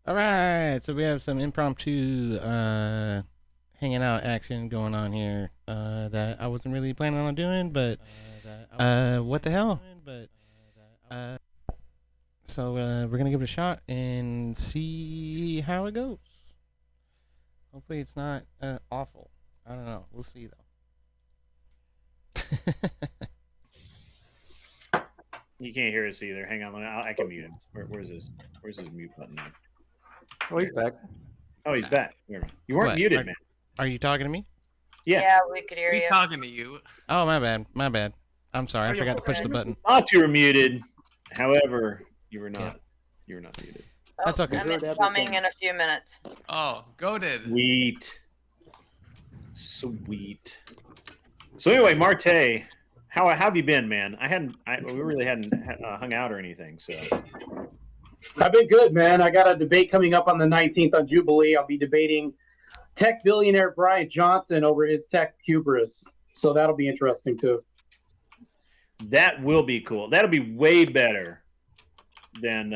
All right, so we have some impromptu hanging out action going on here that I wasn't really planning on doing, but what the hell? Uh, so we're gonna give it a shot and see how it goes. Hopefully, it's not awful. I don't know. We'll see though. You can't hear us either. Hang on, I can mute him. Where's his mute button? Oh, he's back. Oh, he's back. You weren't What? muted, man. Are you talking to me? Yeah. we could hear We you. talking to you. Oh, my bad. My bad. I'm sorry. I forgot to push the button. Thought you were muted. However, you were not. Yeah. You were not muted. That's okay. It's coming in a few minutes. Oh, goated. Sweet. So anyway, Marte, how have you been, man? We really hadn't hung out or anything. So I've been good, man. I got a debate coming up on the 19th on Jubilee. I'll be debating tech billionaire Brian Johnson over his tech hubris. So that'll be interesting too. that will be cool. That'll be way better than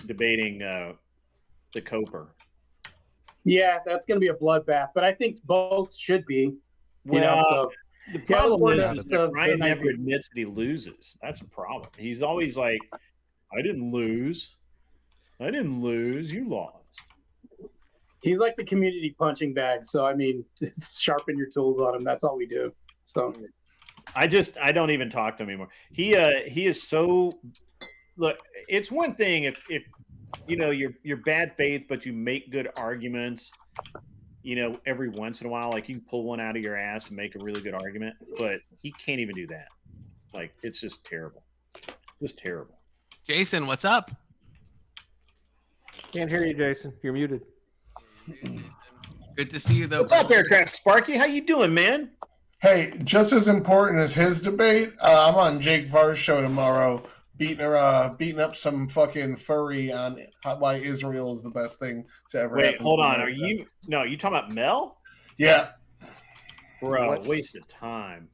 debating the Coper. Yeah, that's going to be a bloodbath, but I think both should be. Well, the problem is that Ryan the never 19th. admits that he loses. That's a problem. He's always like, I didn't lose. You lost. He's like the community punching bag. So, I mean, sharpen your tools on him. That's all we do. So, I don't even talk to him anymore. He is so, look, it's one thing if you know you're bad faith, but you make good arguments, you know, every once in a while, like you can pull one out of your ass and make a really good argument, but he can't even do that. Like, it's just terrible. Just terrible. Jason, what's up? Can't hear you, Jason. You're muted. Good to see you, though. What's up, Aircraft Sparky? How you doing, man? Hey, just as important as his debate, I'm on Jake Var's show tomorrow, beating up some fucking furry on why Israel is the best thing to ever happen. Wait, hold to on. America. You talking about Mel? Yeah. Bro, waste of time.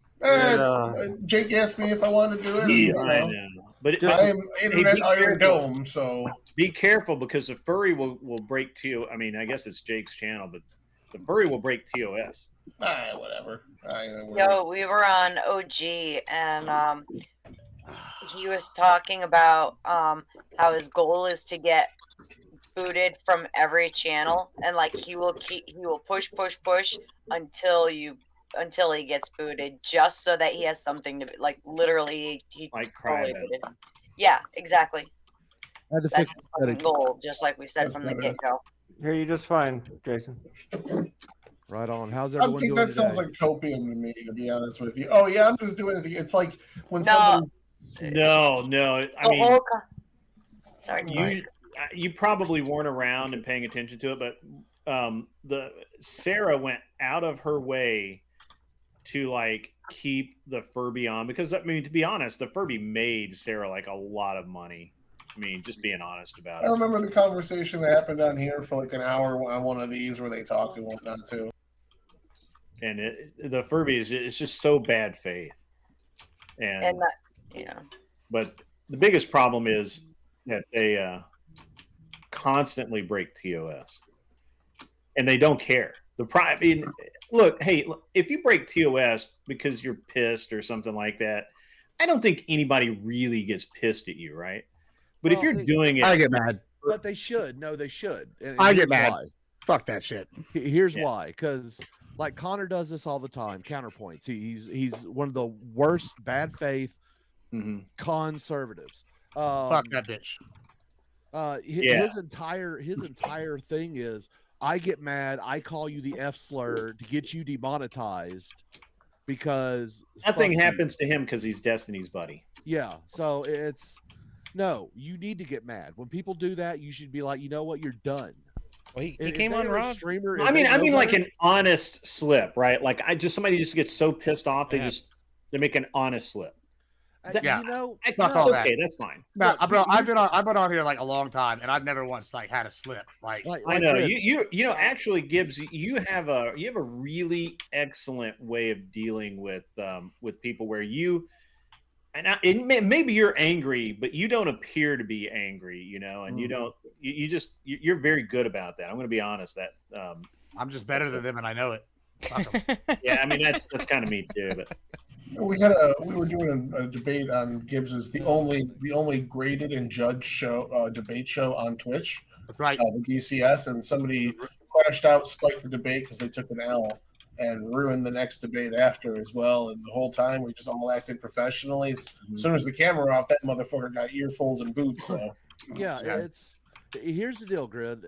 Jake asked me if I wanted to do it. Yeah, I know. But I am Internet be Iron careful. Dome, so Be careful because the furry will break TO. I mean, I guess it's Jake's channel, but the furry will break TOS. whatever. Yo, we were on OG and he was talking about how his goal is to get booted from every channel, and like he will push until he gets booted, just so that he has something to like literally he Like cry totally booted. Yeah, exactly. Had to That's fix his fucking goal, just like we said That's from the better. get go. Hear you just fine, Jason. Right on. How's I everyone think doing that sounds today? like copium to me, to be honest with you. Oh yeah, I'm just doing it. It's like when No. somebody. No. I The mean, whole sorry, you probably weren't around and paying attention to it, but the Sarah went out of her way to like keep the Furby on because I mean, to be honest, the Furby made Sarah like a lot of money. I mean, just being honest about I it. remember the conversation that happened down here for like an hour on one of these where they talked and whatnot too. And the Furby it's just so bad faith. and that, yeah. But the biggest problem is that they constantly break TOS, and they don't care. I mean, look, hey, if you break TOS because you're pissed or something like that, I don't think anybody really gets pissed at you, right? But if Well, you're doing it, I get mad. But they should. No, they should. And I here's get mad. why. Fuck that shit. Here's Yeah. why. Because like Connor does this all the time. Counterpoints. He's one of the worst bad faith Mhm. conservatives. Fuck that bitch. Yeah. His entire thing is I get mad. I call you the F slur to get you demonetized because nothing fuck you. happens to him because he's Destiny's buddy. Yeah. So it's no, you need to get mad. When people do that, you should be like, you know what, you're done. Well, he If came they on are a Raw. streamer. I mean like an honest slip, right? Like somebody just gets so pissed off they make an honest slip. Yeah. You know, Fuck all that. Okay, that's fine. No, Look, I've been on here like a long time, and I've never once like had a slip. Like I know Chris, you know actually Gibbs, you have a really excellent way of dealing with people where you maybe you're angry, but you don't appear to be angry, you know, and you're very good about that. I'm going to be honest that I'm just better than them, and I know it. Yeah, I mean that's kind of me too. But we were doing a debate on Gibbs's the only graded and judged show debate show on Twitch. That's right. The DCS, and somebody crashed out, spiked the debate because they took an L, and ruined the next debate after as well. And the whole time we just all acted professionally. As soon as the camera off, that motherfucker got earfuls and boots. So yeah, here's the deal, Grid.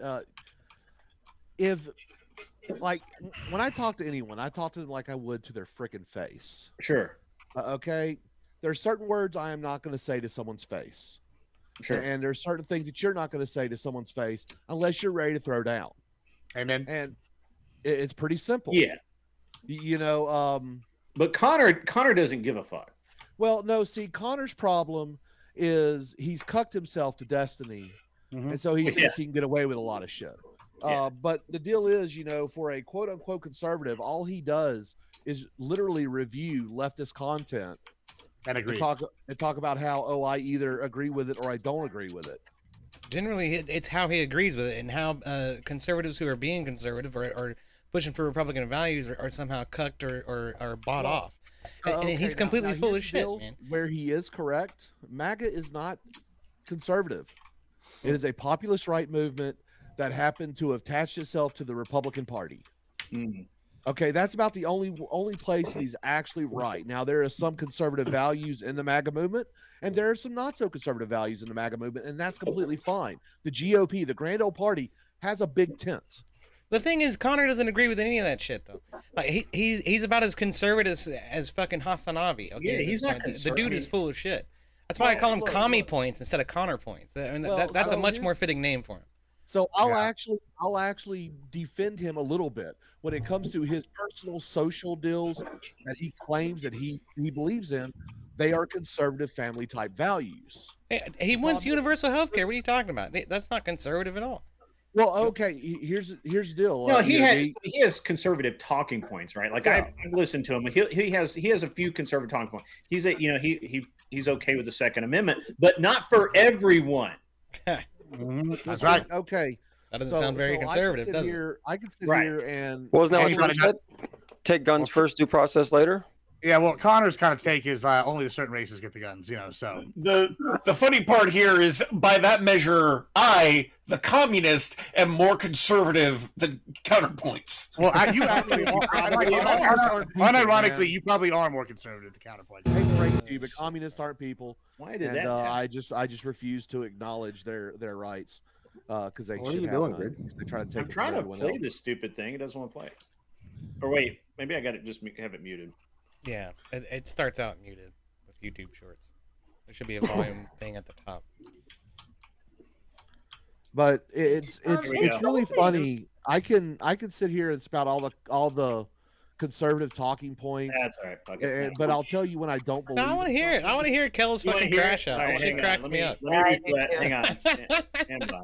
If like when I talk to anyone, I talk to them like I would to their freaking face. Sure. Okay. There are certain words I am not going to say to someone's face. Sure. And there's certain things that you're not going to say to someone's face unless you're ready to throw down. Amen. And it's pretty simple. Yeah. You know, but Connor doesn't give a fuck. Well, no, see, Connor's problem is he's cucked himself to destiny. And so he thinks he can get away with a lot of shit. But the deal is, you know, for a quote unquote conservative, all he does is literally review leftist content and agree. Talk about how, I either agree with it or I don't agree with it. Generally, it's how he agrees with it and how conservatives who are being conservative or pushing for Republican values are somehow cucked or bought off. And he's completely full of shit, man. Where he is correct, MAGA is not conservative. It is a populist right movement that happened to have attached itself to the Republican Party. Okay, that's about the only place that he's actually right. Now, there are some conservative values in the MAGA movement, and there are some not so conservative values in the MAGA movement, and that's completely fine. The GOP, the Grand Old Party, has a big tent. The thing is, Connor doesn't agree with any of that shit, though. Like he's about as conservative as fucking Hasanavi. Okay, yeah, he's not. The dude is full of shit. That's why I call him Commie Points instead of Connor Points. I mean, that's a much more fitting name for him. So I'll actually defend him a little bit when it comes to his personal social deals that he claims that he believes in. They are conservative family type values. He wants universal health care. What are you talking about? That's not conservative at all. Well, okay. Here's the deal. No, he has conservative talking points, right? Like I've listened to him. He has a few conservative talking points. He's he's okay with the Second Amendment, but not for everyone. That's right. Okay. That doesn't sound very conservative, does it? I can sit here and... Wasn't that what Trump said? Take guns first, due process later? Yeah, well, Connor's kind of take is only the certain races get the guns, you know, so. The funny part here is, by that measure, I, the communist, am more conservative than counterpoints. Well, you actually unironically, you probably are more conservative than counterpoints. I hate to you, but communists aren't people. Why did that happen? I just refuse to acknowledge their rights because they what should are you have doing, none. Grid? They try to take. I'm trying to play this stupid thing. It doesn't want to play. Or wait, maybe I got it. Just have it muted. Yeah, it starts out muted with YouTube Shorts. There should be a volume thing at the top. But it's really funny. I can sit here and spout all the conservative talking points. That's all right. But I'll tell you when I don't believe. No, I want to hear it. I want to hear Kel's fucking crash out. That shit cracks me up. Hang on. Stand by.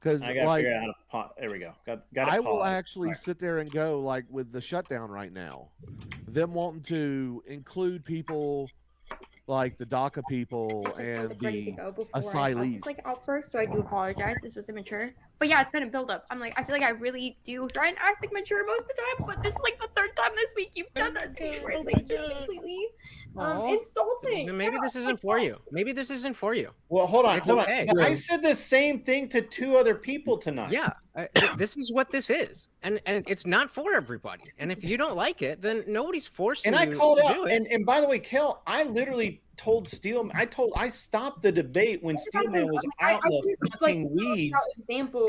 Because I gotta figure out how to pause. There we go. Got I will actually sit there and go like with the shutdown right now, them wanting to include people like the DACA people and the asylees. Like out first, so I do apologize. This was immature, but yeah, it's been a build-up. I feel like I really do try and act like mature most of the time, but this is like the third time this week you've done that to me, where it's like just completely insulting. Maybe this isn't for you. Maybe this isn't for you. Well, hold on. Okay. I said the same thing to 2 other people tonight. Yeah, this is what this is, and it's not for everybody. And if you don't like it, then nobody's forcing you to do it. And I called out. And by the way, Kel, I literally told Steelman. I stopped the debate when Steelman was out in the fucking weeds.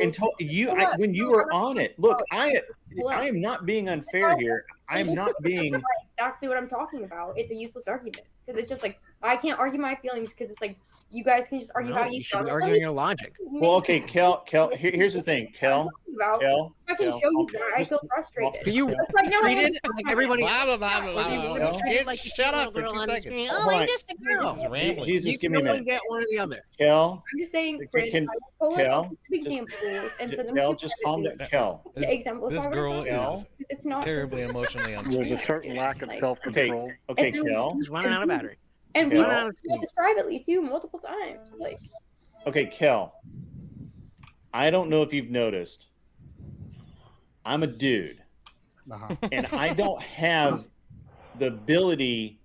And told you when you were on it. Look, I am not being unfair here. I am not being exactly what I'm talking about. It's a useless argument because it's just like I can't argue my feelings because it's like You guys can just argue how you should feel. be arguing your logic. Well, okay, Kel. Here's the thing, Kel. I can show you that I feel frustrated. Do you That's right now I treat am it like everybody Blah, else? blah, blah, blah, Or do you blah, want blah. to treat it like Shut up for girl 2 on the seconds. screen? Hold Oh, on. I'm just a girl. This is rambling. Jesus, You give can me a only minute. get one or the other. Kel. I'm just saying, Can- Brandon, I pull Kel, up examples and send them Kel, to just calm down. Kel. The examples This are girl wrong. is It's not terribly emotionally There's a unstable. certain lack of self-control. Okay, And then- Kel. He's running out of battery. And we Kel. talked about this privately too, multiple times. Like, Okay, Kel. I don't know if you've noticed. I'm a dude, and I don't have the ability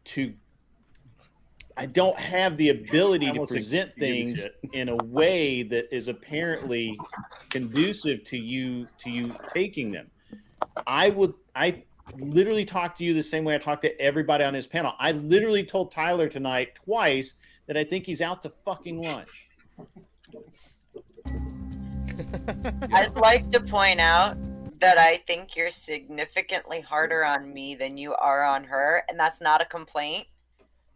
to. I don't have the ability to present things in a way that is apparently conducive to you taking them. I literally talk to you the same way I talk to everybody on this panel. I literally told Tyler tonight twice that I think he's out to fucking lunch. I'd like to point out that I think you're significantly harder on me than you are on her, and that's not a complaint.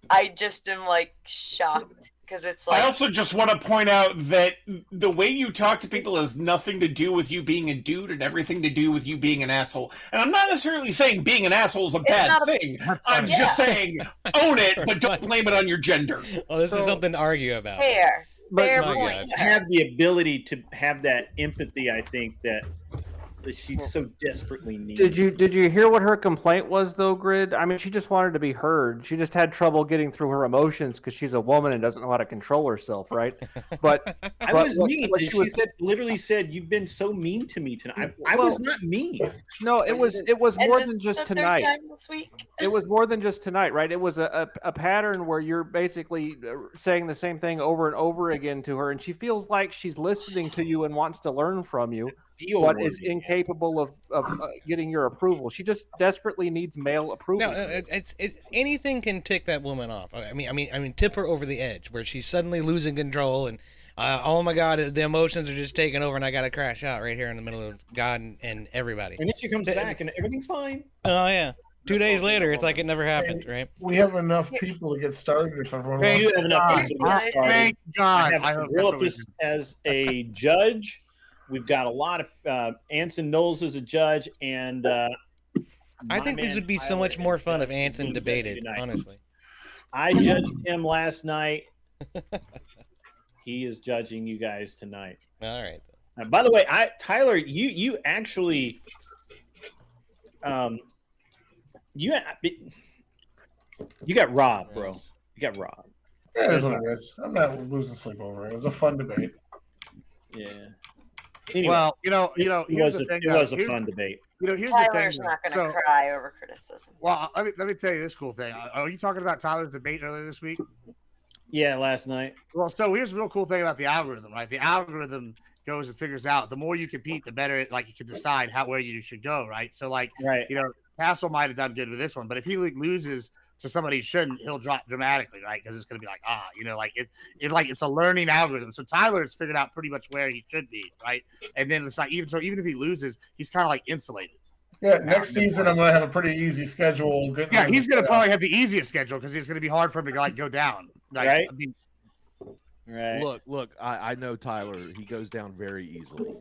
I just am like shocked because it's like I also just want to point out that the way you talk to people has nothing to do with you being a dude and everything to do with you being an asshole. And I'm not necessarily saying being an asshole is a bad thing. I'm just saying own it, but don't blame it on your gender. Oh, this is something to argue about. fair. Fair My point. God. I have the ability to have that empathy. I think that she so desperately needs. Did you hear what her complaint was though, Grid? I mean, she just wanted to be heard. She just had trouble getting through her emotions because she's a woman and doesn't know how to control herself, right? But I was mean. She literally said, "You've been so mean to me tonight." I was not mean. No, it was more than just tonight. This week. It was more than just tonight, right? It was a pattern where you're basically saying the same thing over and over again to her, and she feels like she's listening to you and wants to learn from you, but is incapable of getting your approval. She just desperately needs male approval. No, anything can tick that woman off. I mean, tip her over the edge where she's suddenly losing control and oh my God, the emotions are just taking over and I got to crash out right here in the middle of God and everybody. And then she comes back and everything's fine. Oh yeah. 2 days later, it's like it never happened, right? We have enough people to get started if everyone We do wants. have enough people to get started. Thank God. I have Willis as a judge. We've got a lot of Anson Knowles as a judge, and I think this would be so much more fun if Anson debated, honestly. I judged him last night. He is judging you guys tonight. All right. By the way, Tyler, you actually, you got robbed, bro. You got robbed. Yeah, that's what it is. I'm not losing sleep over it. It was a fun debate. Yeah. Anyway, Well, it here's was the thing. a fun debate. Here's the Tyler's thing. not going to So- cry over criticism. Well, let me tell you this cool thing. Are you talking about Tyler's debate earlier this week? Yeah, last night. Well, so here's the real cool thing about the algorithm, right? The algorithm goes and figures out the more you compete, the better it, like you can decide where you should go, right? So like, Right. Castle might have done good with this one, but if he loses to somebody he shouldn't, he'll drop dramatically, right? Because it's going to be like, it's a learning algorithm. So Tyler has figured out pretty much where he should be, right? And then it's like even if he loses, he's kind of like insulated. Yeah, next season I'm going to have a pretty easy schedule. Good. Yeah, he's going to probably have the easiest schedule because it's going to be hard for him to like go down, Right. I mean, Right. Look, I know Tyler. He goes down very easily.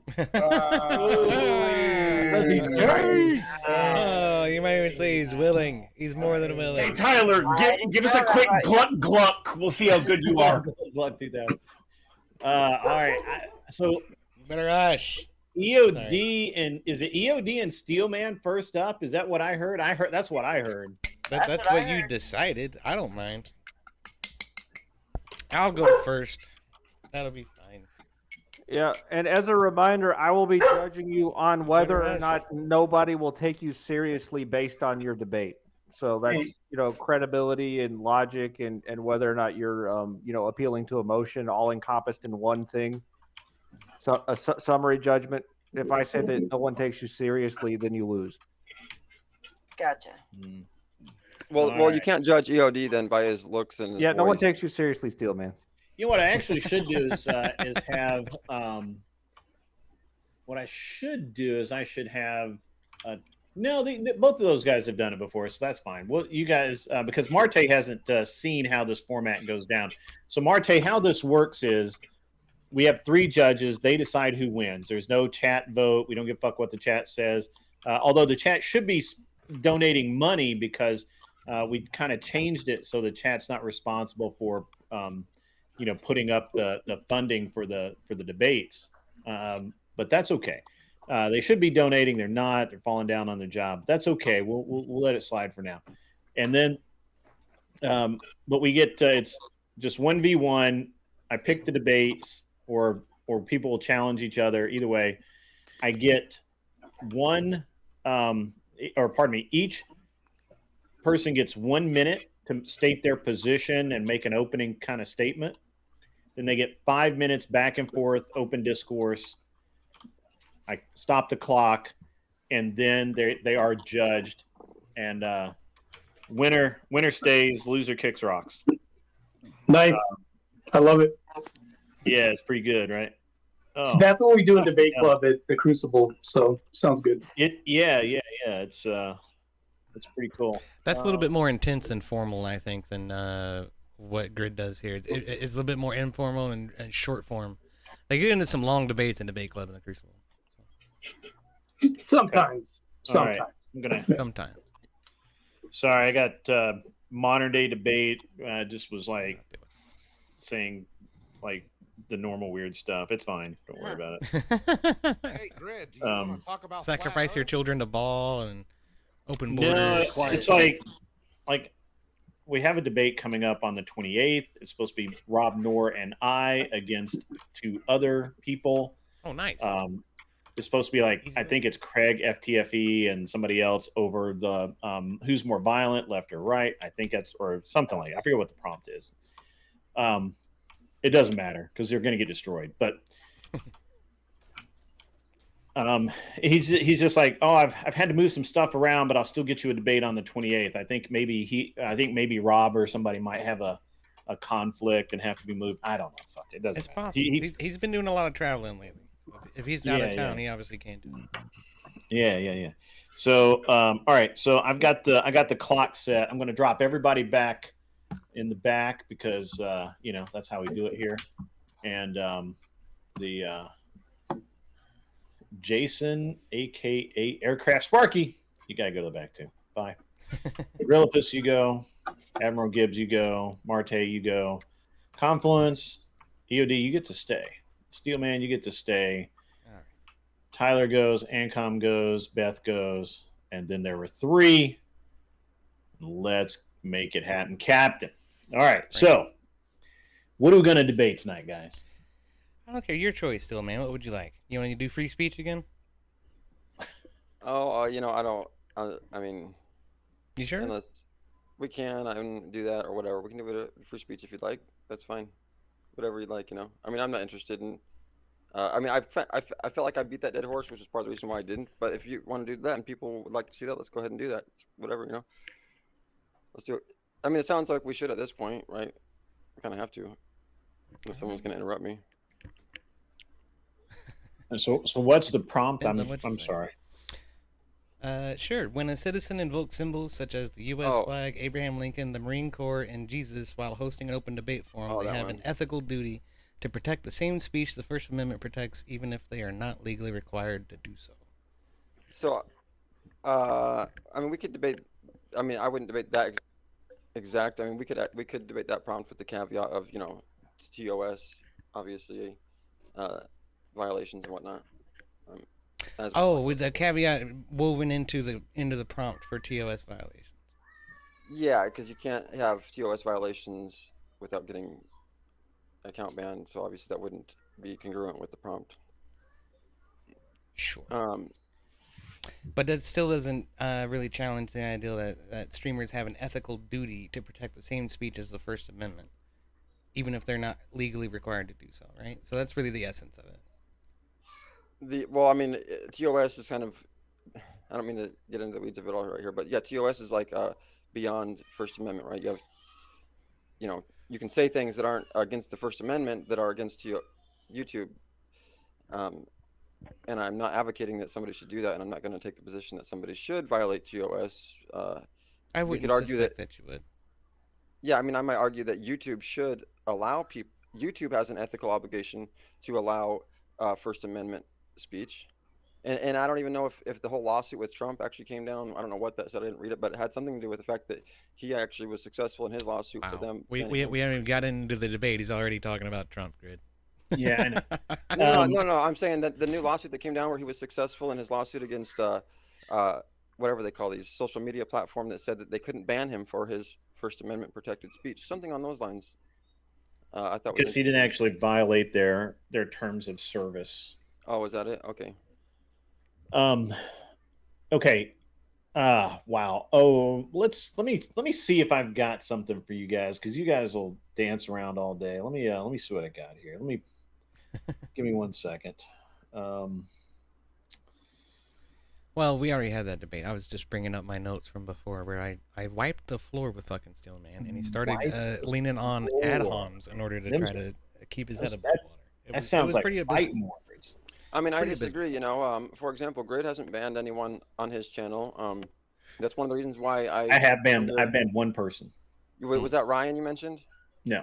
Oh, you might even say he's willing. He's more than willing. Hey, Tyler, give us a quick gluck. We'll see how good you are. Gluck 2000. All right. So you better rush. EOD and is it EOD and Steelman first up? Is that what I heard? That's what I heard. That's what you decided. I don't mind. I'll go first. That'll be fine. Yeah, and as a reminder, I will be judging you on whether or not nobody will take you seriously based on your debate. So that's credibility and logic and whether or not you're appealing to emotion, all encompassed in one thing. So a summary judgment. If I say that no one takes you seriously, then you lose. Gotcha. Well, you can't judge EOD then by his looks and his Yeah, no one voice. takes you seriously, Steel Man. You know what I actually should do is have what I should do is I should have No, both of those guys have done it before, so that's fine. Well, you guys, because Marte hasn't seen how this format goes down. So, Marte, how this works is we have 3 judges. They decide who wins. There's no chat vote. We don't give a fuck what the chat says. Although the chat should be donating money because we kind of changed it so the chat's not responsible for, putting up the funding for the debates. But that's okay. They should be donating. They're not. They're falling down on their job. That's okay. We'll let it slide for now. And then, but we get it's just 1v1. I pick the debates, or people will challenge each other. Either way, I get one, or pardon me, each person gets 1 minute to state their position and make an opening kind of statement. Then they get 5 minutes back and forth, open discourse. I stop the clock, and then they are judged, and winner stays, loser kicks rocks. Nice. I love it. Yeah, it's pretty good, right? Oh. So that's what we do in Debate Club at the Crucible. So sounds good. Yeah. It's pretty cool. That's a little bit more intense and formal, I think, than what Grid does here. It's a little bit more informal and short form. They get into some long debates in Debate Club in the Crucible. Sometimes. Right. I'm gonna. Sometimes. Sorry, I got modern day debate. Just was like saying like the normal weird stuff. It's fine. Don't worry about it. Hey, Grid, do you want to talk about sacrifice your children to ball and open borders? No, it's like we have a debate coming up on the 28th. It's supposed to be Rob Noor and I against 2 other people. Oh, nice. It's supposed to be like, I think it's Craig FTFE and somebody else over the who's more violent, left or right. I think that's, or something like that. I forget what the prompt is. It doesn't matter because they're going to get destroyed. But he's just like, oh, I've had to move some stuff around, but I'll still get you a debate on the 28th. I think maybe Rob or somebody might have a conflict and have to be moved. I don't know. Fuck, it doesn't. It's matter. possible. He's been doing a lot of traveling lately. So if he's out of town, he obviously can't do it. Yeah. So, all right. So I got the clock set. I'm going to drop everybody back in the back because that's how we do it here. And the Jason, aka Aircraft Sparky, you gotta go to the back too. Bye. Grillipus, you go. Admiral Gibbs, you go. Marte, you go. Confluence, EOD, you get to stay. Steelman, you get to stay. All right. Tyler goes. Ancom goes. Beth goes. And then there were 3. Let's make it happen, Captain. All right. So, what are we going to debate tonight, guys? I don't care. Your choice, still, man. What would you like? You want to do free speech again? Oh, I don't. I mean, you sure? Unless we can, I can do that or whatever. We can do it free speech if you'd like. That's fine. Whatever you'd like, I mean, I'm not interested in. I mean, I felt like I beat that dead horse, which is part of the reason why I didn't. But if you want to do that and people would like to see that, let's go ahead and do that. It's whatever, Let's do it. I mean, it sounds like we should at this point, right? We kind of have to. Unless someone's going to interrupt me. And so what's the prompt? I'm sorry. Sure. When a citizen invokes symbols such as the U.S. flag, Abraham Lincoln, the Marine Corps, and Jesus while hosting an open debate forum, they have an ethical duty to protect the same speech the First Amendment protects, even if they are not legally required to do so. So, I mean, we could debate. I mean, I wouldn't debate that exact. I mean, we could debate that prompt with the caveat of TOS, obviously, violations and whatnot. With the caveat woven into the prompt for TOS violations. Yeah, because you can't have TOS violations without getting account banned, so obviously that wouldn't be congruent with the prompt. Sure. But that still doesn't really challenge the idea that streamers have an ethical duty to protect the same speech as the First Amendment, even if they're not legally required to do so, right? So that's really the essence of it. Well, I mean, TOS is kind of, I don't mean to get into the weeds of it all right here, but yeah, TOS is like beyond First Amendment, right? You have, you can say things that aren't against the First Amendment that are against YouTube. and I'm not advocating that somebody should do that, and I'm not going to take the position that somebody should violate TOS. I we wouldn't could argue suspect that you would. Yeah, I mean, I might argue that YouTube should allow people. YouTube has an ethical obligation to allow First Amendment speech. And I don't even know if the whole lawsuit with Trump actually came down. I don't know what that said. I didn't read it, but it had something to do with the fact that he actually was successful in his lawsuit for them. We haven't even got into the debate. He's already talking about Trump, Grid. Yeah, I know. No. I'm saying that the new lawsuit that came down where he was successful in his lawsuit against whatever they call these social media platform that said that they couldn't ban him for his First Amendment protected speech, something on those lines. I thought because he didn't actually violate their terms of service. Oh, was that it? Okay. Okay. Wow. Oh, let me see if I've got something for you guys, because you guys will dance around all day. Let me see what I got here. Give me 1 second. Well, we already had that debate. I was just bringing up my notes from before where I wiped the floor with fucking Steelman, and he started leaning on ad homs in order to try to keep his head above water. That sounds like pretty fighting words. I mean, I disagree. You know, for example, Grid hasn't banned anyone on his channel. That's one of the reasons why I've banned one person. Was that Ryan you mentioned? No,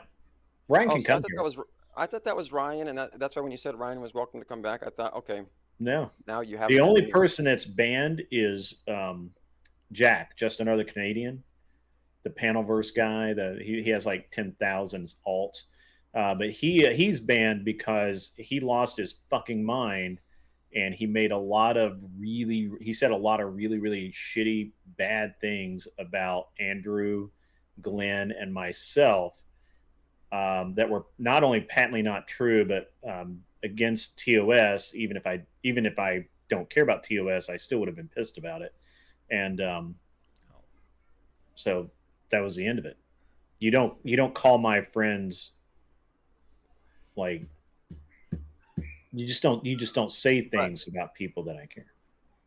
Ryan can come here. I thought that was Ryan, and that's why when you said Ryan was welcome to come back, I thought, okay. No. Now you have the only person that's banned is Jack, just another Canadian, the Panelverse guy. He has like 10,000 alts, but he's banned because he lost his fucking mind, and he made he said a lot of really shitty bad things about Andrew, Glenn, and myself that were not only patently not true, but against TOS. Even if I don't care about TOS, I still would have been pissed about it. And so that was the end of it. You don't call my friends, like, you just don't say things about people that I care.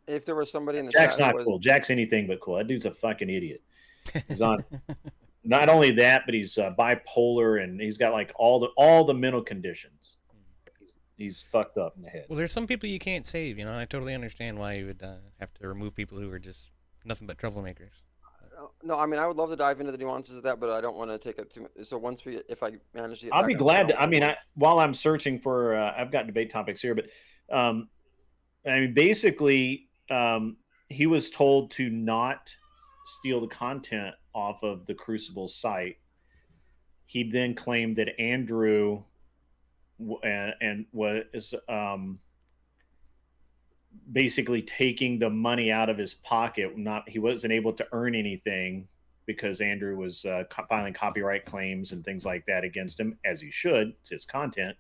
If there was somebody in the Jack's chat not cool. Jack's anything but cool. That dude's a fucking idiot. He's on. Not only that, but he's bipolar, and he's got like all the mental conditions. He's fucked up in the head. Well, there's some people you can't save, you know. I totally understand why you would have to remove people who are just nothing but troublemakers. No, I mean, I would love to dive into the nuances of that, but I don't want to take up too much. So if I manage to, I'll be glad to. I mean, while I'm searching for, I've got debate topics here, but I mean, basically, he was told to not steal the content off of the Crucible site. He then claimed that Andrew and was basically taking the money out of his pocket. He wasn't able to earn anything because Andrew was filing copyright claims and things like that against him, as he should. It's his content.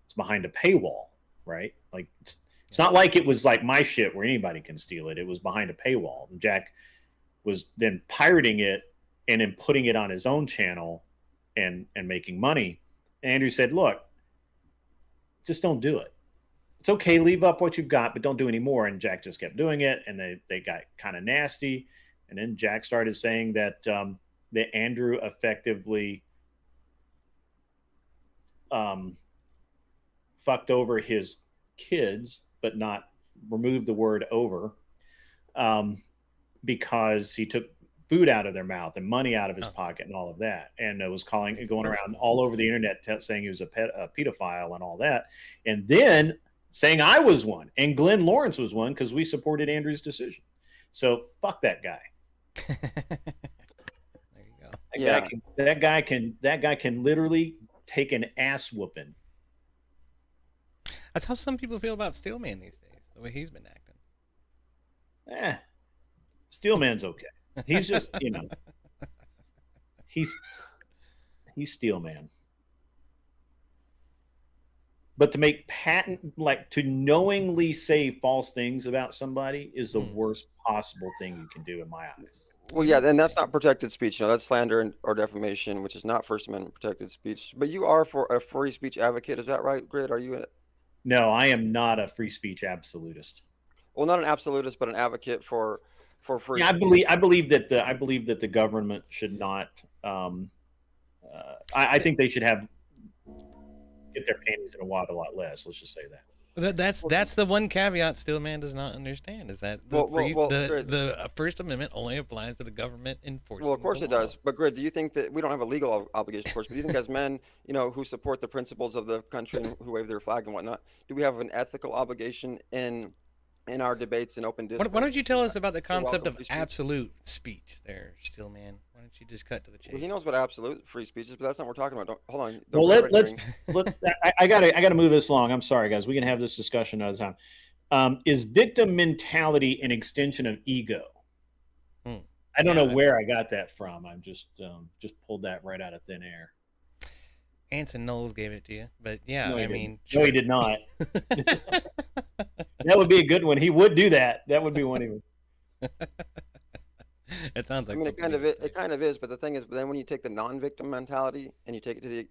It's behind a paywall, right? Like it's not like it was like my shit where anybody can steal it. It was behind a paywall. And Jack was then pirating it and then putting it on his own channel and making money. And Andrew said, look, just don't do it. It's okay, leave up what you've got, but don't do any more. And Jack just kept doing it, and they got kind of nasty. And then Jack started saying that that Andrew effectively fucked over his kids, but not removed the word over, because he took food out of their mouth and money out of his pocket and all of that. And it was going around all over the internet saying he was a pedophile and all that. And then saying I was one and Glenn Lawrence was one because we supported Andrew's decision. So fuck that guy. There you go. That guy can literally take an ass whooping. That's how some people feel about Steelman these days, the way he's been acting. Steelman's okay. He's just, you know, he's Steelman. But to make to knowingly say false things about somebody is the worst possible thing you can do in my eyes. Well, yeah, and that's not protected speech. You know, that's slander or defamation, which is not First Amendment protected speech. But you are for a free speech advocate, is that right, Grid? Are you? No, I am not a free speech absolutist. Well, not an absolutist, but an advocate for free. Yeah, I believe that the government should not. I think they should get their panties in a wad a lot less. Let's just say that. That's the one caveat still man does not understand is that the First Amendment only applies to the government enforcing. Well, of course it does. But Grid, do you think that we don't have a legal obligation, of course, but do you think as men, who support the principles of the country and who wave their flag and whatnot, do we have an ethical obligation in our debates and open discourse? Why don't you tell us about the concept of absolute speech there, still man? Why don't you just cut to the chase? Well, he knows what absolute free speech is, but that's not what we're talking about. Hold on. Well, let's I gotta move this along. I'm sorry, guys. We can have this discussion another time. Is victim mentality an extension of ego? I don't know where I got that from. I'm just pulled that right out of thin air. Anson Knowles gave it to you, but yeah, No, sure. no, he did not. That would be a good one. He would do that. That would be one he would. It sounds like. I mean, it kind of is, but the thing is, then when you take the non-victim mentality and you take it to the,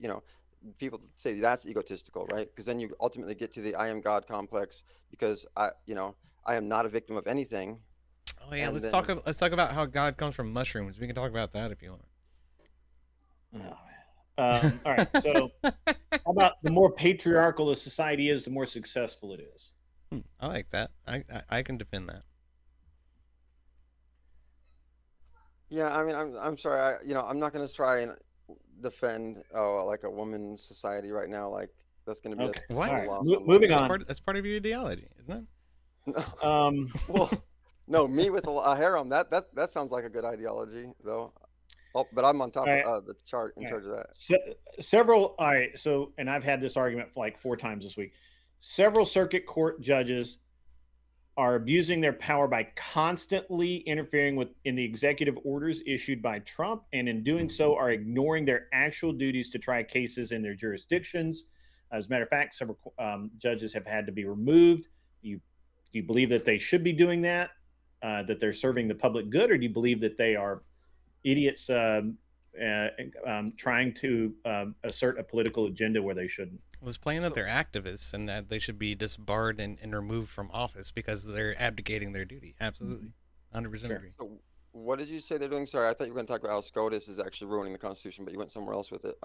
people say that's egotistical, right? Because then you ultimately get to the I am God complex because I am not a victim of anything. Oh yeah, let's talk about how God comes from mushrooms. We can talk about that if you want. All right. So, how about the more patriarchal a society is, the more successful it is? I like that. I can defend that. Yeah, I mean, I'm sorry. I'm not going to try and defend like a woman's society right now. Like that's going to be a loss. Moving on. That's part of your ideology, isn't it? Well, no, me with a harem. That sounds like a good ideology, though. Oh, but I'm on top of the chart in charge of that. Several. All right. So, and I've had this argument for like 4 times this week. Several circuit court judges are abusing their power by constantly interfering in the executive orders issued by Trump, and in doing so are ignoring their actual duties to try cases in their jurisdictions. As a matter of fact, several judges have had to be removed. Do you believe that they should be doing that, that they're serving the public good, or do you believe that they are idiots trying to assert a political agenda where they shouldn't? Well, it's plain that they're activists and that they should be disbarred and removed from office because they're abdicating their duty. Absolutely. 100% agree. So what did you say they're doing? Sorry, I thought you were going to talk about how SCOTUS is actually ruining the Constitution, but you went somewhere else with it.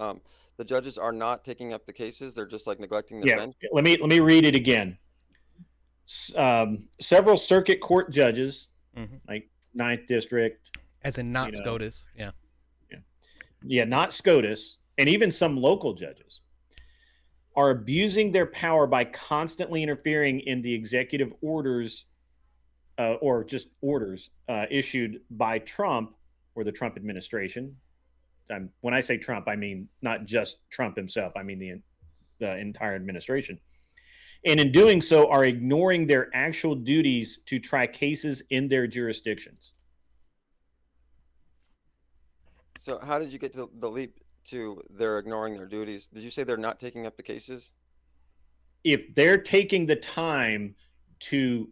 The judges are not taking up the cases. They're just like neglecting the bench. Let me read it again. Several circuit court judges, like 9th District. As in not SCOTUS. Yeah, not SCOTUS, and even some local judges are abusing their power by constantly interfering in the executive orders or just orders issued by Trump or the Trump administration. When I say Trump, I mean not just Trump himself. I mean the entire administration. And in doing so, are ignoring their actual duties to try cases in their jurisdictions. So how did you get to the leap to they're ignoring their duties? Did you say they're not taking up the cases? If they're taking the time to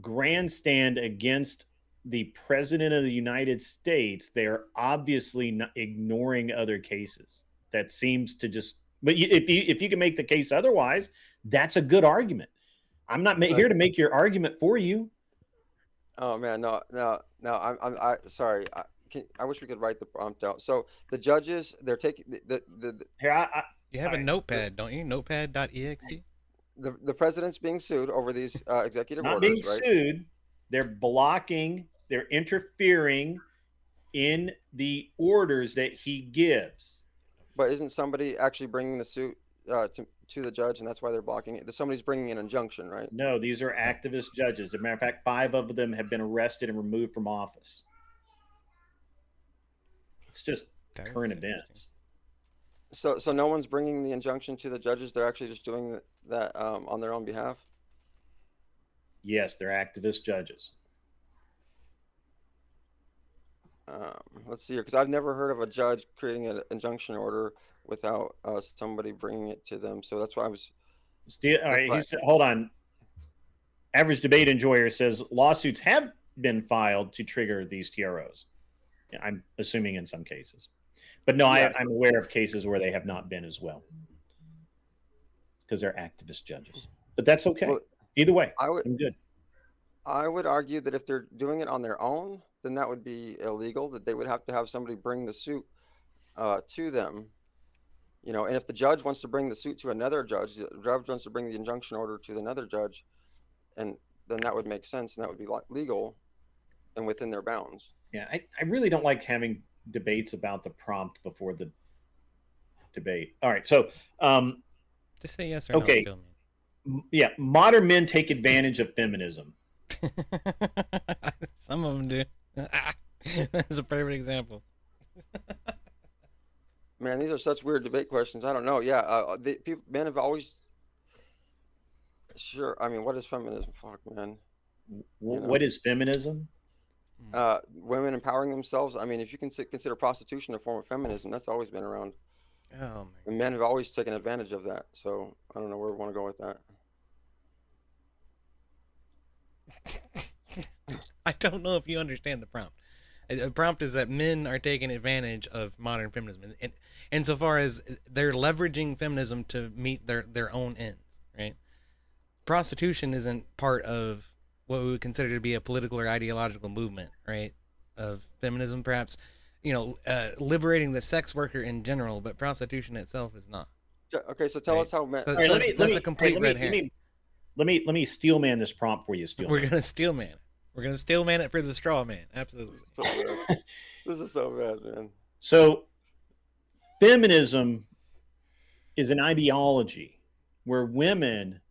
grandstand against the president of the United States, they're obviously not ignoring other cases. That seems to just, but if you can make the case otherwise, that's a good argument. I'm not here to make your argument for you. Oh man, no. I'm sorry. I wish we could write the prompt out. So the judges, they're taking the here. You have a notepad, don't you? Notepad.exe. The president's being sued over these executive not orders, being sued. They're blocking. They're interfering in the orders that he gives. But isn't somebody actually bringing the suit to the judge, and that's why they're blocking it? Somebody's bringing an injunction, right? No, these are activist judges. As a matter of fact, 5 of them have been arrested and removed from office. It's just current events. So no one's bringing the injunction to the judges. They're actually just doing that on their own behalf. Yes, they're activist judges. Let's see here, because I've never heard of a judge creating an injunction order without somebody bringing it to them. So that's why I was. All right, hold on. Average debate enjoyer says lawsuits have been filed to trigger these TROs. I'm assuming in some cases, but no, I'm aware of cases where they have not been as well because they're activist judges. But that's okay. Well, either way, I'm good. I would argue that if they're doing it on their own, then that would be illegal. That they would have to have somebody bring the suit to them, You know, and if the judge wants to bring the suit to another judge, the judge wants to bring the injunction order to another judge, and then that would make sense, and that would be legal and within their bounds. Yeah, I really don't like having debates about the prompt before the debate. All right, so just say yes or okay. no. Yeah, modern men take advantage of feminism. Some of them do. That's a perfect example. Man, these are such weird debate questions. I don't know. Yeah, men have always. Sure. I mean, what is feminism? Fuck, man. What is feminism? Women empowering themselves. I mean, if you can consider prostitution a form of feminism, that's always been around. Oh, and men have always taken advantage of that. So I don't know where we want to go with that. I don't know if you understand the prompt. The prompt is that men are taking advantage of modern feminism, and insofar as they're leveraging feminism to meet their own ends, right? Prostitution isn't part of what we would consider to be a political or ideological movement, right? Of feminism, perhaps, liberating the sex worker in general, but prostitution itself is not. Okay, so tell us how men. That's a complete red herring. Let me steel man this prompt for you. We're gonna steel man it. We're gonna steel man it for the straw man. Absolutely. This is so bad, man. So, feminism is an ideology where women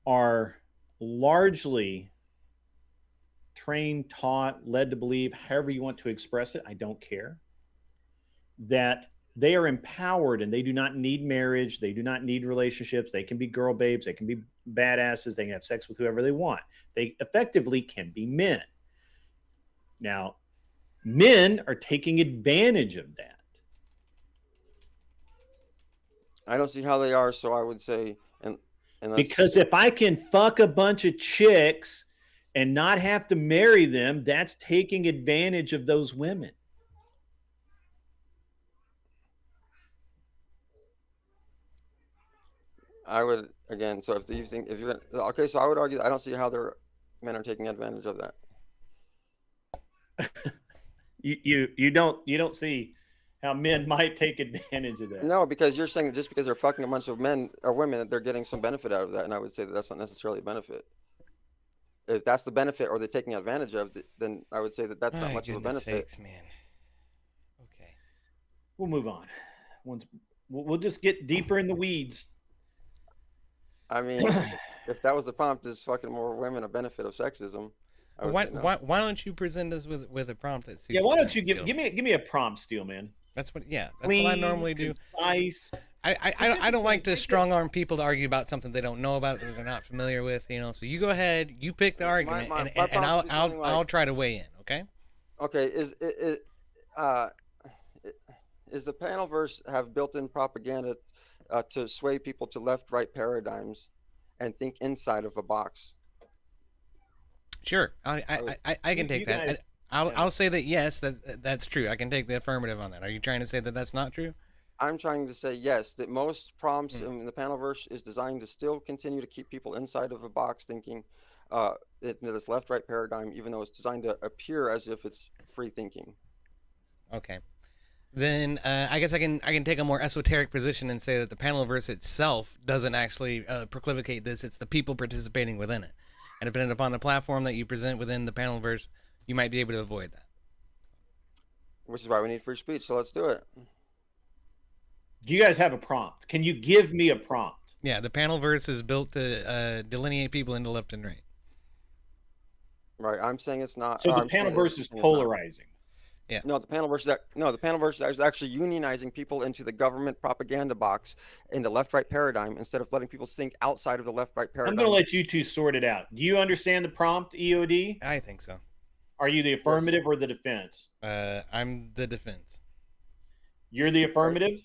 are largely trained, taught, led to believe, however you want to express it, I don't care, that they are empowered and they do not need marriage. They do not need relationships. They can be girl babes. They can be badasses. They can have sex with whoever they want. They effectively can be men. Now, men are taking advantage of that. I don't see how they are, so I would say, because if I can fuck a bunch of chicks and not have to marry them, that's taking advantage of those women. I would, again, so if you think, if you're okay, so I would argue that I don't see how men are taking advantage of that. You don't see how men might take advantage of that. No, because you're saying that just because they're fucking a bunch of men or women, that they're getting some benefit out of that, and I would say that that's not necessarily a benefit. If that's the benefit or they're taking advantage of, then I would say that that's not much of a benefit. Sakes, man. Okay, we'll move on. We'll just get deeper in the weeds. I mean, if that was the prompt, is fucking more women a benefit of sexism? Why don't you present us with a prompt that suits? Yeah, why don't you give me a prompt, Steel Man? That's what I normally do. Concise. I don't like to strong arm people to argue about something they don't know about that they're not familiar with. So you go ahead, you pick the argument, and I'll try to weigh in. Okay. Okay. Is the panel verse have built-in propaganda to sway people to left-right paradigms and think inside of a box? Sure, I can take that. I'll say that yes, that's true. I can take the affirmative on that. Are you trying to say that that's not true? I'm trying to say yes, that most prompts in the panel verse is designed to still continue to keep people inside of a box thinking this left-right paradigm, even though it's designed to appear as if it's free thinking. Okay. Then I guess I can take a more esoteric position and say that the panel verse itself doesn't actually proclificate this. It's the people participating within it. And depending upon the platform that you present within the panel verse, you might be able to avoid that. Which is why we need free speech, so let's do it. Do you guys have a prompt? Can you give me a prompt? Yeah, the panel verse is built to delineate people into left and right. Right, I'm saying it's not. So the panel verse is polarizing. Yeah. No, the panel verse is actually unionizing people into the government propaganda box in the left-right paradigm instead of letting people think outside of the left-right paradigm. I'm going to let you two sort it out. Do you understand the prompt, EOD? I think so. Are you the affirmative or the defense? I'm the defense. You're the affirmative?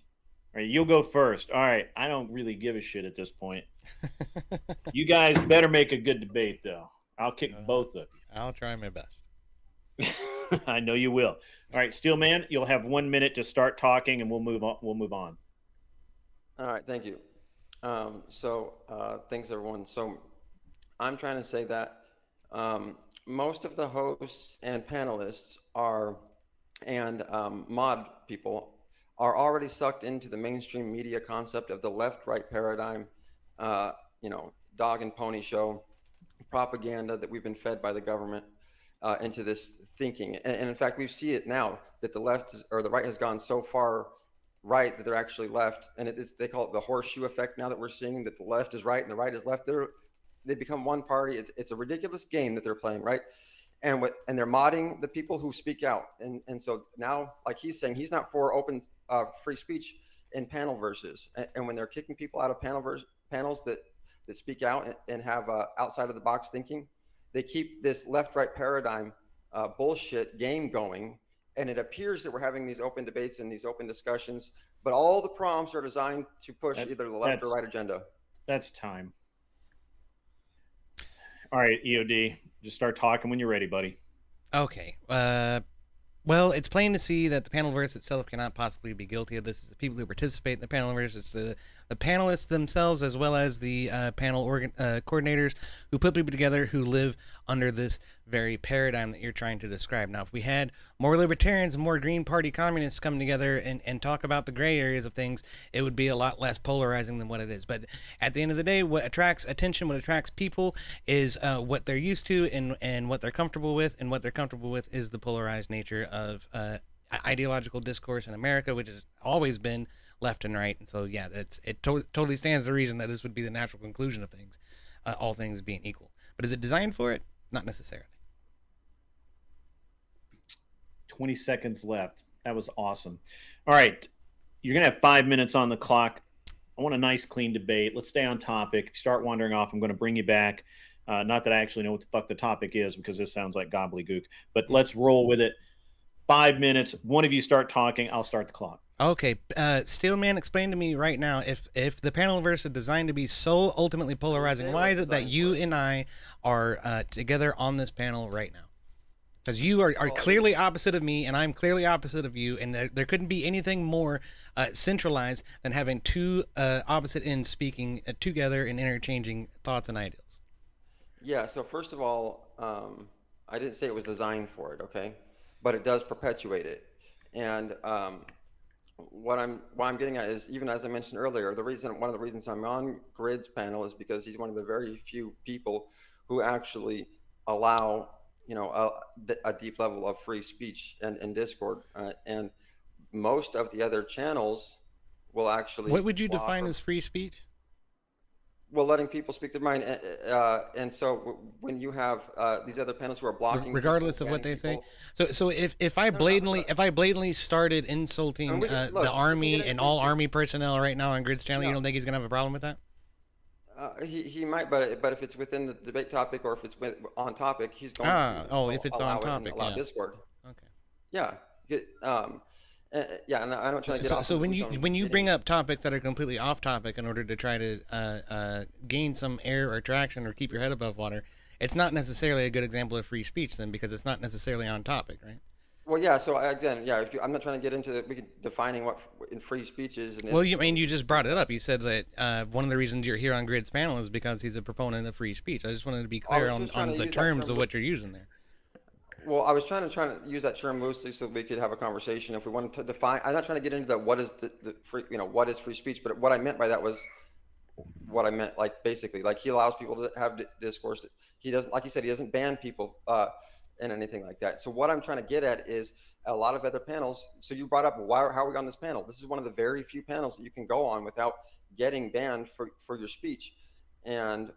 All right, you'll go first. All right, I don't really give a shit at this point. You guys better make a good debate, though. I'll kick both of you. I'll try my best. I know you will. All right, Steelman, you'll have 1 minute to start talking, and we'll move on. All right, thank you. Thanks everyone. So, I'm trying to say that most of the hosts and panelists mod people are already sucked into the mainstream media concept of the left-right paradigm, dog and pony show propaganda that we've been fed by the government into this thinking. And in fact, we see it now that the left or the right has gone so far right that they're actually left, and they call it the horseshoe effect. Now that we're seeing that the left is right and the right is left, they become one party. It's a ridiculous game that they're playing, right? And they're modding the people who speak out, and so now, like he's saying, he's not for open free speech in panel verses, and when they're kicking people out of panels that speak out and have outside of the box thinking, they keep this left-right paradigm bullshit game going. And it appears that we're having these open debates and these open discussions, but all the prompts are designed to push either the left or right agenda. That's time. All right, EOD, just start talking when you're ready, buddy. Okay. Well, it's plain to see that the panelverse itself cannot possibly be guilty of this. It's the people who participate in the panelverse. It's the panelists themselves, as well as the panel coordinators who put people together who live under this very paradigm that you're trying to describe. Now, if we had more libertarians and more Green Party communists come together and talk about the gray areas of things, it would be a lot less polarizing than what it is. But at the end of the day, what attracts attention, what attracts people is what they're used to and what they're comfortable with, and what they're comfortable with is the polarized nature of ideological discourse in America, which has always been left and right. And so, yeah, it totally stands to reason that this would be the natural conclusion of things, all things being equal. But is it designed for it? Not necessarily. 20 seconds left. That was awesome. All right. You're going to have 5 minutes on the clock. I want a nice, clean debate. Let's stay on topic. If you start wandering off, I'm going to bring you back. Not that I actually know what the fuck the topic is, because this sounds like gobbledygook. But let's roll with it. 5 minutes. One of you start talking. I'll start the clock. Okay. Steelman, explain to me right now, if the panelverse is designed to be so ultimately polarizing, why is it that you and I are together on this panel right now? Because you are clearly opposite of me, and I'm clearly opposite of you, and there couldn't be anything more centralized than having two opposite ends speaking together and interchanging thoughts and ideals. Yeah, so first of all, I didn't say it was designed for it, okay? But it does perpetuate it. And what I'm getting at is, even as I mentioned earlier, one of the reasons I'm on GRID's panel is because he's one of the very few people who actually allow a deep level of free speech and discord, and most of the other channels will actually. What would you define as free speech? Well, letting people speak their mind, and so when you have these other panels who are blocking, regardless of what they say. So if I blatantly started insulting the army and all army personnel right now on GRID's channel, you don't think he's gonna have a problem with that? He might, but if it's within the debate topic or if it's on topic, he's going to if it's on topic, allow Discord. Okay. Yeah. And I don't try to get off. So when you bring up topics that are completely off topic in order to try to gain some air or traction or keep your head above water, it's not necessarily a good example of free speech then, because it's not necessarily on topic, right? Well, yeah. So again, yeah. I'm not trying to get into defining what in free speech is. Well, you just brought it up. You said that one of the reasons you're here on GRID's panel is because he's a proponent of free speech. I just wanted to be clear on the terms of what you're using there. Well, I was trying to use that term loosely so we could have a conversation. If we wanted to define, I'm not trying to get into what is the free, what is free speech, but what I meant by that was what I meant, like basically, like he allows people to have discourse. He doesn't, like you said, he doesn't ban people and anything like that. So what I'm trying to get at is a lot of other panels. So you brought up how are we on this panel? This is one of the very few panels that you can go on without getting banned for your speech, and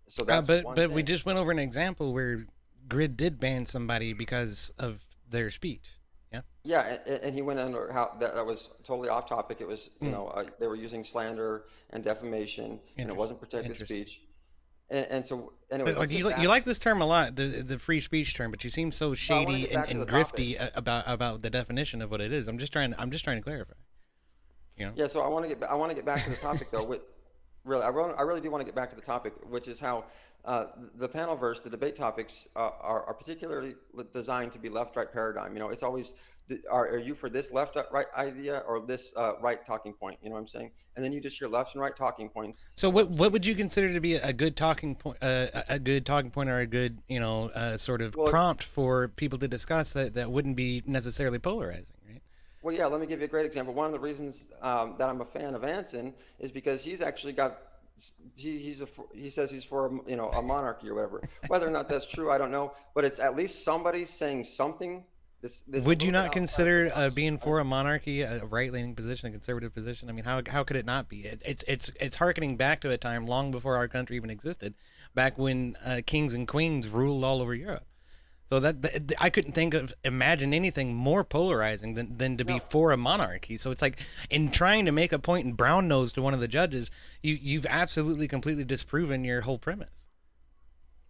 so that's. But we just went over an example where GRID did ban somebody because of their speech. Yeah. Yeah, and he went under how that was totally off topic. It was they were using slander and defamation, and it wasn't protected speech. And so anyway, but you like this term a lot, the free speech term, but you seem so shady and grifty about the definition of what it is. I'm just trying to clarify. Yeah. So I want to get back to the topic though. I really do want to get back to the topic, which is how the panelverse, the debate topics are particularly designed to be left-right paradigm. It's always, are you for this left-right idea or this right talking point? You know what I'm saying? And then you just hear left and right talking points. So what would you consider to be a good talking point, a good talking point, or a good sort of prompt for people to discuss that wouldn't be necessarily polarizing, right? Well, yeah, let me give you a great example. One of the reasons that I'm a fan of Anson is because he's actually got he says he's for a monarchy or whatever. Whether or not that's true, I don't know. But it's at least somebody saying something. Would you not consider being for a monarchy a right-leaning position, a conservative position? I mean, how could it not be? It's harkening back to a time long before our country even existed, back when kings and queens ruled all over Europe. So that I couldn't imagine anything more polarizing than to be for a monarchy. So it's like, in trying to make a point and brown nose to one of the judges, you've absolutely completely disproven your whole premise,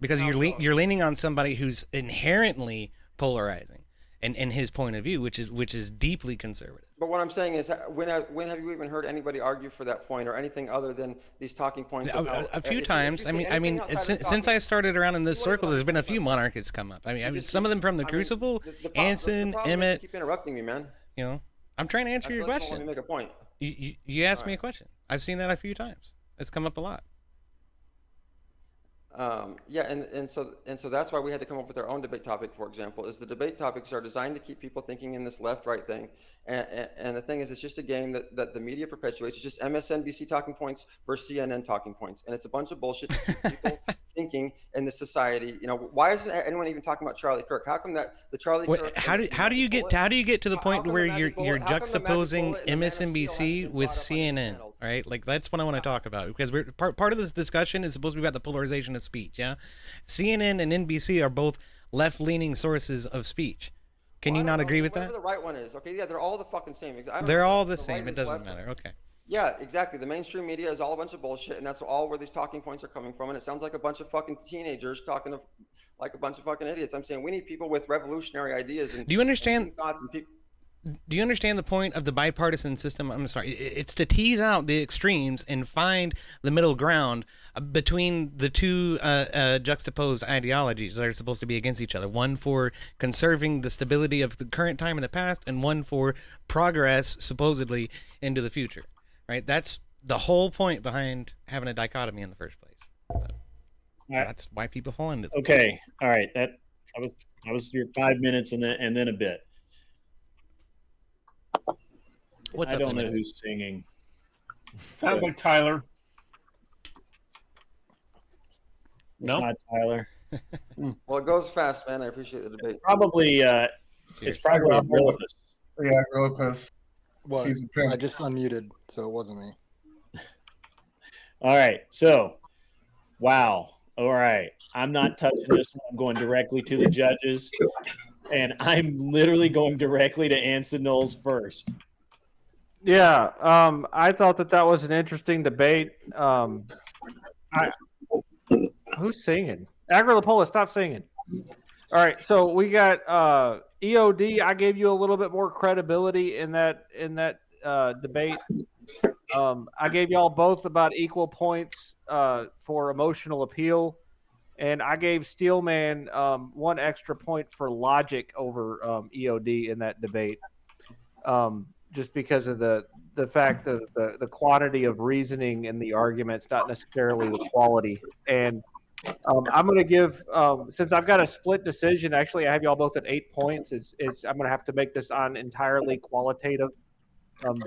because you're leaning on somebody who's inherently polarizing in his point of view, which is deeply conservative. But what I'm saying is, when have you even heard anybody argue for that point or anything other than these talking points? A few times. I mean, since I started around in this circle, there's been a few monarchists come up. I mean, some of them from the Crucible, Anson, Emmett. Keep interrupting me, man. You know, I'm trying to answer your question. Let me make a point. You asked me a question. I've seen that a few times. It's come up a lot. Yeah, and so that's why we had to come up with our own debate topic. For example, is the debate topics are designed to keep people thinking in this left-right thing, and the thing is, it's just a game that the media perpetuates. It's just MSNBC talking points versus CNN talking points, and it's a bunch of bullshit to keep people thinking in this society. You know, why isn't anyone even talking about Charlie Kirk? How come that the Charlie Kirk? How do you get to the point where you're juxtaposing MSNBC with CNN? Right, like that's what I want to talk about, because we're part of this discussion is supposed to be about the polarization of speech. Yeah, CNN and NBC are both left-leaning sources of speech. Can you not agree with that? Whatever the right one is, okay, yeah, they're all the fucking same. They're all the same. It doesn't matter. Okay. Yeah, exactly. The mainstream media is all a bunch of bullshit, and that's all where these talking points are coming from. And it sounds like a bunch of fucking teenagers talking like a bunch of fucking idiots. I'm saying we need people with revolutionary ideas and do you understand thoughts and people. Do you understand the point of the bipartisan system? I'm sorry. It's to tease out the extremes and find the middle ground between the two juxtaposed ideologies that are supposed to be against each other. One for conserving the stability of the current time in the past, and one for progress, supposedly, into the future. Right? That's the whole point behind having a dichotomy in the first place. But that's why people fall into it. Okay. All right. That was your 5 minutes and then a bit. What's I up, don't know Emmett? who's singing. Sounds like Tyler. It's not Tyler. Well, it goes fast, man. I appreciate the debate. Probably, it's probably Agrilopus. Yeah, Agrilopus. What? He's a pimp. I just unmuted, so it wasn't me. All right. So, wow. All right. I'm not touching this one. I'm going directly to the judges. And I'm literally going directly to Anson Knowles first. Yeah, I thought that was an interesting debate. Who's singing? Agrilapola, stop singing. All right, so we got EOD. I gave you a little bit more credibility in that debate. I gave y'all both about equal points for emotional appeal, and I gave Steelman 1 extra point for logic over EOD in that debate. Just because of the fact of the quantity of reasoning in the arguments, not necessarily the quality. And I'm going to give, since I've got a split decision, actually I have y'all both at 8 points. I'm going to have to make this on entirely qualitative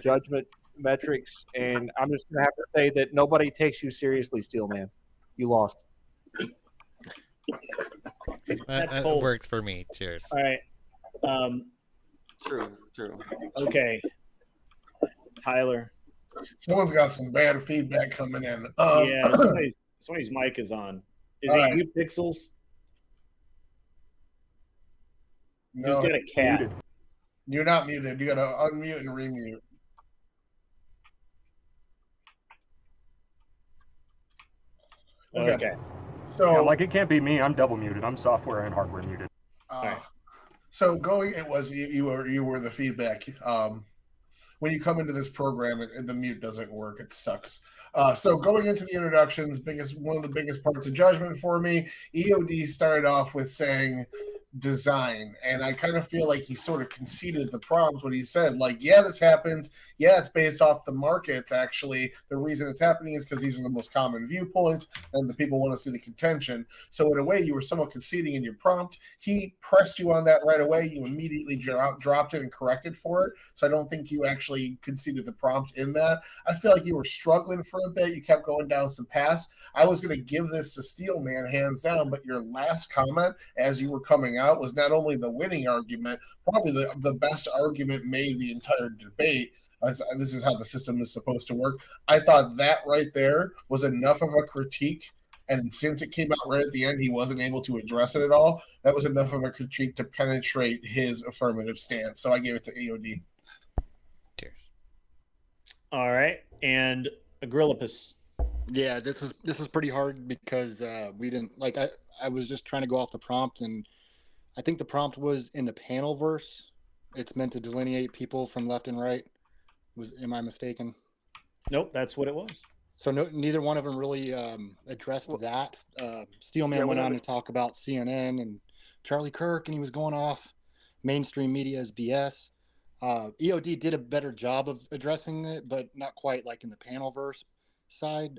judgment metrics. And I'm just going to have to say that nobody takes you seriously, Steelman. You lost. That works for me. Cheers. All right. True. Okay. Tyler. Someone's got some bad feedback coming in. Yeah, somebody's mic is on. Is it you, Pixels? No, Just get a cat. muted. You're not muted. You got to unmute and remute. Okay. So, yeah, like it can't be me. I'm double muted. I'm software and hardware muted. So it was you were the feedback. When you come into this program, the mute doesn't work. It sucks. So going into the introductions, one of the biggest parts of judgment for me, EOD started off with saying design. And I kind of feel like he sort of conceded the prompt when he said, like, yeah, this happens. Yeah, it's based off the markets. Actually, the reason it's happening is because these are the most common viewpoints and the people want to see the contention. So in a way, you were somewhat conceding in your prompt. He pressed you on that right away. You immediately dropped it and corrected for it. So I don't think you actually conceded the prompt in that. I feel like you were struggling for a bit. You kept going down some paths. I was going to give this to Steelman hands down, but your last comment as you were coming out was not only the winning argument, probably the best argument made the entire debate. This is how the system is supposed to work. I thought that right there was enough of a critique. And since it came out right at the end, he wasn't able to address it at all. That was enough of a critique to penetrate his affirmative stance. So I gave it to AOD. Cheers. All right. And Agrillipus. Yeah, this was pretty hard because we didn't like. I was just trying to go off the prompt, and I think the prompt was in the panel verse. It's meant to delineate people from left and right. Am I mistaken? Nope, that's what it was. So neither one of them really addressed that. Steelman went on to talk about CNN and Charlie Kirk, and he was going off mainstream media as BS. EOD did a better job of addressing it, but not quite like in the panel verse side.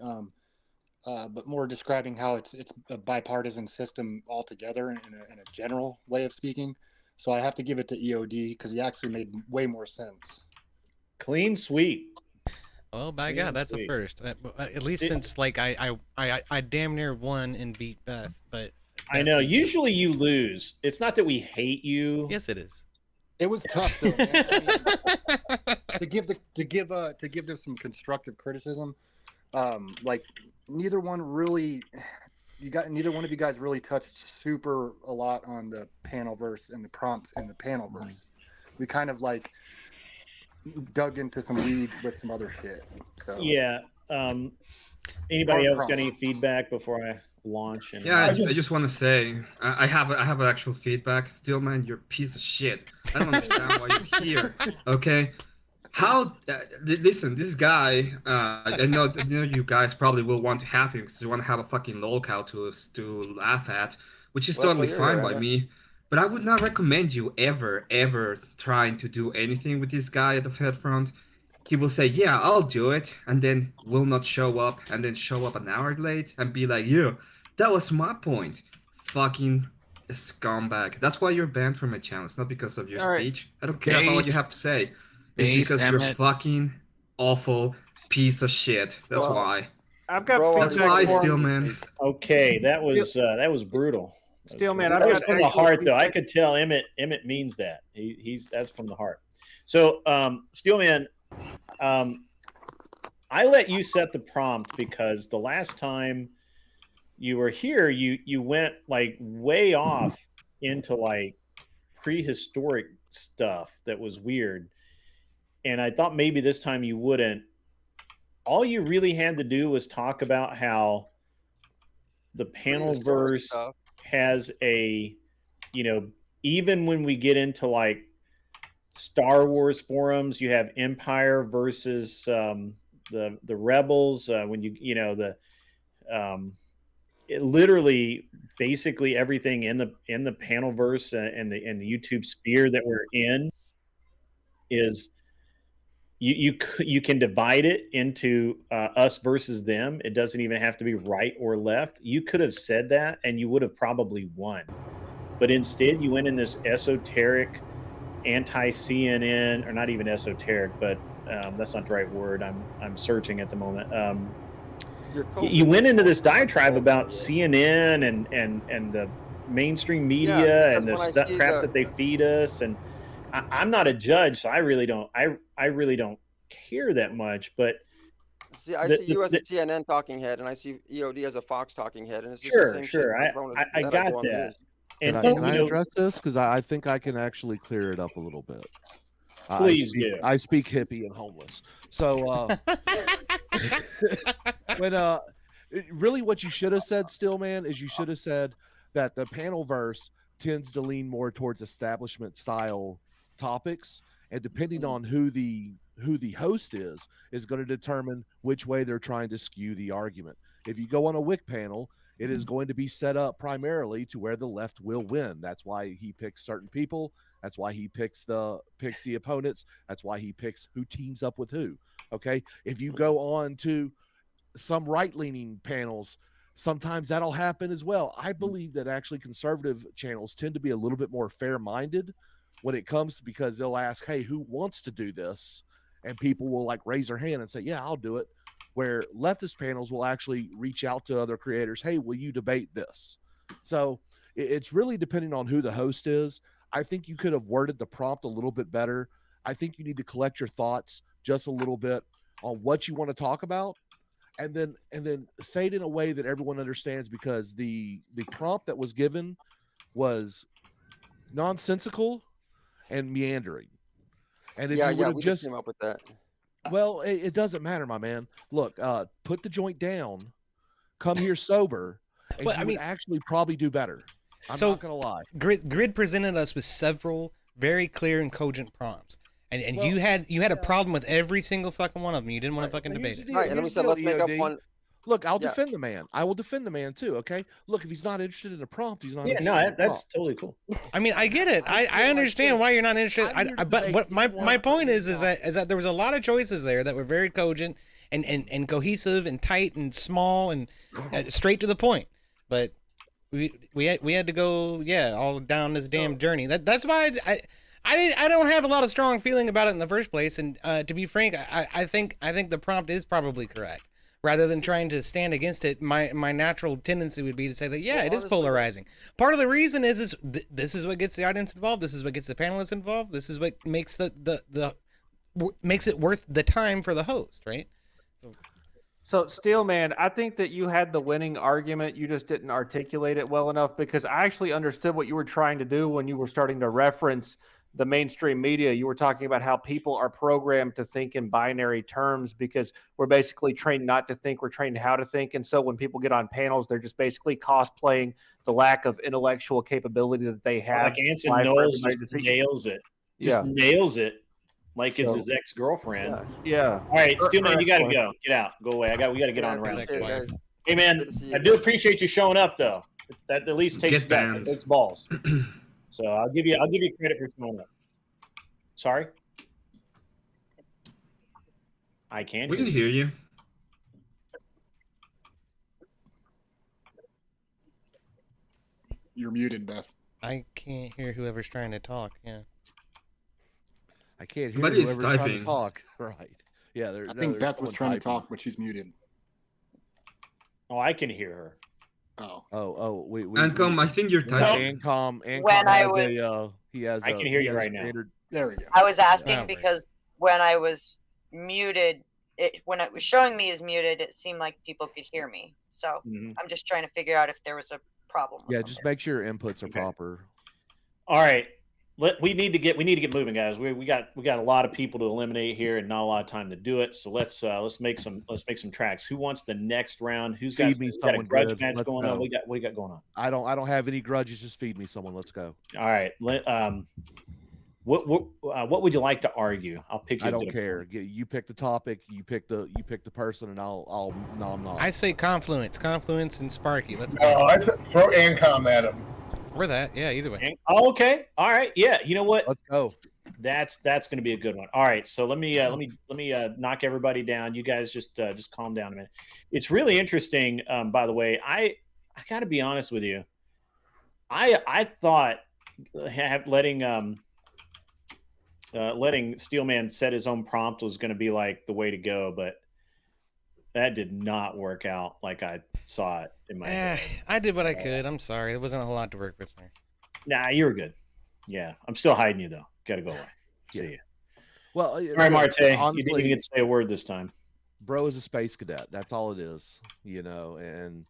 But more describing how it's a bipartisan system altogether in a general way of speaking. So I have to give it to EOD because he actually made way more sense. Clean sweep. Oh my God, that's a first. At least since like I damn near won and beat Beth, but I know usually you lose. It's not that we hate you. Yes, it is. It was tough though, man. I mean, to give them some constructive criticism. Like neither one of you guys really touched super a lot on the panel verse and the prompts in the panel verse. We kind of like dug into some weeds with some other shit. So yeah. Anybody else got any feedback before I launch? Yeah, I just want to say I have actual feedback. Steelman, you're a piece of shit. I don't understand why you're here. Okay. How? Listen, this guy. I know you guys probably will want to have him because you want to have a fucking lolcow to laugh at, which is totally fine by me. But I would not recommend you ever trying to do anything with this guy at the Fed front. He will say, "Yeah, I'll do it," and then will not show up, and then show up an hour late and be like, "Yeah, that was my point." Fucking scumbag. That's why you're banned from my channel. It's not because of your speech. I don't care about what you have to say. It's because you're a fucking awful piece of shit. That's why. I've got. That's why, Steelman. Okay, that was brutal. Steelman, that was from the heart, though. I could tell Emmett means that. He's that's from the heart. So, Steelman, I let you set the prompt because the last time you were here, you went like way off into like prehistoric stuff that was weird. And I thought maybe this time you wouldn't. All you really had to do was talk about how the panel verse has a, even when we get into like Star Wars forums, you have Empire versus the Rebels. When it literally basically everything in the panel verse and the YouTube sphere that we're in is. You can divide it into us versus them. It doesn't even have to be right or left. You could have said that and you would have probably won. But instead, you went in this esoteric anti-CNN, or not even esoteric, but that's not the right word. I'm searching at the moment. You went into this diatribe about CNN and the mainstream media and the crap that they feed us. And I'm not a judge, so I really don't care that much. But see, I see you as a CNN talking head, and I see EOD as a Fox talking head, and it's just sure. the same I got that. And can I address this? Because I think I can actually clear it up a little bit. Please do. I speak hippie and homeless. So when really what you should have said, Stillman, is you should have said that the panel verse tends to lean more towards establishment style topics, and depending on who the host is going to determine which way they're trying to skew the argument. If you go on a WIC panel It is going to be set up primarily to where the left will win. That's why he picks certain people. That's why he picks the opponents. That's why he picks who teams up with who. Okay. If you go on to some right-leaning panels, sometimes that'll happen as well. I believe that actually conservative channels tend to be a little bit more fair-minded when it comes, because they'll ask, hey, who wants to do this? And people will like raise their hand and say, yeah, I'll do it. Where leftist panels will actually reach out to other creators. Hey, will you debate this? So it's really depending on who the host is. I think you could have worded the prompt a little bit better. I think you need to collect your thoughts just a little bit on what you want to talk about, and then say it in a way that everyone understands, because the prompt that was given was nonsensical and meandering. And if you would have we just came up with that. Well, it doesn't matter, my man. Look, put the joint down, come here sober, and you would actually probably do better. I'm not gonna lie. Grid presented us with several very clear and cogent prompts, and you had a problem with every single fucking one of them. You didn't want to fucking debate it. Right, and then we said let's make up one. Look, I'll defend the man. I will defend the man too. Okay. Look, if he's not interested in a prompt, he's not. Yeah, no, that's totally cool. I mean, I get it. I understand why you're not interested. But what my point is that there was a lot of choices there that were very cogent and cohesive and tight and small and straight to the point. But we had to go all down this damn journey. That's why I don't have a lot of strong feeling about it in the first place. And to be frank, I think the prompt is probably correct. Rather than trying to stand against it, my natural tendency would be to say that, it is polarizing. Part of the reason is this is what gets the audience involved. This is what gets the panelists involved. This is what makes makes it worth the time for the host, right? So Steelman, I think that you had the winning argument. You just didn't articulate it well enough, because I actually understood what you were trying to do when you were starting to reference the mainstream media. You were talking about how people are programmed to think in binary terms because we're basically trained not to think, we're trained how to think. And so when people get on panels, they're just basically cosplaying the lack of intellectual capability that they have. Like Anson Knowles just nails it. Nails it like it's his ex-girlfriend. Yeah. All right, Steelman, you got to go. Get out. Go away. We got to get on around. Hey, man, I do appreciate you showing up, though. That at least takes guts. It takes balls. So I'll give you credit for showing up. Sorry? I can't. We can hear you. You're muted, Beth. I can't hear whoever's trying to talk. Yeah. I can't hear Somebody's whoever's trying to typing. talk. Right. Yeah. I think Beth was trying to talk, but she's muted. Oh, I can hear her. Oh. Ancom, I think you're typing. Ancom When I has was- he has. I can hear you right now. There we go. I was asking because when I was muted, when it was showing me as muted, it seemed like people could hear me. So I'm just trying to figure out if there was a problem. Yeah, just make sure your inputs are proper. All right. We need to get moving, guys. We got a lot of people to eliminate here and not a lot of time to do it. So let's make some tracks. Who wants the next round? Who's got a grudge match going on? What do you got going on? I don't have any grudges. Just feed me someone. Let's go. All right. What would you like to argue? I'll pick you. I don't care. You pick the topic. You pick the person, and I'll nom. I say Confluence and Sparky. Let's go. Oh, throw Ancom at him. Or that, yeah. Either way. Oh, okay. All right. Yeah. You know what? Let's go. That's going to be a good one. All right. So let me knock everybody down. You guys just calm down a minute. It's really interesting. By the way, I got to be honest with you. I thought letting Steelman set his own prompt was going to be like the way to go, but that did not work out like I saw it in my head. I did what I could. I'm sorry. There wasn't a whole lot to work with there. Nah, you were good. Yeah. I'm still hiding you, though. Got to go away. See you. Well, all right, Marte. Honestly, you didn't even get to say a word this time. Bro is a space cadet. That's all it is, and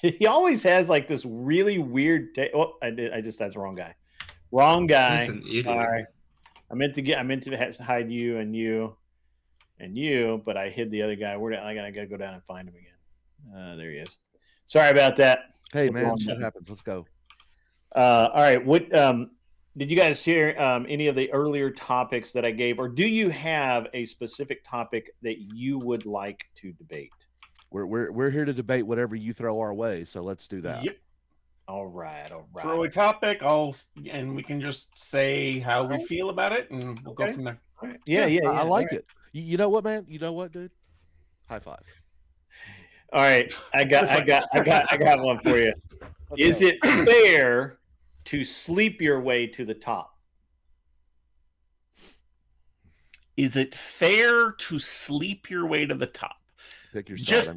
he always has like this really weird that's the wrong guy. Wrong guy. He's an idiot. All right. I meant to hide you and you, but I hid the other guy. I gotta go down and find him again. There he is. Sorry about that. Hey man, shit happens. Let's go. All right. What did you guys hear any of the earlier topics that I gave, or do you have a specific topic that you would like to debate? We're here to debate whatever you throw our way, so let's do that. Yep. All right. Throw a topic, and we can just say how we feel about it, and we'll go from there. All right. Yeah. I like it. You know what, man? You know what, dude? High five. All right, I got one for you. Is it fair to sleep your way to the top? Is it fair to sleep your way to the top? Pick your Just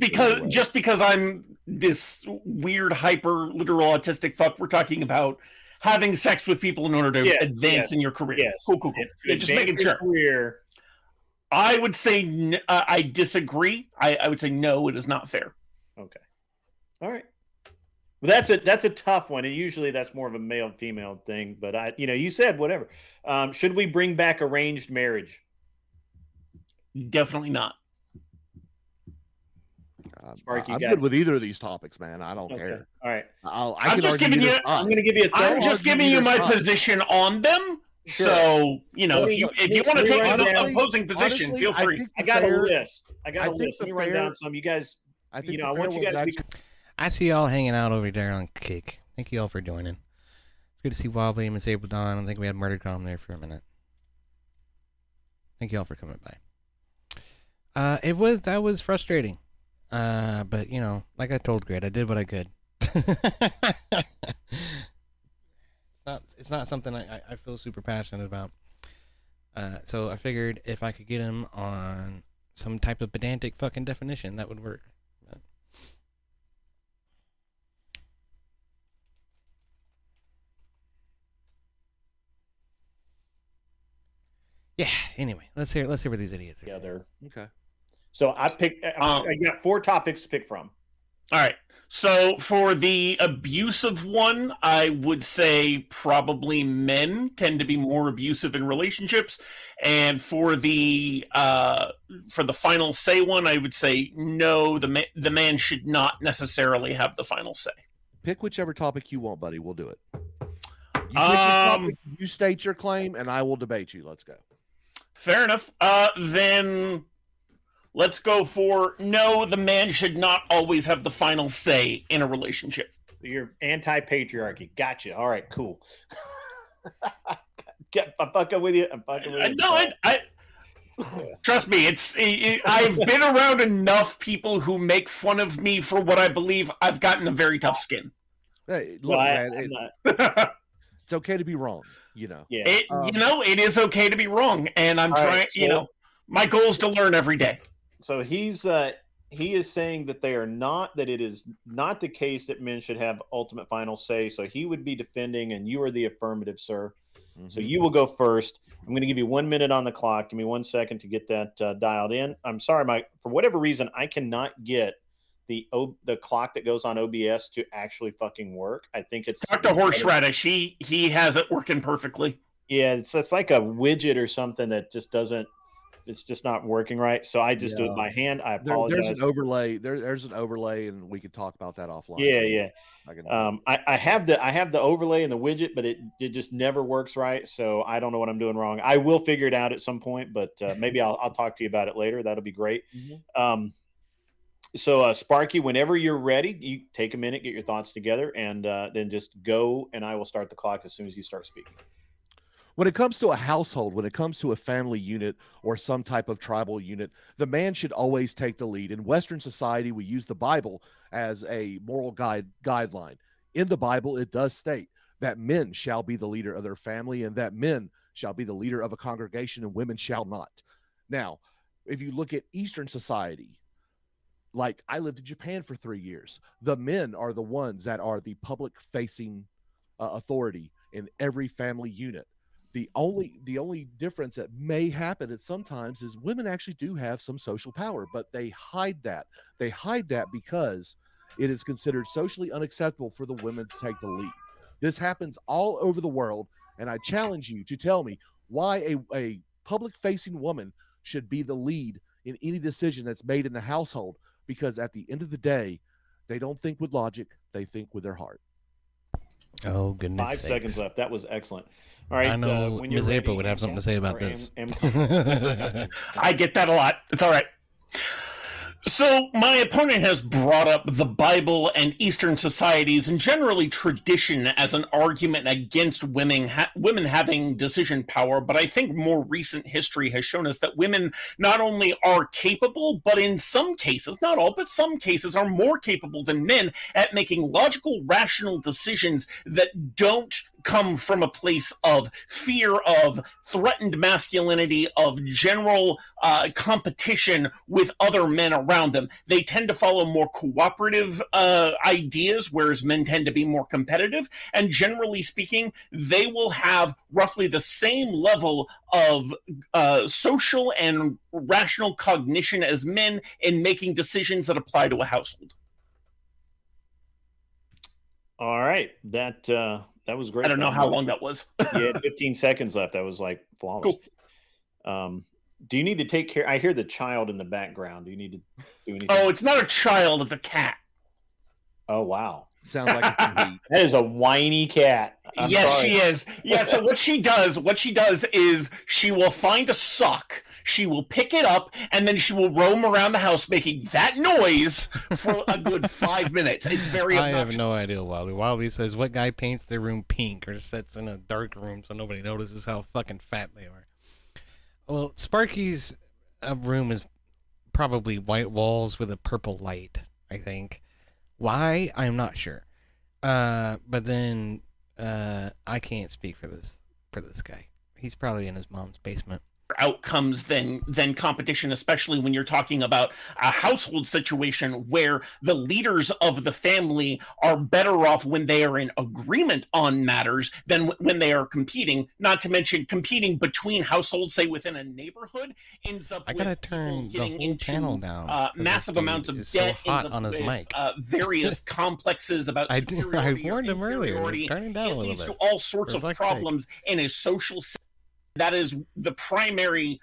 because I'm this weird, hyper literal autistic fuck, we're talking about having sex with people in order to advance in your career. Yes. Cool. Just making sure. Career. I would say I disagree. I would say no, it is not fair. Okay. All right. Well, that's a tough one, and usually that's more of a male female thing. But you said whatever. Should we bring back arranged marriage? Definitely not. I'm good with either of these topics, man. I don't care. All right. I'm going to give you. I'm just giving you my position on them. Sure. So if you want to take an opposing position, feel free. I got a list. Let me write down some. You guys. I want you guys to be. I see y'all hanging out over there on Cake. Thank you all for joining. It's good to see Wobbly and Miss April Dawn. I think we had Murder Calm there for a minute. Thank you all for coming by. That was frustrating. But like I told Grid, I did what I could. It's not something I feel super passionate about. So I figured if I could get him on some type of pedantic fucking definition, that would work. But... yeah. Anyway, let's hear where these idiots are. Together. Okay. So I got 4 topics to pick from. All right. So for the abusive one, I would say probably men tend to be more abusive in relationships. And for the final say one, I would say no, the man should not necessarily have the final say. Pick whichever topic you want, buddy. We'll do it. You state your claim, and I will debate you. Let's go. Fair enough. Then... let's go for no, the man should not always have the final say in a relationship. You're anti-patriarchy. Gotcha. All right, cool. I'm fucking with you. No, trust me, I've been around enough people who make fun of me for what I believe. I've gotten a very tough skin. Hey, look, man, it's okay to be wrong, Yeah. It is okay to be wrong, and I'm trying, my goal is to learn every day. So he is saying that it is not the case that men should have ultimate final say. So he would be defending, and you are the affirmative, sir. Mm-hmm. So you will go first. I'm going to give you 1 minute on the clock. Give me 1 second to get that dialed in. I'm sorry, Mike. For whatever reason, I cannot get the clock that goes on OBS to actually fucking work. I think it's Dr. Horseradish. He has it working perfectly. Yeah, it's like a widget or something that just doesn't. It's just not working right. So I just do it by hand. I apologize. There's an overlay. There's an overlay, and we could talk about that offline. Yeah. I have the overlay and the widget, but it just never works right. So I don't know what I'm doing wrong. I will figure it out at some point, but maybe I'll talk to you about it later. That'll be great. Mm-hmm. So Sparky, whenever you're ready, you take a minute, get your thoughts together, and then just go, and I will start the clock as soon as you start speaking. When it comes to a household, when it comes to a family unit or some type of tribal unit, the man should always take the lead. In Western society, we use the Bible as a moral guideline. In the Bible, it does state that men shall be the leader of their family and that men shall be the leader of a congregation and women shall not. Now, if you look at Eastern society, like I lived in Japan for 3 years, the men are the ones that are the public-facing authority in every family unit. The only difference that may happen at sometimes is women actually do have some social power, but they hide that. They hide that because it is considered socially unacceptable for the women to take the lead. This happens all over the world, and I challenge you to tell me why a public-facing woman should be the lead in any decision that's made in the household, because at the end of the day, they don't think with logic, they think with their heart. Oh, goodness 5 seconds left. That was excellent. All right. I know Ms. April would have something to say about this. I get that a lot. It's all right. So my opponent has brought up the Bible and Eastern societies and generally tradition as an argument against women having decision power, but I think more recent history has shown us that women not only are capable, but in some cases, not all, but some cases are more capable than men at making logical, rational decisions that don't come from a place of fear, of threatened masculinity, of general competition with other men around them. They tend to follow more cooperative ideas, whereas men tend to be more competitive. And generally speaking, they will have roughly the same level of social and rational cognition as men in making decisions that apply to a household. All right, that was great. I don't know how long that was. You had 15 seconds left. That was like flawless. Cool. Do you need to take care? I hear the child in the background. Do you need to do anything? Oh, it's not a child. It's a cat. Oh, wow. Sounds like a that is a whiny cat. Yes, she is. Yeah, so what she does is she will find a sock, she will pick it up, and then she will roam around the house making that noise for a good 5 minutes. It's very obnoxious. I have no idea, Wildy. Wildy says, what guy paints their room pink or sits in a dark room so nobody notices how fucking fat they are? Well, Sparky's room is probably white walls with a purple light, I think. Why? I'm not sure. But then I can't speak for this guy. He's probably in his mom's basement. Outcomes than competition, especially when you're talking about a household situation where the leaders of the family are better off when they are in agreement on matters than when they are competing. Not to mention competing between households, say within a neighborhood, ends up I gotta with turn the getting whole into channel down. massive amounts of is debt, so hot ends up on his with, mic. various complexes about I superiority or warned him earlier. inferiority. He's turning down a It little leads bit. to all sorts of Like problems in a social setting. That is the primary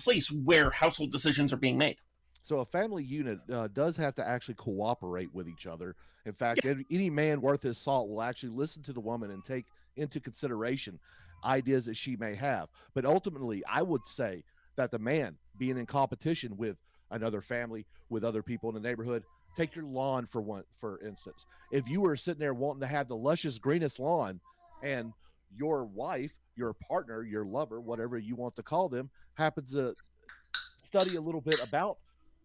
place where household decisions are being made. So a family unit does have to actually cooperate with each other. In fact, any man worth his salt will actually listen to the woman and take into consideration ideas that she may have. But ultimately, I would say that the man being in competition with another family, with other people in the neighborhood, take your lawn for instance. If you were sitting there wanting to have the luscious greenest lawn and your wife, your partner, your lover, whatever you want to call them, happens to study a little bit about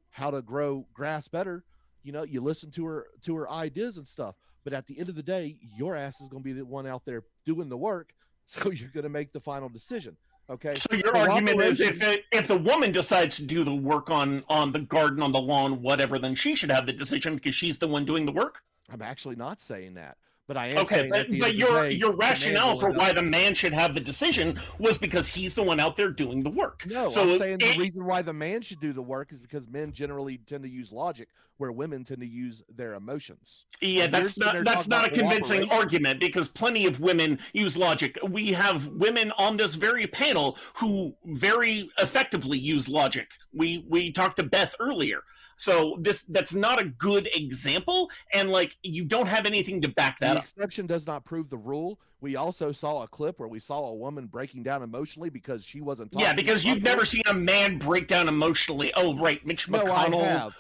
how to grow grass better, you listen to her ideas and stuff. But at the end of the day, your ass is going to be the one out there doing the work, so you're going to make the final decision. Okay. So your argument is if the woman decides to do the work on the garden, on the lawn, whatever, then she should have the decision because she's the one doing the work? I'm actually not saying that. But I am okay, but your rationale for why the man should have the decision was because he's the one out there doing the work. No, so I'm saying the reason why the man should do the work is because men generally tend to use logic, where women tend to use their emotions. Yeah, that's not a convincing argument because plenty of women use logic. We have women on this very panel who very effectively use logic. We talked to Beth earlier. So that's not a good example, and you don't have anything to back that up. The exception does not prove the rule. We also saw a clip where we saw a woman breaking down emotionally because she wasn't talking. Yeah, because you've never seen a man break down emotionally. Oh, right, Mitch McConnell. No, I have.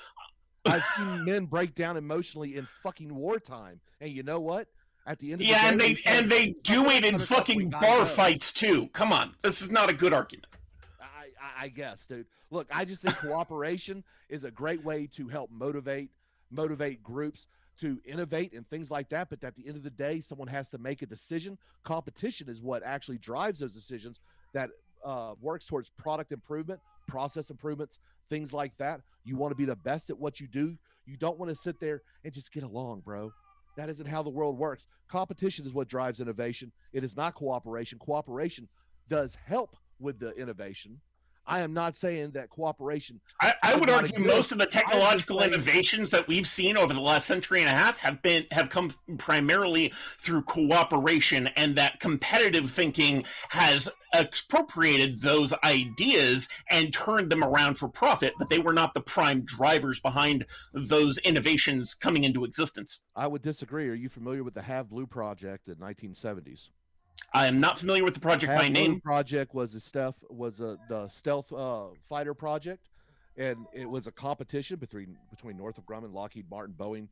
I've seen men break down emotionally in fucking wartime, and you know what? At the end of the day, and they do it in fucking bar fights too. Come on, this is not a good argument. I guess, dude. Look, I just think cooperation is a great way to help motivate groups to innovate and things like that. But at the end of the day, someone has to make a decision. Competition is what actually drives those decisions that works towards product improvement, process improvements, things like that. You want to be the best at what you do. You don't want to sit there and just get along, bro. That isn't how the world works. Competition is what drives innovation. It is not cooperation. Cooperation does help with the innovation. I am not saying that cooperation. I would argue most of the technological innovations that we've seen over the last century and a half have come primarily through cooperation, and that competitive thinking has expropriated those ideas and turned them around for profit, but they were not the prime drivers behind those innovations coming into existence. I would disagree. Are you familiar with the Have Blue project in the 1970s? I am not familiar with the project by name. Project was the stealth fighter project, and it was a competition between Northrop Grumman, Lockheed Martin, Boeing,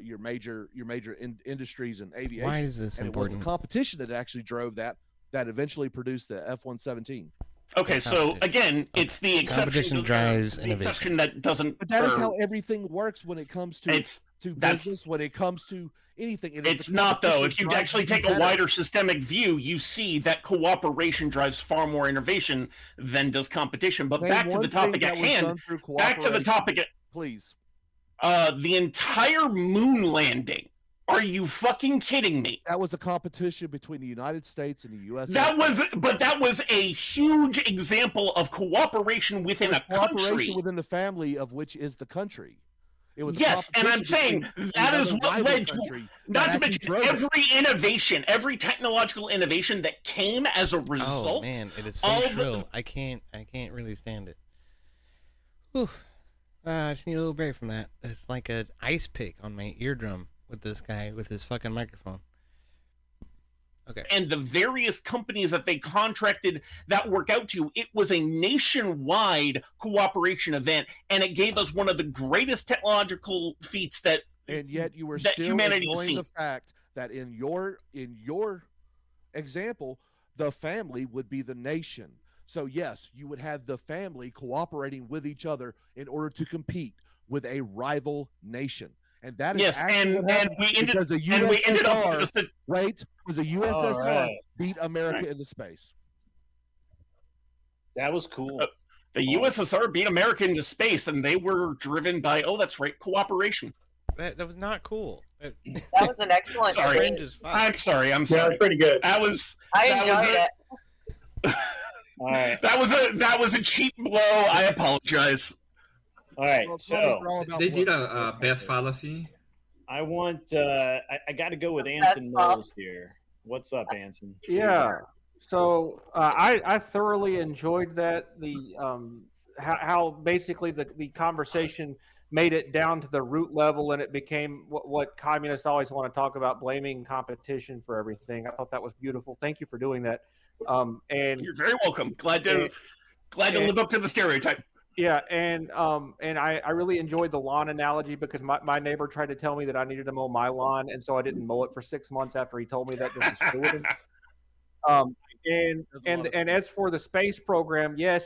your major industries and aviation. Why is this and important? It was a competition that actually drove that eventually produced the F-117. Okay, so again, it's the exception. Competition drives the innovation. exception that doesn't. But that is how everything works when it comes to business, when it comes to anything. It's not, though. If you actually take a wider systemic view, you see that cooperation drives far more innovation than does competition. But back to the topic at hand. Back to the topic at please. The entire moon landing. Are you fucking kidding me? That was a competition between the United States and the U.S. That was a huge example of cooperation within a country. Within the family of which is the country. It was yes, and I'm saying that is what led to, not to mention every innovation, every technological innovation that came as a result. Oh man, it is so shrill. I can't really stand it. Whew. I just need a little break from that. It's like an ice pick on my eardrum with this guy with his fucking microphone. Okay. And the various companies that they contracted that work out to, it was a nationwide cooperation event, and it gave us one of the greatest technological feats that and yet you were that still humanity has ignoring seen. the fact that in your example, the family would be the nation. So yes, you would have the family cooperating with each other in order to compete with a rival nation. And that is yes, and we ended, because the and we ended up with USSR, was the USSR beat America into space. That was cool. The USSR beat America into space, and they were driven by, oh, that's right, cooperation. That was not cool. That was an excellent. Sorry, I'm sorry. Yeah, that was pretty good. That was. I enjoyed it. All right. That was a cheap blow. I apologize. All right, so they did a Beth fallacy. I want. I got to go with Anson Knowles here. What's up, Anson? Yeah. So I thoroughly enjoyed that. How basically the conversation made it down to the root level, and it became what communists always want to talk about, blaming competition for everything. I thought that was beautiful. Thank you for doing that. And you're very welcome. Glad to live up to the stereotype. Yeah, and I really enjoyed the lawn analogy because my neighbor tried to tell me that I needed to mow my lawn, and so I didn't mow it for 6 months after he told me that just to screw with him. And as for the space program, yes,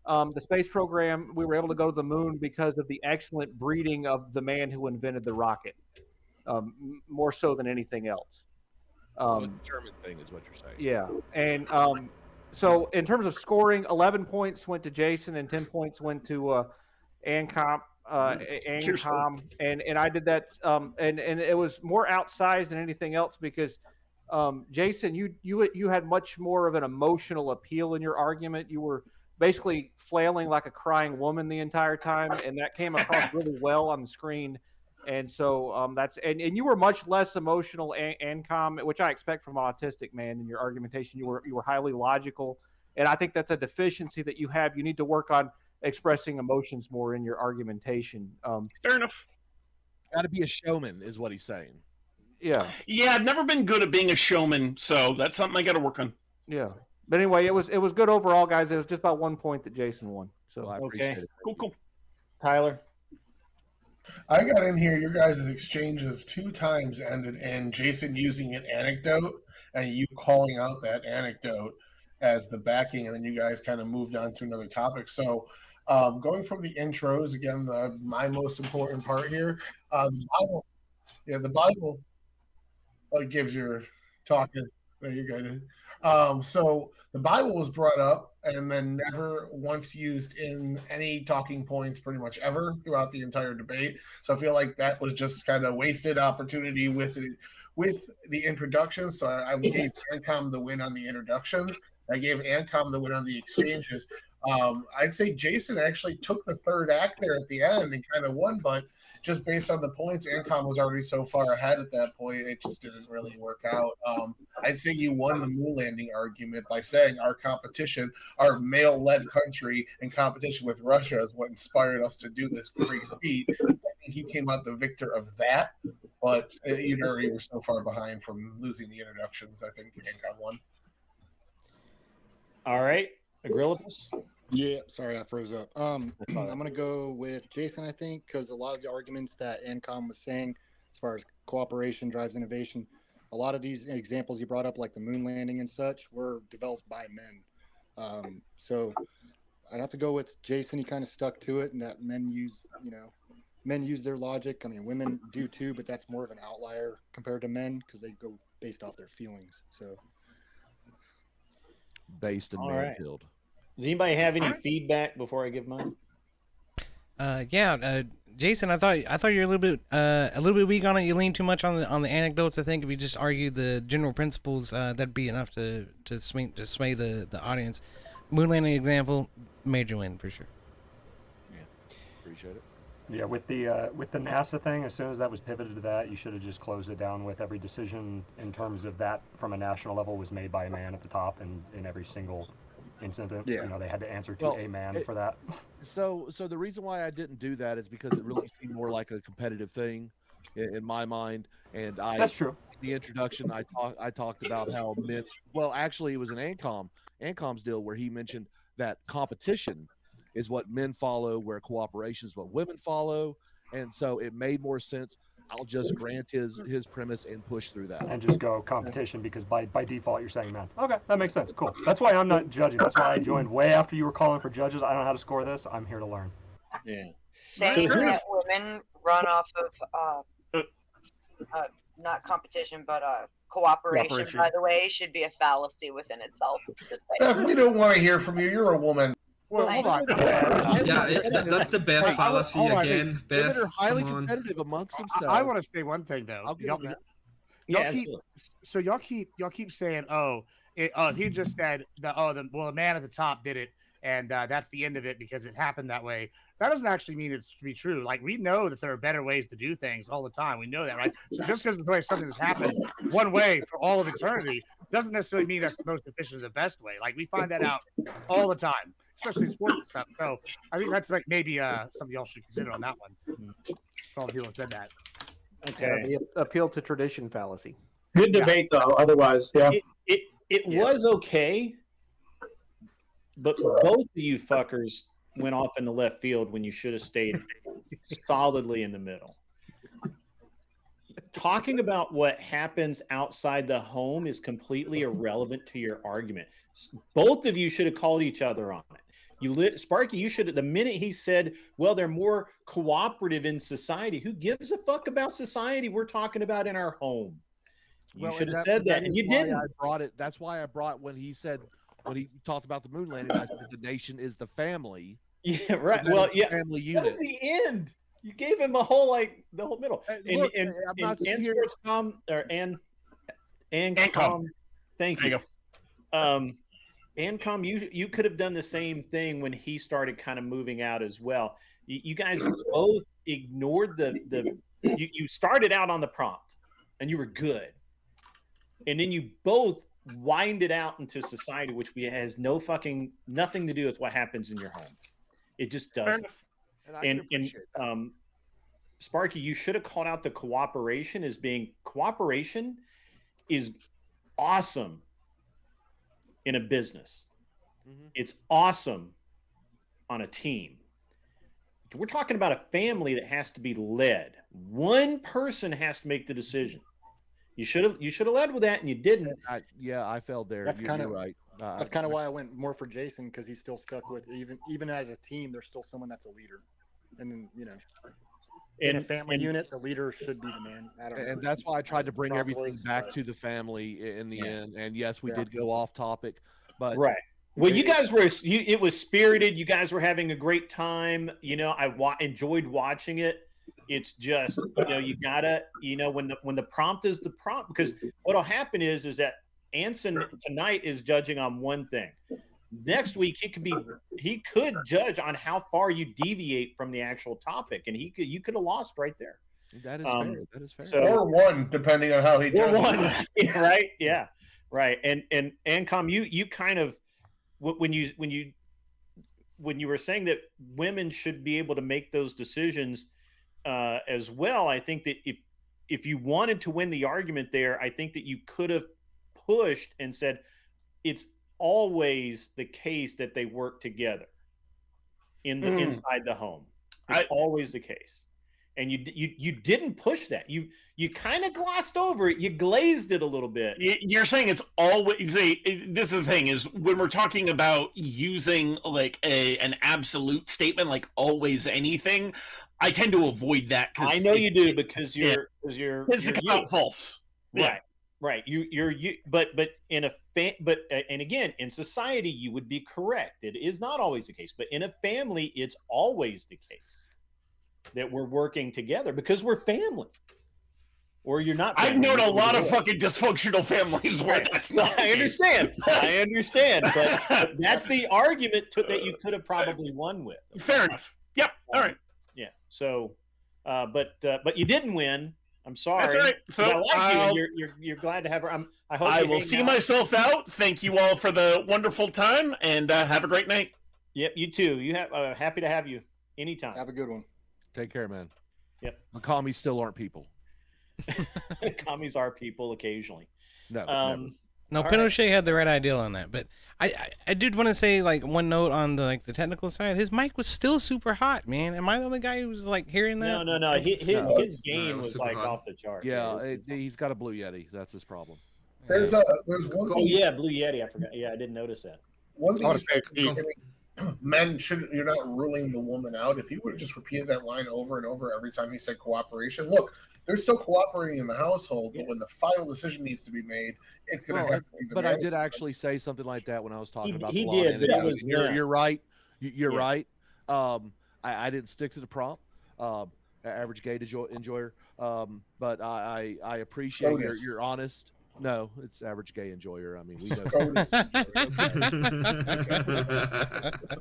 the space program, we were able to go to the moon because of the excellent breeding of the man who invented the rocket, more so than anything else. So it's a German thing is what you're saying. Yeah, and so in terms of scoring, 11 points went to Jason and 10 points went to Ancom, and I did that, and it was more outsized than anything else because Jason, you had much more of an emotional appeal in your argument. You were basically flailing like a crying woman the entire time, and that came across really well on the screen. And so that's and you were much less emotional and calm, which I expect from an autistic man in your argumentation. You were highly logical, and I think that's a deficiency that you have. You need to work on expressing emotions more in your argumentation. Fair enough. Got to be a showman, is what he's saying. Yeah. Yeah, I've never been good at being a showman, so that's something I got to work on. Yeah, but anyway, it was good overall, guys. It was just about 1 point that Jason won. So I appreciate it. Cool. Tyler. I got in here. Your guys' exchanges 2 times ended in Jason using an anecdote and you calling out that anecdote as the backing, and then you guys kind of moved on to another topic. So, going from the intros again, my most important part here, the Bible. Yeah, the Bible gives your talking. There you go. So the Bible was brought up and then never once used in any talking points pretty much ever throughout the entire debate. So I feel like that was just kind of wasted opportunity with the introductions. So I gave Ancom the win on the introductions. I gave Ancom the win on the exchanges. I'd say Jason actually took the third act there at the end and kind of won, but just based on the points, Ancom was already so far ahead at that point, it just didn't really work out. I'd say you won the moon landing argument by saying our competition, our male-led country in competition with Russia is what inspired us to do this great feat. I think you came out the victor of that, but you were so far behind from losing the introductions. I think Ancom won. All right, Agrillipus. Yeah, sorry, I froze up. I'm gonna go with Jason, I think, because a lot of the arguments that Ancom was saying, as far as cooperation drives innovation, a lot of these examples you brought up, like the moon landing and such, were developed by men. So I'd have to go with Jason. He kind of stuck to it, and that men use their logic. I mean, women do too, but that's more of an outlier compared to men because they go based off their feelings. So based and All man right. killed. Does anybody have any feedback before I give mine? Jason, I thought you're a little bit weak on it. You lean too much on the anecdotes. I think if you just argue the general principles, that'd be enough to sway the audience. Moon landing example, major win for sure. Yeah, appreciate it. Yeah, with the NASA thing, as soon as that was pivoted to that, you should have just closed it down with every decision in terms of that from a national level was made by a man at the top, and in every single incident, Yeah. they had to answer to a man for that. So the reason why I didn't do that is because it really seemed more like a competitive thing in my mind. And That's true. In the introduction, I talked about how men. Well, actually, it was an Ancom's deal where he mentioned that competition is what men follow, where cooperation is what women follow, and so it made more sense. I'll just grant his premise and push through that. And just go competition because by default you're saying men. Okay, that makes sense. Cool. That's why I'm not judging. That's why I joined way after you were calling for judges. I don't know how to score this. I'm here to learn. Yeah. Saying that women run off of not competition, but cooperation, by the way, should be a fallacy within itself. Just Beth, we don't want to hear from you. You're a woman. Well, hold on. That's the Beth fallacy again. Beth, women are highly come on. competitive amongst themselves. I want to say one thing though. I'll give them that. Y'all keep saying, he just said the man at the top did it, and that's the end of it because it happened that way. That doesn't actually mean it's to be true. Like, we know that there are better ways to do things all the time. We know that, right? So just because the way something has happened one way for all of eternity doesn't necessarily mean that's the most efficient or the best way. Like, we find that out all the time, especially in sports and stuff. So I think that's like maybe something y'all should consider on that one. For all the people that said that. Okay. The appeal to tradition fallacy. Good debate, though. Otherwise, yeah. It was okay, but both of you fuckers went off in the left field when you should have stayed solidly in the middle. Talking about what happens outside the home is completely irrelevant to your argument. Both of you should have called each other on it. Sparky, you should have, the minute he said, well, they're more cooperative in society. Who gives a fuck about society? We're talking about in our home. You should have said that, and you didn't. That's why I brought when he talked about the moon landing. I said the nation is the family. Yeah, right. Well, yeah. Family That unit. was the end. You gave him the whole middle. Look, I'm not sitting here. Sportscom or Ancom. Thank you. Ancom, you could have done the same thing when he started kind of moving out as well. You guys both ignored you started out on the prompt and you were good. And then you both winded out into society, which has nothing to do with what happens in your home. It just doesn't. And Sparky, you should have called out the cooperation as being cooperation is awesome in a business. Mm-hmm. It's awesome on a team. We're talking about a family that has to be led. One person has to make the decision. You should have led with that, and you didn't. I failed there. That's kind of right. That's kind of why I went more for Jason, because he's still stuck with even as a team, there's still someone that's a leader, and then in a family unit, the leader should be the man. And that's why I tried to bring everything back to the family in the end. And yes, we did go off topic, but right. Well, you guys were. It was spirited. You guys were having a great time. I enjoyed watching it. It's just you gotta when the prompt is the prompt, because what'll happen is that Anson tonight is judging on one thing. Next week he could judge on how far you deviate from the actual topic, and you could have lost right there. That is fair. That is fair. So, or one, depending on how he judges. Or one, right? Yeah, right. And Ancom, you kind of when you were saying that women should be able to make those decisions as well, I think that if you wanted to win the argument there, I think that you could have pushed and said it's always the case that they work together. in the inside the home. It's always the case. And you didn't push that. You kind of glossed over it. You glazed it a little bit. You're saying it's always this is the thing is when we're talking about using like an absolute statement like always anything, I tend to avoid that. I know you do because you're it's false. Right. Right. But in and again, in society, you would be correct. It is not always the case, but in a family, it's always the case that we're working together because we're family. Or you're not. I've known a lot of fucking dysfunctional families where that's not. I understand. I understand, but that's the argument that you could have probably won with. Fair enough. Yep. All right. Yeah. So, but you didn't win. I'm sorry. That's right. So I like you. And you're glad to have her. I hope I will see myself out. Thank you all for the wonderful time, and have a great night. Yep, you too. You have happy to have you anytime. Have a good one. Take care, man. Yep. The commies still aren't people. Commies are people occasionally. No. No, Pinochet had the right idea on that, but I did want to say like one note on the technical side. His mic was still super hot, man. Am I the only guy who was like hearing that? No. His gain was like hot. off the chart. Yeah, he's got a Blue Yeti. That's his problem. There's one. Oh yeah, Blue Yeti. I forgot. Yeah, I didn't notice that. One thing men should. You're not ruling the woman out. If he would have just repeated that line over and over every time he said cooperation, look, they're still cooperating in the household, but when the final decision needs to be made, it's going to have to be the But man. I did actually say something like that when I was talking about he the did, law. but it was You're right. You're right. I didn't stick to the prompt. Average gay enjoyer. But I appreciate you're honest. No, it's average gay enjoyer. I mean, we know.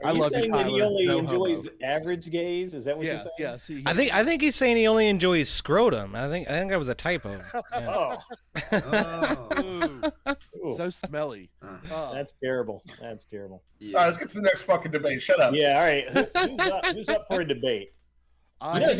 Are you saying that he only enjoys average gays? Is that what you're saying? Yes. I think he's saying he only enjoys scrotum. I think that was a typo. Yeah. So smelly. That's terrible. That's terrible. All right, let's get to the next fucking debate. Shut up. Yeah, all right. Who's up for a debate? I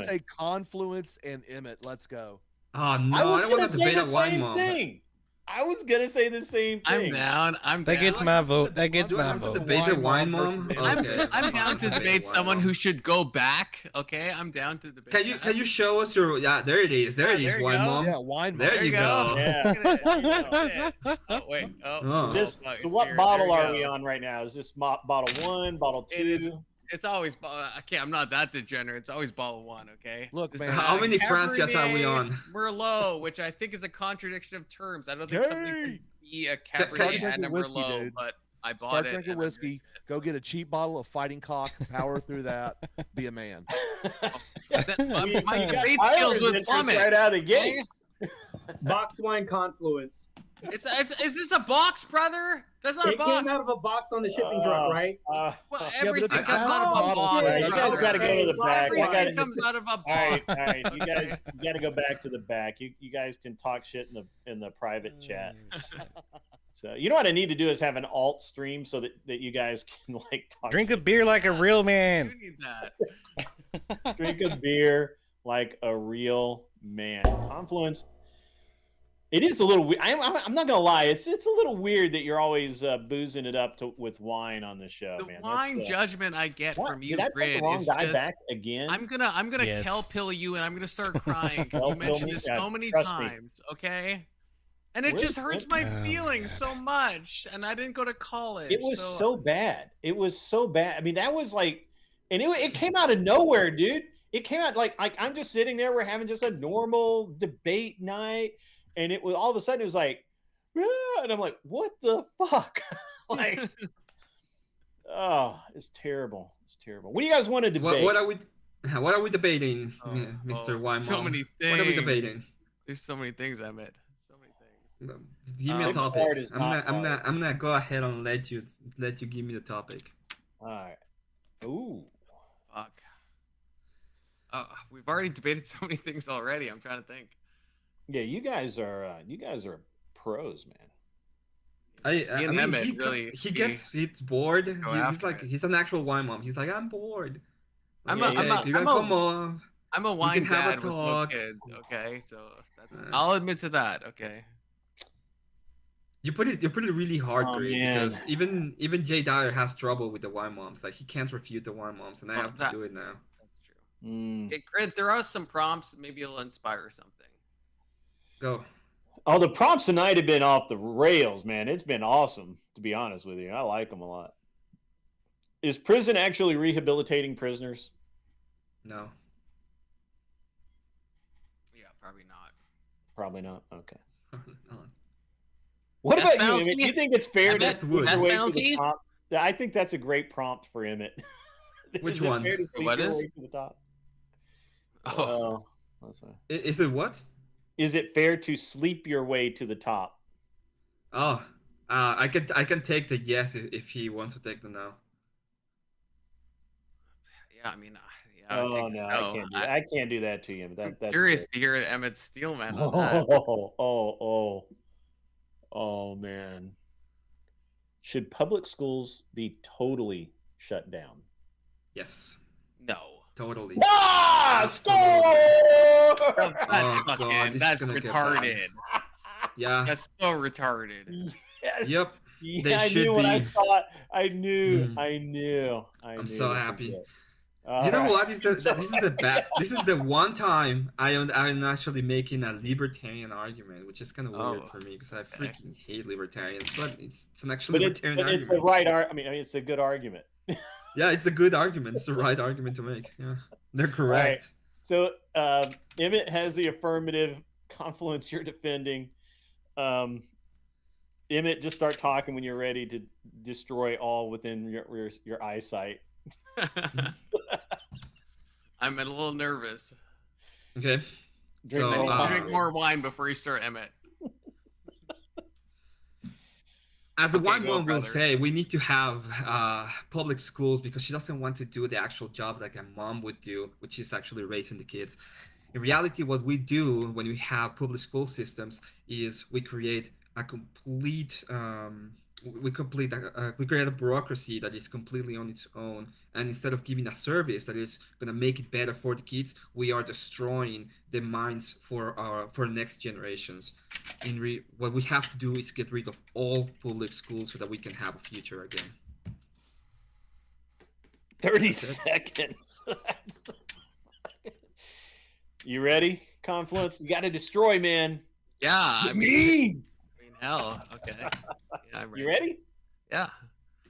say Confluence and Emmett. Let's go. Oh no, I was don't want to debate a wine same mom. thing. I was gonna say the same thing. I'm down. That gets my vote. That gets my vote. Debate the wine mom. Okay. I'm down to debate someone who should go back. Okay, I'm down to debate. Can you show us your? Yeah, there it is. There it is, wine mom. Yeah, wine mom. There you go. Yeah. Oh wait. So what bottle are we on right now? Is this bottle 1, bottle 2? It's always okay. I'm not that degenerate. It's always bottle 1. Okay. Look, This man. is How many Francias are we on? Merlot, which I think is a contradiction of terms. I don't think something can be a Cabernet and a Merlot, dude. but I bought Start it. drinking whiskey. Go get a cheap bottle of Fighting Cock. Power through that. Be a man. My debate skills would plummet. Right out of the gate. Box wine Confluence. Is this a box, brother? That's not a It box. came out of a box on the shipping truck, right? Well, but everything it's comes a out of a bottle, box. so You guys got to go to the back. Everything comes out of a box. All right. You guys got to go back to the back. You guys can talk shit in the private chat. So you know what I need to do is have an alt stream so that you guys can like talk. Drink a beer like a real man. You need that. Drink a beer like a real man. Confluence. It is a little weird. I'm not gonna lie. It's a little weird that you're always boozing it up with wine on the show, man. Wine judgment I get from you, Did I put Grid, the wrong is guy just, back again? I'm gonna Yes. Kel pill you, and I'm gonna start crying because Kel you mentioned pill this me? so Yeah, many trust me. times. Okay. And it Where's- just hurts my feelings so much, and I didn't go to college. It was so bad. It was so bad. I mean, that was like, and it came out of nowhere, dude. It came out like I'm just sitting there. We're having just a normal debate night, and it was all of a sudden it was like, "Ah," and I'm like, what the fuck? Like, oh, it's terrible. It's terrible. What do you guys want to debate? What are we debating, Mr. Wine so mom? many things. What are we debating? There's so many things, Emmett. So many things. Give me a This topic. part is not I'm gonna go ahead and let you give me the topic. All right. Ooh. Fuck. We've already debated so many things already. I'm trying to think. Yeah, you guys are pros, man. I mean, Emmett he really- gets bored. Go He's after like it. he's an actual wine mom. He's like, I'm bored. I'm Okay, you gotta come on. I'm a We wine can have a dad with no talk. kids. Okay, so I'll admit to that. Okay. You put it really hard, Oh, Grid, man. because even Jay Dyer has trouble with the Y moms. Like he can't refute the Y moms, and I Well, have to that- do it now. Okay, Grid, there are some prompts. Maybe it'll inspire something. Go. Oh, the prompts tonight have been off the rails, man. It's been awesome, to be honest with you. I like them a lot. Is prison actually rehabilitating prisoners? No. Yeah, probably not. Probably not. Okay. Oh. What Death about you, penalty? Emmett? Do you think it's fair to Death- sleep your death way to penalty? the top? Yeah, I think that's a great prompt for Emmett. Which Is it one? fair to sleep What your is? way to the top? Oh. That's fine. Is it what? Is it fair to sleep your way to the top? Oh, I can take the yes if he wants to take the no. Yeah, I mean, yeah. I would Oh take no, the I can't do that. I can't do that to you. That's curious good. to hear Emmett Steelman on that. Oh man. Should public schools be totally shut down? Yes. No. Totally. Ah, score! That's Oh, fucking. God, this is That's gonna get retarded. Yeah. That's so retarded. Yes. Yep. Yeah, They I should knew when I be. saw it. I knew. Mm. I knew. I'm so this was happy. it. You know All what? right. This is the one time I'm actually making a libertarian argument, which is kind of weird for me because I freaking hate libertarians. But it's an actual But it's libertarian it's the argument. right I mean, it's a good argument. Yeah, it's a good argument. It's the right argument to make. Yeah, they're correct. So Emmett has the affirmative. Confluence, you're defending. Emmett, just start talking when you're ready to destroy all within your eyesight. I'm a little nervous. Okay. Drink So, more wine. Drink more wine before you start, Emmett. As the Okay, white go, one will brother. say, we need to have public schools because she doesn't want to do the actual job like a mom would do, which is actually raising the kids. In reality, what we do when we have public school systems is we create a complete we create a bureaucracy that is completely on its own, and instead of giving a service that is going to make it better for the kids, we are destroying the minds for next generations. What we have to do is get rid of all public schools so that we can have a future again. 30 seconds. You ready? Confluence. You got to destroy, man. Yeah, I mean, hell, okay. Yeah, I'm ready. You ready? Yeah.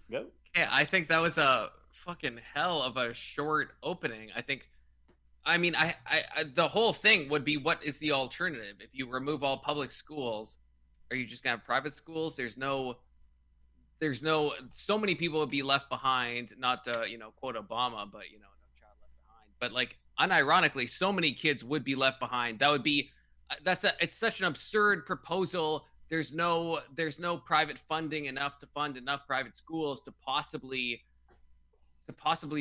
Go. Okay, I think that was a fucking hell of a short opening. I mean, the whole thing would be, what is the alternative? If you remove all public schools, are you just gonna have private schools? There's no, so many people would be left behind, not to, quote Obama, but, no child left behind. But like, unironically, so many kids would be left behind. That would be, it's such an absurd proposal. There's no private funding enough to fund enough private schools to possibly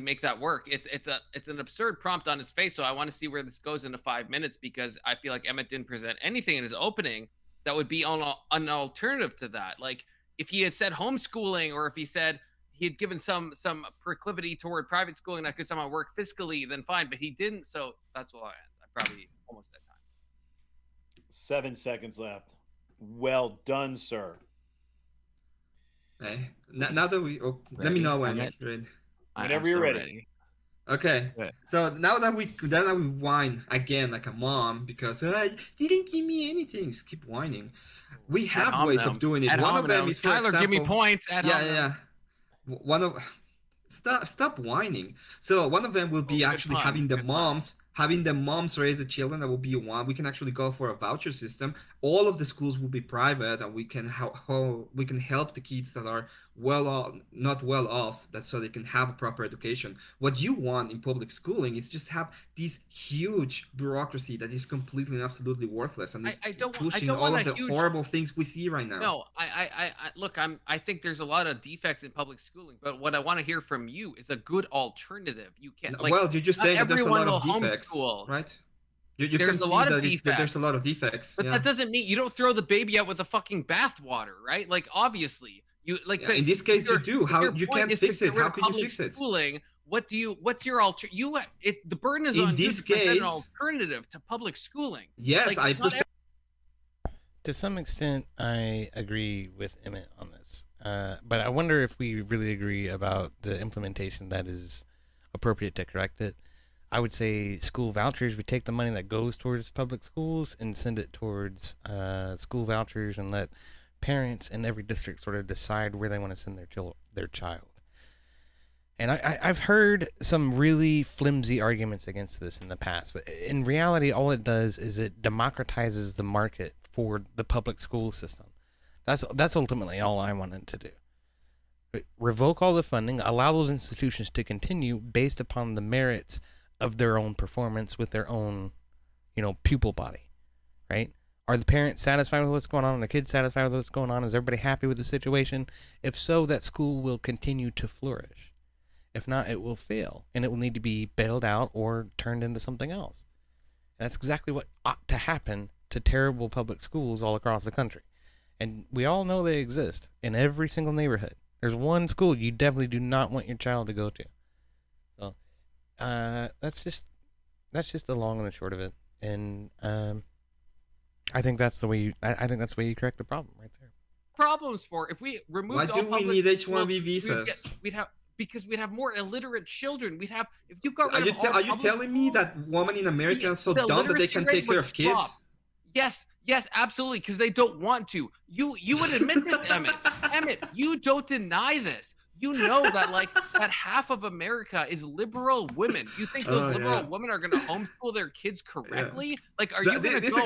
make that work. It's an absurd prompt on his face. So I want to see where this goes into 5 minutes, because I feel like Emmett didn't present anything in his opening that would be an alternative to that. Like if he had said homeschooling, or if he said he had given some proclivity toward private schooling that could somehow work fiscally, then fine. But he didn't. So that's what I probably almost at time. 7 seconds left. Well done, sir. Okay. Now that we let me know when you're ready. Whenever you're ready. Okay. So now that we whine again like a mom because didn't give me anything, just keep whining. We have ways of doing it. One of them is, for Tyler, example, give me points. Yeah. One of stop whining. So one of them will be actually having the moms raise the children. That will be one. We can actually go for a voucher system. All of the schools will be private, and we can help the kids that are not well off, so they can have a proper education. What you want in public schooling is just have this huge bureaucracy that is completely and absolutely worthless, and is pushing all of the horrible things we see right now. No, I think there's a lot of defects in public schooling, but what I want to hear from you is a good alternative. You can't. Well, you're just saying that there's a lot of defects, right? There's a lot of defects. There's a lot of defects, but that doesn't mean you don't throw the baby out with the fucking bathwater, right? Like obviously, you like. In this case, you do. How you can't fix it? How can you fix it? Schooling. What's your the burden is on you to present an alternative to public schooling. Yes, To some extent, I agree with Emmett on this. But I wonder if we really agree about the implementation that is appropriate to correct it. I would say school vouchers. We take the money that goes towards public schools and send it towards school vouchers, and let parents in every district sort of decide where they want to send their child. And I've heard some really flimsy arguments against this in the past, but in reality, all it does is it democratizes the market for the public school system. That's ultimately all I wanted to do. Revoke all the funding, allow those institutions to continue based upon the merits of their own performance with their own, pupil body, right? Are the parents satisfied with what's going on? Are the kids satisfied with what's going on? Is everybody happy with the situation? If so, that school will continue to flourish. If not, it will fail, and it will need to be bailed out or turned into something else. And that's exactly what ought to happen to terrible public schools all across the country. And we all know they exist in every single neighborhood. There's one school you definitely do not want your child to go to. So, that's just the long and the short of it. And I think that's the way you. I think that's the way you correct the problem right there. Problems for if we removed. Why do we need H-1B visas? Because we'd have more illiterate children. We'd have if you got. Are you telling me that women in America are so dumb that they can take care of kids? Yes, absolutely, because they don't want to. You would admit this, Emmett. Emmett, you don't deny this. You know that that half of America is liberal women. You think those liberal women are going to homeschool their kids correctly? Yeah. Are you going to go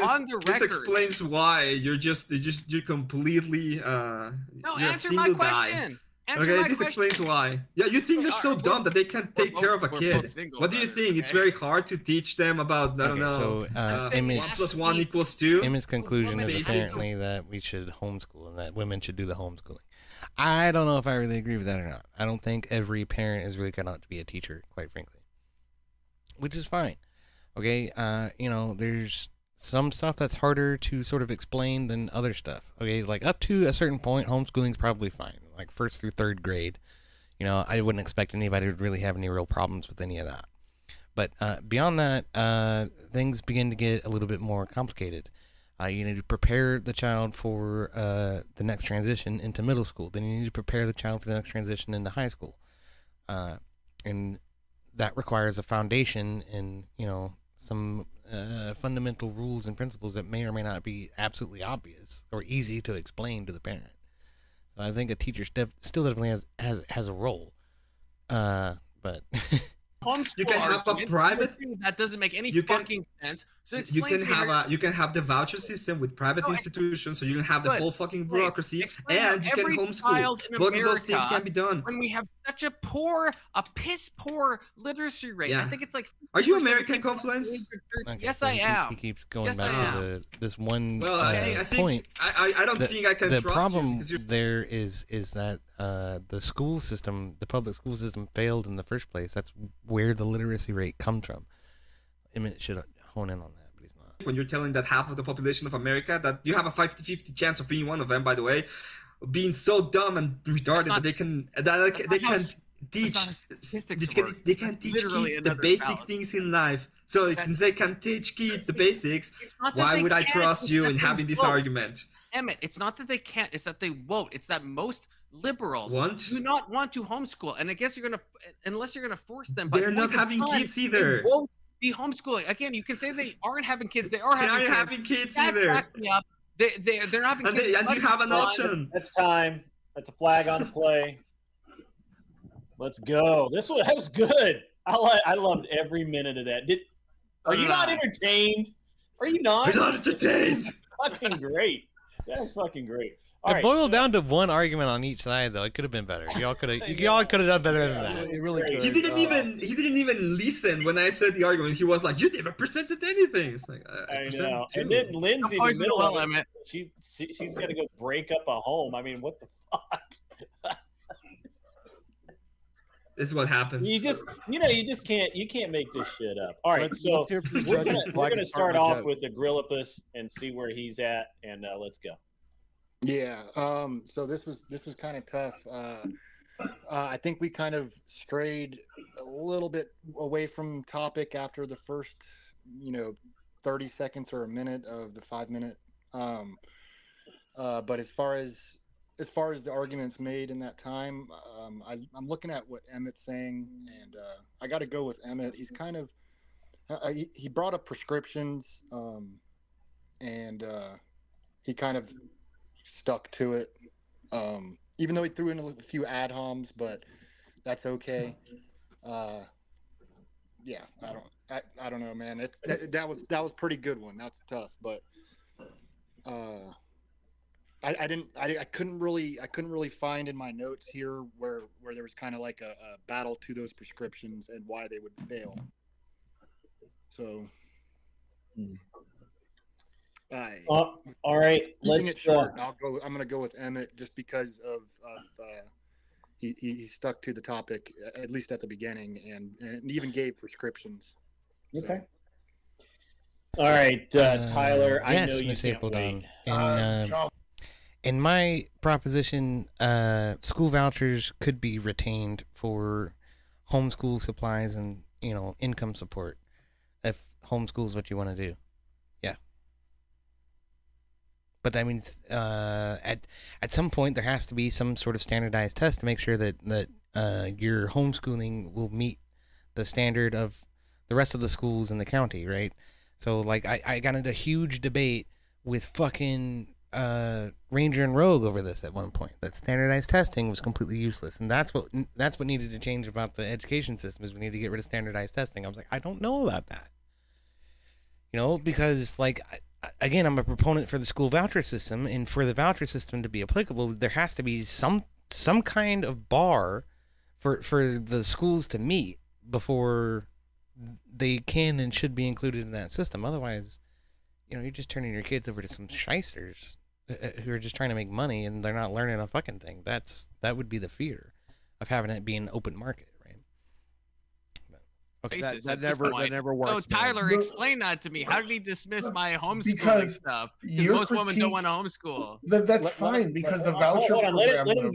on the record? This explains why you're completely no, you're answer my question. This explains why. Yeah, you think you're so dumb that they can't take care of a kid. What do you think? It's very hard to teach them about, I don't know. So, 1 + 1 = 2? Emmett's conclusion is apparently that we should homeschool and that women should do the homeschooling. I don't know if I really agree with that or not. I don't think every parent is really cut out to be a teacher, quite frankly. Which is fine. Okay, there's some stuff that's harder to sort of explain than other stuff. Okay, like up to a certain point, homeschooling's probably fine. Like 1st through 3rd grade, I wouldn't expect anybody to really have any real problems with any of that. But beyond that, things begin to get a little bit more complicated. You need to prepare the child for the next transition into middle school. Then you need to prepare the child for the next transition into high school. And that requires a foundation in, some fundamental rules and principles that may or may not be absolutely obvious or easy to explain to the parent. So I think a teacher still definitely has a role. But you can have a private that doesn't make any fucking sense. So you can have the voucher system with private institutions, so you can have the whole fucking bureaucracy, and you can homeschool. Both of those things can be done. When we have such a piss poor literacy rate, I think it's like. Are you American Confluence? Okay, yes, so I am. He keeps going back to this one I point. I don't think I can the trust problem you there is that the school system, the public school system, failed in the first place. That's where the literacy rate comes from. Emmett should hone in on that, but he's not. When you're telling that half of the population of America, that you have a 50-50 chance of being one of them, by the way, being so dumb and retarded that they can teach kids the basic things in life. So since they can teach kids the basics, why would I trust you in having this argument? Emmett, it's not that they can't, it's that they won't. It's that most liberals do not want to homeschool. And I guess unless you're gonna force them. They're not having kids either. They won't be homeschooling. Again, you can say they aren't having kids. They are having kids. Either. They're not having kids. And you have an option. That's time. That's a flag on the play. Let's go. That was good. I loved every minute of that. Are you not entertained? Are you not? You're not entertained. Fucking great. That was fucking great. It boiled down to one argument on each side, though. It could have been better. Y'all could have done better than that. It really could. He didn't even listen when I said the argument. He was like, "You never presented anything." It's like I know. And then Lindsay, in the middle of it, she's got to go break up a home. I mean, what the fuck? This is what happens. You can't make this shit up. All right, so we're gonna start off with the Grillipus and see where he's at, and let's go. Yeah. So this was kind of tough. I think we kind of strayed a little bit away from topic after the first, 30 seconds or a minute of the 5-minute But as far as the arguments made in that time, I'm looking at what Emmett's saying, and I got to go with Emmett. He's kind of he brought up prescriptions, and he kind of stuck to it, even though he threw in a few ad homs, but that's okay. Yeah, I don't know, man. That was pretty good one. That's tough, but I couldn't really find in my notes here where there was kind of like a battle to those prescriptions and why they would fail. So, all right, keeping it short. I'm gonna go with Emmett just because of he stuck to the topic at least at the beginning and even gave prescriptions. Okay. All right, Tyler. I yes, know you Miss can't Appledon. wait. In my proposition, school vouchers could be retained for homeschool supplies and income support if homeschool is what you want to do. Yeah. But that means at some point there has to be some sort of standardized test to make sure that your homeschooling will meet the standard of the rest of the schools in the county, right? So like I got into a huge debate with fucking Ranger and Rogue over this at one point. That standardized testing was completely useless, and that's what needed to change about the education system. Is we need to get rid of standardized testing. I was like, I don't know about that, because like again, I'm a proponent for the school voucher system, and for the voucher system to be applicable, there has to be some kind of bar for the schools to meet before they can and should be included in that system. Otherwise, you're just turning your kids over to some shysters who are just trying to make money, and they're not learning a fucking thing. That would be the fear of having it be an open market, right? Okay, Basis that at this never point. works. So Tyler, man. explain that to me. How did he dismiss my homeschooling Because stuff? Because your most women critique- don't want to homeschool. That's fine because the voucher Hold on, let program. him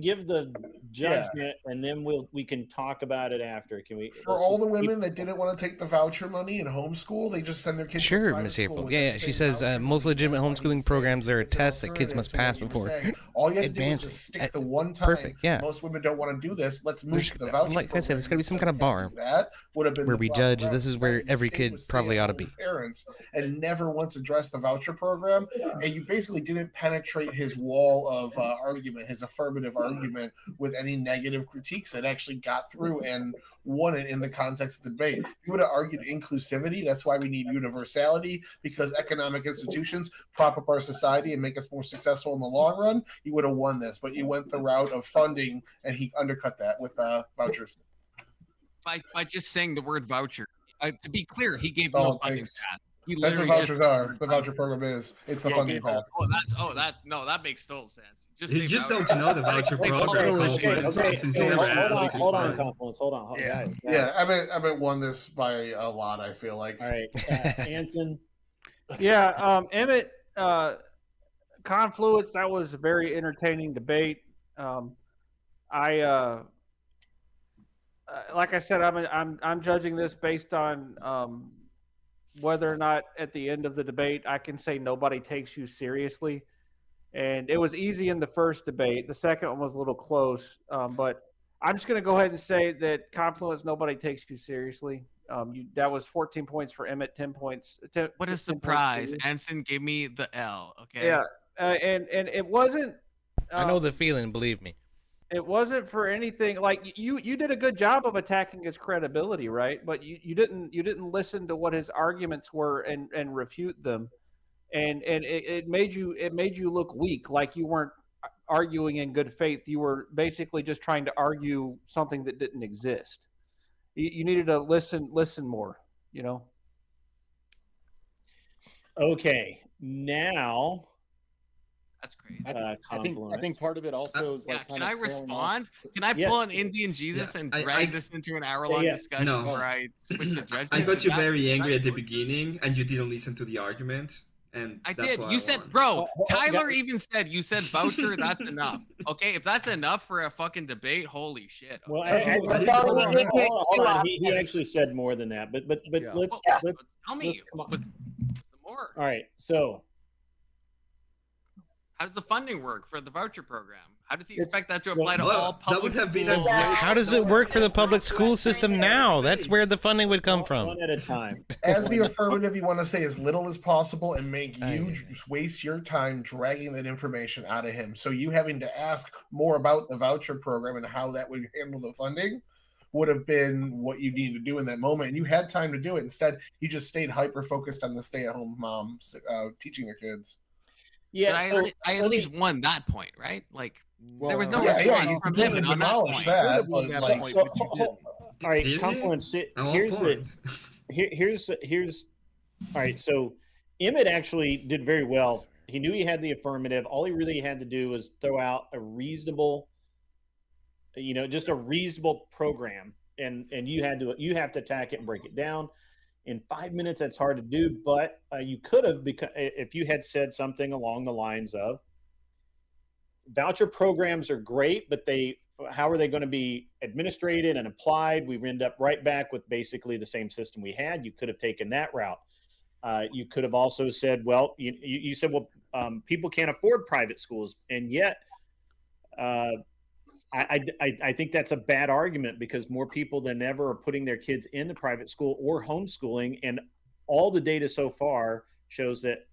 give the judgment, and then we can talk about it after. Can we? For all the women that didn't want to take the voucher money and homeschool, they just send their kids. Sure, to private Miss school April. with Yeah, that she same says voucher most money. legitimate homeschooling programs, there are tests that kids must pass before All you have to do is advancing. just stick the one time. Perfect, yeah. Most women don't want to do this. Let's move to the voucher. Like I said, there's got to be some kind of bar That would have been where the we problem. judge. This is where every kid probably ought to be. Parents and never once addressed the voucher program, and you basically didn't penetrate his wall of argument, his affirmative argument, with any negative critiques that actually got through and won it in the context of the debate. You would have argued inclusivity. That's why we need universality, because economic institutions prop up our society and make us more successful in the long run. You would have won this, but you went the route of funding, and he undercut that with vouchers. By just saying the word voucher. To be clear, he gave That's all no it funding takes. to that. He That's what literally vouchers are. The voucher program is. It's the funding path. That makes total sense. You just don't know the voucher program. Hold on, Confluence. Hold on. Yeah, Guys. yeah. I mean, won this by a lot. I feel like. All right, Anson. Yeah, Emmett, Confluence. That was a very entertaining debate. Like I said, I'm judging this based on whether or not at the end of the debate I can say nobody takes you seriously. And it was easy in the first debate. The second one was a little close, but I'm just going to go ahead and say that Confluence, nobody takes you seriously. That was 14 points for Emmett, 10 points. What a surprise! Anson gave me the L. Okay. Yeah, and it wasn't. I know the feeling. Believe me. It wasn't for anything like you did a good job of attacking his credibility, right? But you didn't listen to what his arguments were and refute them, and it made you look weak, like you weren't arguing in good faith. You were basically just trying to argue something that didn't exist. You needed to listen more, Okay, now. That's crazy. I think part of it also is like. Can I respond? Can I pull an Indian Jesus and drag this into an hour-long discussion where I switch the judges? I got you very angry at the beginning, and you didn't listen to the argument. And I that's did. why You I said, won. bro, Tyler even said, you said voucher, that's enough. Okay, if that's enough for a fucking debate, holy shit. Well, hold on. He actually said more than that, but let's tell me come on. more. All right, so How does the funding work for the voucher program? How does he expect that to apply to Well, all public that would have been schools? How does it work for the public school system now? That's where the funding would come from. One at a time. As the affirmative, you want to say as little as possible and make you waste your time dragging that information out of him. So you having to ask more about the voucher program and how that would handle the funding would have been what you needed to do in that moment. And you had time to do it. Instead, you just stayed hyper-focused on the stay-at-home moms teaching their kids. Yeah, But I at least won that point, right? Like, there was no you response from him completely on that demolished point. that. But like, all right, Confluence. Here's all right. So Emmett actually did very well. He knew he had the affirmative. All he really had to do was throw out a reasonable, just a reasonable program, and you have to attack it and break it down. In 5 minutes, that's hard to do, but you could have, because if you had said something along the lines of, voucher programs are great, but how are they going to be administrated and applied? We end up right back with basically the same system we had. You could have taken that route. You could have also said, well, you said, well, people can't afford private schools, and yet I think that's a bad argument, because more people than ever are putting their kids into private school or homeschooling, and all the data so far shows that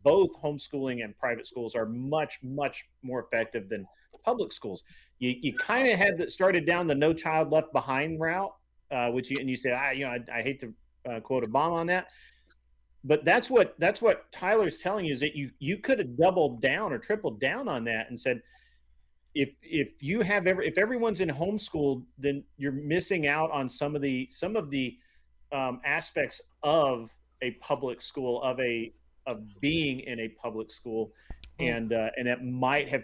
both homeschooling and private schools are much, much more effective than public schools. You kind of had started down the No Child Left Behind route, and you say, I hate to quote Obama on that, but that's what Tyler's telling you, is that you could have doubled down or tripled down on that and said, if everyone's in homeschool, then you're missing out on some of the aspects of a public school, of being in a public school, and that might have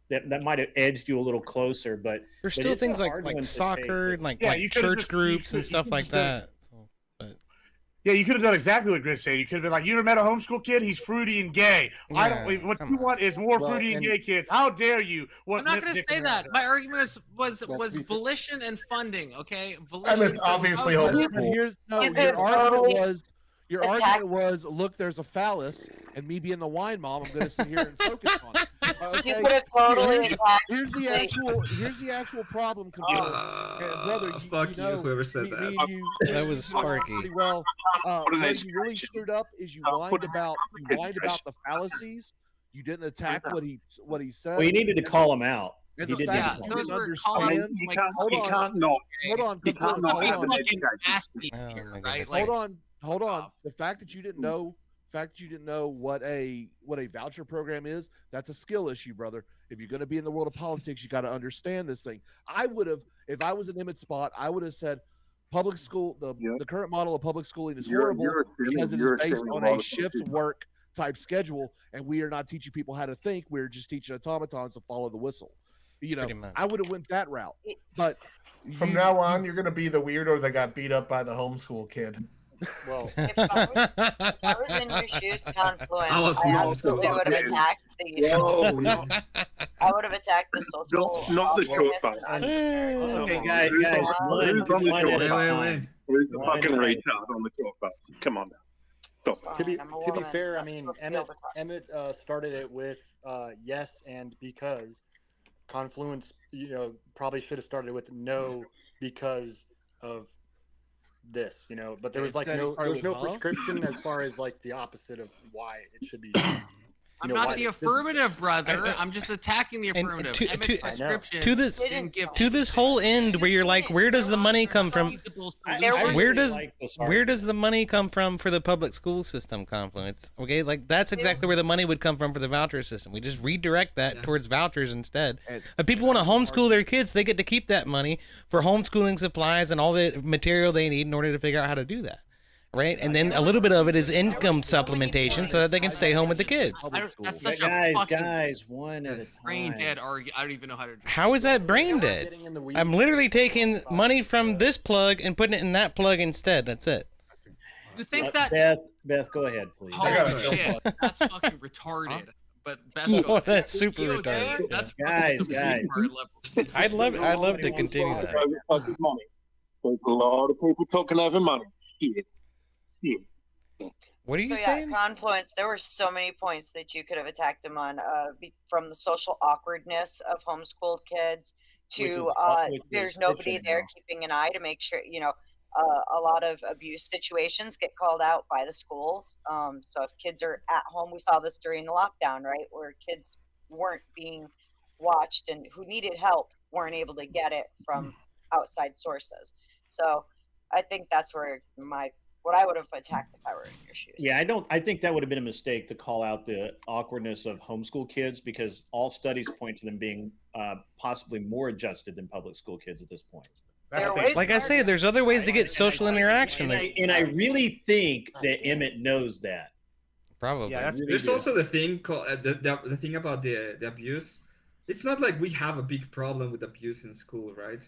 that might have edged you a little closer. But there's still things like soccer and like church groups and stuff like that. Yeah, you could have done exactly what Grid said. You could have been like, you ever met a homeschool kid? He's fruity and gay. Yeah, what you want is more fruity and gay kids. How dare you? I'm not going to say that. My argument was volition and funding. Okay, volition. And it's obviously homeschool. Your argument was, look, there's a phallus, and me being the wine mom, I'm going to sit here and focus on it. Okay? Here's the actual problem. Brother, fuck you, whoever said that. That was Sparky. Pretty well. What you really screwed up is you whined about the fallacies. You didn't attack what he said. Well, you needed to call him out. And he the did fact that you didn't understand. Hold on. The fact that you didn't know what a voucher program is, that's a skill issue, brother. If you're going to be in the world of politics, you got to understand this thing. I would have, if I was in Emmett's spot, I would have said, public school, the current model of public schooling is horrible because it is based on a shift work type schedule, and we are not teaching people how to think. We're just teaching automatons to follow the whistle. I would have went that route. But from now on, you're going to be the weirdo that got beat up by the homeschool kid. Well, if I was in your shoes, Confluent, I absolutely would have attacked the. I would have attacked the social. Not the short side. Okay, guys, wait. Where's the fucking retard on the short side? Come on now. To be fair, I mean, Emmett started it with yes and because. Confluence, probably should have started with no because of this, but there was no prescription as far as like the opposite of why it should be. I'm not the affirmative, brother. I'm just attacking the affirmative. To this whole end where you're like, where does the money come from? Where does the money come from for the public school system, Confluence? Okay, like that's exactly where the money would come from for the voucher system. We just redirect that towards vouchers instead. If people want to homeschool their kids, they get to keep that money for homeschooling supplies and all the material they need in order to figure out how to do that. Right, and then a little bit of it is income supplementation so that they can stay home with the kids. That's such a fucking one at a brain dead argument. I don't even know how to. How is that brain dead? I'm literally taking money from this plug and putting it in that plug instead. That's it. You think that? Beth, go ahead, please. Holy shit, that's fucking retarded. But Beth, that's super retarded. That's guys. I'd love to continue that. There's a lot of people talking over money. Yeah. What are you so saying? Confluence. There were so many points that you could have attacked him on, from the social awkwardness of homeschooled kids to there's nobody there keeping an eye to make sure, a lot of abuse situations get called out by the schools. So if kids are at home, we saw this during the lockdown, right, where kids weren't being watched and who needed help weren't able to get it from outside sources. So I think that's where what I would have attacked if I were in your shoes. Yeah, I think that would have been a mistake to call out the awkwardness of homeschool kids, because all studies point to them being possibly more adjusted than public school kids at this point. Like I say, there's other ways to get social interaction. And I really think that Emmett knows that. Probably. Yeah, there's also the thing called the thing about the abuse. It's not like we have a big problem with abuse in school, right?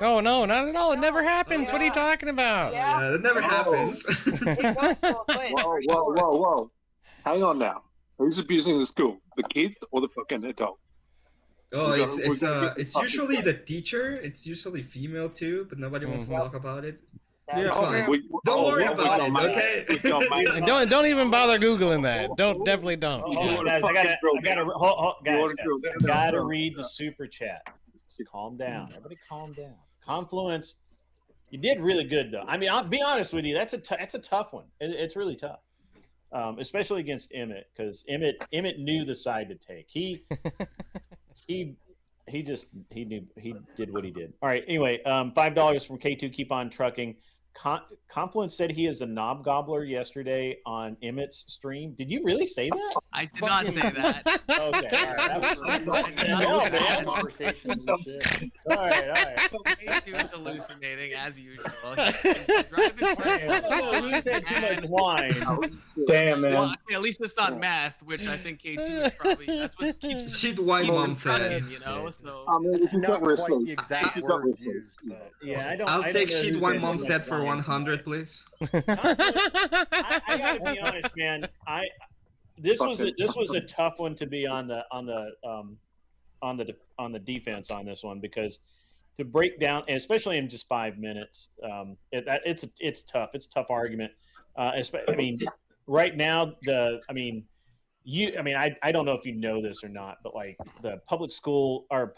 Oh no, not at all. It never happens. What are you talking about? Yeah, it never happens. Whoa. Hang on now. Who's abusing the school? The kid or the fucking adult? Oh, it's usually the teacher. It's usually female too, but nobody wants to talk about it. Yeah, it's fine. Don't worry about it, okay? And don't even bother googling that. Definitely don't. Guys, I gotta read the super chat. So calm down, everybody. Calm down. Confluence, you did really good though. I mean, I'll be honest with you. That's a tough one. It's really tough, especially against Emmett, because Emmett knew the side to take. He did what he did. All right. Anyway, $5 from K2. Keep on trucking. Confluence said he is a knob gobbler yesterday on Emmett's stream. Did you really say that? I did not say that. Okay. All right. He was hallucinating as usual. He said too much wine. Damn, man. Well, at least it's not math, which I think K2 is probably that's what keeps shit white mom said. You know, so not quite the exact words used, but yeah, I'll take shit one mom said for 100, please. I gotta be honest, man. This was a tough one to be on the defense on this one, because to break down, and especially in just 5 minutes, it's tough. It's a tough argument. I mean, right now I don't know if you know this or not, but like the public school or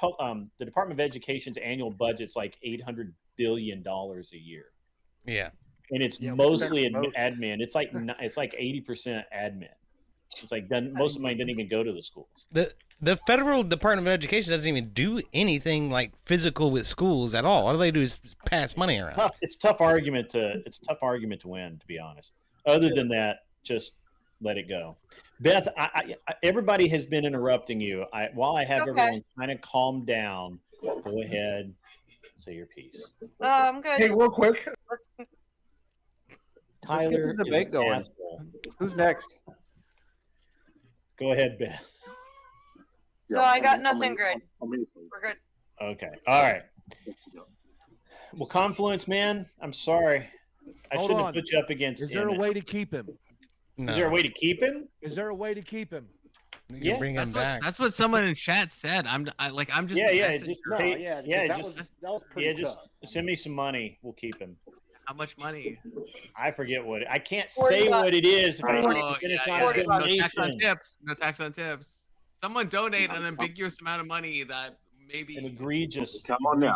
the Department of Education's annual budget's like $800 billion a year. Yeah. And it's mostly admin. It's like 80% admin. It's like most of the money doesn't even go to the schools. The federal Department of Education doesn't even do anything like physical with schools at all. All they do is pass money around. It's a tough argument to win, to be honest. Other than that, just let it go. Beth, everybody has been interrupting you. While I have everyone kind of calm down, go ahead, say your piece. I'm good. Hey, real quick. Tyler, the debate going. Who's next? Go ahead, Beth. No, I got nothing good. We're good. Okay. All right. Well, Confluence, man, I'm sorry. I shouldn't have put you up against him. Is there a way to keep him? No. Is there a way to keep him? Is there a way to keep him? You bring him back. That's what someone in chat said. I'm just just send me some money. We'll keep him. How much money? I forget what I can't say what it is. If I it's not a good no tax on tips. No tax on tips. Someone donate an ambiguous amount of money that maybe an egregious. Come on now.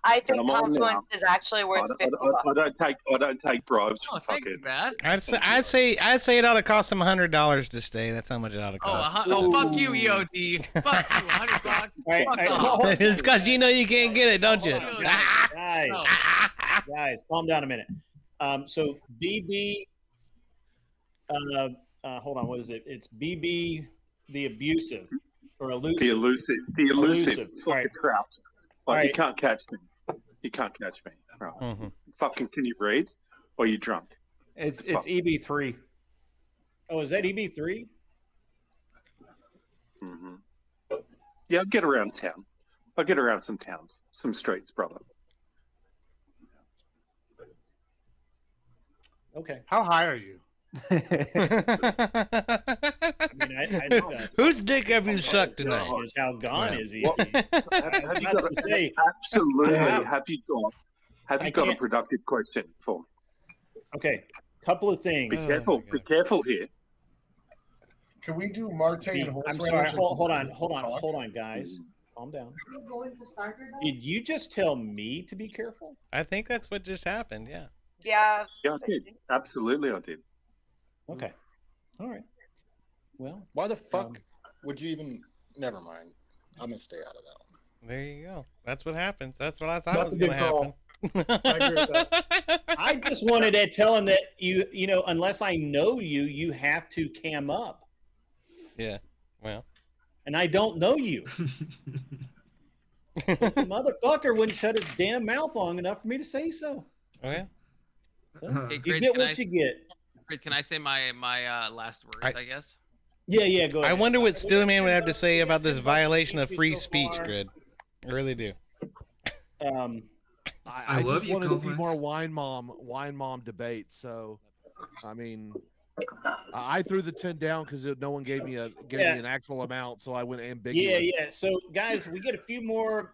I think Confluence is actually worth $50. I don't take bribes. Oh, thank you, Matt. I'd say it ought to cost him $100 to stay. That's how much it ought to cost. Fuck you, EOD. Fuck you, $100. Fuck off. It's because you know you can't get it, don't you? Guys, calm down a minute. So BB, hold on, what is it? It's BB the abusive or elusive. The elusive. All right. Crap. Like, you can't catch me. You can't catch me. Right. Mm-hmm. Fucking, can you read? Or are you drunk? It's EB3. Oh, is that EB3? Mm-hmm. Yeah, I'll get around town. I'll get around some towns, some streets, brother. Okay. How high are you? I know that. Whose dick have you sucked tonight? Is how gone is he? Have you got a productive question for me? Okay. Couple of things. Be careful here. Can we do Marte and horse? I'm sorry. Hold on, guys. Calm down. Did you just tell me to be careful? I think that's what just happened. Yeah. Yeah. Yeah, I did. Absolutely, I did. Okay. All right. Well, why the fuck would you even? Never mind. I'm gonna stay out of that one. There you go. That's what happens. That's what I thought That's was a going good to happen. I agree with that. I just wanted to tell him that you know, unless I know you, you have to cam up. Yeah. Well. And I don't know you. The motherfucker wouldn't shut his damn mouth long enough for me to say so. Oh yeah. Hey, You Grid, get can what you get. Grid, can I say my last words? I guess. Yeah, go ahead. I wonder what Steelman would have to say about this violation of free speech, Grid. I really do. I just wanted to see more wine mom debate. So, I mean, I threw the 10 down because no one gave me an actual amount, so I went ambiguous. Yeah. So, guys, we get a few more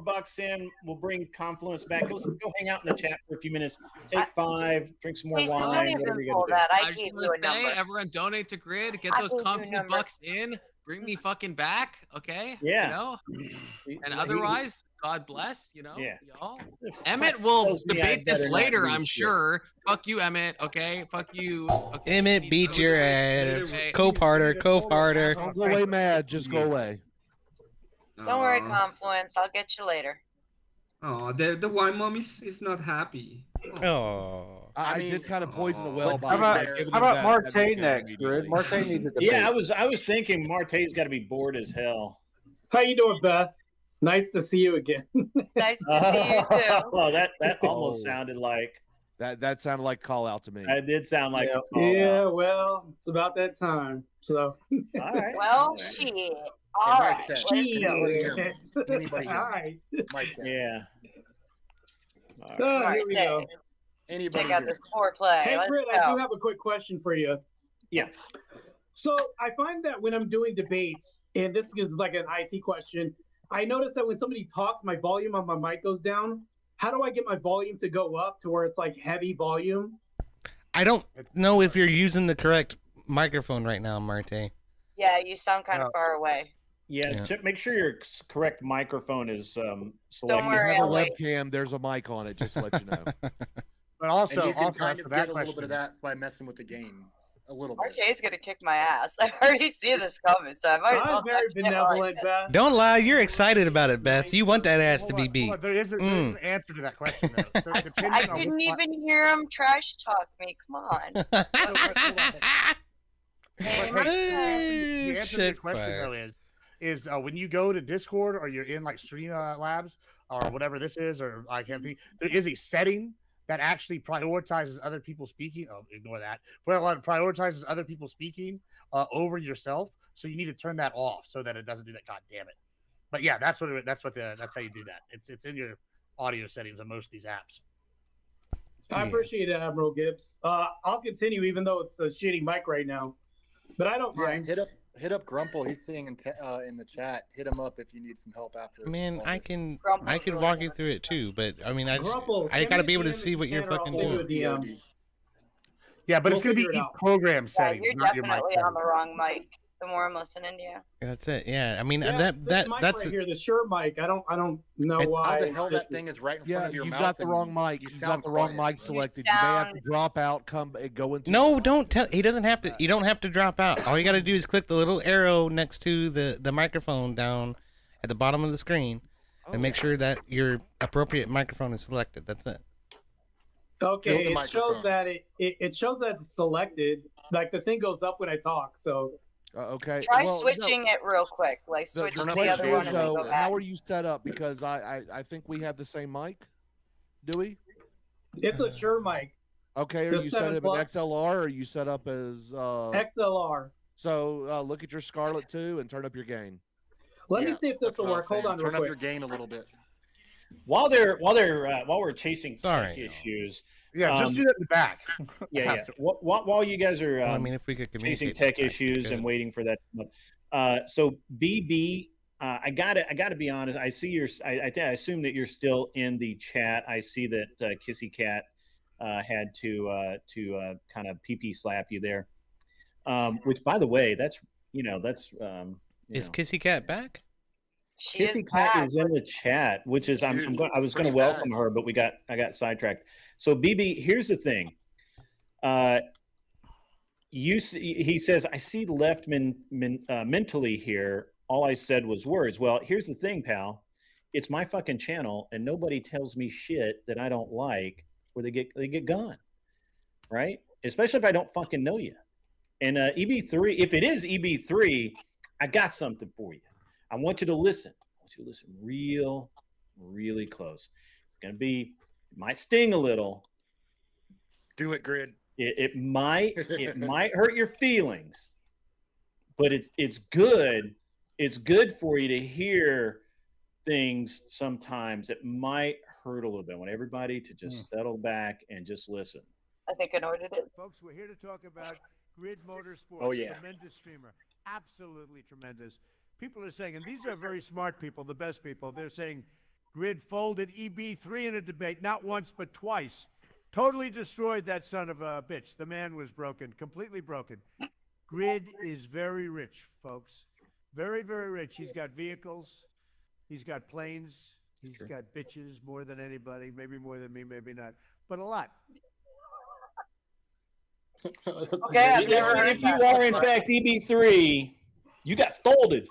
bucks in. We'll bring Confluence back. Go hang out in the chat for a few minutes. Take 5, drink some more Please wine. don't even pull that. I gave you a number. Everyone donate to Grid. Get I those gave you a confident number. bucks in. Bring me fucking back, okay? Yeah. You know? And otherwise, God bless, you know, Yeah. y'all. Emmett will tells me I debate this better not later, do I'm shit. sure. Fuck you, Emmett, okay? Fuck you. Okay. Emmett beat your ass. Okay. Co-parter. Don't go away mad. Just go away. Don't worry, Confluence. I'll get you later. Oh, the wine mom is not happy. Oh. I did kind of poison the well by How about giving how him about that Marte immediately. next, Grid? Marte needs a debate. Yeah, I was thinking Marte's got to be bored as hell. How you doing, Beth? Nice to see you again. Nice to see you too. Oh, that almost sounded like that sounded like call out to me. that did sound like a call Yeah, out. well, it's about that time. So, All right. Well, shit. All right. Let's go. Anybody all right. Yeah. So, All here right, we say, go. check out this foreplay. Hey, Let's Britt, go. I do have a quick question for you. Yeah. So I find that when I'm doing debates, and this is like an IT question, I notice that when somebody talks, my volume on my mic goes down. How do I get my volume to go up to where it's like heavy volume? I don't know if you're using the correct microphone right now, Marte. Yeah, you sound kind of far away. Yeah. Make sure your correct microphone is selected. Don't worry, If you have I'll a wait. webcam, there's a mic on it, just to let you know. But also, And you can also kind for of that get a little bit of question, that by messing with the game a little bit. Marte's gonna kick my ass. I already see this coming, so I might as well. I'm very benevolent, Beth. Don't lie. You're excited about it, Beth. You want that ass to be beat. There is an answer to that question, though. So I depending on couldn't which even hear him trash talk me. Come on. Hey, But hey, the answer to the Shit question fire. though is when you go to Discord or you're in like Stream Labs or whatever this is, or I can't think, there is a setting that actually prioritizes other people speaking. Oh, ignore that. But prioritizes other people speaking over yourself. So you need to turn that off so that it doesn't do that. God damn it! But yeah, that's how you do that. It's in your audio settings on most of these apps. I appreciate it, Admiral Gibbs. I'll continue, even though it's a shitty mic right now. But I don't mind. Hit up Grumple. He's seeing in the chat. Hit him up if you need some help after. Man, I can Grumple's walk you through it too, but I mean, I Grumple, got to send be me able to a see what you're DM or I'll fucking send you a doing. DM. Yeah, but We'll it's going to be figure it each out. program Yeah, settings, you're not your mic definitely on settings. the wrong mic. The more I'm listening to you. That's it. Yeah, I mean Yeah, this mic that's right here, the Shure mic. I don't know And why. How the hell this that thing is- is right in Yeah, front of your you've mouth? got the and wrong mic. you You've sound got the wrong quiet. mic selected. You may have to drop out, come and go into. No, don't tell. He doesn't have to. You don't have to drop out. All you got to do is click the little arrow next to the microphone down at the bottom of the screen, and make sure that your appropriate microphone is selected. That's it. Okay, the it shows that it shows that it's selected. Like the thing goes up when I talk. So Okay. Try well, switching it real quick. Like The, switch the to the question other one is, and then though, go back. how are you set up? Because I think we have the same mic. Do we? it's a Shure mic, Okay. Are The you set 7 up Plus. as XLR or are you set up as? XLR. So look at your Scarlett 2 and turn up your gain. Let me Yeah, see if that's this will what I work. was Hold on, saying. real Turn up quick. your gain a little bit. While we're chasing Sorry. tech issues. Yeah, just do that in the back. Yeah. While you guys are Well, I mean, if we could chasing communicate tech that, we issues could. and waiting for that. So BB, I gotta be honest. I see I assume that you're still in the chat. I see that Kissy Cat had to kind of pee slap you there. Which, by the way, that's is Kissy Cat back? Kissy Cat is in the chat, which is I was going to welcome her, but I got sidetracked. So BB, here's the thing. He says, I see left mentally here. All I said was words. Well, here's the thing, pal. It's my fucking channel, and nobody tells me shit that I don't like, or they get gone, right? Especially if I don't fucking know you. And EB3, if it is EB3, I got something for you. I want you to listen. I want you to listen real, really close. It's gonna be, it might sting a little. Do it, Grid. It might hurt your feelings, but it's good. It's good for you to hear things sometimes that might hurt a little bit. I want everybody to just settle back and just listen. I think I know what it is. Folks, we're here to talk about Grid Motorsports. Oh, yeah. Tremendous streamer. Absolutely tremendous. People are saying, and these are very smart people, the best people, they're saying Grid folded EB3 in a debate, not once but twice. Totally destroyed that son of a bitch. The man was broken, completely broken. Grid is very rich, folks. Very, very rich. He's got vehicles. He's got planes. He's got bitches more than anybody. Maybe more than me, maybe not. But a lot. Okay, I've never heard If you are, in fact, EB3, you got folded.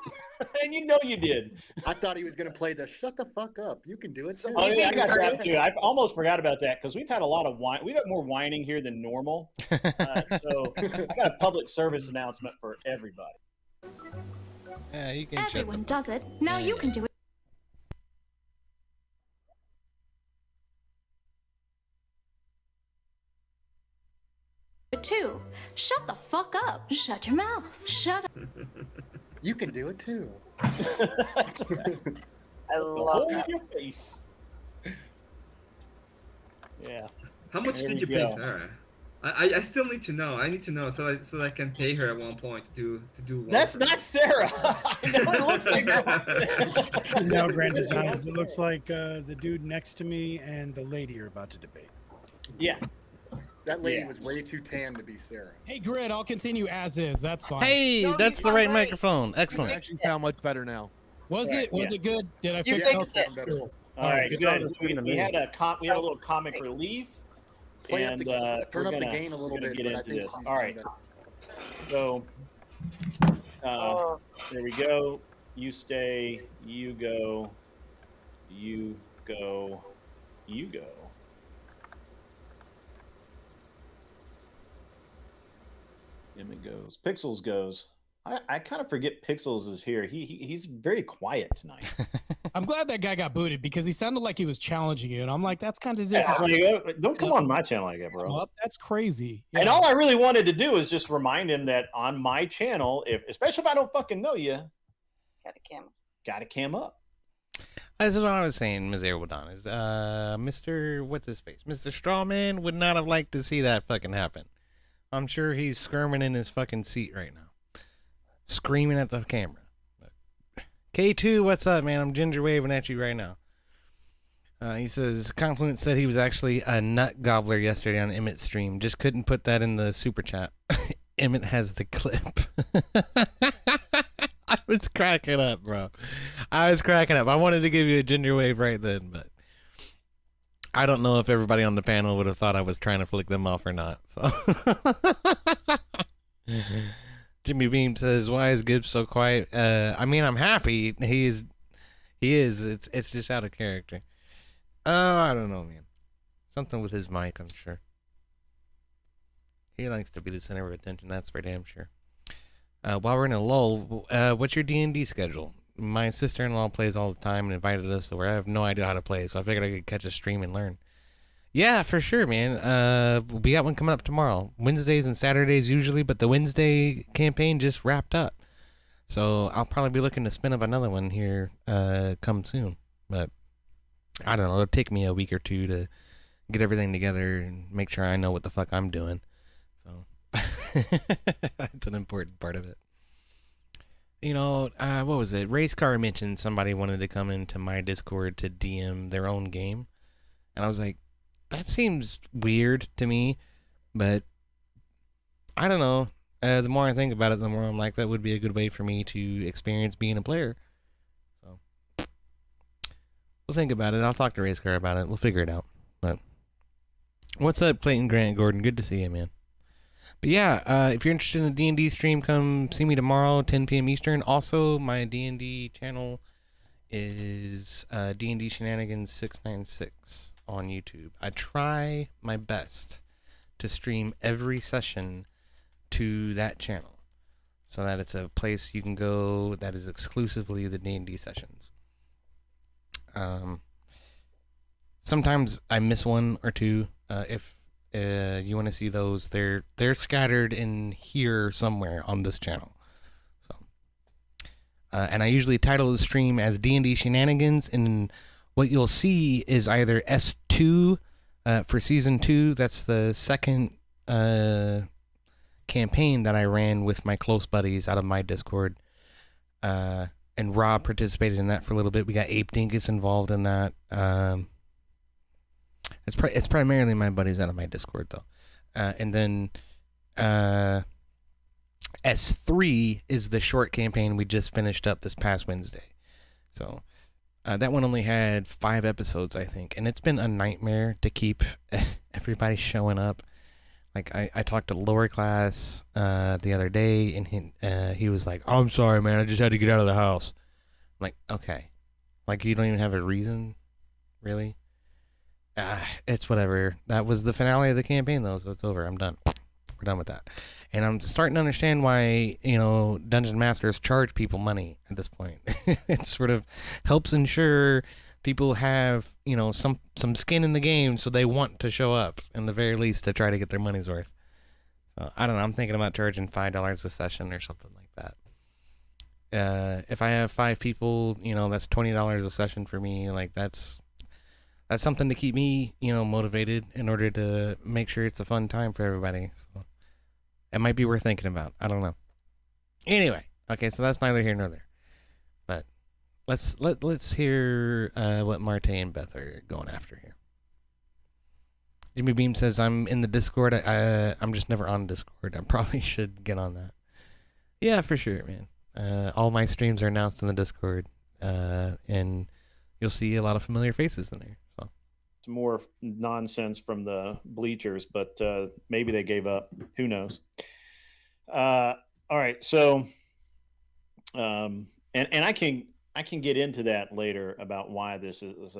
And you know you did. I thought he was going to play the shut the fuck up. You can do it. Oh, yeah, I got that too. I almost forgot about that because we've had a lot of whine. We've got more whining here than normal. So I got a public service announcement for everybody. Yeah, you can. Everyone does it. Now you can do it. Too. Shut the fuck up. Shut your mouth. Shut up. You can do it too. I love that. Your face. Yeah. How much There did you you pay go. Sarah? I still need to know. I need to know so I can pay her at one point to do. One That's not Sarah. I know it looks like that. No, Grand Designs. It looks like the dude next to me and the lady are about to debate. Yeah. That lady was way too tan to be Sarah. Hey, Grid, I'll continue as is. That's fine. Hey, that's the right microphone. Excellent. Actually sound much better now. Was it good? Did I You fix fixed it. Cool. All right, good good. job explaining We to had me. we had a little comic relief, Play up and the- turn we're up the gonna, gain a little we're gonna bit, get but I into think this. she's All right. doing So, there we go. You stay. You go. You go. You go. Emma goes. Pixels goes. I kind of forget Pixels is here. He's very quiet tonight. I'm glad that guy got booted because he sounded like he was challenging you, and I'm like, that's kind of Yeah, different. like, don't come on my channel like that, bro. Well, that's crazy. And all I really wanted to do is just remind him that on my channel, especially if I don't fucking know you, got to cam up. This is what I was saying, Ms. Airwoodon, is Mr. What's his face? Mr. Strawman would not have liked to see that fucking happen. I'm sure he's squirming in his fucking seat right now. Screaming at the camera. K2, what's up, man? I'm ginger waving at you right now. He says, Confluent said he was actually a nut gobbler yesterday on Emmett's stream. Just couldn't put that in the super chat. Emmett has the clip. I was cracking up, bro. I was cracking up. I wanted to give you a ginger wave right then, but I don't know if everybody on the panel would have thought I was trying to flick them off or not. So Jimmy Beam says, "Why is Gibbs so quiet?" I mean, I'm happy. He is. It's just out of character. Oh, I don't know, man. Something with his mic, I'm sure. He likes to be the center of attention. That's for damn sure. While we're in a lull, what's your D&D schedule? My sister-in-law plays all the time and invited us, so I have no idea how to play. So I figured I could catch a stream and learn. Yeah, for sure, man. We got one coming up tomorrow. Wednesdays and Saturdays usually, but the Wednesday campaign just wrapped up. So I'll probably be looking to spin up another one here come soon. But I don't know. It'll take me a week or two to get everything together and make sure I know what the fuck I'm doing. So that's an important part of it. You know, what was it? Race Car mentioned somebody wanted to come into my Discord to DM their own game. And I was like, that seems weird to me, but I don't know. The more I think about it, the more I'm like, that would be a good way for me to experience being a player. So we'll think about it. I'll talk to Racecar about it. We'll figure it out. But what's up, Clayton Grant Gordon? Good to see you, man. But yeah, if you're interested in a D&D stream, come see me tomorrow, 10 p.m. Eastern. Also, my D&D channel is D&D Shenanigans 696 on YouTube. I try my best to stream every session to that channel so that it's a place you can go that is exclusively the D&D sessions. Sometimes I miss one or two. If you want to see those, they're scattered in here somewhere on this channel. So, and I usually title the stream as D&D Shenanigans, and what you'll see is either S2 for season 2. That's the second campaign that I ran with my close buddies out of my Discord. And Rob participated in that for a little bit. We got Ape Dinkus involved in that. It's primarily my buddies out of my Discord, though. And then S3 is the short campaign we just finished up this past Wednesday. So that one only had 5 episodes, I think. And it's been a nightmare to keep everybody showing up. Like, I talked to Lower Class the other day, and he was like, "Oh, I'm sorry, man. I just had to get out of the house." I'm like, okay. Like, you don't even have a reason? Really? It's whatever. That was the finale of the campaign, though, so it's over. I'm done. We're done with that. And I'm starting to understand why, Dungeon Masters charge people money at this point. It sort of helps ensure people have, some skin in the game, so they want to show up, in the very least, to try to get their money's worth. So, I don't know. I'm thinking about charging $5 a session or something like that. If I have 5 people, that's $20 a session for me. Like, that's something to keep me, motivated in order to make sure it's a fun time for everybody. So it might be worth thinking about. I don't know. Anyway, okay, so that's neither here nor there. But let's hear what Marte and Beth are going after here. Jimmy Beam says, "I'm in the Discord. I'm just never on Discord. I probably should get on that." Yeah, for sure, man. All my streams are announced in the Discord, and you'll see a lot of familiar faces in there. So. More nonsense from the bleachers, but maybe they gave up. Who knows? All right, so and I can get into that later about why this is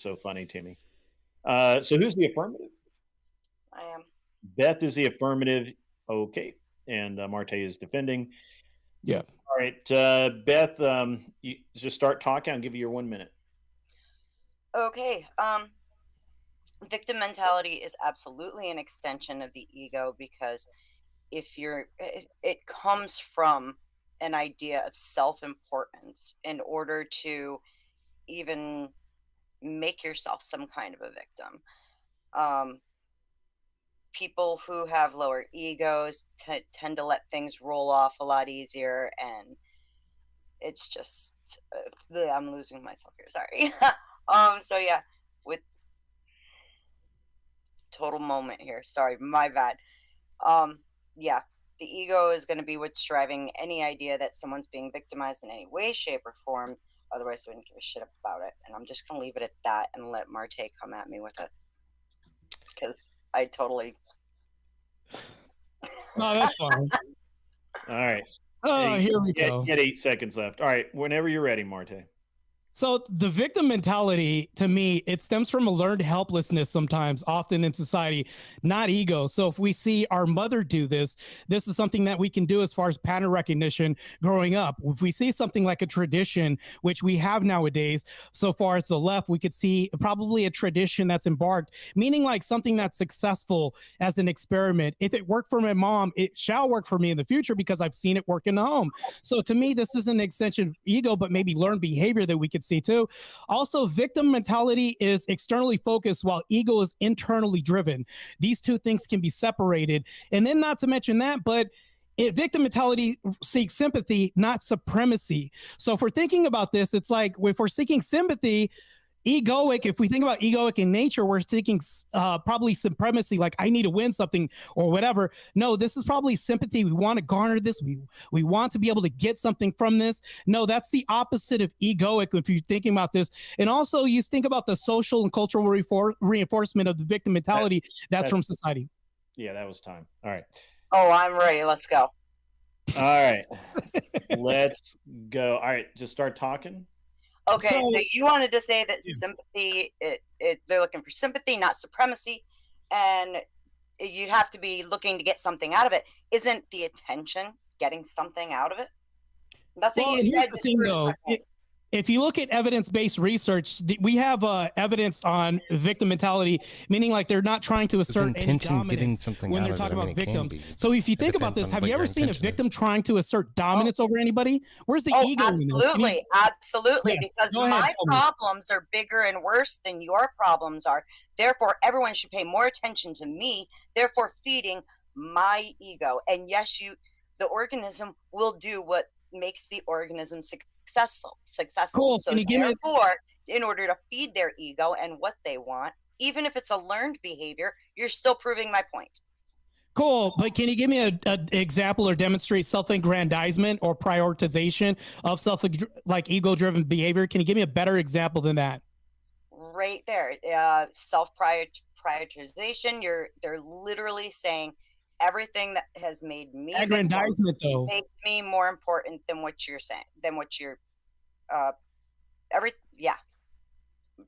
so funny to me. So who's the affirmative? I am. Beth is the affirmative. Okay, and Marte is defending. Yeah. All right, Beth, you just start talking. I'll give you your 1 minute. Okay. Victim mentality is absolutely an extension of the ego, because it comes from an idea of self-importance in order to even make yourself some kind of a victim. People who have lower egos tend to let things roll off a lot easier, and it's just I'm losing myself here. Sorry. So yeah, with total moment here. Sorry, my bad. Yeah, the ego is going to be what's driving any idea that someone's being victimized in any way, shape, or form. Otherwise, I wouldn't give a shit about it. And I'm just going to leave it at that and let Marte come at me with it, because I totally. No, that's fine. All right. Oh, here we go. Get 8 seconds left. All right, whenever you're ready, Marte. So the victim mentality, to me, it stems from a learned helplessness sometimes, often in society, not ego. So if we see our mother do this, this is something that we can do as far as pattern recognition growing up. If we see something like a tradition, which we have nowadays, so far as the left, we could see probably a tradition that's embarked, meaning like something that's successful as an experiment. If it worked for my mom, it shall work for me in the future because I've seen it work in the home. So to me, this is an extension of ego, but maybe learned behavior that we could see too. Also, victim mentality is externally focused while ego is internally driven. These two things can be separated. And then not to mention that, but victim mentality seeks sympathy, not supremacy. So if we're thinking about this, it's like if we're seeking sympathy, egoic, if we think about egoic in nature, we're thinking probably supremacy, like I need to win something or whatever. No, this is probably sympathy. We want to garner this. We want to be able to get something from this. No, that's the opposite of egoic if you're thinking about this. And also you think about the social and cultural reinforcement of the victim mentality that's from society. Yeah, that was time. All right. Oh, I'm ready. Let's go. All right. Let's go. All right, just start talking. Okay, so you wanted to say that sympathy, they're looking for sympathy, not supremacy, and you'd have to be looking to get something out of it. Isn't the attention getting something out of it? Nothing Well, you here's said. the thing, though. If you look at evidence-based research, we have evidence on victim mentality, meaning like they're not trying to assert any dominance when they're talking about victims. So if you think about this, have you ever seen a victim trying to assert dominance over anybody? Where's the ego in this? Absolutely, absolutely, Yes, because go ahead, my tell me. problems are bigger and worse than your problems are. Therefore, everyone should pay more attention to me, therefore feeding my ego. And yes, the organism will do what makes the organism successful. Cool. So Can you give me therefore, in order to feed their ego and what they want, even if it's a learned behavior, you're still proving my point. Cool, but can you give me an example or demonstrate self-aggrandizement or prioritization of ego-driven behavior? Can you give me a better example than that? Right there, self-prioritization. They're literally saying everything that has made me Aggrandizement, though, makes me more important than what you're saying, than what you're yeah.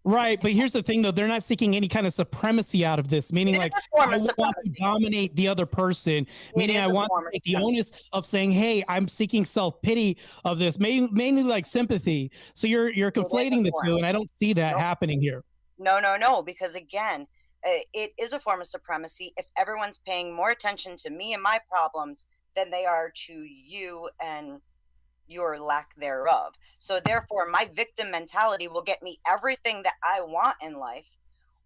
Right, but here's the thing, though. They're not seeking any kind of supremacy out of this, meaning like I want to dominate the other person, meaning I want to take the onus of saying, hey, I'm seeking self-pity of this, mainly like sympathy. So you're conflating the two, and I don't see that happening here. No, because again, it is a form of supremacy if everyone's paying more attention to me and my problems than they are to you and your lack thereof. So therefore, my victim mentality will get me everything that I want in life,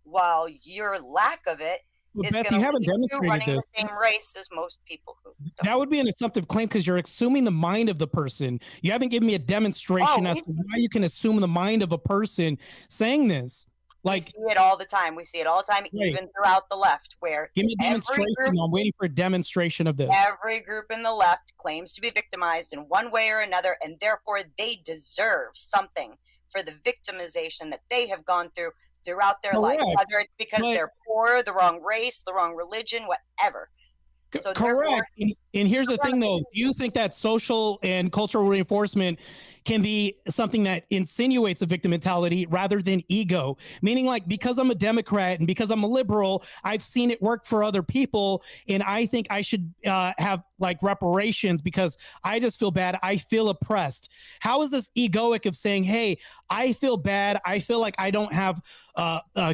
while your lack of it is Beth, going you haven't to demonstrated running this. the same race as most people who That would be an assumptive claim because you're assuming the mind of the person. You haven't given me a demonstration as to why you can assume the mind of a person saying this. Like, we see it all the time. We see it all the time, even throughout the left, where give me a demonstration. I'm waiting for a demonstration of this. Every group in the left claims to be victimized in one way or another, and therefore they deserve something for the victimization that they have gone through throughout their life, whether it's because they're poor, the wrong race, the wrong religion, whatever. So correct. And here's the thing, though. Do you think that social and cultural reinforcement can be something that insinuates a victim mentality rather than ego? Meaning, like, because I'm a Democrat and because I'm a liberal, I've seen it work for other people, and I think I should have like reparations because I just feel bad. I feel oppressed. How is this egoic of saying, hey, I feel bad. I feel like I don't have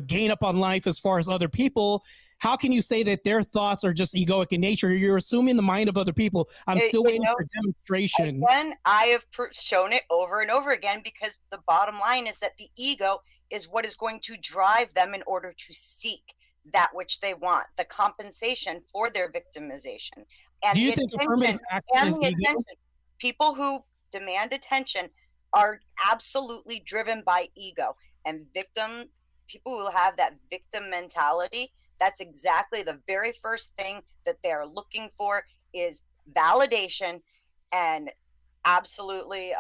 gain up on life as far as other people. How can you say that their thoughts are just egoic in nature? You're assuming the mind of other people. I'm still waiting for a demonstration. Again, I have shown it over and over again, because the bottom line is that the ego is what is going to drive them in order to seek that which they want, the compensation for their victimization. And do you think affirmative action is ego? People who demand attention are absolutely driven by ego. And people who have that victim mentality, that's exactly the very first thing that they're looking for is validation and absolutely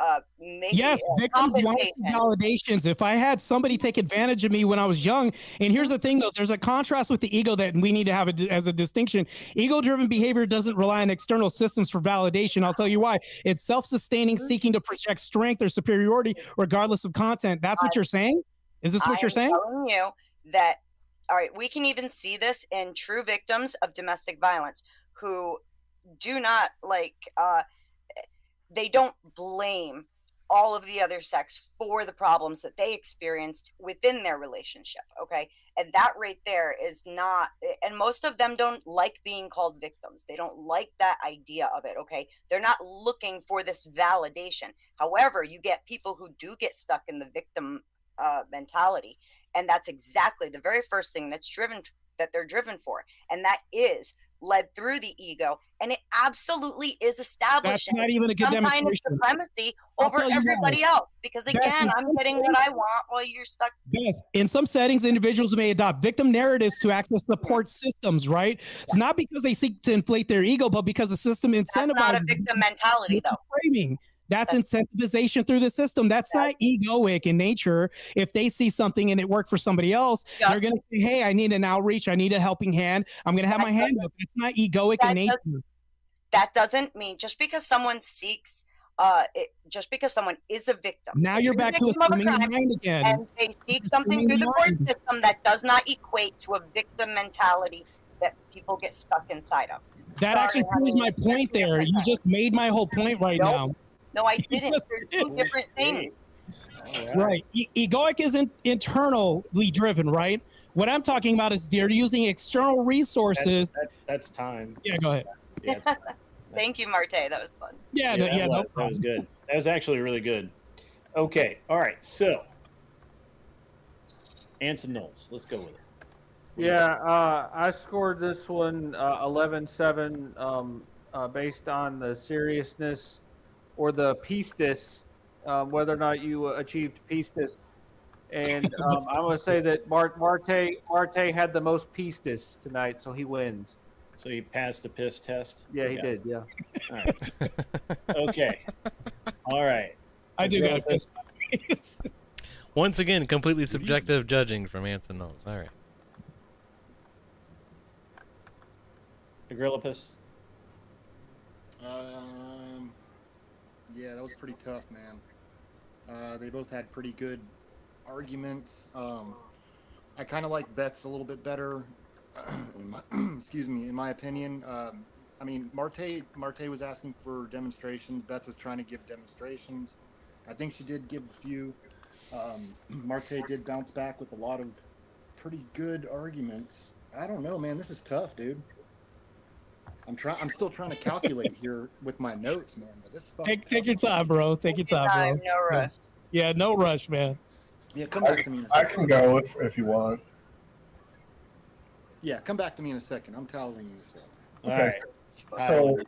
yes, victims want validations. If I had somebody take advantage of me when I was young, and here's the thing, though, there's a contrast with the ego that we need to have as a distinction. Ego-driven behavior doesn't rely on external systems for validation. I'll tell you why. It's self-sustaining, seeking to project strength or superiority regardless of content. That's what you're saying? Is this what you're saying? I'm telling you that. All right, we can even see this in true victims of domestic violence who do not they don't blame all of the other sex for the problems that they experienced within their relationship. Okay. And that right there is not, and most of them don't like being called victims. They don't like that idea of it. Okay. They're not looking for this validation. However, you get people who do get stuck in the victim mentality. And that's exactly the very first thing that's driven that they're driven for, and that is led through the ego, and it absolutely is establishing not even a good some kind of demonstration. supremacy I'll over tell you everybody why. else. Because Beth, again, in I'm some getting what I want while you're stuck. Beth, in some settings, individuals may adopt victim narratives to access support systems, right? It's not because they seek to inflate their ego, but because the system incentivizes. That's not a victim mentality, though. Framing. That's incentivization through the system. That's not egoic in nature. If they see something and it worked for somebody else, they're going to say, hey, I need an outreach. I need a helping hand. I'm going to have my hand up. It's not egoic in nature. That doesn't mean just because someone seeks, just because someone is a victim. Now you're back to assuming the mind again. And they seek something through the court system, that does not equate to a victim mentality that people get stuck inside of. That actually proves my point there. You just made my whole point right now. No, I didn't. They're two different things. Right. Egoic isn't internally driven, right? What I'm talking about is they're using external resources. That's time. Yeah, go ahead. Yeah, Thank you, Marte. That was fun. Yeah, that was good. That was actually really good. Okay, all right. So, Anson Knowles, let's go with it. Yeah, I scored this one 11-7 based on the seriousness or the pistis, whether or not you achieved pistis. And I'm going to say that Marte had the most pistis tonight, so he wins. So he passed the piss test? Yeah, he did, yeah. All right. Okay. All right. I do got piss. Once again, completely subjective judging from Anson Knowles. All right. Agrillipus? Yeah, that was pretty tough, man. They both had pretty good arguments. I kind of like Beth's a little bit better. Excuse me, in my opinion. I mean, Marte was asking for demonstrations. Beth was trying to give demonstrations. I think she did give a few. Marte did bounce back with a lot of pretty good arguments. I don't know, man. This is tough, dude. I'm still trying to calculate here with my notes, man. But this take your time, bro. Take your time, bro. No rush. Yeah, no rush, man. Yeah, come back to me in a I second. can go if you want. Yeah, come back to me in a second. I'm telling you in a second. Okay. So,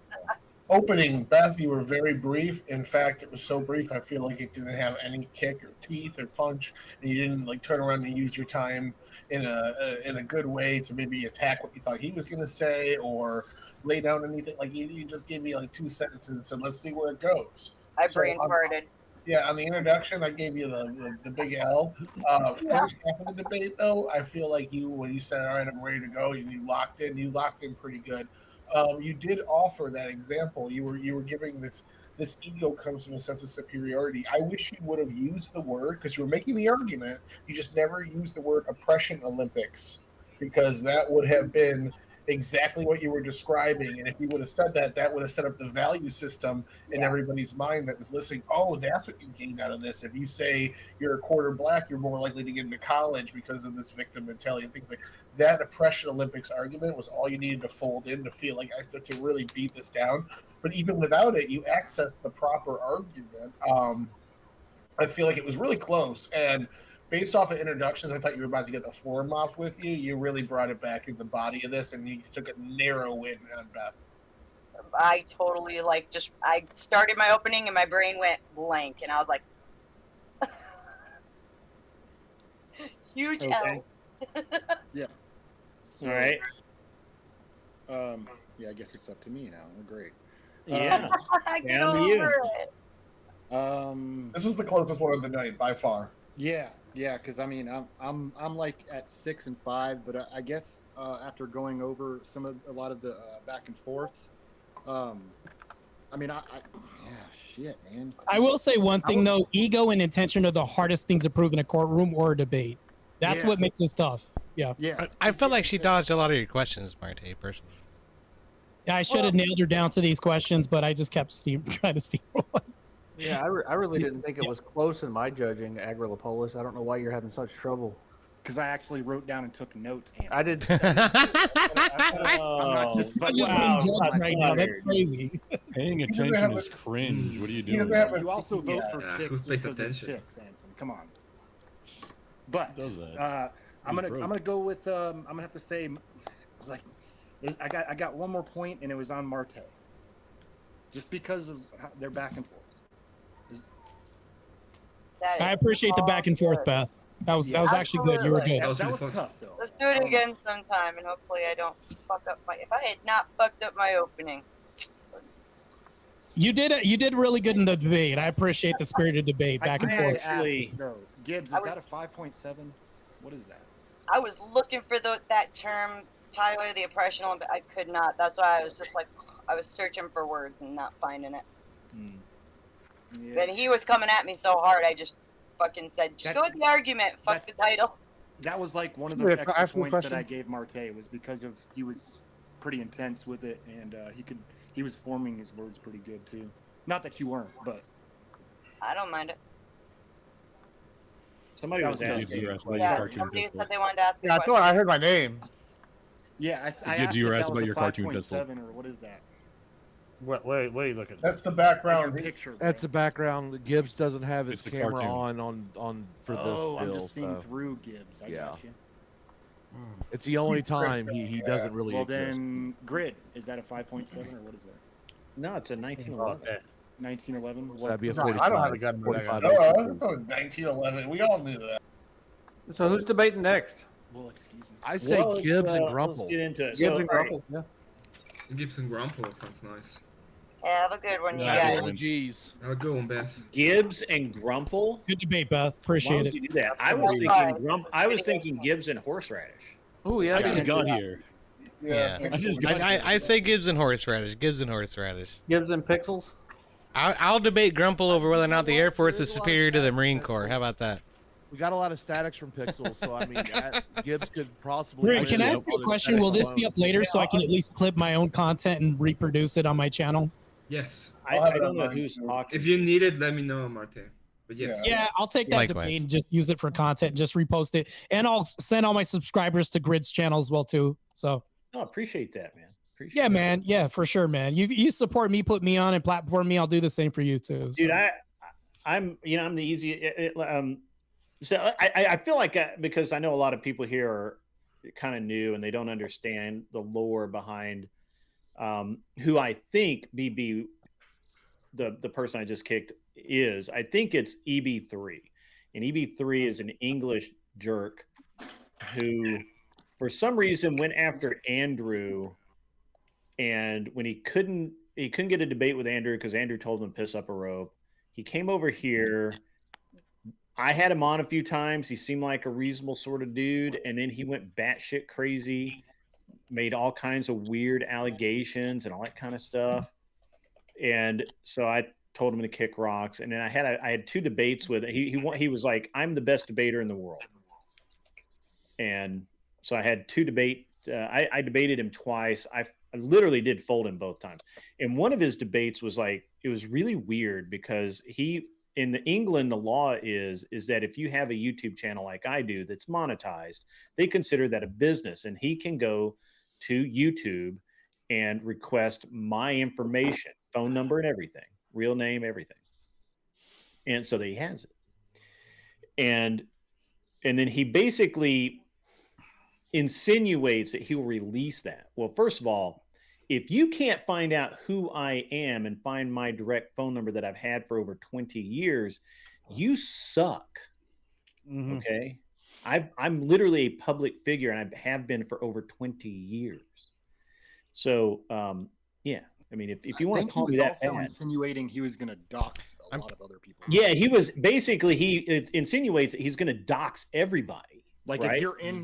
opening, Beth, you were very brief. In fact, it was so brief, I feel like it didn't have any kick or teeth or punch, and you didn't like turn around and use your time in a good way to maybe attack what you thought he was going to say or lay down anything. Like you just gave me like 2 sentences and said, "Let's see where it goes." I brain farted. Yeah, on the introduction, I gave you the big L. First half of the debate, though, I feel like when you said, all right, I'm ready to go, and you locked in pretty good. You did offer that example. You were giving this ego comes from a sense of superiority. I wish you would have used the word, because you were making the argument, you just never used the word oppression Olympics, because that would have been exactly what you were describing. And if you would have said that, that would have set up the value system in everybody's mind that was listening. Oh, that's what you gained out of this. If you say you're a quarter black, you're more likely to get into college because of this victim mentality and things like that. Oppression Olympics argument was all you needed to fold in to feel like I have to really beat this down. But even without it, you accessed the proper argument. I feel like it was really close. And based off of introductions, I thought you were about to get the floor mopped with you. You really brought it back in the body of this, and you took a narrow win on Beth. I totally I started my opening and my brain went blank, and I was like, huge L. Yeah. All right. Yeah, I guess it's up to me now. Great. Yeah. Get over it. This was the closest one of the night by far. Yeah, because I mean, I'm like at 6 and 5, but I guess after going over a lot of the back and forths, I mean, shit, man. I will say one thing though: ego and intention are the hardest things to prove in a courtroom or a debate. That's what makes this tough. Yeah. I felt like she dodged a lot of your questions, Marte, personally. Yeah, I should have nailed her down to these questions, but I just kept trying to steamroll. Yeah, I really didn't think it was close in my judging, Agrilopolis. I don't know why you're having such trouble. Because I actually wrote down and took notes. I did. I'm not just I'm just being judged right now. That's crazy. Paying attention is cringe. What are you doing? You also vote for chicks who pays because of attention? chicks, Anson. Come on. But does that? I'm gonna go with I'm gonna have to say, like, I got one more point, and it was on Marte, just because of their back and forth. I appreciate the back and forth, Beth. That was actually good. You were good. That was tough, though. Let's do it again sometime, and hopefully I don't fuck up my. If I had not fucked up my opening. You did really good in the debate. I appreciate the spirited debate back and forth. Actually, no, Gibbs, is that a 5.7? What is that? I was looking for that term, Tyler, the oppression, but I could not. That's why I was just like, I was searching for words and not finding it. Yeah. And he was coming at me so hard, I just fucking said, just go with the argument. Fuck the title. That was like one of the extra points that I gave Marte, was because of he was pretty intense with it, and he was forming his words pretty good too. Not that you weren't, but I don't mind it. Somebody was asking. Somebody said they wanted to ask. Yeah, I thought I heard my name. Yeah, I Gibbs, asked you were if asked that about was your a cartoon 5.7 pistol. or what is that? What are you looking at? That's the background picture. That's the background. Gibbs doesn't have his It's a camera cartoon. on for this Oh, I'm still. just seeing So through Gibbs. I got you. it's the only time he doesn't really Well, exist. then Grid, is that a 5.7 or what is that? No, it's a 1911. 1911. That'd be a No, 45. I don't have a gun. 45. Oh, that's a 1911. We all knew that. So who's debating next? Well, excuse me. I say Gibbs and Grumple. Let's get into it. Gibbs So, and all right, Grumple. Yeah. Gibbs and Grumple sounds nice. Have a good one, you Yeah, guys. G's. Have a good one, Beth. Gibbs and Grumple. Good debate, Beth. Why Appreciate would it. you do that? I was thinking Gibbs and horseradish. Oh yeah. I just got here. Yeah. I just got I say Gibbs and horseradish. Gibbs and horseradish. Gibbs and Pixels. I'll debate Grumple over whether or not the Air Force is superior to the Marine Corps. How about that? We got a lot of statics from Pixels, so I mean, Gibbs could possibly. Rick, can I ask you a question? Will this be up later so I can at least clip my own content and reproduce it on my channel? Yes. I don't know who's talking. If you need it, let me know, Marte. But yes. Yeah, I'll take that Likewise. debate and just use it for content and just repost it. And I'll send all my subscribers to Grid's channel as well too. So Oh, appreciate that, man. Appreciate yeah, that. man. Yeah, for sure, man. You support me, put me on and platform me. I'll do the same for you too. So. Dude, I'm the easy. So I feel like because I know a lot of people here are kind of new and they don't understand the lore behind who I think BB, the person I just kicked, is. I think it's EB3, and EB3 is an English jerk who, for some reason, went after Andrew, and when he couldn't get a debate with Andrew because Andrew told him to piss up a rope. He came over here. I had him on a few times. He seemed like a reasonable sort of dude, and then he went batshit crazy, made all kinds of weird allegations and all that kind of stuff. And so I told him to kick rocks. And then I had two debates with he was like, I'm the best debater in the world. And so I had two debate. I debated him twice. I literally did fold him both times. And one of his debates was like, it was really weird because in England, the law is that if you have a YouTube channel like I do that's monetized, they consider that a business, and he can go to YouTube and request my information, phone number and everything, real name, everything. And so that he has it. And then he basically insinuates that he will release that. Well, first of all, if you can't find out who I am and find my direct phone number that I've had for over 20 years, you suck. Mm-hmm. Okay. I'm literally a public figure, and I have been for over 20 years. So, yeah. I mean, if you want to call me that, also insinuating he was going to dox a lot of other people. Yeah, he was basically, it insinuates that he's going to dox everybody. Like right?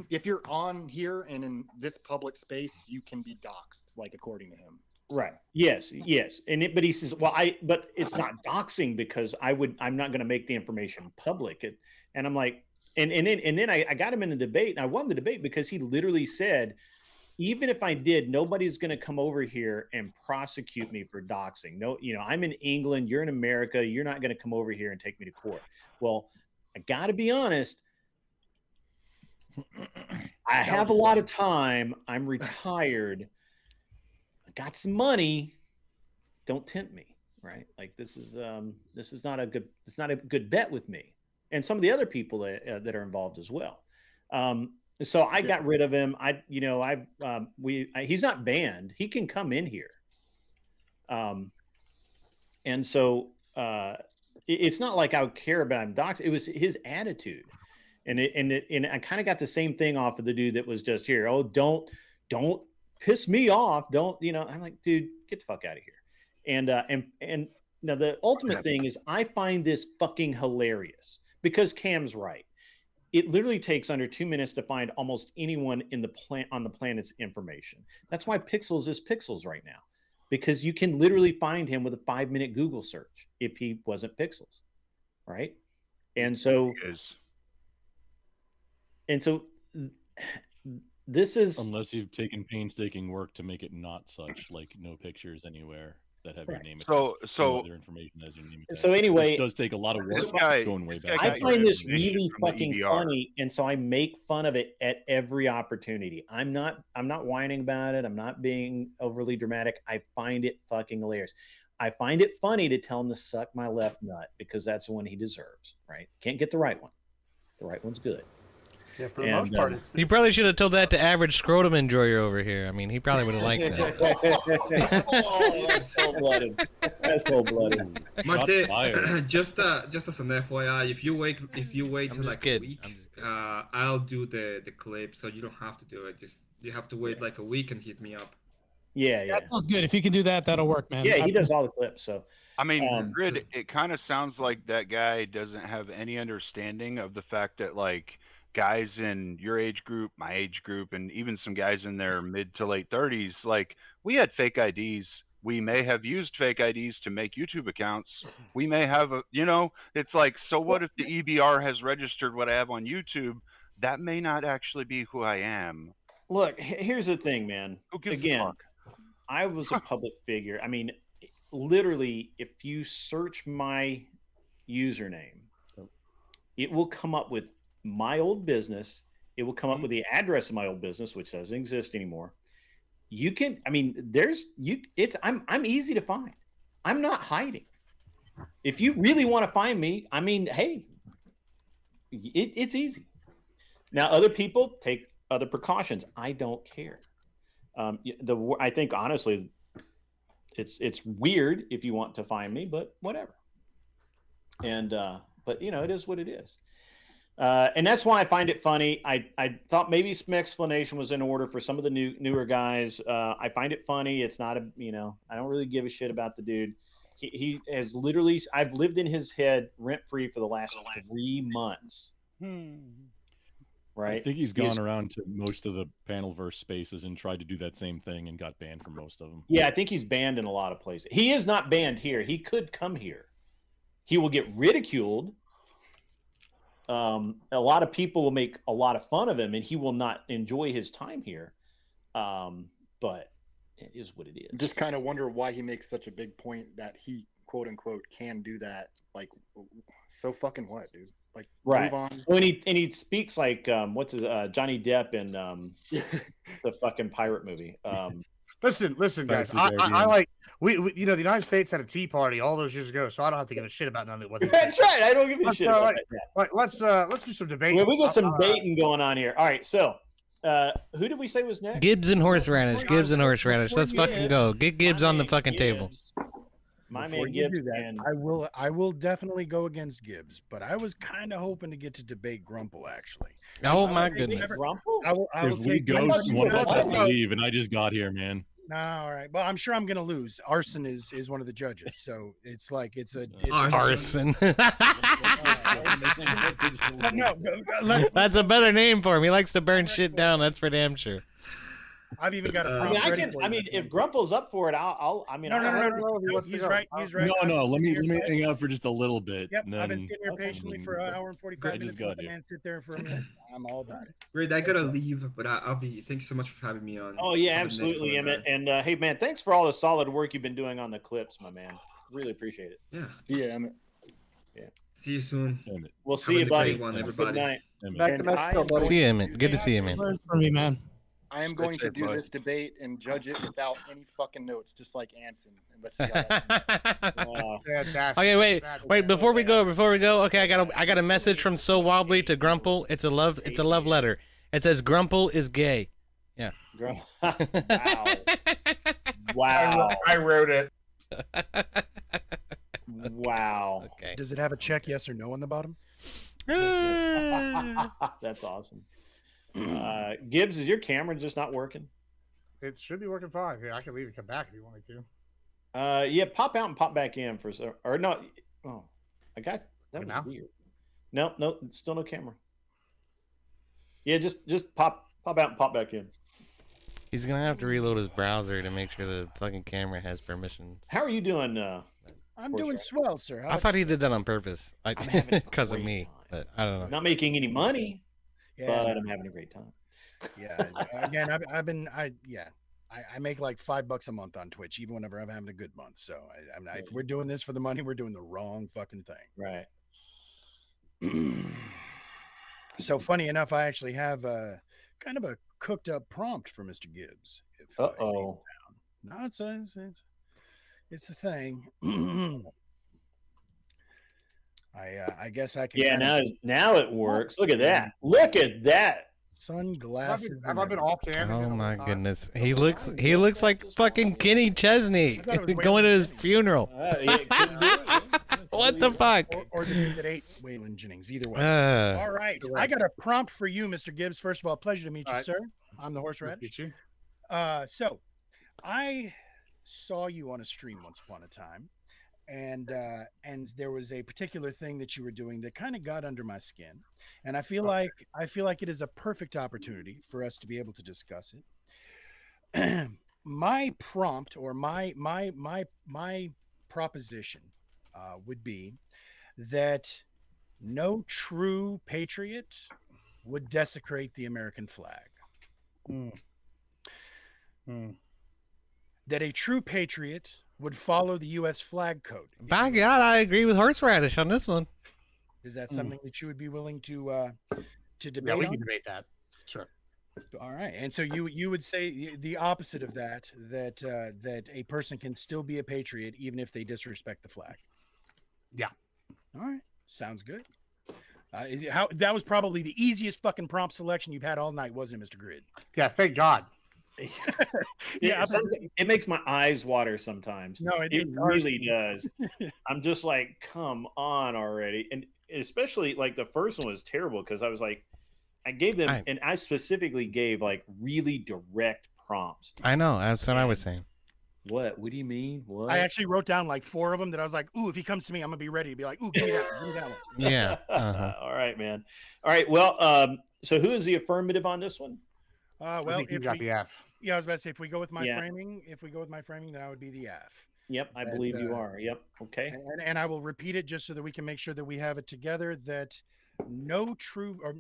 if you're on here and in this public space, you can be doxxed, like according to him. Right. Yes. But he says, well, but it's not doxing because I'm not going to make the information public. And I'm like, and then I got him in a debate, and I won the debate because he literally said, even if I did, nobody's going to come over here and prosecute me for doxing. No, I'm in England, you're in America, you're not going to come over here and take me to court. Well, I got to be honest. I have a lot of time. I'm retired. I got some money. Don't tempt me, right? Like this is not a good bet with me, and some of the other people that are involved as well. So I got rid of him. He's not banned. He can come in here. And so it's not like I would care about him doxed. It was his attitude. And I kind of got the same thing off of the dude that was just here. Oh, don't piss me off. Don't, I'm like, dude, get the fuck out of here. And now the ultimate thing is I find this fucking hilarious because Cam's right. It literally takes under 2 minutes to find almost anyone on the planet's information. That's why Pixels is Pixels right now, because you can literally find him with a 5-minute Google search if he wasn't Pixels, right? And so this is, unless you've taken painstaking work to make it not such, like no pictures anywhere that have your name attached, no other information as your name attached. So anyway, it does take a lot of work going way back. I find this really fucking funny, and so I make fun of it at every opportunity. I'm not whining about it. I'm not being overly dramatic. I find it fucking hilarious. I find it funny to tell him to suck my left nut because that's the one he deserves, right? Can't get the right one. The right one's good. Yeah, for the most part, you probably should have told that to average scrotum enjoyer over here. I mean, he probably would have liked that. Oh, that's cold-blooded. That's cold-blooded. Marte, just as an FYI, if you wait till like a week, I'll do the clip, so you don't have to do it. You have to wait like a week and hit me up. Yeah. That sounds good. If you can do that, that'll work, man. Yeah, he does all the clips. So I mean, Grid, it kind of sounds like that guy doesn't have any understanding of the fact that like guys in your age group, my age group, and even some guys in their mid to late 30s, like we had fake IDs. We may have used fake IDs to make YouTube accounts. We may have it's like, so what if the EBR has registered what I have on YouTube? That may not actually be who I am. Look, here's the thing, man. Again, I was a public figure. I mean, literally, if you search my username, it will come up with my old business. It will come up with the address of my old business, which doesn't exist anymore. You can, I mean, I'm easy to find. I'm not hiding. If you really want to find me, I mean, hey, it's easy. Now, other people take other precautions. I don't care. I think honestly, it's weird if you want to find me, but whatever. And but it is what it is. And that's why I find it funny. I thought maybe some explanation was in order for some of the newer guys. I find it funny. It's not I don't really give a shit about the dude. He has literally, I've lived in his head rent free for the last 3 months. Right. I think he's gone around to most of the Panelverse spaces and tried to do that same thing and got banned from most of them. Yeah, I think he's banned in a lot of places. He is not banned here. He could come here. He will get ridiculed. A lot of people will make a lot of fun of him, and he will not enjoy his time here. But it is what it is. Just kind of wonder why he makes such a big point that he, quote unquote, can do that. Like, so fucking what, dude? Like, right. Move on. Well, and he speaks like what's his Johnny Depp in the fucking pirate movie. Listen, guys. I like we the United States had a tea party all those years ago, so I don't have to give a shit about none of it. That's right. I don't give a shit about that. Let's do some debate. Well, we got some baiting going on here. All right, so who did we say was next? Gibbs and horseradish. Gibbs and horseradish. Let's fucking go. Get Gibbs on the fucking table. My Before man you Gibbs. do that, I will definitely go against Gibbs, but I was kind of hoping to get to debate Grumple actually. Oh my goodness. Grumple? I will If we take ghost, one of us has to leave, and I just got here, man. No, all right. Well, I'm sure I'm gonna lose. Arson is one of the judges, so it's like it's Arson. No, that's a better name for him. He likes to burn shit down. That's for damn sure. I've even got a I mean, if Grumple's up for it, No. He's right. He's right. No. Let me hang out for just a little bit. Yep. And then, I've been sitting here patiently for an hour and 45 minutes. Let the man sit there for a minute. I'm all about it. Great. I gotta leave, but I'll be. Thank you so much for having me on. Oh yeah, absolutely, Emmett. And hey, man, thanks for all the solid work you've been doing on the clips, my man. Really appreciate it. Yeah. See you, Emmett. Yeah. See you soon. We'll see you, buddy. Everybody. Good night. Back to Mexico, buddy. See you, Emmett. Good to see you, man. Learn from me, man. I am going to do this debate and judge it without any fucking notes, just like Anson. And let's see how that Okay, wait. Before we go. Okay, I got a message from So Wobbly to Grumple. It's a love letter. It says Grumple is gay. Yeah. Wow. Wow. I wrote it. Wow. Okay. Does it have a check yes or no on the bottom? That's awesome. Gibbs, is your camera just not working? It should be working fine. Here, I can leave and come back if you want me to. Yeah, pop out and pop back in for or no. Oh, I got that was now? weird. No, still no camera. Yeah, just pop out and pop back in. He's gonna have to reload his browser to make sure the fucking camera has permissions. How are you doing? I'm doing swell, sir. I thought he did that on purpose, because of me. But I don't know. Not making any money, Yeah. but I'm having a great time. Yeah. Again, I make like $5 a month on Twitch, even whenever I'm having a good month. So if we're doing this for the money, we're doing the wrong fucking thing. Right. So funny enough, I actually have kind of a cooked up prompt for Mr. Gibbs. Uh-oh. No, it's a thing. I guess I can. Yeah, now it works. Look at that. Look at that. Sunglasses. Have I been off camera? Oh my goodness, he looks like fucking Kenny Chesney going to his funeral. What the fuck? Or the dude that ate Waylon Jennings. Either way. All right, I got a prompt for you, Mr. Gibbs. First of all, pleasure to meet you, sir. I'm the horseradish. You. So, I saw you on a stream once upon a time, and there was a particular thing that you were doing that kind of got under my skin, and I feel like it is a perfect opportunity for us to be able to discuss it. My prompt or my proposition would be that no true patriot would desecrate the American flag. That a true patriot would follow the U.S. flag code. By God, I agree with Horseradish on this one. Is that something that you would be willing to debate? Yeah, we on? can debate that. Sure. All right, and so you would say the opposite of that that a person can still be a patriot even if they disrespect the flag. Yeah. All right, sounds good. That was probably the easiest fucking prompt selection you've had all night, wasn't it, Mr. Grid? Yeah, thank God. Yeah, it makes my eyes water sometimes. No, it really does. I'm just like, come on already. And especially like the first one was terrible because I was like, I gave them, and I specifically gave like really direct prompts. I know. That's what I was saying. What do you mean? What? I actually wrote down like 4 of them that I was like, ooh, if he comes to me, I'm gonna be ready to be like, ooh, give me that one. Yeah. All right, man. All right. Well, so who is the affirmative on this one? Well, you got the F. Yeah, I was about to say if we go with my framing, then I would be the F. Yep, I believe you are. Yep. Okay. And I will repeat it just so that we can make sure that we have it together. That no true or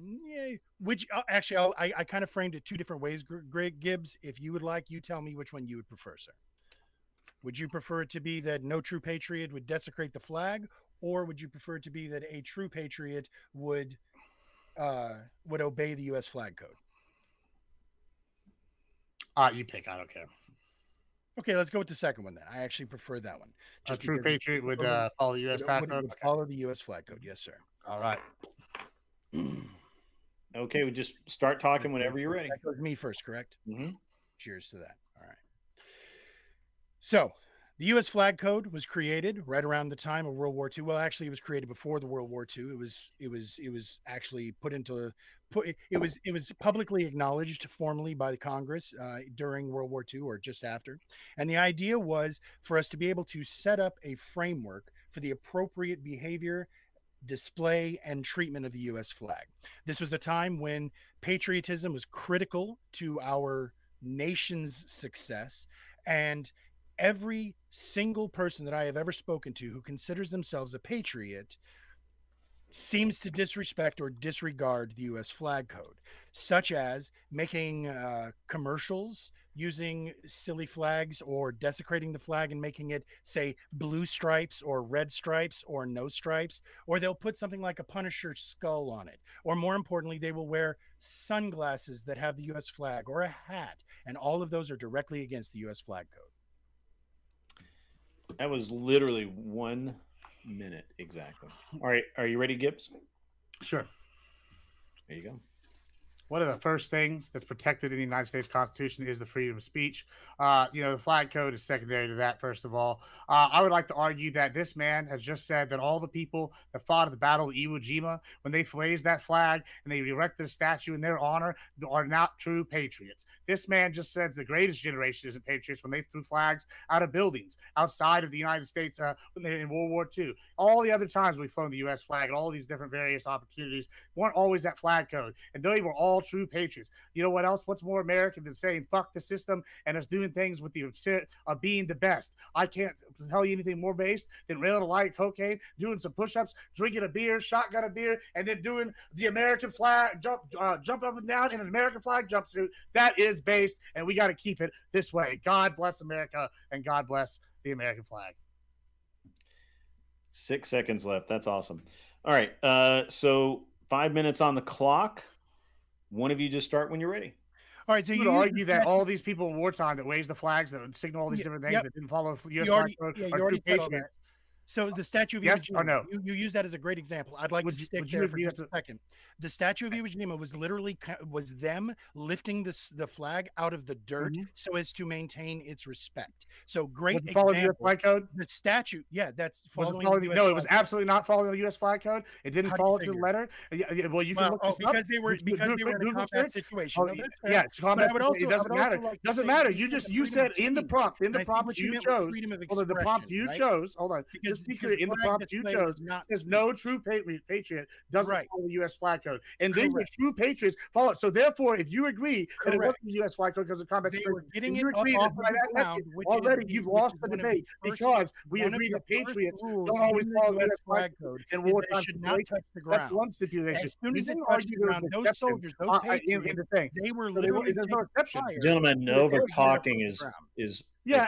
which actually I kind of framed it 2 different ways. Greg Gibbs, if you would like, you tell me which one you would prefer, sir. Would you prefer it to be that no true patriot would desecrate the flag, or would you prefer it to be that a true patriot would obey the U.S. flag code? You pick. I don't care. Okay, let's go with the second one then. I actually prefer that one. A true patriot would follow the U.S. flag code. Would follow the U.S. flag code. Yes, sir. All right. Okay, we just start talking whenever you're ready. That goes me first, correct? Mm-hmm. Cheers to that. All right. So, the U.S. flag code was created right around the time of World War II. Well, actually, it was created before the World War II. It was actually it was publicly acknowledged formally by the Congress during World War II or just after. And the idea was for us to be able to set up a framework for the appropriate behavior, display, and treatment of the U.S. flag. This was a time when patriotism was critical to our nation's success, and every single person that I have ever spoken to who considers themselves a patriot seems to disrespect or disregard the U.S. flag code, such as making commercials using silly flags or desecrating the flag and making it say blue stripes or red stripes or no stripes, or they'll put something like a Punisher skull on it, or more importantly, they will wear sunglasses that have the U.S. flag or a hat, and all of those are directly against the U.S. flag code. That was literally 1 minute exactly. All right, are you ready, Gibbs? Sure. There you go. one of the first things that's protected in the United States Constitution is the freedom of speech. The flag code is secondary to that, first of all. I would like to argue that this man has just said that all the people that fought at the Battle of Iwo Jima, when they raised that flag and they erected a statue in their honor, are not true patriots. This man just said the greatest generation isn't patriots when they threw flags out of buildings outside of the United States when they were in World War II. All the other times we've flown the U.S. flag and all these different various opportunities weren't always that flag code. And they were all true patriots. You know what else? What's more American than saying fuck the system and us doing things with the shit of being the best? I can't tell you anything more based than railing a light cocaine, doing some push-ups, drinking a beer, shotgun a beer, and then doing the American flag jump up and down in an American flag jumpsuit. That is based, and we got to keep it this way. God bless America, and God bless the American flag. 6 seconds left. That's awesome. All right. So 5 minutes on the clock. One of you just start when you're ready. All right. So you would argue that all these people in wartime that raised the flags, that would signal all these different things that didn't follow U.S. flag code are true patriots. So the Statue of Iwo Yes Jima, or no? you use that as a great example. I'd like to stick there for just a second. The Statue of Iwo Jima was literally them lifting the flag out of the dirt so as to maintain its respect. So great Was it following the U.S. flag code? The statue, yeah, that's following. No, it was absolutely not following the U.S. flag code. It didn't follow to the letter. Well, you can look this up. Because they were in a combat situation. No, yeah, it's combat. It doesn't matter. Doesn't matter. You said in the prompt you chose. Hold on, the prompt you chose. Hold on. The speaker in the prompt you chose says no true patriot doesn't follow the U.S. flag code, and these are true patriots follow. So therefore, if you agree that it wasn't the U.S. flag code because of combat situation, you agree that by that already you've lost the debate because we agree that patriots don't always follow the U.S. flag code and wartime should not touch the ground. That's one stipulation. As soon as they touched the ground, those soldiers, those patriots, in the thing, they were literally there's no exception. Gentlemen, over talking is yeah,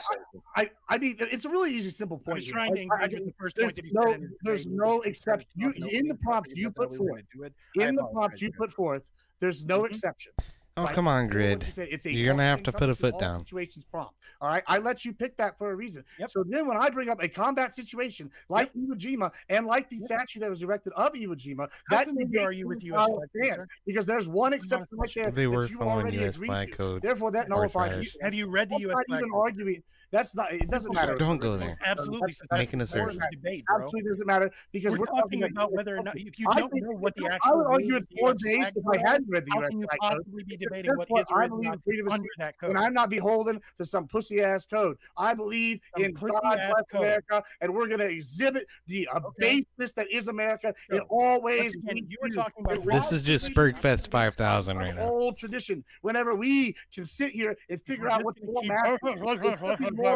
I mean, it's a really easy, simple point. I was trying to engage with the first point that he said. There's no exception. In the prompt you put forth, there's no exception. Oh, come on, Grid. You're going to have to put a foot down. Situations prompt. All right. I let you pick that for a reason. So then when I bring up a combat situation like Iwo Jima and like the statue that was erected of Iwo Jima, that are you with U.S. flag code? Because there's one exception right there. They were following U.S. flag code. Therefore, that nullifies you. Have you read the U.S. flag code? Arguing. That's not. It doesn't matter. Don't go there. Absolutely. Making a assertion. Absolutely doesn't matter because we're talking about whether or not if you don't know what the actual. I would argue it's more based if I hadn't read the U.S. flag code. Debating what is or is not under that code. And I'm not beholden to some pussy ass code. I believe in God bless America, and we're going to exhibit the baseness that is America in all ways. You were talking about this is just Spurgfest 5000 right now. Old tradition. Whenever we can sit here and figure out what's more masculine,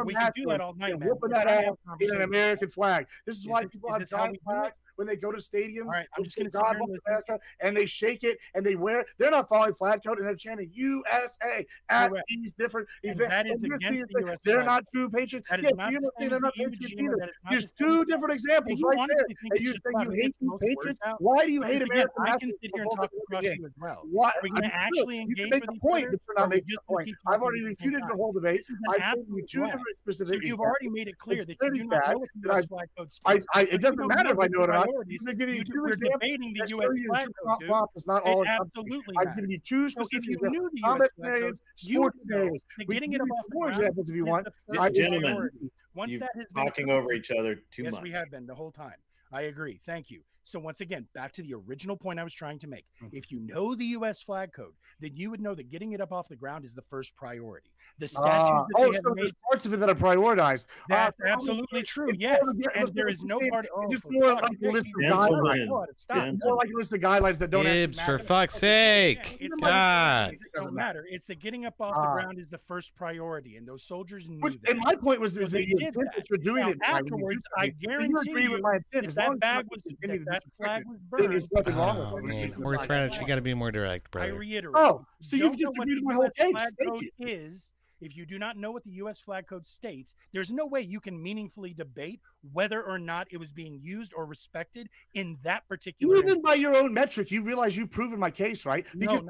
we can do that all night, man. Whooping that ass in an American flag. This is why people have giant flags when they go to stadiums. All right, I'm just going to God bless America, and they shake it and they wear it. They're not following flag code and they're chanting USA at these different events. That is against the US they're not true patriots. That is not the same as the patriots either. There's two different examples right there. And you think you hate these patriots? Why do you hate America? I can sit here and talk across you as well. Why? Are we going to actually engage with the point, but you're not making the point. I've already refuted your whole debate. I've given you two different specific. You've already made it clear that you do not know what the US flag code stands. It doesn't matter if I know it or not. We're debating the U.S. flag code, dude. It absolutely I've given you two specific if you knew the combat US flag code, sports scenarios. Getting it above more examples if you want. Gentlemen, once you're that has been talking over each other too much. Yes, we have been the whole time. I agree. Thank you. So once again, back to the original point I was trying to make. If you know the U.S. flag code, then you would know that getting it up off the ground is the first priority. The statues that they have there's parts of it that are prioritized. That's absolutely true. Yes, and there is no part. It's just more like a list of guidelines. More like a list of guidelines that don't. Gibbs, for fuck's sake! God, it doesn't matter. It's the getting up off the ground is the first priority, and those soldiers knew that. And my point was, is that you're doing it afterwards. I guarantee you, if that bag was that flag was burned, there's nothing wrong with it. Horseradish, you got to be more direct, brother. I reiterate. Oh, so you've just agreed with my whole case. Thank you. Is if you do not know what the U.S. flag code states, there's no way you can meaningfully debate whether or not it was being used or respected in that particular. Even by your own metric, you realize you've proven my case, right? Because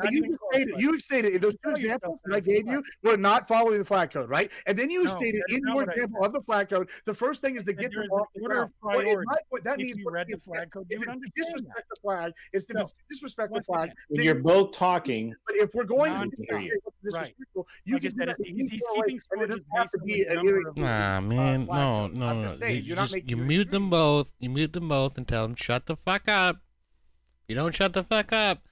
you stated those two examples that I gave you were not following the flag code, right? And then you stated in your example of the flag code, the first thing is to get them off the ground. That means you read the flag code, you would understand disrespect the flag. It's disrespect the flag. When you're both talking, but if we're going to disrespectful, you can he's keeping scores have to be Nah, man, no. You mute them both. You mute them both and tell them shut the fuck up. You don't shut the fuck up.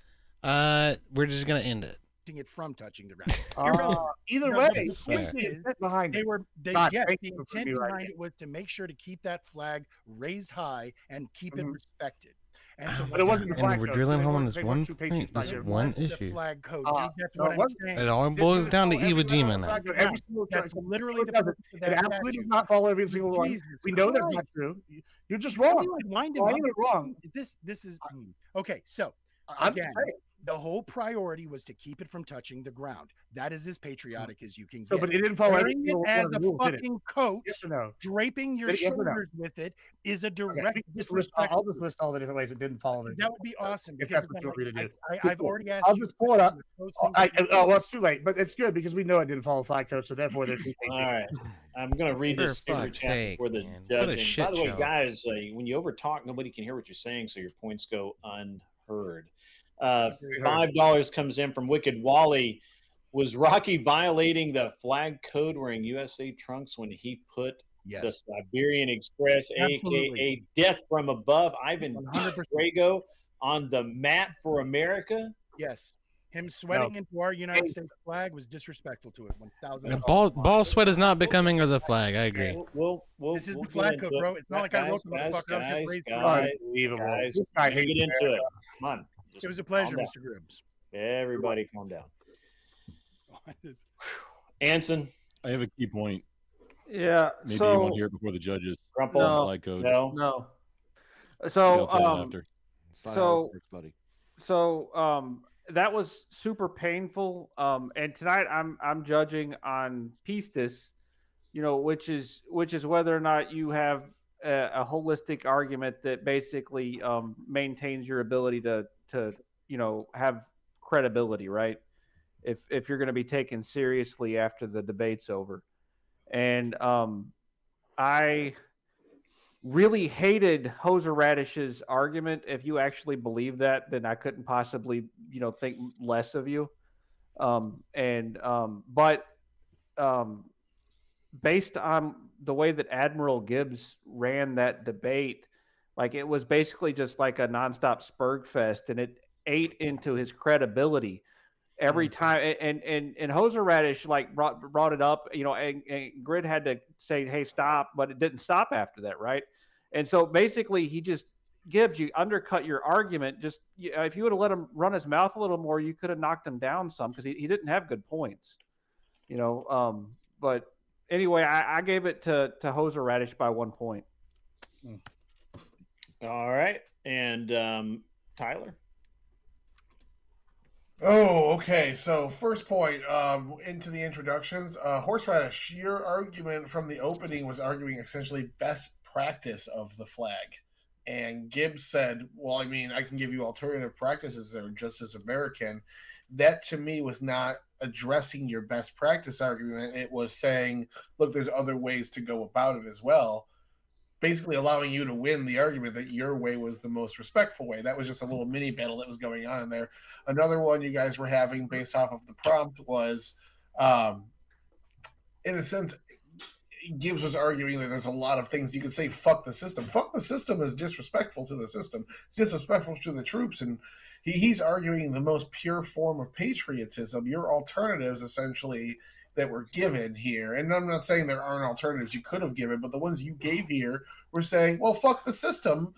We're just gonna end it. It from touching the ground. Either way, the intent behind the intent behind it was to make sure to keep that flag raised high and keep it respected. And so, but it wasn't the flag we're code. drilling home on this one point, this one issue. The flag code. That's what I'm saying. It all boils down to Iwo Jima now. That's literally the purpose of that. It absolutely does not follow every single one. We know that's not true. You're just wrong. Wrong. This is okay. So again, the whole priority was to keep it from touching the ground. That is as patriotic as you can get. But it didn't follow wearing it as a fucking coat, draping your shoulders with it is a direct disrespect. I'll just list all the different ways it didn't follow. That would be awesome. If that's what you want me to do. I've already asked. I'll just pull it up. Well, it's too late, but it's good because we know it didn't follow flag code, so therefore they're too all right. I'm going to read this super chat before the judging. By the way, guys, when you overtalk, nobody can hear what you're saying, so your points go unheard. $5 comes in from Wicked Wally. Was Rocky violating the flag code wearing USA trunks when he put the Siberian Express, aka Death from Above, Ivan Drago, on the map for America? Yes. Him sweating into our United States flag was disrespectful to it. 1,000. Ball sweat is not becoming of the flag. I agree. This is the flag code, bro. It's not like I wrote the motherfucker. I was just raised. Unbelievable. I hate get into it. Come on. It was a pleasure, Mr. Gribbs. Everybody calm down. Anson? I have a key point. Yeah. Maybe you won't hear it before the judges. No. Flag code. No. So, that was super painful. And tonight I'm judging on pistis, which is whether or not you have a holistic argument that basically maintains your ability to have credibility, right? If you're going to be taken seriously after the debate's over. And I really hated Hoser Radish's argument. If you actually believe that, then I couldn't possibly, think less of you. But based on the way that Admiral Gibbs ran that debate, like it was basically just like a nonstop Spurg fest, and it ate into his credibility every time. And Hoser Radish brought it up, and Grid had to say, "Hey, stop," but it didn't stop after that, right? And so basically, Gibbs, you undercut your argument. Just if you would have let him run his mouth a little more, you could have knocked him down some because he didn't have good points, But anyway, I gave it to Hoser Radish by 1 point. All right, and Tyler. Oh, okay. So first point into the introductions. Horseradish, your argument from the opening was arguing essentially best practice of the flag. And Gibbs said, well, I mean, I can give you alternative practices that are just as American. That to me was not addressing your best practice argument. It was saying, look, there's other ways to go about it as well. Basically allowing you to win the argument that your way was the most respectful way. That was just a little mini battle that was going on in there. Another one you guys were having based off of the prompt was, in a sense, Gibbs was arguing that there's a lot of things you could say, fuck the system. Fuck the system is disrespectful to the system, disrespectful to the troops. And he's arguing the most pure form of patriotism. Your alternatives, essentially, that were given here, and I'm not saying there aren't alternatives you could have given, but the ones you gave here were saying, well, fuck the system,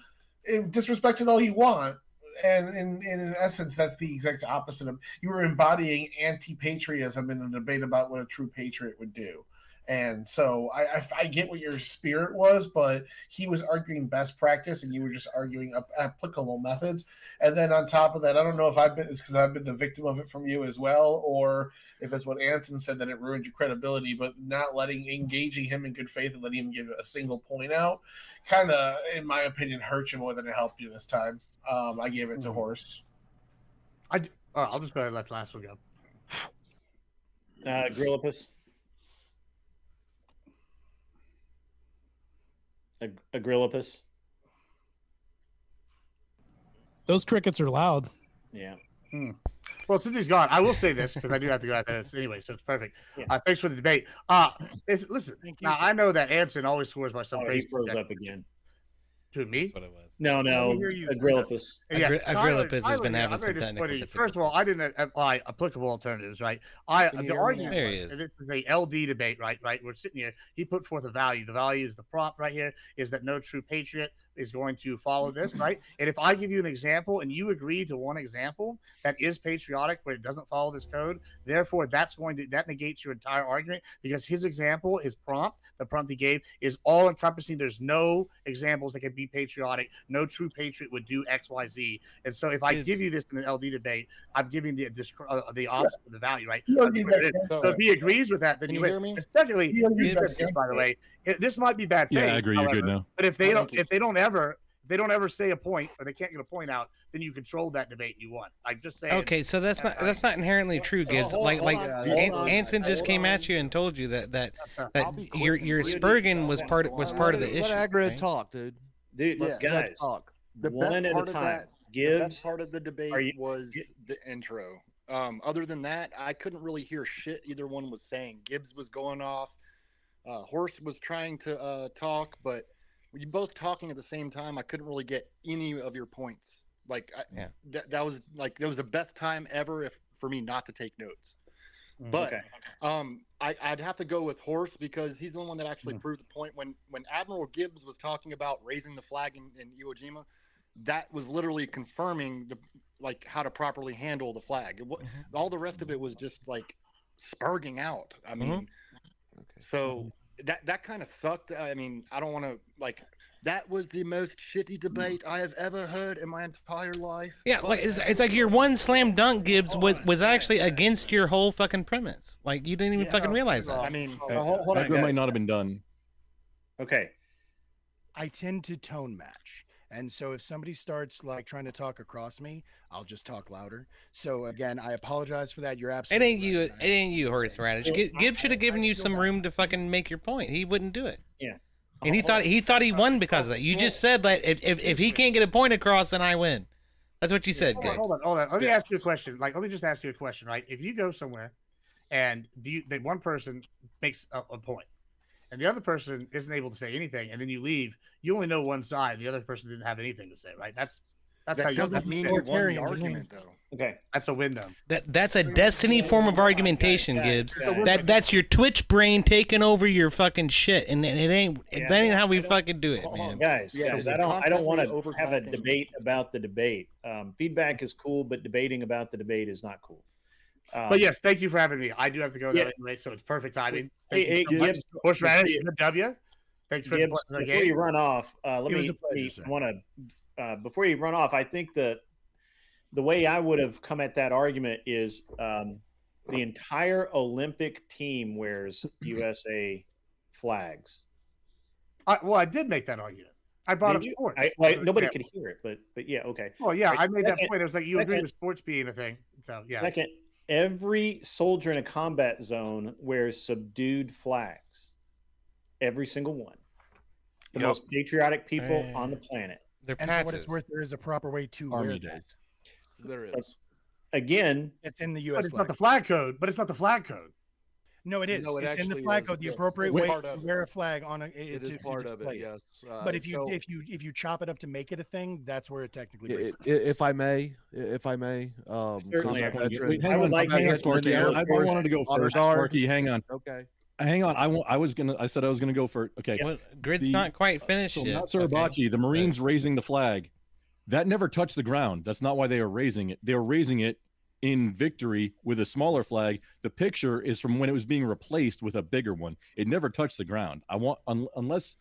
disrespect it all you want. And in essence, that's the exact opposite of, you were embodying anti-patriotism in a debate about what a true patriot would do. And so I get what your spirit was, but he was arguing best practice and you were just arguing applicable methods. And then on top of that, I don't know if it's because I've been the victim of it from you as well, or if it's what Anson said that it ruined your credibility, but not engaging him in good faith and letting him give a single point out kind of, in my opinion, hurt you more than it helped you this time. I gave it to Horse. I'll just go ahead and let the last one go. Grillipus. Agrillipus. Those crickets are loud. Yeah. Well, since he's gone, I will say this because I do have to go out there anyway, so it's perfect. Yeah. Thanks for the debate. Listen, now I know that Anson always scores by some crazy. He froze up again. To me? That's what it was. No, Agrillipus. Agrillipus has been having some technical difficulties. First of all, I didn't apply applicable alternatives, right? The argument was, this is a LD debate, right? We're sitting here. He put forth a value. The value is the prompt right here is that no true patriot is going to follow this, right? And if I give you an example and you agree to one example that is patriotic where it doesn't follow this code, therefore that negates your entire argument because his example is prompt. The prompt he gave is all encompassing. There's no examples that can be patriotic. No true patriot would do X, Y, Z. And so if I give you this in an LD debate, I'm giving the opposite of the value, right? So if he agrees with that, then you win. And secondly, by the way, this might be bad faith. Yeah, I agree. You're good now. But if they don't ever say a point or they can't get a point out, then you control that debate and you won. I'm just saying. Okay, so that's not inherently true, Gibbs. Anson just came at you and told you that your Spurgeon was part of the issue. Let Agrid talk, dude. Dude, guys, talk. The one best at part a of time. that, Gibbs, the best part of the debate was the intro. Other than that, I couldn't really hear shit either one was saying. Gibbs was going off. Horse was trying to talk, but when you both talking at the same time, I couldn't really get any of your points. That was the best time ever for me not to take notes. But I'd have to go with Horse because he's the one that actually proved the point. When Admiral Gibbs was talking about raising the flag in Iwo Jima, that was literally confirming how to properly handle the flag. All the rest of it was just spurging out. I mean, so that kind of sucked. I mean, I don't want to that was the most shitty debate I have ever heard in my entire life. Yeah, it's like your one slam dunk, Gibbs, was actually against your whole fucking premise. You didn't even fucking realize that. I mean, hold on, might not have been done. Okay. I tend to tone match. And so if somebody starts trying to talk across me, I'll just talk louder. So again, I apologize for that. You're absolutely It ain't you, Horseradish. Gibbs should have given you some room to fucking make your point. He wouldn't do it. Yeah. And he thought he won because of that. You just said that if he can't get a point across, then I win. That's what you said, Gibbs. Hold on. Let me ask you a question. Let me just ask you a question, right? If you go somewhere and one person makes a point and the other person isn't able to say anything, and then you leave, you only know one side, and the other person didn't have anything to say, right? That's how you doesn't mean you won the argument, though. Okay, that's a win, though. That's a destiny form of argumentation, Gibbs. That's your Twitch brain taking over your fucking shit, and that ain't how we fucking do it, man. Guys, I don't want to have a debate about the debate. Feedback is cool, but debating about the debate is not cool. But yes, thank you for having me. I do have to go there anyway, so it's perfect timing. Hey, Gibbs, Horseradish, W. Thanks for Gibbs, the before you run off, before you run off, I think that the way I would have come at that argument is the entire Olympic team wears USA flags. I did make that argument. I brought up sports. Nobody could hear it, but yeah, okay. Well, yeah, I made that point. It was you agree with sports being a thing. So, yeah. Second, every soldier in a combat zone wears subdued flags. Every single one. The most patriotic people on the planet. And for what it's worth, there is a proper way to wear that. There is. Again, it's in the U.S. But it's not the flag code. But it's not the flag code. No, it is. No, it's in the flag code. The appropriate way to wear a flag on it is part of it. Yes. But if you chop it up to make it a thing, that's where it technically. If I may, certainly. I would like Sparky. I wanted to go first. Sparky, hang on. Okay. Hang on. I said I was gonna go for. Okay. Well, Grid's not quite finished yet. Not Surabachi. The Marines raising the flag, that never touched the ground. That's not why they were raising it. They were raising it in victory with a smaller flag. The picture is from when it was being replaced with a bigger one. It never touched the ground. I want unless.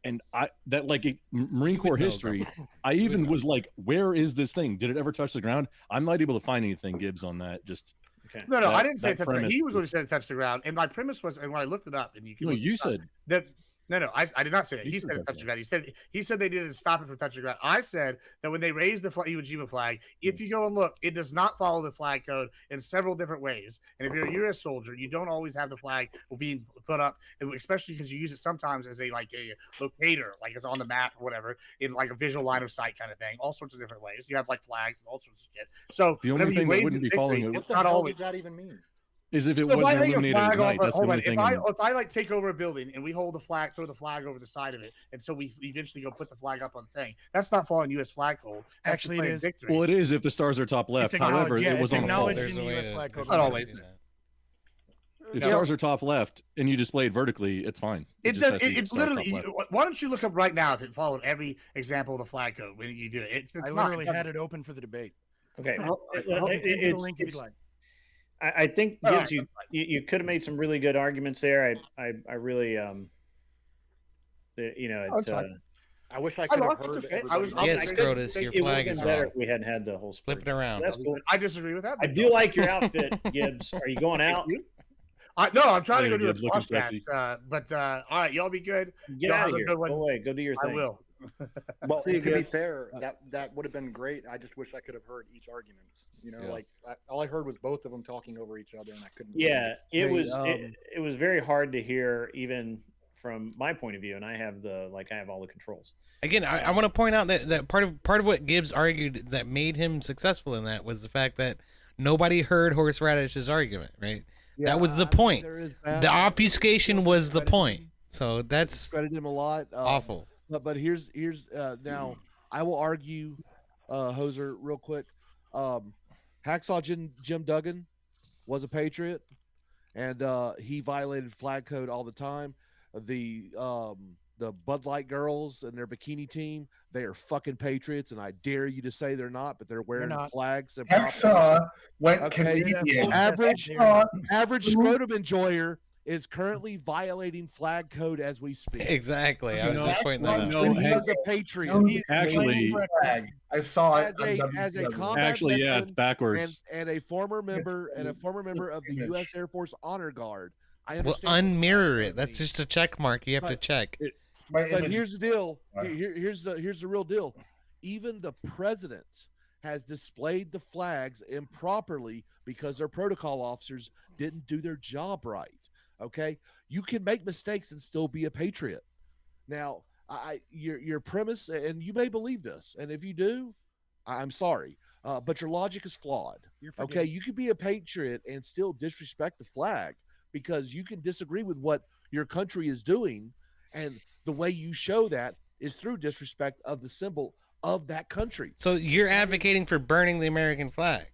And Marine Corps history, I even was like, where is this thing? Did it ever touch the ground? I'm not able to find anything, Gibbs, on that. Just okay. No, I didn't say it touched the ground. He was going to say it touched the ground. And my premise was, and when I looked it up, and you can you said that. No, I did not say that. He said it touched the ground. He said they didn't stop it from touching the ground. I said that when they raised the Iwo Jima flag, if you go and look, it does not follow the flag code in several different ways. And if you're a U.S. soldier, you don't always have the flag being put up, especially because you use it sometimes as a locator, like it's on the map or whatever, in like a visual line of sight kind of thing. All sorts of different ways. You have like flags and all sorts of shit. So the only thing that wouldn't be following what the hell does that even mean? Is if it wasn't illuminated at night. That's the only thing. If I like take over a building and we hold the flag, throw the flag over the side of it, and so we eventually go put the flag up on the thing, that's not following U.S. flag code. Actually, it is. Victory. Well, it is if the stars are top left. However, it was on the pole. In the U.S. flag code. Not always. If stars are top left and you display it vertically, it's fine. It's literally. Why don't you look up right now if it followed every example of the flag code when you do it? I literally had it open for the debate. Okay, I think Gibbs, you could have made some really good arguments there. I really I wish I could have heard. Yes, Scrotus, your flag is better wrong. if we hadn't had the whole split. Flip it around. That's cool. I disagree with that. I do like your outfit, Gibbs. Are you going out? No, I'm trying to go do a Gibbs looking squash match. sexy. But all right, y'all be good. Get Y'all out have of a here. good one. Go away. Go do your thing. I will. Well, to be fair, that would have been great. I just wish I could have heard each argument. All I heard was both of them talking over each other, and I couldn't. Yeah, it was very hard to hear, even from my point of view, and I have all the controls. Again, I want to point out that part of what Gibbs argued that made him successful in that was the fact that nobody heard Horseradish's argument, right? Yeah, that was the point. The obfuscation was the point. So that's credit him a lot. Awful. But here's now I will argue, Hoser, real quick. Hacksaw Jim Duggan was a patriot, and he violated flag code all the time. The Bud Light girls and their bikini team, they are fucking patriots, and I dare you to say they're not, but they're wearing flags. And Hacksaw went Canadian. Average scrotum enjoyer is currently violating flag code as we speak. Exactly. I was just pointing that out. No, he's a patriot. Actually, I saw it as a combat actually, yeah, it's backwards. And a former member of the U.S. Air Force Honor Guard. Well, unmirror it. That's just a check mark. You have to check. But here's the deal. Here's the real deal. Even the president has displayed the flags improperly because their protocol officers didn't do their job right. Okay, you can make mistakes and still be a patriot. Now, your premise, and you may believe this, and if you do, I'm sorry, but your logic is flawed. Okay, you could be a patriot and still disrespect the flag because you can disagree with what your country is doing, and the way you show that is through disrespect of the symbol of that country. So you're advocating for burning the American flag?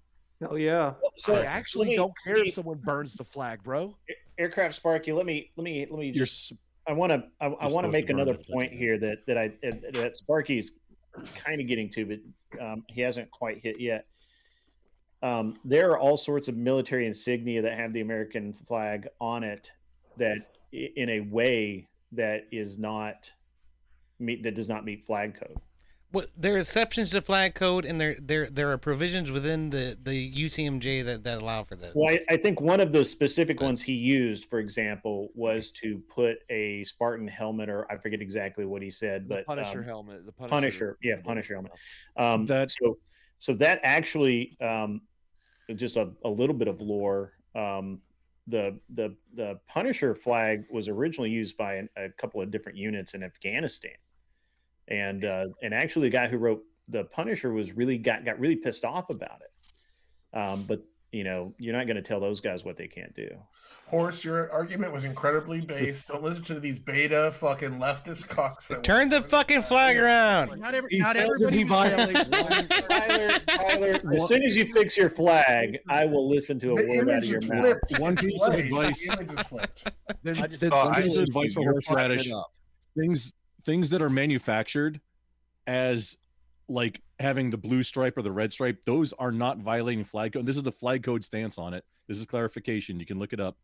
Oh yeah. So I actually don't care if someone burns the flag, bro. Aircraft Sparky, let me. I want to make another point here that Sparky's kind of getting to, but he hasn't quite hit yet. There are all sorts of military insignia that have the American flag on it that, in a way that does not meet flag code. Well, there are exceptions to flag code, and there are provisions within the UCMJ that allow for this. Well, I think one of the specific ones he used, for example, was to put a Spartan helmet, or I forget exactly what he said, but Punisher helmet, the Punisher helmet. So that actually, just a little bit of lore. The Punisher flag was originally used by a couple of different units in Afghanistan. And actually the guy who wrote the Punisher was got really pissed off about it. But you're not going to tell those guys what they can't do. Horse, your argument was incredibly based. Don't listen to these beta fucking leftist cocks. Turn the fucking flag around. Not everybody violates. Tyler, as soon as you fix your flag, I will listen to a word out of your mouth. One piece of advice. Advice for horseradish. Things that are manufactured as like having the blue stripe or the red stripe, those are not violating flag code. This is the flag code stance on it. This is clarification. You can look it up.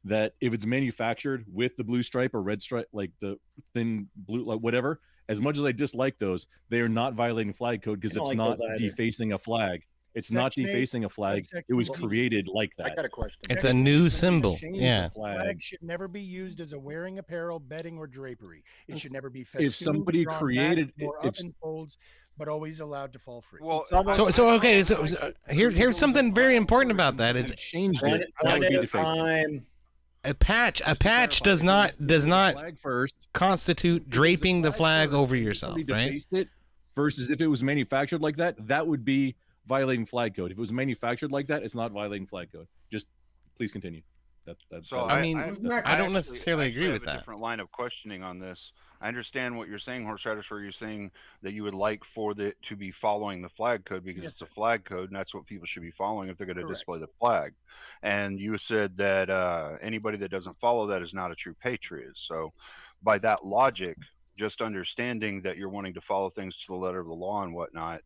That if it's manufactured with the blue stripe or red stripe, like the thin blue, like whatever, as much as I dislike those, they are not violating flag code because it's not defacing a flag. It's not defacing a flag. It was created like that. I got a question. It's a new symbol. Yeah. Flag should never be used as a wearing apparel, bedding, or drapery. It should never be festooned, If somebody drawn created, back, or up in folds, but always allowed to fall free. Well, So here's something very important about that is changed it. That would be defacing. A patch does not constitute draping the flag over yourself, right? It versus if it was manufactured like that, that would be violating flag code. If it was manufactured like that, it's not violating flag code. Just please continue. So I mean, I don't necessarily agree with have that. A different line of questioning on this. I understand what you're saying, Horse Riders, where you're saying that you would like for it to be following the flag code because it's a flag code, and that's what people should be following if they're going to display the flag. And you said that anybody that doesn't follow that is not a true patriot. So, by that logic, just understanding that you're wanting to follow things to the letter of the law and whatnot,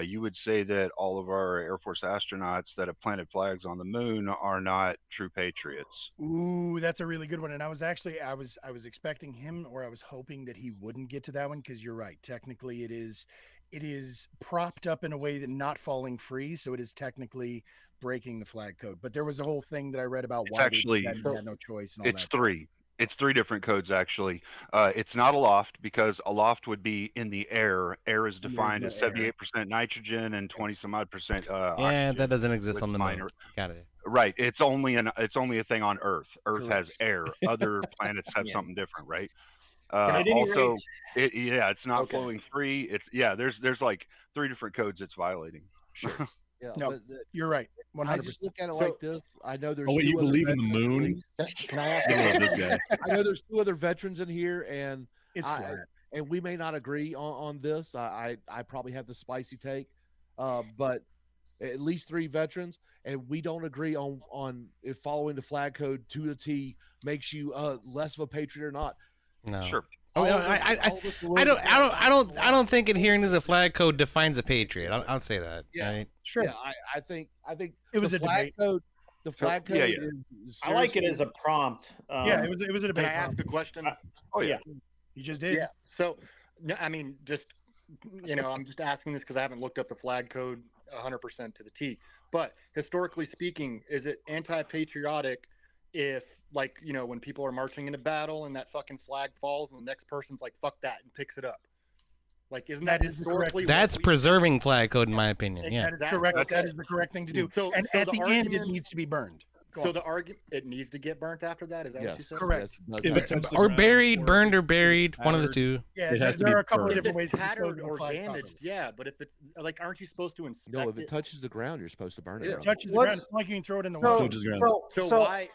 you would say that all of our Air Force astronauts that have planted flags on the moon are not true patriots. Ooh, that's a really good one. And I was expecting him, or I was hoping that he wouldn't get to that one, because you're right. Technically, it is propped up in a way that not falling free, so it is technically breaking the flag code. But there was a whole thing that I read about why he had no choice. And all that. Three. It's three different codes, actually. It's not aloft because aloft would be in the air. Air is defined as 78% nitrogen and 20 some odd percent oxygen. That doesn't exist on the moon. Got it. Right. It's only a thing on Earth. Earth has air. Other planets have something different, right? Also, it's not flowing free. There's like three different codes it's violating. Sure. Yeah, no, you're right. 100%. I just look at it like this. I know there's. You believe in the moon? Can I ask this guy? I know there's two other veterans in here, and it's flat. And we may not agree on this. I probably have the spicy take, but at least three veterans, and we don't agree on if following the flag code to the T makes you less of a patriot or not. No. Sure. I don't think adhering to the flag code defines a patriot. I'll say that. Yeah, right? Sure. Yeah, I think it was the a flag debate. code. The flag code is. I like it as a prompt. It was a debate. Can I ask a question? You just did. Yeah. So, no, I mean, just I'm just asking this because I haven't looked up the flag code 100% to the T. But historically speaking, is it anti-patriotic if, like, when people are marching into battle and that fucking flag falls and the next person's like, fuck that, and picks it up? Like, isn't that historically? That's preserving flag code, in my opinion. Yeah, that is correct. Okay. That is the correct thing to do. So at the end, it needs to be burned. So the argument, it needs to get burnt after that. Is that what you said? Correct. Or buried, burned or buried, one of the two. Yeah, there are a couple of different ways. Tattered or damaged, but if it's like, aren't you supposed to inspect it? No, if it touches the ground, you're supposed to burn it. If it touches the ground, it's like you can throw it in the water. So why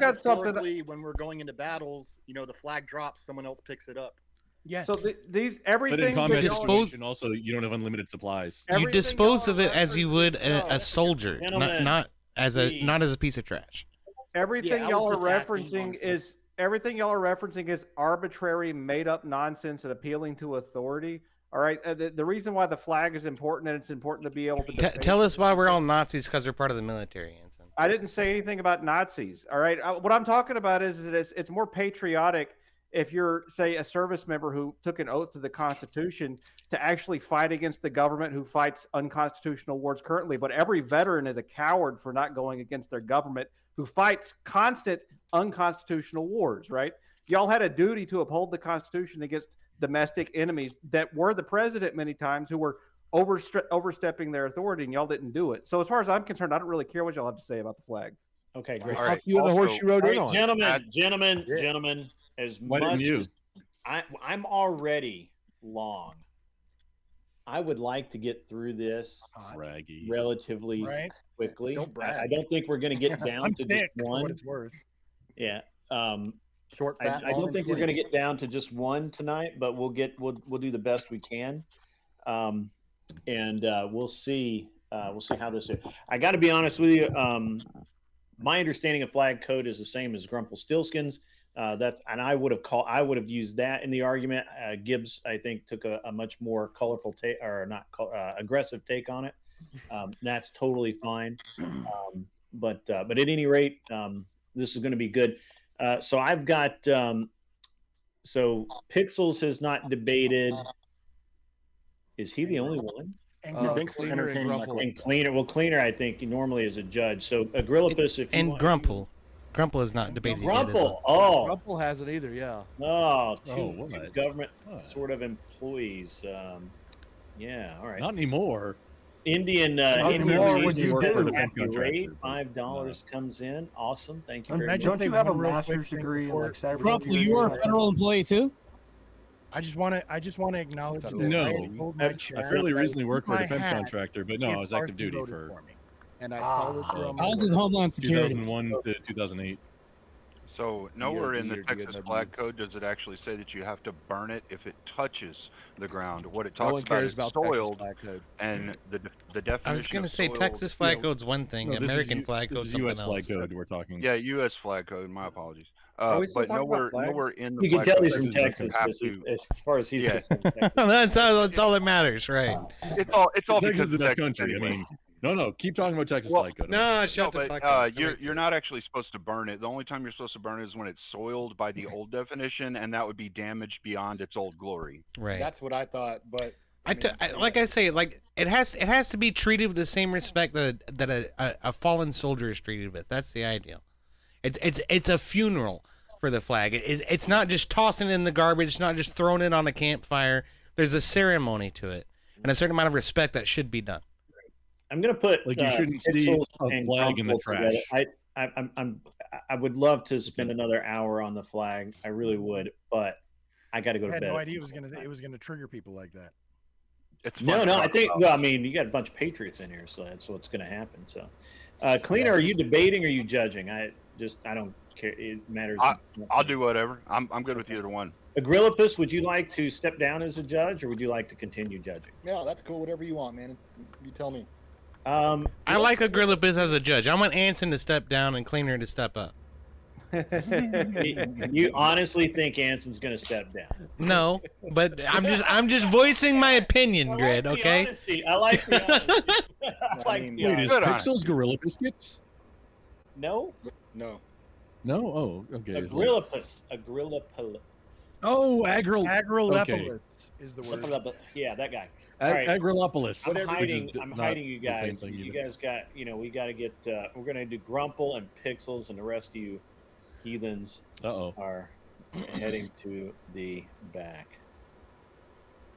historically, when we're going into battles, the flag drops, someone else picks it up? Yes. So everything. But in combat situation, also, you don't have unlimited supplies. You dispose of it as you would a soldier, not as a piece of trash. Everything y'all are referencing is arbitrary, made-up nonsense and appealing to authority. All right. The reason why the flag is important, and it's important to be able to tell us why we're all Nazis, because we're part of the military. Anson. I didn't say anything about Nazis. All right. What I'm talking about is that it's more patriotic if you're, say, a service member who took an oath to the Constitution to actually fight against the government who fights unconstitutional wars currently. But every veteran is a coward for not going against their government who fights constant unconstitutional wars, right? Y'all had a duty to uphold the Constitution against domestic enemies that were the president many times, who were overstepping their authority, and y'all didn't do it. So as far as I'm concerned, I don't really care what y'all have to say about the flag. Okay, great. Fuck you and the horse you rode in on. Gentlemen, as much as I'm already long, I would like to get through this relatively quickly. Don't brag. I don't think we're going to get down to just one. What it's worth. Yeah. Short, fat, I don't think we're going to get down to just one tonight, but we'll do the best we can, and we'll see how this is. I got to be honest with you. My understanding of flag code is the same as Grumpelstiltskin's. and I would have used that in the argument. Gibbs, I think, took a much more colorful take, or not aggressive take on it. That's totally fine. But at any rate, this is going to be good. So I've got so Pixels has not debated. Is he the only one? And I think we're Cleaner and entertaining my Grumple. question. And Cleaner, well, Cleaner, I think normally is a judge. So Agrillipus, if you And want, Grumple. Grumple is not debated yet as Grumple. well. Oh, Grumple hasn't either. Yeah. oh, two what? government sort of employees. Yeah, all right. Not anymore. Indian anymore, Indian what you work do. for Happy Contractor, Rate. but, $5 comes in. Awesome. Thank you Don't, very much. don't you have a One real quick master's thing degree in like before- cybersecurity? Grumple, you are a federal employee too? I just want to acknowledge that No, I told my I chair fairly that I recently worked for a my defense hat contractor, but no, if I was active Darcy duty voted for me, and I followed through on my I was in word. Homeland Security. 2001 to 2008. So nowhere in the you're Texas good, Flag Code does it actually say that you have to burn it if it touches the ground. What it No talks one about cares is about Texas soiled, Flag Code. and the definition. I was going to of say soiled- Texas flag code's one thing, No, this is American flag this code's is something U.S. flag else. code we're talking. Yeah, U.S. Flag Code. My apologies. Are we still But talking about flags? nowhere in the You can flag tell code he's from says that Texas you have to. as far as he's Yeah. concerned. Texas. That's all that matters, right? It's all Texas because is the of best Texas country. anyway. I mean, no, keep talking about Texas Well, flag code. No, shut No, the but fuck up. you're not actually supposed to burn it. The only time you're supposed to burn it is when it's soiled by the old definition, and that would be damaged beyond its old glory. Right. That's what I thought, but Like I say, like it has to be treated with the same respect that a fallen soldier is treated with. That's the ideal. It's a funeral for the flag. It's not just tossing it in the garbage. It's not just throwing it on a campfire. There's a ceremony to it and a certain amount of respect that should be done. I'm going to put Like you shouldn't see Pixels a and flag in the Grumple together. trash. I would love to spend another hour on the flag. I really would, but I got to go I to had bed. no idea it was gonna trigger people like that. It's fun No, to no. I talk think. about. Well, I mean, you got a bunch of patriots in here, so that's what's going to happen. So, Cleaner, are you debating or are you judging? I don't care. It matters. I'll do whatever. I'm good with either one. Agrillipus, would you like to step down as a judge, or would you like to continue judging? yeah, that's cool. Whatever you want, man. You tell me. I like Agrillipus as a judge. I want Anson to step down and Cleaner to step up. You honestly think Anson's going to step down? No, but I'm just voicing my opinion, Grid. Okay. I like the honesty. I like the Wait, is honesty. Pixels Gorilla Biscuits? No, No. No. Oh, okay. it's like- Agrillipus. Agrillipus. Oh, Agrillipus okay. is the word. Yeah, that guy. All right. Agrilopolis. I'm which is hiding. d- I'm not hiding you the same guys. thing You either. guys got. We got to get. We're gonna do Grumple and Pixels, and the rest of you heathens are heading to the back.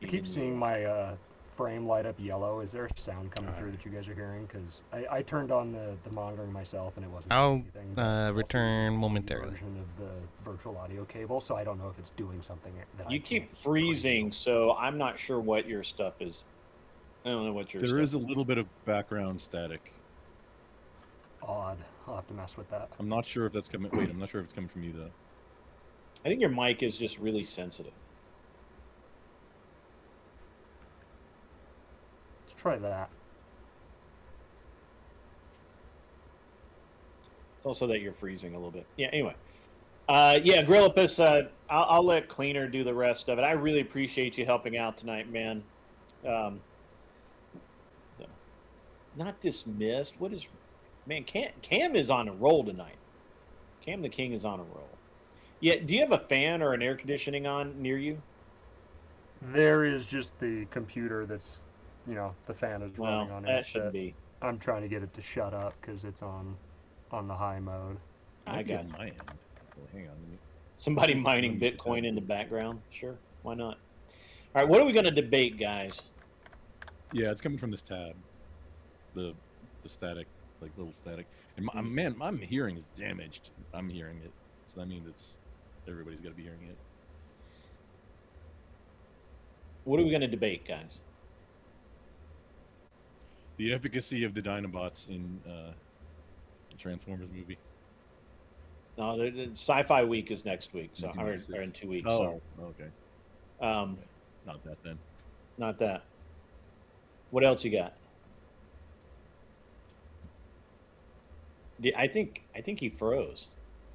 I keep seeing my frame light up yellow. Is there sound coming through that you guys are hearing? Because I turned on the monitoring myself and it wasn't I'll doing anything. but return momentarily. version of the virtual audio cable, so I don't know if it's doing something that You keep freezing, so I'm not sure what your stuff is. I don't know what your. There stuff is a little bit of background static. odd. I'll have to mess with that. I'm not sure if that's coming. Wait, I'm not sure if it's coming from you though. I think your mic is just really sensitive. Let's try that. It's also that you're freezing a little bit. Yeah. Anyway. Yeah, Grillipus. I'll let Cleaner do the rest of it. I really appreciate you helping out tonight, man. So, not dismissed. What is, man? Cam is on a roll tonight. Cam the King is on a roll. Yeah. Do you have a fan or an air conditioning on near you? There is just the computer that's, the fan is running on it. That should be. I'm trying to get it to shut up because it's on the high mode. I got my end. Well, hang on. Somebody mining Bitcoin in the background. Sure, why not? All right, what are we going to debate, guys? Yeah, it's coming from this tab. The static, like little static. And my hearing is damaged. I'm hearing it, so that means everybody's got to be hearing it. What are we going to debate, guys? The efficacy of the Dinobots in the Transformers movie. No, the Sci-Fi Week is next week, so or in 2 weeks. Oh, sorry. okay. Not that then. Not that. What else you got? I think he froze.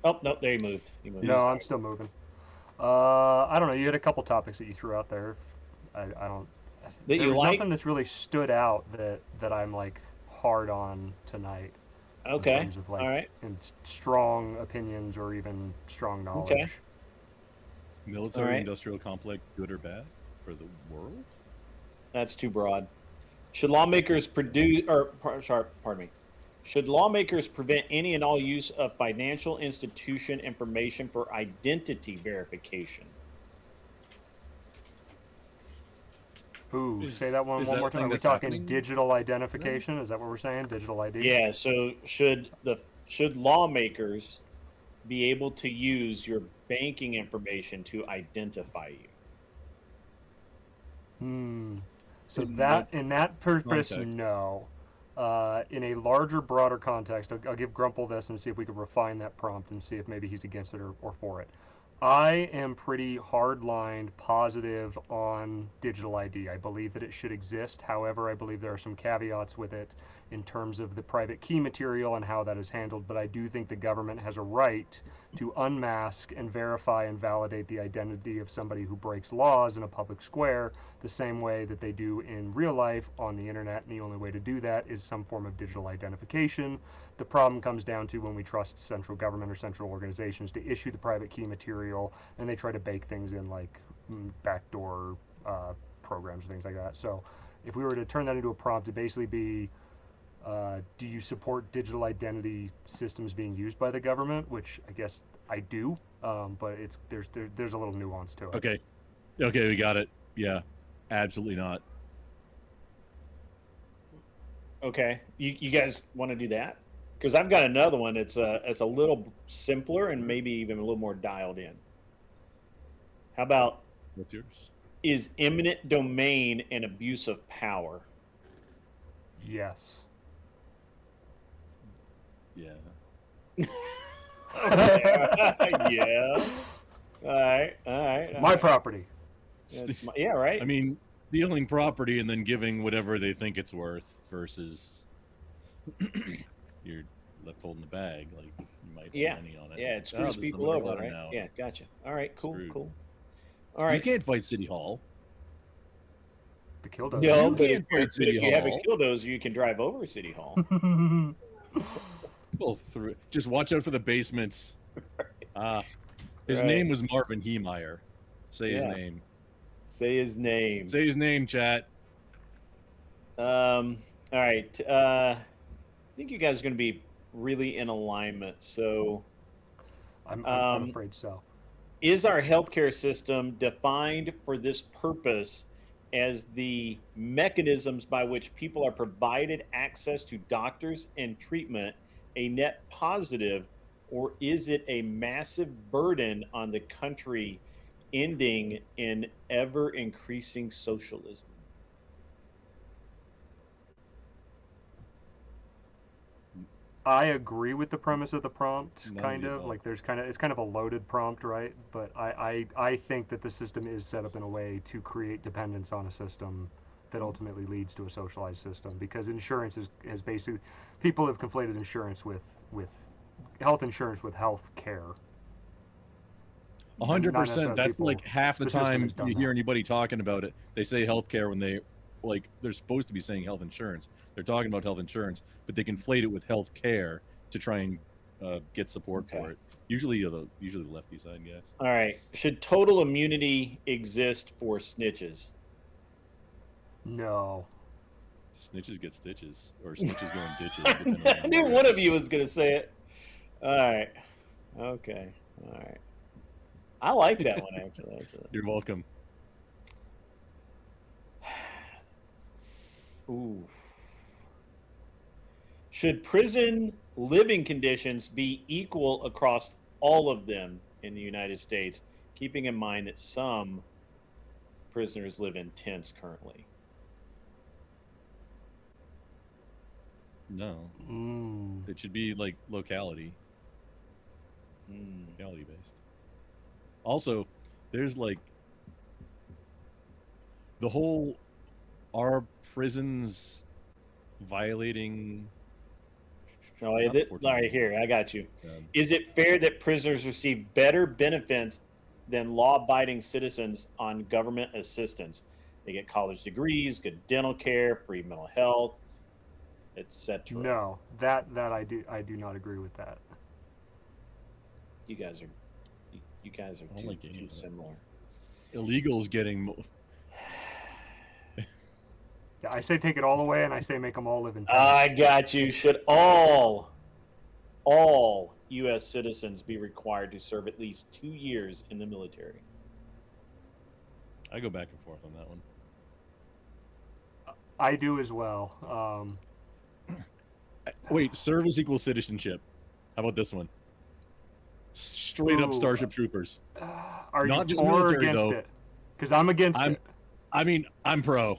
Oh no, there he moved. He moved. No, I'm still moving. I don't know. You had a couple topics that you threw out there. I don't. That There you was like? nothing that's really stood out that I'm like hard on tonight. Okay. In terms of like All right. strong opinions or even strong knowledge. Okay. Military industrial complex, good or bad for the world? That's too broad. Should lawmakers should lawmakers prevent any and all use of financial institution information for identity verification? Ooh, say that one more time. Are we talking digital identification? Is that what we're saying? Digital ID? Yeah. So should lawmakers be able to use your banking information to identify you? So in that purpose, no. In a larger, broader context, I'll give Grumple this and see if we can refine that prompt and see if maybe he's against it or for it. I am pretty hard-lined positive on digital ID. I believe that it should exist. However, I believe there are some caveats with it in terms of the private key material and how that is handled. But I do think the government has a right to unmask and verify and validate the identity of somebody who breaks laws in a public square the same way that they do in real life on the internet. And the only way to do that is some form of digital identification. The problem comes down to when we trust central government or central organizations to issue the private key material, and they try to bake things in like backdoor programs and things like that. So if we were to turn that into a prompt, it'd basically be, do you support digital identity systems being used by the government? Which I guess I do, but there's a little nuance to it. Okay, we got it. Yeah, absolutely not. Okay, you guys want to do that? Because I've got another one. It's a little simpler and maybe even a little more dialed in. How about? What's yours? Is eminent domain an abuse of power? Yes. Yeah. Yeah. All right. My property. Yeah, right. I mean, stealing property and then giving whatever they think it's worth versus you're left holding the bag. Like you might have money on it. Yeah, it screws people over, right? Now. Yeah, gotcha. All right, cool. All right. You can't fight City Hall. The killdozer. No, but can't fight City if Hall. you have a killdozer, you can drive over City Hall. Well, just watch out for the basements. His name was Marvin Heemeyer. Say his name. Say his name. Say his name, chat. All right. I think you guys are going to be really in alignment. So, I'm afraid so. Is our healthcare system defined for this purpose as the mechanisms by which people are provided access to doctors and treatment a net positive, or is it a massive burden on the country, ending in ever increasing socialism? I agree with the premise of the prompt, kind of. Like it's kind of a loaded prompt, right? But I think that the system is set up in a way to create dependence on a system that ultimately leads to a socialized system, because insurance has basically, people have conflated insurance with health insurance with health care. 100%. That's like half the time you hear anybody talking about it. They say healthcare when they're supposed to be saying health insurance. They're talking about health insurance, but they conflate it with health care to try and get support for it. Usually the lefty side guys. All right. Should total immunity exist for snitches? No. Snitches get stitches, or snitches go in ditches. I knew one of you was going to say it. All right. Okay. All right. I like that one, actually. You're welcome. Ooh. Should prison living conditions be equal across all of them in the United States, keeping in mind that some prisoners live in tents currently? No. It should be like locality. Locality based. Also, there's like the whole, are prisons violating No, all right, here, I got you. Is it fair that prisoners receive better benefits than law-abiding citizens on government assistance? They get college degrees, good dental care, free mental health, etc. No, that I do not agree with that. You guys are too similar. Illegals getting more. Yeah, I say take it all away, and I say make them all live in. I got you. Should all U.S. citizens be required to serve at least 2 years in the military? I go back and forth on that one. I do as well. Wait, service equals citizenship. How about this one? Straight up Starship Troopers. Are Not you just for or military, against though. it? Because I'm against it. I mean, I'm pro.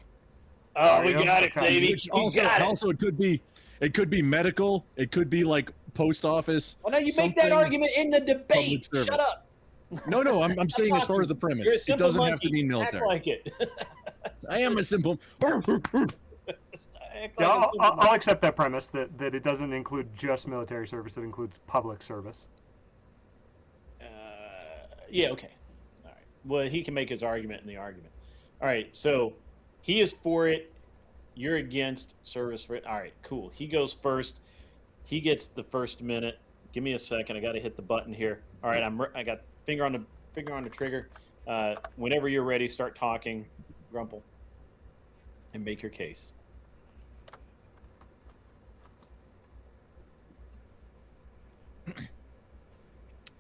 Oh, we got it, baby. Which also, it could be medical. It could be like post office. Well, now you make that argument in the debate. Shut up. No, I'm saying as far as the premise, You're a it simple doesn't have monkey. to mean Act military. like it. I am a simple. Yeah, I'll accept that premise that it doesn't include just military service. It includes public service. Yeah, okay. All right. Well, he can make his argument in the argument. All right, so he is for it. You're against service for it. All right, cool. He goes first. He gets the first minute. Give me a second. I got to hit the button here. All right, I got finger on the trigger. Whenever you're ready, start talking, Grumple, and make your case.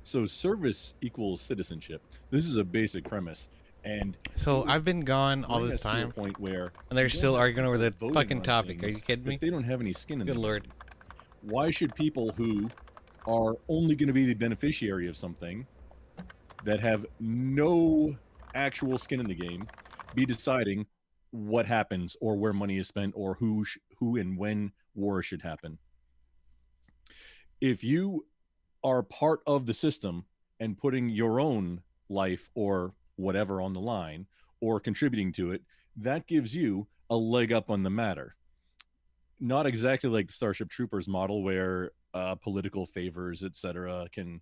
So service equals citizenship. This is a basic premise. And so I've been gone all bring this us to a time, point where and they're you still don't arguing over the voting fucking on topic. Are you things kidding me? that they don't have any skin in Good the lord. game. Why should people who are only going to be the beneficiary of something that have no actual skin in the game be deciding what happens or where money is spent or who and when war should happen? If you are part of the system and putting your own life or whatever on the line or contributing to it, that gives you a leg up on the matter. Not exactly like the Starship Troopers model where political favors, etc., can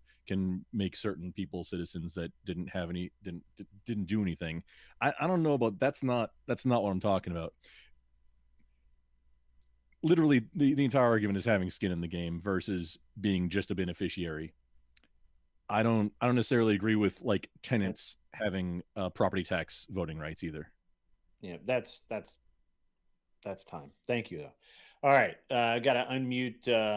make certain people citizens that didn't do anything. I don't know about that's not what I'm talking about. Literally, the entire argument is having skin in the game versus being just a beneficiary. I don't necessarily agree with like tenants having property tax voting rights either. Yeah, that's time. Thank you, though. All right, I got to unmute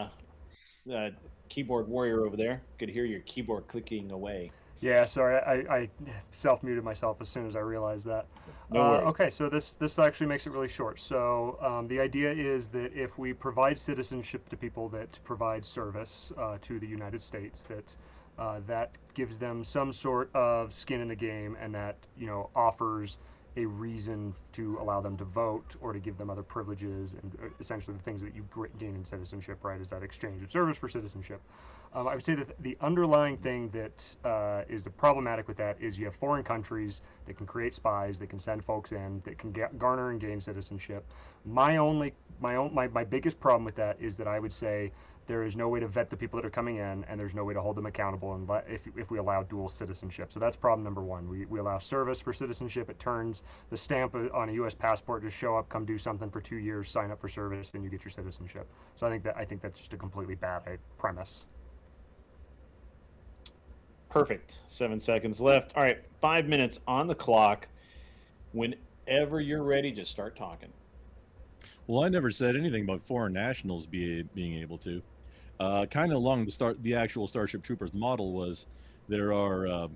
keyboard warrior over there. Good to hear your keyboard clicking away. Yeah, sorry, I self-muted myself as soon as I realized that. No worries. Okay, so this actually makes it really short. So the idea is that if we provide citizenship to people that provide service to the United States, that gives them some sort of skin in the game, and that offers a reason to allow them to vote or to give them other privileges and essentially the things that you gain in citizenship, right? Is that exchange of service for citizenship. I would say that the underlying thing that is problematic with that is you have foreign countries that can create spies, that can send folks in, that can garner and gain citizenship. My biggest problem with that is that I would say there is no way to vet the people that are coming in, and there's no way to hold them accountable if we allow dual citizenship. So that's problem number one. We allow service for citizenship. It turns the stamp on a U.S. passport, just show up, come do something for 2 years, sign up for service, and you get your citizenship. So I think that's just a completely bad premise. Perfect. 7 seconds left. All right, 5 minutes on the clock. Whenever you're ready, just start talking. Well, I never said anything about foreign nationals being able to. Kind of along the actual Starship Troopers model was there are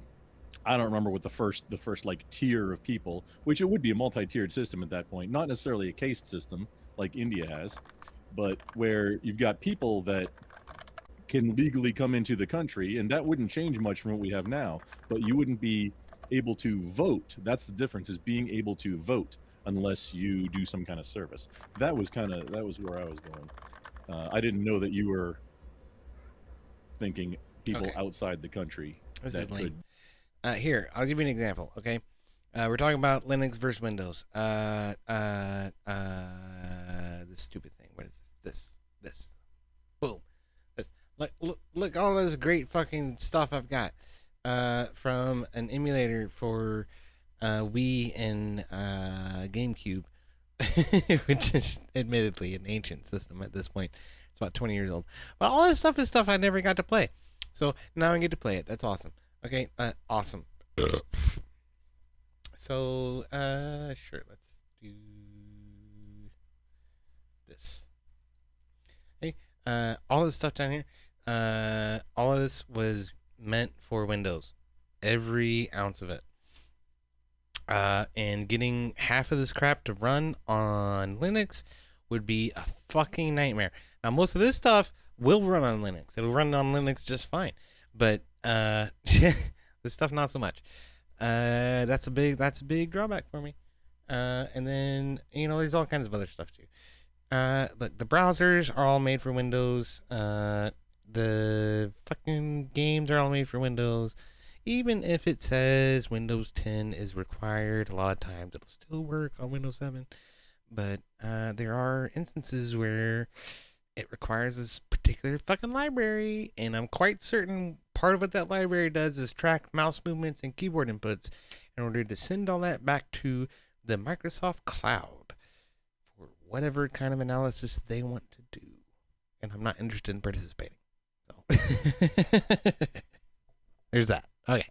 I don't remember what the first like tier of people, which it would be a multi-tiered system at that point, not necessarily a caste system like India has, but where you've got people that can legally come into the country, and that wouldn't change much from what we have now, but you wouldn't be able to vote. That's the difference, is being able to vote unless you do some kind of service. That was where I was going. I didn't know that you were thinking people outside the country This that is could. lame. Here, I'll give you an example. Okay, we're talking about Linux versus Windows. This stupid thing. What is this? This. Boom. Look all this great fucking stuff I've got from an emulator for Wii and GameCube, which is admittedly an ancient system at this point. It's about 20 years old. But all this stuff is stuff I never got to play. So now I get to play it. That's awesome. Okay, awesome. So, sure, let's do this. Hey, all this stuff down here, all of this was meant for Windows. Every ounce of it. And getting half of this crap to run on Linux would be a fucking nightmare. Now, most of this stuff will run on Linux. It'll run on Linux just fine. But, this stuff, not so much. That's a big drawback for me. And then, there's all kinds of other stuff too. Look, the browsers are all made for Windows. The fucking games are all made for Windows. Even if it says Windows 10 is required, a lot of times it'll still work on Windows 7. But there are instances where it requires this particular fucking library, and I'm quite certain part of what that library does is track mouse movements and keyboard inputs in order to send all that back to the Microsoft cloud for whatever kind of analysis they want to do. And I'm not interested in participating. So there's that. Okay.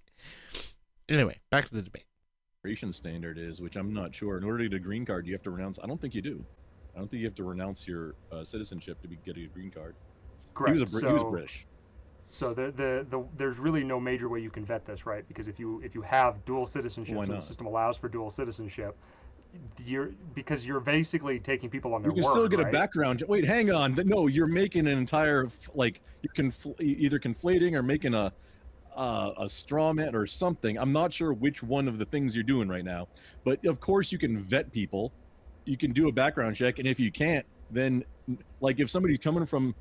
Anyway, back to the debate. Standard is, which I'm not sure. In order to get a green card, you have to renounce. I don't think you do. I don't think you have to renounce your citizenship to be getting a green card. Correct. He was British. So there's really no major way you can vet this, right? Because if you have dual citizenship, Why so the not? system allows for dual citizenship, because you're basically taking people on their You word. can still get right? a background. Wait, hang on. No, you're making an entire you can either conflating or making a straw man or something. I'm not sure which one of the things you're doing right now, but of course you can vet people. You can do a background check, and if you can't, then like if somebody's coming from,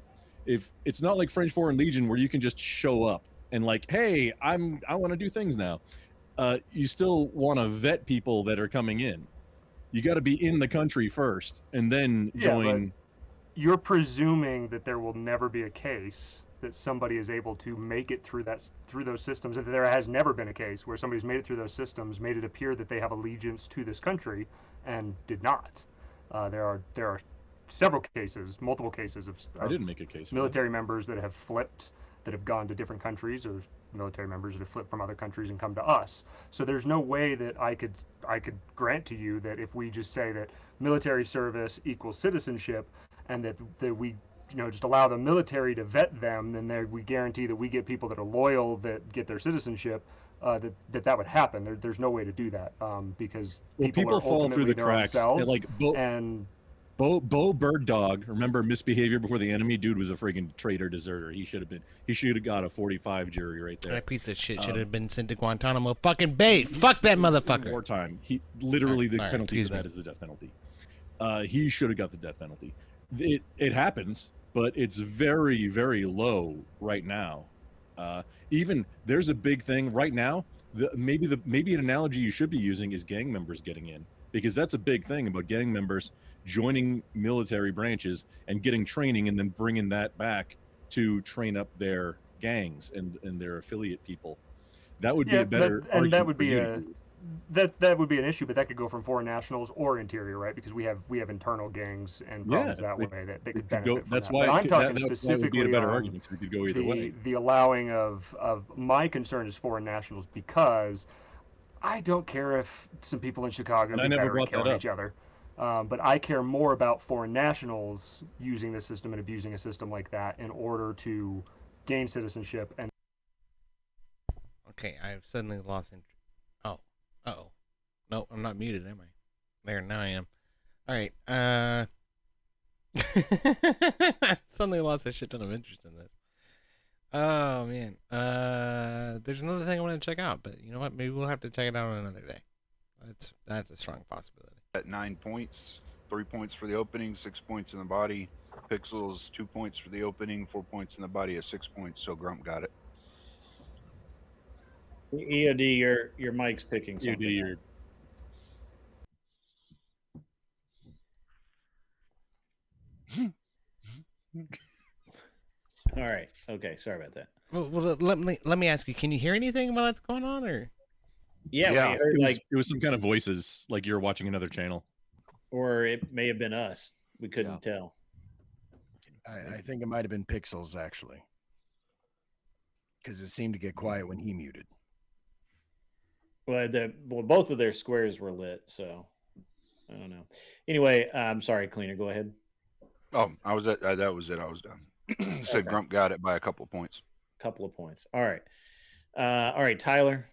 if it's not like French Foreign Legion where you can just show up and like, hey, I want to do things now. You still want to vet people that are coming in. You got to be in the country first, and then join. But you're presuming that there will never be a case that somebody is able to make it through those systems, and that there has never been a case where somebody's made it through those systems, made it appear that they have allegiance to this country, and did not. There are several cases, multiple cases of I didn't make a case for military members that have flipped, that have gone to different countries, or military members that have flipped from other countries and come to us. So there's no way that I could grant to you that if we just say that military service equals citizenship, and that we just allow the military to vet them, then we guarantee that we get people that are loyal that get their citizenship. That would happen. There's no way to do that because people are fall through the ultimately their own cracks. selves, Like Bo Bird Dog. Remember misbehavior before the enemy? Dude was a friggin' traitor deserter. He should have got a 45 jury right there. That piece of shit should have been sent to Guantanamo fucking Bay. Fuck that motherfucker. Wartime. He literally the Sorry, penalty excuse for that me. is the death penalty. He should have got the death penalty. It happens, but it's very, very low right now. Even there's a big thing right now. Maybe an analogy you should be using is gang members getting in, because that's a big thing about gang members joining military branches and getting training and then bringing that back to train up their gangs and their affiliate people. That would be a better and that would argument for be you a to use. that would be an issue, but that could go from foreign nationals or interior, right? Because we have internal gangs and problems that way that they could benefit from that's that. why But I'm talking that would be specifically a better on argument, because we could go either way. the allowing of my concern is foreign nationals, because I don't care if some people in Chicago And I get never better at brought that killing up. each other. But I care more about foreign nationals using the system and abusing a system like that in order to gain citizenship. And Okay, I've suddenly lost interest. Oh, uh-oh. No, I'm not muted, am I? There, now I am. All right. Suddenly lost a shit ton of interest in this. Oh man. There's another thing I want to check out, but you know what? Maybe we'll have to check it out on another day. That's a strong possibility. At 9 points, 3 points for the opening, 6 points in the body. Pixels, 2 points for the opening, 4 points in the body at 6 points. So Grump got it. EOD, your mic's picking something. EOD, All right. Okay. Sorry about that. Well, let me ask you. Can you hear anything while that's going on, or? Yeah, we heard, it was some kind of voices, like you're watching another channel, or it may have been us. We couldn't tell. I think it might have been Pixels actually, because it seemed to get quiet when he muted. Well, both of their squares were lit, so I don't know. Anyway, I'm sorry, Cleaner. Go ahead. Oh, that was it. I was done. So Okay. Grump got it by a couple of points. Couple of points. All right, Tyler,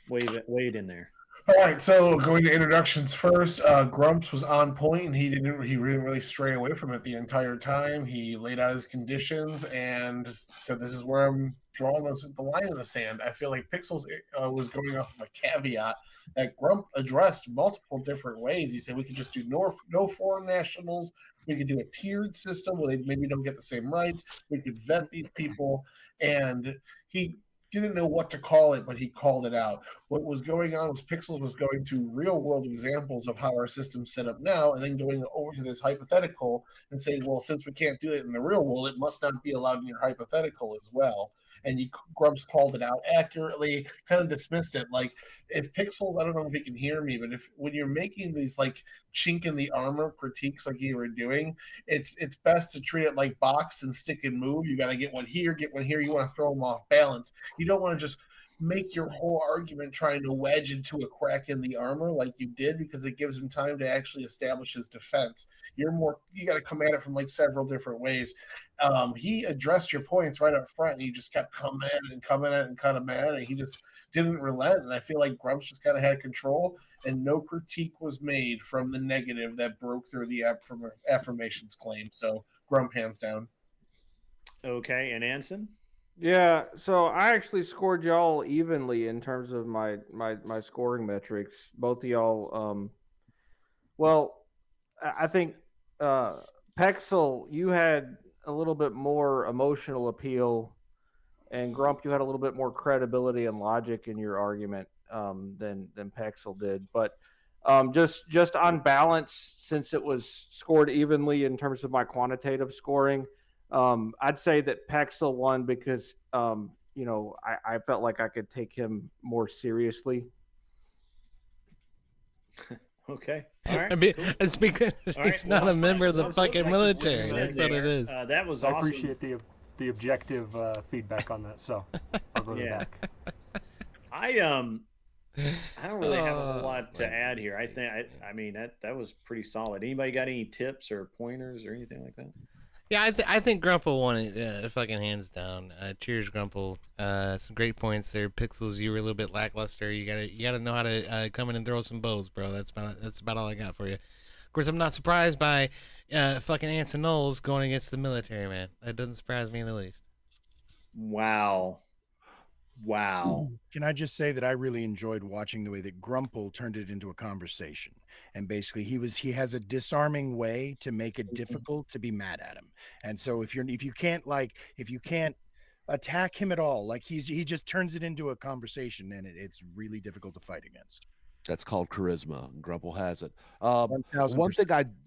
wade in there. All right, so going to introductions first. Grumps was on point, and he didn't really stray away from it the entire time. He laid out his conditions and said, "This is where I'm drawing the line in the sand." I feel like Pixels was going off of a caveat that Grump addressed multiple different ways. He said we could just do no foreign nationals. We could do a tiered system where they maybe don't get the same rights. We could vet these people, and he didn't know what to call it, but he called it out. What was going on was Pixels was going to real world examples of how our system's set up now, and then going over to this hypothetical and saying, well, since we can't do it in the real world, it must not be allowed in your hypothetical as well. And Grumps called it out accurately, kind of dismissed it. Like, if Pixels, I don't know if he can hear me, but when you're making these like chink in the armor critiques like you were doing, it's best to treat it like box and stick and move. You got to get one here, get one here. You want to throw them off balance. You don't want to just make your whole argument trying to wedge into a crack in the armor like you did, because it gives him time to actually establish his defense. You got to come at it from like several different ways. He addressed your points right up front, and he just kept coming at it and kind of mad, and he just didn't relent. And I feel like Grumps just kind of had control, and no critique was made from the negative that broke through the affirmations claim. So Grump hands down. Okay, and Anson? Yeah, so I actually scored y'all evenly in terms of my scoring metrics. Both of y'all, well, I think Pexel, you had a little bit more emotional appeal, and Grump, you had a little bit more credibility and logic in your argument than Pexel did. But just on balance, since it was scored evenly in terms of my quantitative scoring, I'd say that Pexel won because I felt like I could take him more seriously. Okay. All right. Cool. It's because he's not a member of the fucking military. That's what it is. That was I awesome. appreciate the objective feedback on that. So I'll go to the back. I don't really have a whole lot to add here. I mean that was pretty solid. Anybody got any tips or pointers or anything like that? Yeah, I think Grumple won it fucking hands down. Cheers, Grumple. Some great points there. Pixels, you were a little bit lackluster. You gotta know how to come in and throw some bows, bro. That's about all I got for you. Of course, I'm not surprised by fucking Anson Knowles going against the military, man. That doesn't surprise me in the least. Wow. Can I just say that I really enjoyed watching the way that Grumple turned it into a conversation, and basically he has a disarming way to make it difficult to be mad at him. And so if you can't attack him at all, like he just turns it into a conversation, and it's really difficult to fight against. That's called charisma. Grumple has it. 1000%.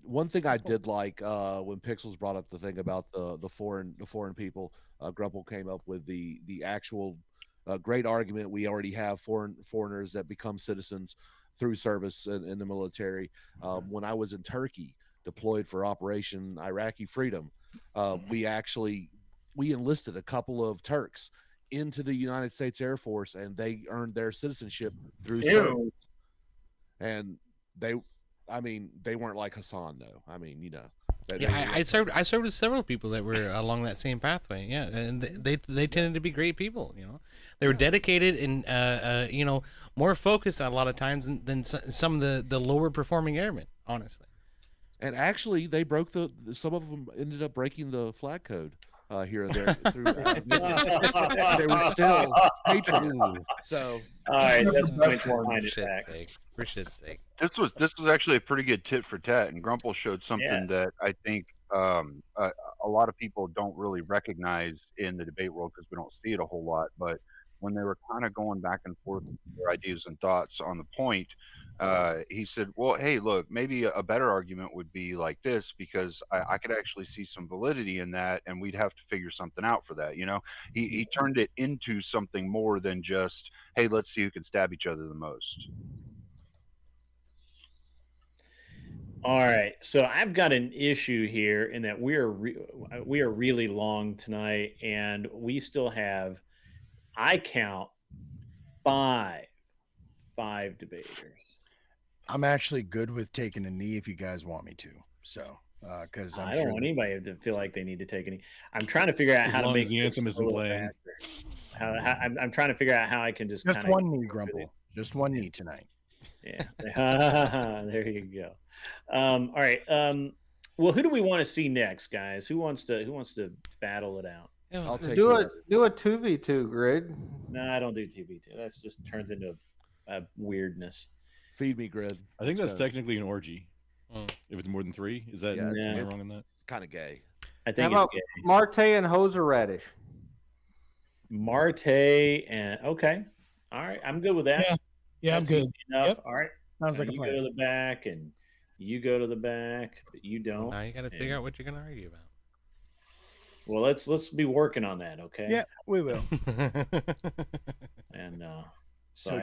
One thing I did like when Pixels brought up the thing about the foreign people, Grumple came up with the actual great argument. We already have foreigners that become citizens through service in the military. When I was in Turkey, deployed for Operation Iraqi Freedom, we enlisted a couple of Turks into the United States Air Force, and they earned their citizenship through service. And they weren't like Hassan though. I mean, I served with several people that were along that same pathway. Yeah, and they tended to be great people. They were dedicated and more focused a lot of times than some of the lower performing airmen, honestly. And actually, they broke some of them ended up breaking the flag code here and there. They were still patriots. So, all right, that's for shit's sake. This was actually a pretty good tit for tat, and Grumple showed something that I think a lot of people don't really recognize in the debate world because we don't see it a whole lot. But when they were kind of going back and forth with their ideas and thoughts on the point, he said, well, hey, look, maybe a better argument would be like this, because I could actually see some validity in that, and we'd have to figure something out for that. He turned it into something more than just, hey, let's see who can stab each other the most. All right, so I've got an issue here in that we are really long tonight, and we still have, I count five debaters. I'm actually good with taking a knee if you guys want me to. So, because I don't want anybody to feel like they need to take any. I'm trying to figure out As how to long make as the this anthem a isn't little playing. faster. I'm trying to figure out how I can just kinda one knee, Grumple. Just one knee tonight. Yeah, there you go. All right. Well, who do we want to see next, guys? Who wants to battle it out? I'll take do a 2v2 grid. No, I don't do 2v2. That just turns into a weirdness. Feed me, Grid. I think that's Let's go. technically an orgy. If it's more than 3, is that Yeah, am I wrong in that? Kind of gay. I think How it's about gay. Marte and Hoseradish? Marte and okay. All right, I'm good with that. Yeah, I'm That's good. easy enough. Yep. All right. Sounds like a you plan. go to the back, and you go to the back, but you don't. Now you got to figure out what you're going to argue about. Well, let's be working on that, okay? Yeah, we will. And So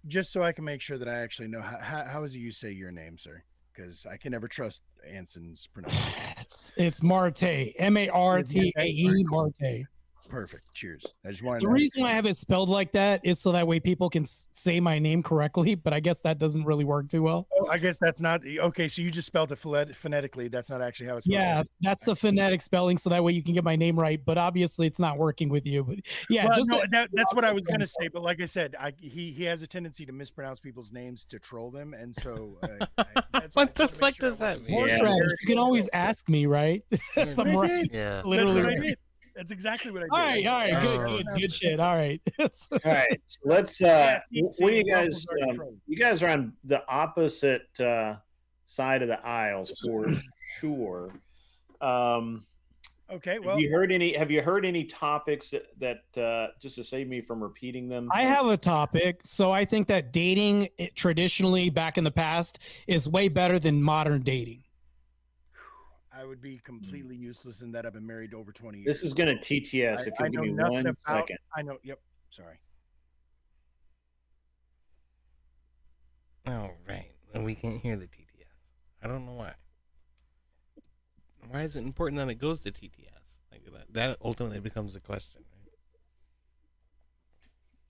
just so I can make sure that I actually know how is it you say your name, sir? Because I can never trust Anson's pronunciation. It's Marte. M-A-R-T-A-E. Marte. Perfect. Cheers. I just wanted The to reason why I have it spelled like that is so that way people can say my name correctly, but I guess that doesn't really work too well. Oh, I guess that's not okay. So you just spelled it phonetically. That's not actually how it's spelled. Yeah, that's the phonetic spelling, so that way you can get my name right. But obviously, it's not working with you. But yeah, Well, just no, that's what I was gonna say. But like I said, he has a tendency to mispronounce people's names to troll them, and so What the fuck does that mean? horseradish. You can always ask me, right? So I'm right. Yeah. Literally. That's what I right. did. That's exactly what I did. All right, good shit. All right. all right. So let's what do you guys you guys are on the opposite side of the aisles for sure. Okay, well, have you heard any topics that just to save me from repeating them? I have a topic. So I think that dating traditionally back in the past is way better than modern dating. I would be completely useless in that I've been married over 20 years. This is going to TTS if you give me 1 second. I know. Yep. Sorry. Oh, right. And we can't hear the TTS. I don't know why. Why is it important that it goes to TTS? Like that ultimately becomes the question. Right?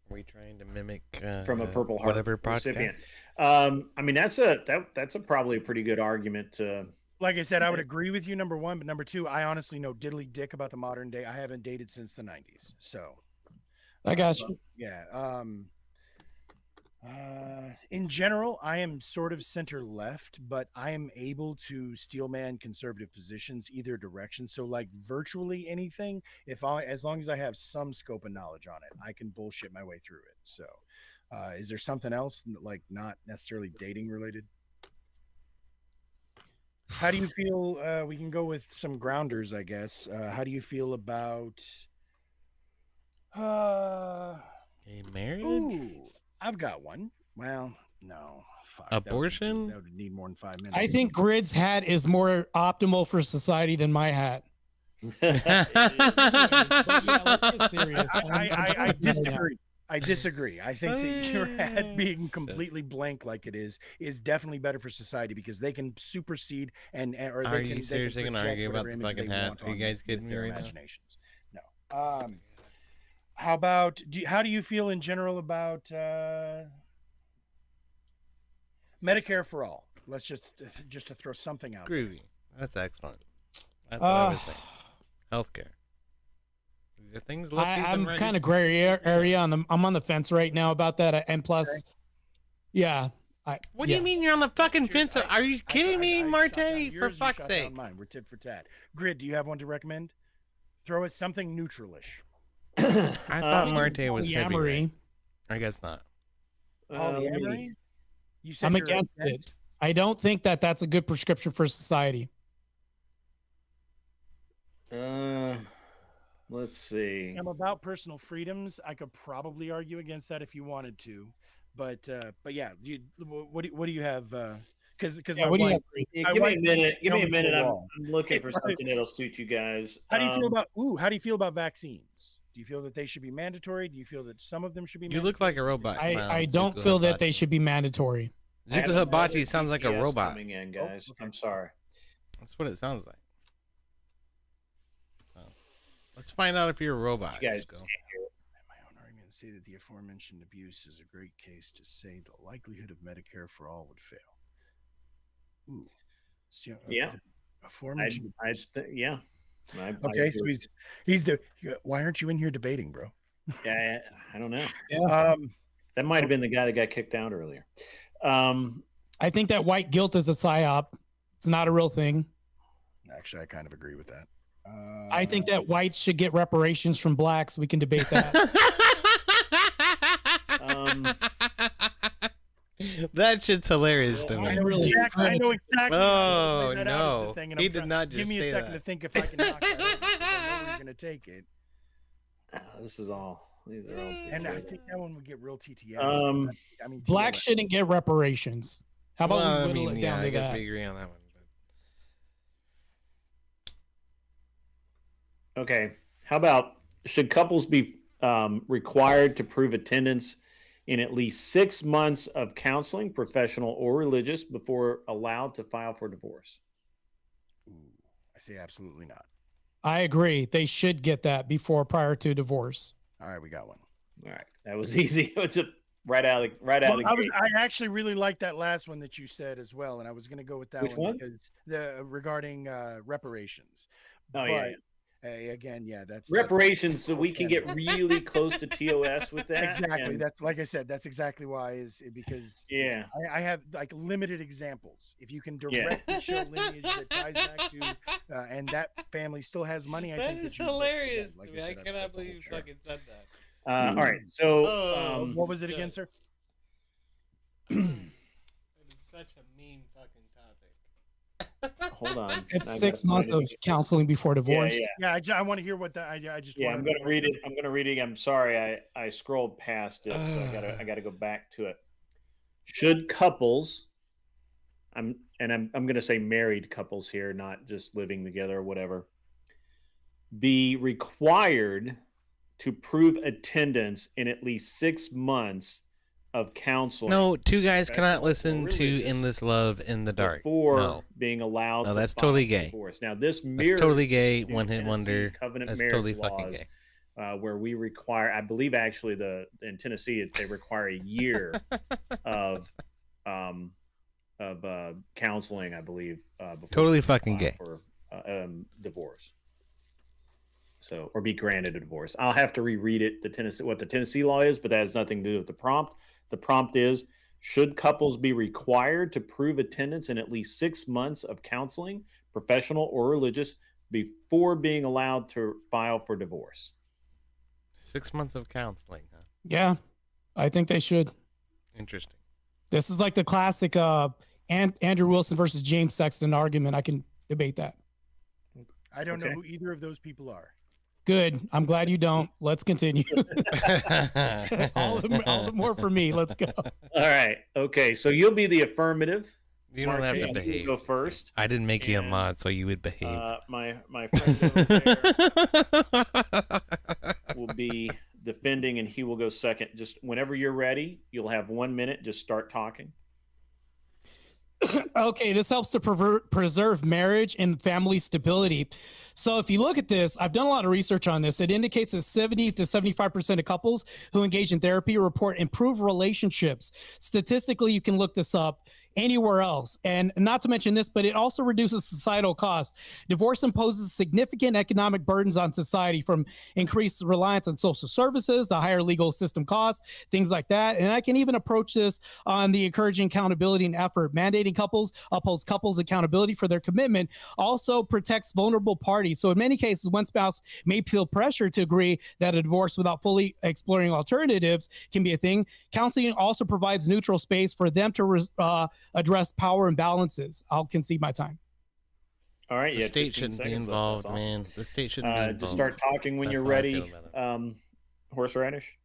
Are we trying to mimic From a Purple Heart whatever recipient? podcast? I mean, that's a probably a pretty good argument to. Like I said, I would agree with you, number one, but number two, I honestly know diddly dick about the modern day. I haven't dated since the 90s. So I got you. Yeah. In general, I am sort of center left, but I am able to steelman conservative positions either direction. So like virtually anything, as long as I have some scope of knowledge on it, I can bullshit my way through it. So is there something else like not necessarily dating related? How do you feel? We can go with some grounders, I guess. How do you feel about Gay marriage? Ooh, I've got one. Well, no. Fuck, Abortion? That would need more than 5 minutes. I think Grid's hat is more optimal for society than my hat. I disagree. I disagree. I think that your hat being completely blank like it is definitely better for society because they can supersede and or Are they you can seriously gonna project argue about whatever the image fucking they hat? want Are you on guys kidding with me their right now? imaginations. No. How about how do you feel in general about Medicare for all? Let's just to throw something out. Groovy. That's excellent. That's what I was saying. Healthcare. These are things. I'm kind of gray area on the. I'm on the fence right now about that, and plus, yeah. What do you mean you're on the fucking fence? Are you kidding me, Marte? For fuck's sake! Mine. We're tit for tat. Grid, do you have one to recommend? Throw us something neutralish. I thought Marte was heavy. polyamory. Right? I guess not. Polyamory? You said I'm you're against it. I don't think that that's a good prescription for society. Let's see. I'm about personal freedoms. I could probably argue against that if you wanted to, But yeah, what do you have? Because Yeah, my what do you wife, have? Yeah, my give me wife a minute. Give me a held to minute. I'm wall. looking for something that'll suit you guys. How do you feel about How do you feel about vaccines? Do you feel that they should be mandatory? Do you feel that some of them should be You mandatory? look like a robot. I don't feel that they should be mandatory. I have Zuko another Hibachi sounds like a TTS robot. coming in, guys. I'm sorry. That's what it sounds like. Oh. Let's find out if you're a robot. You guys Zuko. My own argument say that the aforementioned abuse is a great case to say the likelihood of Medicare for all would fail. Ooh. See, Yeah. Aforementioned. Yeah. Okay, so he's why aren't you in here debating, bro? Yeah, I don't know. Yeah. That might have been the guy that got kicked out earlier. I think that white guilt is a psyop. It's not a real thing. Actually, I kind of agree with that. I think that whites should get reparations from blacks. We can debate that. That shit's hilarious to me. I know exactly. Oh that no, thing, he did not just give me a say second that. to think if I can knock that over, 'cause I know you're gonna take it. These are all. And I think that one would get real TTS. I mean, Blacks shouldn't get reparations. How about Well, we whittle it down I to guess that? we agree on that one. Okay. How about should couples be required to prove attendance in at least 6 months of counseling, professional or religious, before allowed to file for divorce? I say absolutely not. I agree. They should get that prior to divorce. All right, we got one. All right, that was easy. It's a right out of the gate. I actually really liked that last one that you said as well, and I was going to go with that Which one? because regarding reparations. Oh, yeah. Hey, again, yeah, that's Reparations, so we can get really close to TOS with that. Exactly. and- That's like I said. That's exactly why because Yeah. I have like limited examples. If you can directly show lineage that ties back to and that family still has money, I That think is that you hilarious like to me. I said, cannot that's a believe you whole fucking said that. all right. So, what was it again, sir? It is such a mean fucking topic. hold on. It's I 6 gotta months find of it. counseling before divorce. Yeah, I want to hear what I just. Yeah, I'm wanted going to to read it. I'm going to read it. I'm sorry, I scrolled past it, so I got to go back to it. Should couples, I'm going to say married couples here, not just living together or whatever, be required to prove attendance in at least 6 months of counseling? No, two guys cannot professional, or listen to religious "Endless Love in the Dark." before No, being allowed. no, to that's file totally for gay. divorce. Now, this That's mirrors totally gay. the One hit Tennessee wonder. covenant That's marriage totally fucking laws, gay. where we require, I believe, actually, in Tennessee they require a year of counseling. I believe before Totally you can fucking file gay. for divorce. So, or be granted a divorce. I'll have to reread it. What the Tennessee law is, but that has nothing to do with the prompt. The prompt is: should couples be required to prove attendance in at least 6 months of counseling, professional or religious, before being allowed to file for divorce? 6 months of counseling. Huh? Yeah, I think they should. Interesting. This is like the classic Andrew Wilson versus James Sexton argument. I can debate that. I don't know who either of those people are. Good. I'm glad you don't. Let's continue. all the more for me. Let's go. All right. Okay. So you'll be the affirmative. You don't have to Mark, you behave. Go first. I didn't make you a mod, so you would behave. My friend over there will be defending, and he will go second. Just whenever you're ready, you'll have 1 minute. Just start talking. Okay, this helps to preserve marriage and family stability. So if you look at this, I've done a lot of research on this. It indicates that 70 to 75% of couples who engage in therapy report improved relationships. Statistically, you can look this up anywhere else. And not to mention this, but it also reduces societal costs. Divorce imposes significant economic burdens on society, from increased reliance on social services, the higher legal system costs, things like that. And I can even approach this on the encouraging accountability and effort. Mandating couples upholds couples' accountability for their commitment, also protects vulnerable parties. So in many cases, one spouse may feel pressure to agree that a divorce without fully exploring alternatives can be a thing. Counseling also provides neutral space for them to address power imbalances. I'll concede my time. All right. The Yeah. state shouldn't be involved, man. The state shouldn't be involved. Just start talking when That's you're how I feel ready. about it. Horseradish.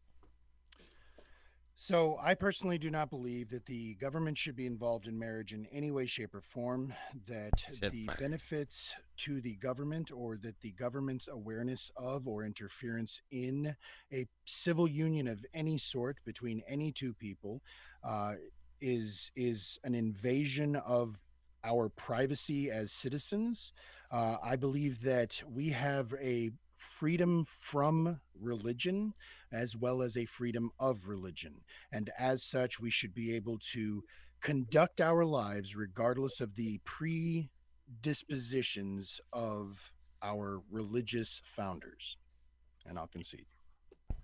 So I personally do not believe that the government should be involved in marriage in any way, shape, or form, that the benefits to the government or that the government's awareness of or interference in a civil union of any sort between any two people is an invasion of our privacy as citizens. I believe that we have a freedom from religion as well as a freedom of religion. And as such, we should be able to conduct our lives regardless of the predispositions of our religious founders. And I'll concede.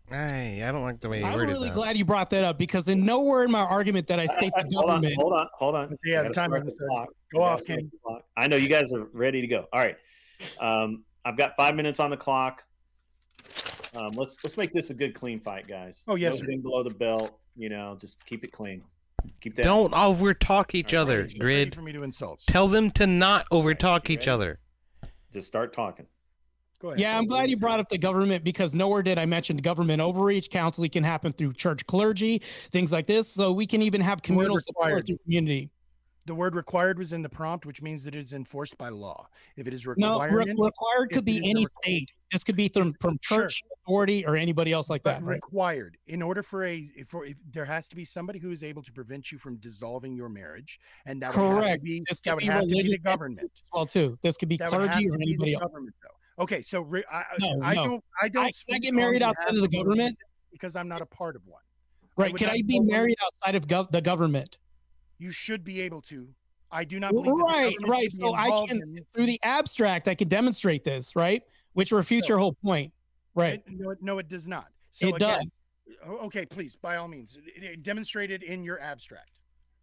Hey, I don't like the way you I'm worded really that. glad you brought that up because in nowhere in my argument that I state the government. Hold on. Yeah, the timer is go off, Ken. I know you guys are ready to go. All right. I've got 5 minutes on the clock. Let's make this a good, clean fight, guys. Oh, yes, no sir. thing below the belt. Just keep it clean. Keep that. Don't overtalk each other, Grid. For me to insult. Tell them to not overtalk each other. Just start talking. Go ahead. Yeah, I'm glad you brought up the government because nowhere did I mention government overreach. Counseling can happen through church clergy, things like this. So we can even have communal support through community. The word required was in the prompt, which means that it is enforced by law. If it is No, requirement, required could be any state. This could be from church authority or anybody else like that. Required in order for if there has to be somebody who is able to prevent you from dissolving your marriage, and that would have to be, This that could would have to be the religious government as well too. This could be That would have clergy to or be the anybody else. government, though. Okay, so No. I don't. Can I speak get married on outside of the behalf government? because I'm not a part of one. Right? would Can not I be know married outside of the government? You should be able to. I do not believe that the Right. government should be So I involved can, in- through the abstract, I can demonstrate this, right? Which refutes your whole point, right? No, it does not. So It again, does. Okay, please, by all means, demonstrate it in your abstract.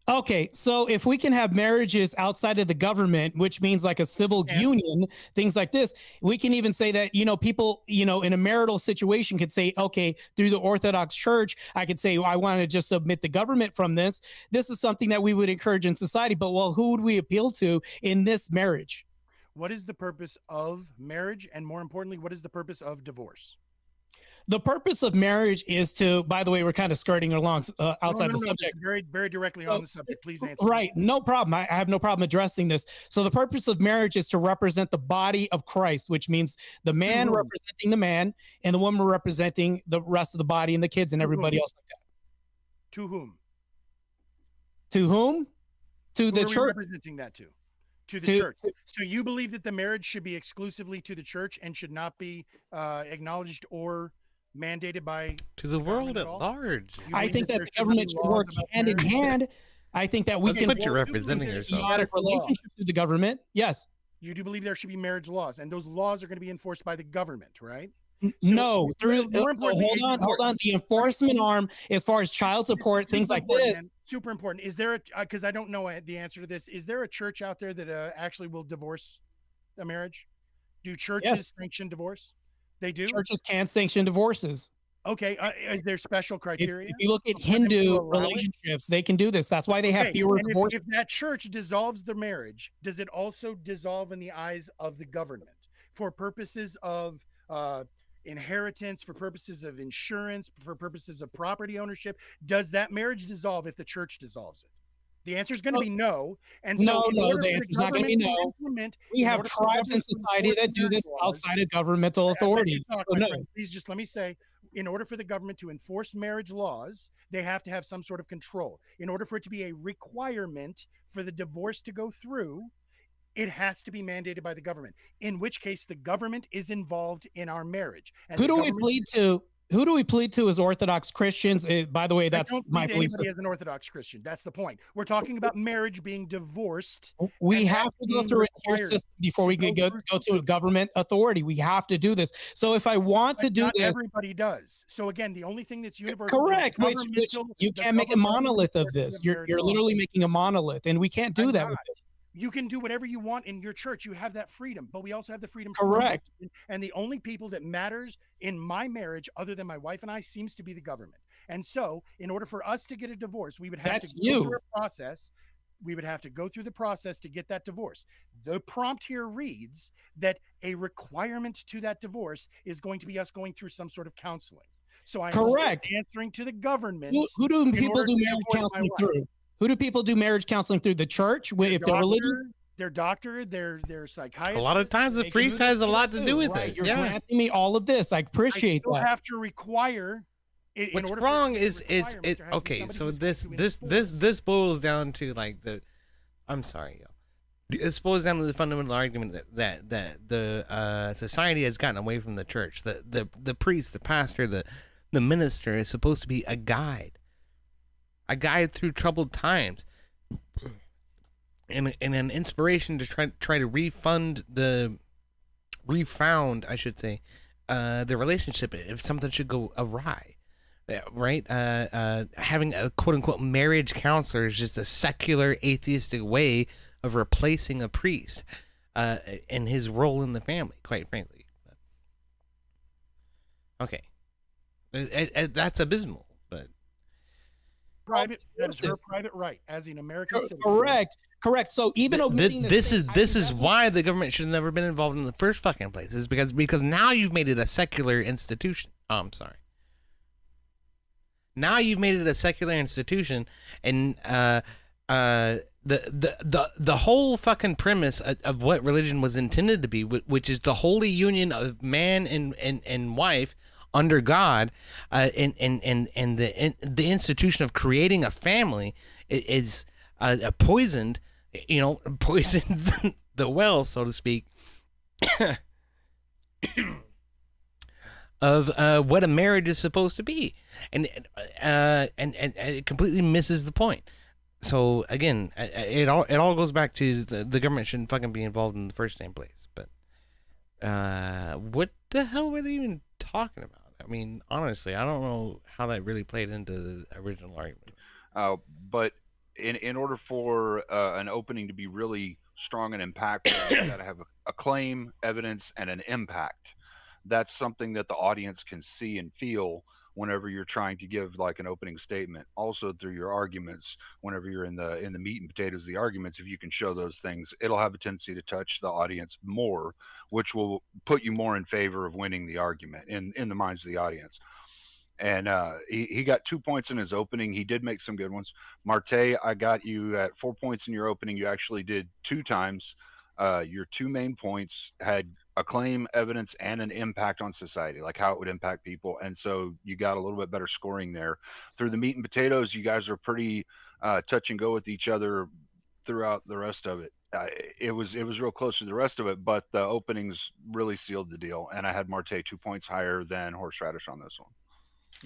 Okay, so if we can have marriages outside of the government, which means like a civil union, things like this, we can even say that, people, in a marital situation could say, okay, through the Orthodox Church, I could say, I want to just submit the government from this. This is something that we would encourage in society, but who would we appeal to in this marriage? What is the purpose of marriage? And more importantly, what is the purpose of divorce? The purpose of marriage is to, by the way, we're kind of skirting along outside the No, subject. just very, very directly on the subject. Please answer. Right. No problem. I have no problem addressing this. So the purpose of marriage is to represent the body of Christ, which means the man representing the man and the woman representing the rest of the body and the kids and everybody else like that. To whom? To whom? To the Who are we church. representing that to? To the church. So you believe that the marriage should be exclusively to the church and should not be acknowledged or mandated by to the world at large. I think that the government should work hand in hand. I think that we That's can what you're representing yourself. chaotic relationships with the government. Yes. You do believe there should be marriage laws, and those laws are going to be enforced by the government, right? No, through more importantly, hold on. The enforcement arm, as far as child support, things like this. Man. Super important. Is there because I don't know the answer to this. Is there a church out there that actually will divorce a marriage? Do churches sanction divorce? They do. Churches can sanction divorces. Okay. Is there special criteria? If you look at Hindu relationships, they can do this. That's why they have fewer divorces. If that church dissolves the marriage, does it also dissolve in the eyes of the government for purposes of inheritance, for purposes of insurance, for purposes of property ownership? Does that marriage dissolve if the church dissolves it? The answer is going to be no. And so no, the answer is not going to be no. We have tribes in society that do this outside of governmental authorities. Please just let me say, in order for the government to enforce marriage laws, they have to have some sort of control. In order for it to be a requirement for the divorce to go through, it has to be mandated by the government, in which case the government is involved in our marriage. And who do we plead to? Who do we plead to as Orthodox Christians? By the way, that's my belief system. As an Orthodox Christian, that's the point. We're talking about marriage being divorced. We have to go through a tier system before we can go to a government authority. We have to do this. So if I want to do this, everybody does. So again, the only thing that's universal. Correct. Which you can't make a monolith of this. You're literally making a monolith, and we can't do that with it. You can do whatever you want in your church. You have that freedom, but we also have the freedom. Correct. And the only people that matters in my marriage, other than my wife and I, seems to be the government. And so, in order for us to get a divorce, we would have to go through a process. We would have to go through the process to get that divorce. The prompt here reads that a requirement to that divorce is going to be us going through some sort of counseling. So I'm Correct. answering to the government. Who do in people order do to marriage enforce my counseling right. through? Who do people do marriage counseling through? The church, if they're religious? Their doctor, their psychiatrist. A lot of times the they can priest do has a this lot to too. do with Right, it. you're Yeah. granting me all of this. I appreciate I still that. have to require. In What's order wrong for is there has to be okay. somebody So who's this boils down to like I'm sorry, yo. It boils down to the fundamental argument that the society has gotten away from the church. The priest, the pastor, the minister is supposed to be a guide through troubled times, and an inspiration to try to refound, I should say, the relationship if something should go awry. Right? Having a quote unquote marriage counselor is just a secular atheistic way of replacing a priest and his role in the family, quite frankly. Okay. That's abysmal, but that is her private right as an American citizen. Correct. So even omitting this is why the government should have never been involved in the first fucking place. Is because now you've made it a secular institution. Oh, I'm sorry. Now you've made it a secular institution, and the whole fucking premise of what religion was intended to be, which is the holy union of man and wife under God, and the institution of creating a family is poisoned, poisoned the well, so to speak, of what a marriage is supposed to be, and it completely misses the point. So again, it all goes back to the government shouldn't fucking be involved in the first damn place. But what the hell were they even talking about? I mean, honestly, I don't know how that really played into the original argument. But in order for an opening to be really strong and impactful, you got to have a claim, evidence, and an impact. That's something that the audience can see and feel whenever you're trying to give like an opening statement. Also through your arguments, whenever you're in the meat and potatoes of the arguments, if you can show those things, it'll have a tendency to touch the audience more, which will put you more in favor of winning the argument in the minds of the audience. And he got 2 points in his opening. He did make some good ones. Marte, I got you at 4 points in your opening. You actually did 2 times. Your 2 main points had a claim, evidence, and an impact on society, like how it would impact people. And so you got a little bit better scoring there. Through the meat and potatoes, you guys are pretty touch and go with each other throughout the rest of it. It was real close to the rest of it, but the openings really sealed the deal. And I had Marte 2 points higher than Horseradish on this one.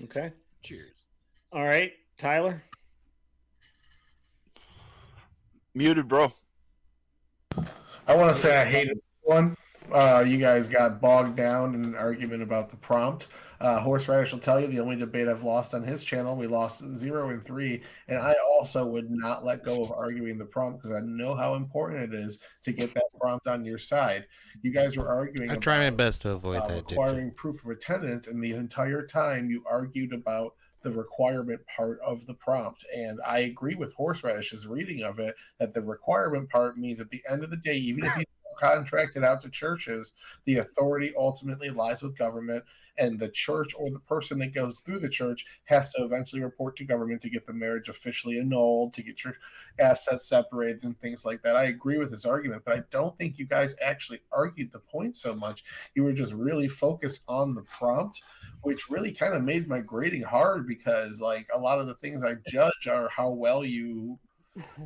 Okay. Cheers. All right, Tyler. Muted, bro. I want to say I hated this one. You guys got bogged down in an argument about the prompt. Horseradish will tell you the only debate I've lost on his channel, we lost 0 and 3, and I also would not let go of arguing the prompt because I know how important it is to get that prompt on your side. You guys were arguing. I try my best to avoid that. Requiring proof of attendance, and the entire time you argued about the requirement part of the prompt. And I agree with Horseradish's reading of it that the requirement part means at the end of the day, even if you contract it out to churches, the authority ultimately lies with government, and the church or the person that goes through the church has to eventually report to government to get the marriage officially annulled, to get your assets separated and things like that. I agree with this argument, but I don't think you guys actually argued the point so much. You were just really focused on the prompt, which really kind of made my grading hard because like a lot of the things I judge are how well you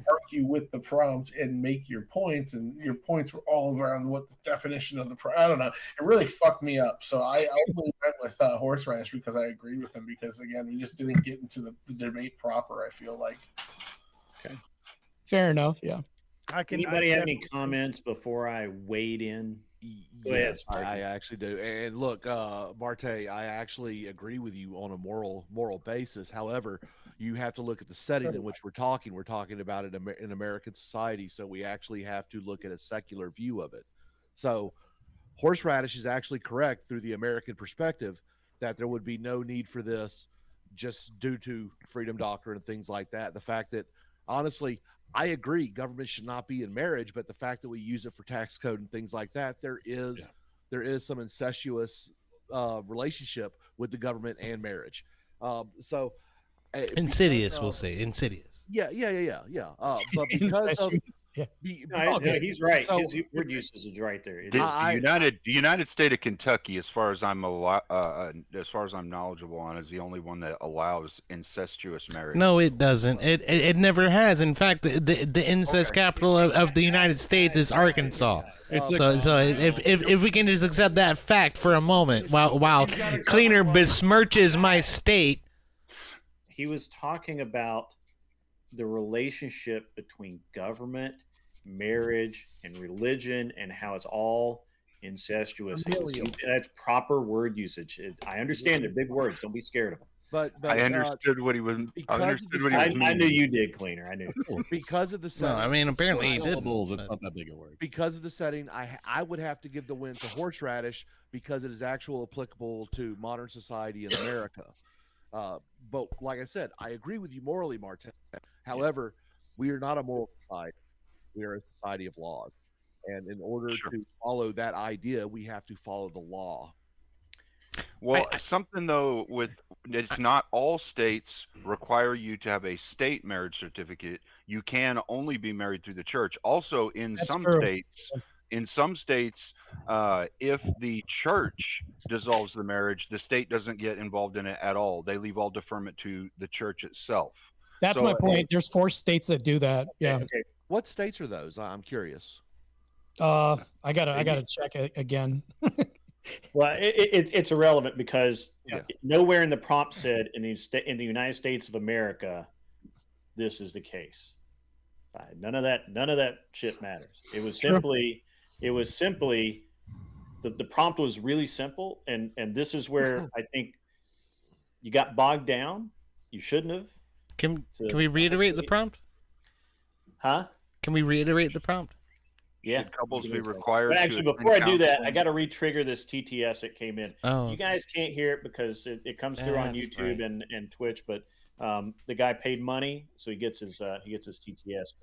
argue with the prompt and make your points, and your points were all around what the definition of the prompt. I don't know. It really fucked me up. So I only went with Horseradish because I agreed with him because again, we just didn't get into the debate proper. I feel like. Okay. Fair enough. Yeah. Anybody have any comments before I wade in? Go ahead, Sparky. I actually do. And look, Marte, I actually agree with you on a moral basis. However, you have to look at the setting in which we're talking. We're talking about it in American society, so we actually have to look at a secular view of it. So Horseradish is actually correct through the American perspective that there would be no need for this just due to freedom doctrine and things like that. The fact that, honestly, I agree government should not be in marriage, but the fact that we use it for tax code and things like that, there is some incestuous relationship with the government and marriage. Insidious, we'll say insidious. Yeah. But because of he's right. So, His word usage is right there. It The is. United State of Kentucky, as far as I'm knowledgeable on, is the only one that allows incestuous marriage. No, it doesn't. It never has. In fact, the incest capital of the United States is Arkansas. So if we can just accept that fact for a moment, while Cleaner besmirches my state. He was talking about the relationship between government, marriage, and religion, and how it's all incestuous. That's proper word usage. I understand they're big words. Don't be scared of them. But I understood what he was. I knew you did, Cleaner. I knew. Because of the setting. No, I mean apparently he did. It's not that big a word. Because of the setting, I would have to give the win to horseradish because it is actually applicable to modern society in America. But like I said, I agree with you morally, Martin. However, we are not a moral society. We are a society of laws. And in order to follow that idea, we have to follow the law. Well, something though, it's not all states require you to have a state marriage certificate. You can only be married through the church. Also, in some states, if the church dissolves the marriage, the state doesn't get involved in it at all. They leave all deferment to the church itself. That's my point. There's 4 states that do that. Yeah. Okay. What states are those? I'm curious. I gotta check it again. Well, it's irrelevant because nowhere in the prompt said in the United States of America this is the case. None of that shit matters. It was simply the prompt was really simple, and this is where I think you got bogged down. You shouldn't have. Can we reiterate the prompt? Huh? Can we reiterate the prompt? Yeah. Should couples be required But actually, to before I do that, counseling? I got to re-trigger this TTS that came in. Oh. You guys can't hear it because it comes through on That's YouTube right. and Twitch, but the guy paid money, so he gets his TTS.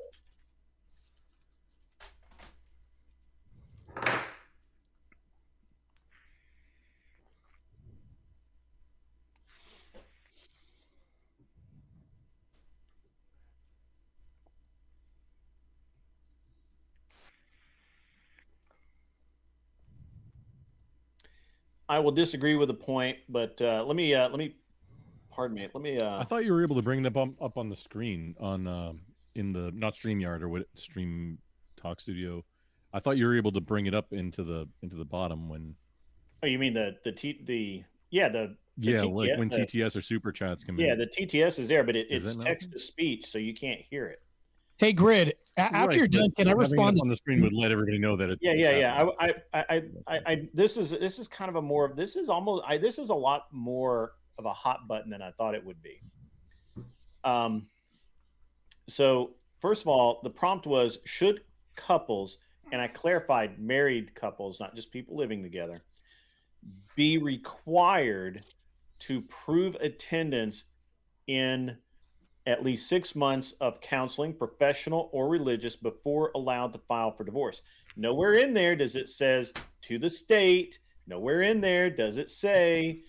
I will disagree with the point, but let me pardon me. Let me. I thought you were able to bring them up on the screen on in the not StreamYard or what Stream Talk Studio. I thought you were able to bring it up into the bottom when. Oh, you mean the TTS, like when TTS or super chats come in. Yeah, the TTS is there, but it's that text to speech, so you can't hear it. Hey, Grid. After you're done, can I respond? On the screen would let everybody know that it's. Yeah. This is kind of a more. This is almost. This is a lot more of a hot button than I thought it would be. So first of all, the prompt was: should couples, and I clarified married couples, not just people living together, be required to prove attendance in at least 6 months of counseling, professional or religious, before allowed to file for divorce. Nowhere in there does it says to the state. Nowhere in there does it say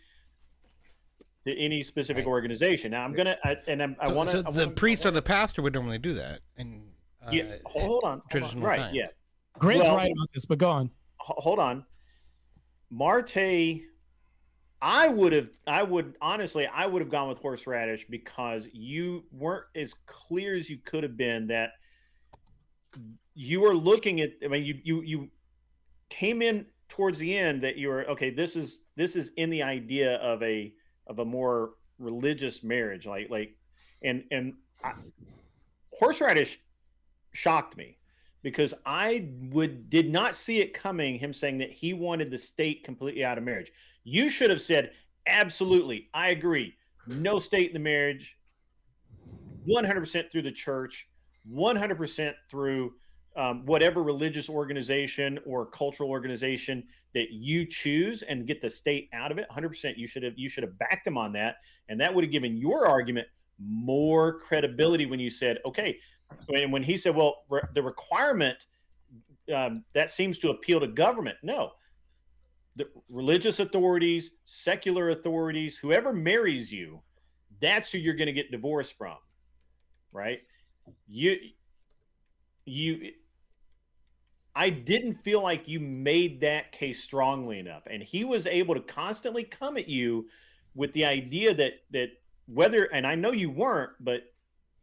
to any specific organization. Now I'm gonna, I want to. The priest or the pastor would normally do that, and hold on. Traditional Right? times. Yeah. Grid's right about this, but go on. Hold on, Marte. I would have gone with horseradish because you weren't as clear as you could have been that you were looking at. I mean, you came in towards the end that you were okay. This is in the idea of a more religious marriage, horseradish shocked me because I did not see it coming. Him saying that he wanted the state completely out of marriage. You should have said, absolutely, I agree. No state in the marriage, 100% through the church, 100% through whatever religious organization or cultural organization that you choose, and get the state out of it. 100%. You should have backed them on that, and that would have given your argument more credibility when you said, okay. When he said, well, the requirement that seems to appeal to government. No. the religious authorities, secular authorities, whoever marries you, that's who you're going to get divorced from, right? I didn't feel like you made that case strongly enough. And he was able to constantly come at you with the idea that whether, and I know you weren't, but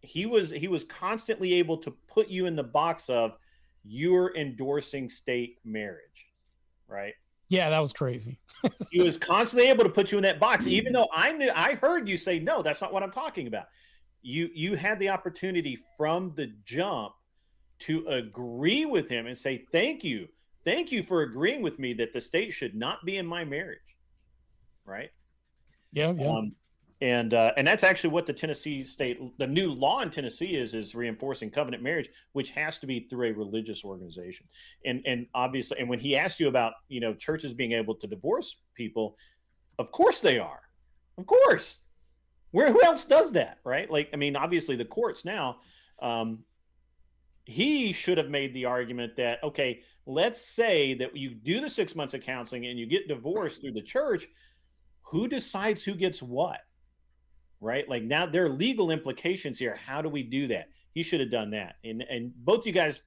he was constantly able to put you in the box of you're endorsing state marriage, right? Yeah, that was crazy. He was constantly able to put you in that box, even though I heard you say, no, that's not what I'm talking about. You had the opportunity from the jump to agree with him and say, thank you for agreeing with me that the state should not be in my marriage, right? Yeah. And that's actually what the Tennessee state, the new law in Tennessee is reinforcing covenant marriage, which has to be through a religious organization. And obviously, and when he asked you about, churches being able to divorce people, of course they are. Of course. Who else does that, right? Like, I mean, obviously the courts now, he should have made the argument that, okay, let's say that you do the 6 months of counseling and you get divorced through the church. Who decides who gets what? Right? Like, now there are legal implications here. How do we do that? He should have done that. And both you guys,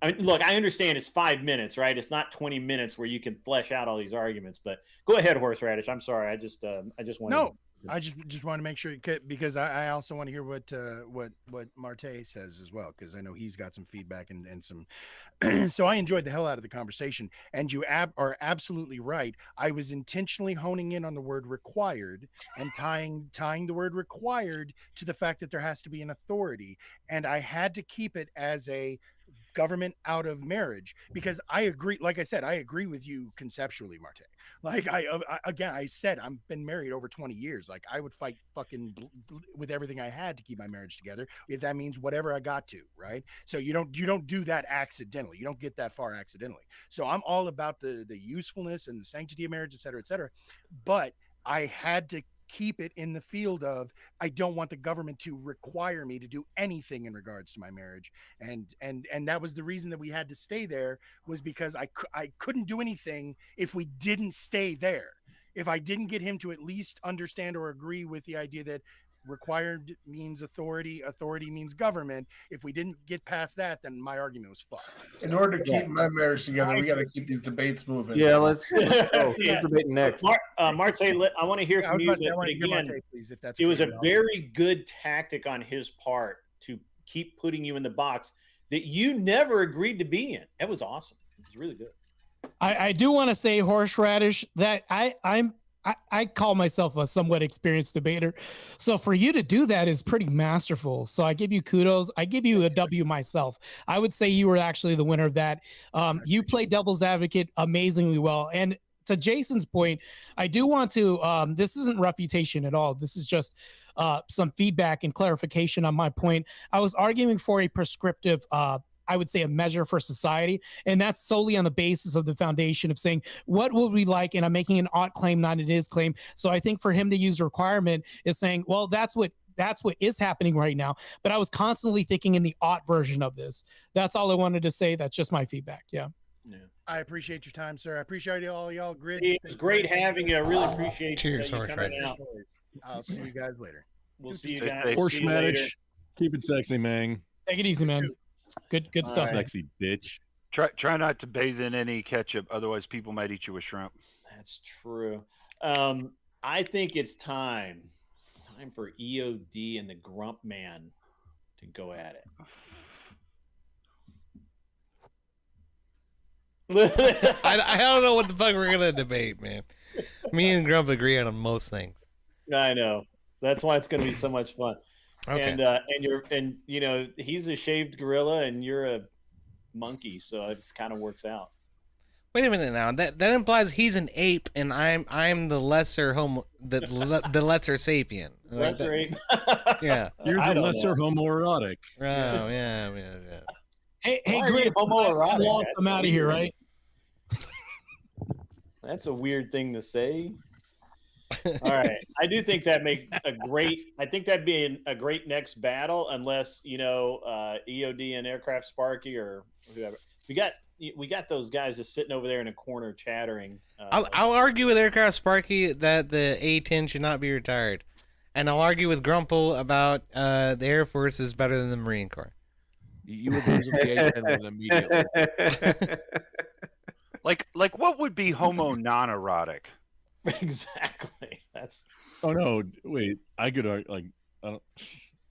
I mean, look, I understand it's 5 minutes, right? It's not 20 minutes where you can flesh out all these arguments, but go ahead, Horseradish. I'm sorry. I just wanted No, I just want to make sure, because I also want to hear what Marte says as well, because I know he's got some feedback and some. So I enjoyed the hell out of the conversation, and you are absolutely right. I was intentionally honing in on the word required and tying the word required to the fact that there has to be an authority, and I had to keep it as a government out of marriage, because I agree. Like I said, I agree with you conceptually, Marte. Like I said, I've been married over 20 years. Like, I would fight fucking with everything I had to keep my marriage together, if that means whatever I got to, right? So you don't do that accidentally. You don't get that far accidentally. So I'm all about the usefulness and the sanctity of marriage, et cetera, et cetera. But I had to keep it in the field of, I don't want the government to require me to do anything in regards to my marriage, and that was the reason that we had to stay there, was because I couldn't do anything if we didn't stay there. If I didn't get him to at least understand or agree with the idea that required means authority means government, if we didn't get past that, then my argument was fucked. In order to keep my marriage together, we got to keep these debates moving. Yeah, let's go. Let's debate next. Marte, I want to hear from you. Again, Marte, please, if that's it was a very good tactic on his part to keep putting you in the box that you never agreed to be in. That was awesome. It was really good. I do want to say, Horseradish, that I call myself a somewhat experienced debater. So for you to do that is pretty masterful. So I give you kudos. I give you a W myself. I would say you were actually the winner of that. You played devil's advocate amazingly well. And to Jason's point, I do want to, this isn't refutation at all. This is just some feedback and clarification on my point. I was arguing for a prescriptive I would say a measure for society. And that's solely on the basis of the foundation of saying, what would we like? And I'm making an ought claim, not an is claim. So I think for him to use requirement is saying, well, that's what is happening right now. But I was constantly thinking in the ought version of this. That's all I wanted to say. That's just my feedback. Yeah. I appreciate your time, sir. I appreciate all y'all. Grid. It was great having you. I really appreciate you coming out. I'll see you guys later. We'll see you guys. Horseradish. Keep it sexy, man. Take it easy, man. Good stuff. Sexy bitch. Try not to bathe in any ketchup, otherwise people might eat you with shrimp. That's true. I think it's time. It's time for EOD and the Grump Man to go at it. I don't know what the fuck we're gonna debate, man. Me and Grump agree on most things. I know. That's why it's gonna be so much fun. Okay. And you know, he's a shaved gorilla and you're a monkey, so it kind of works out. Wait a minute now. That implies he's an ape and I'm the lesser the lesser sapien. Lesser ape. Yeah. You're the lesser homoerotic. Oh, yeah. Hey, Grid, I'm out of here, right? That's a weird thing to say. All right, I do think that make a great. I think that'd be a great next battle, unless EOD and Aircraft Sparky or whoever. We got we got those guys just sitting over there in a corner chattering. I'll argue with Aircraft Sparky that the A-10 should not be retired, and I'll argue with Grumple about the Air Force is better than the Marine Corps. You would lose the A-10 immediately. Like what would be homo non-erotic? Exactly. That's. Oh no! Wait, I could like I don't.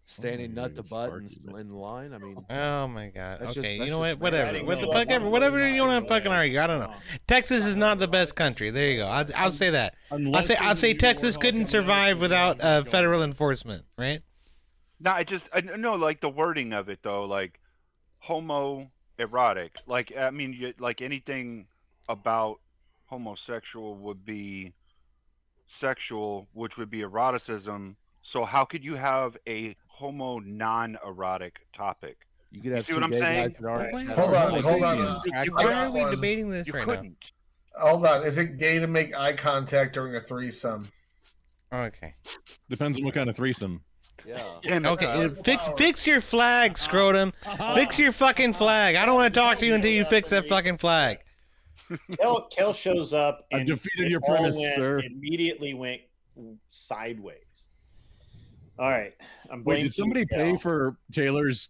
Standing nut to butt in line. I mean, oh my god. that's Okay, just- you know that's what? just Whatever. random. What the fuck ever. Whatever you want to fucking argue. I don't know. Texas is not the best country. There you go. I'll say that. I'll say Texas couldn't survive without federal enforcement. Right? No, I know like the wording of it though, like homo erotic. Like I mean, like anything about homosexual would be sexual, which would be eroticism. So how could you have a homo non-erotic topic? You could have see what I'm two gay saying? guys that aren't. Hold on. Why are we debating this You right couldn't. Hold on. Is it gay to make eye contact during a threesome? now? Okay. Depends on what kind of threesome. Yeah. Okay. Fix your flag, scrotum. Fix your fucking flag. I don't want to talk to you until you fix that fucking flag. Kel shows up I've and defeated it your all premise, went- sir. Immediately went sideways. All right. I'm Wait, blaming did somebody Kel. pay for Tyler's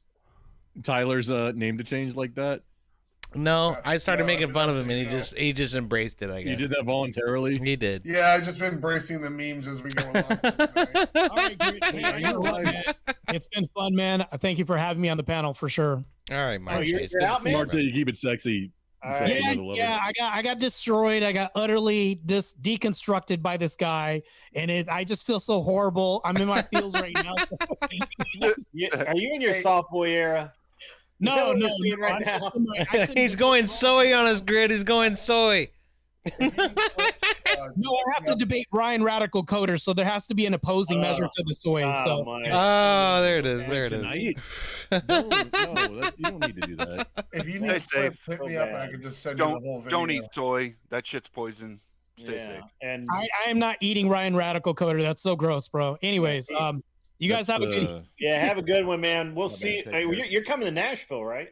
name to change like that? No, I started making fun of him, and he just embraced it. I guess You did that voluntarily. he did. Yeah, I've just been embracing the memes as we go along. All right, Grid. Hey, you know what, man? It's been fun, man. Thank you for having me on the panel for sure. All right, Mike. you're out, man? Smart to keep it sexy. All sexy right. Yeah, with a lover. yeah, I got destroyed. I got utterly deconstructed by this guy, and I just feel so horrible. I'm in my feels right now. Are you in your soft boy era? Is that No, what no, we're seeing right no, now? He's going soy on his grid. He's going soy. No, I have to debate Ryan Radical Coder, so there has to be an opposing measure to the soy. So Oh, there it is. There it is. Tonight? No, you don't need to do that. If you Stay need to safe. hit me up, I can just send you the whole video. Don't eat soy. That shit's poison. Stay Yeah, safe. and I am not eating Ryan Radical Coder. That's so gross, bro. Anyways, you guys have a good. yeah, have a good one, man. We'll bad, see. take Hey, care. you're coming to Nashville, right?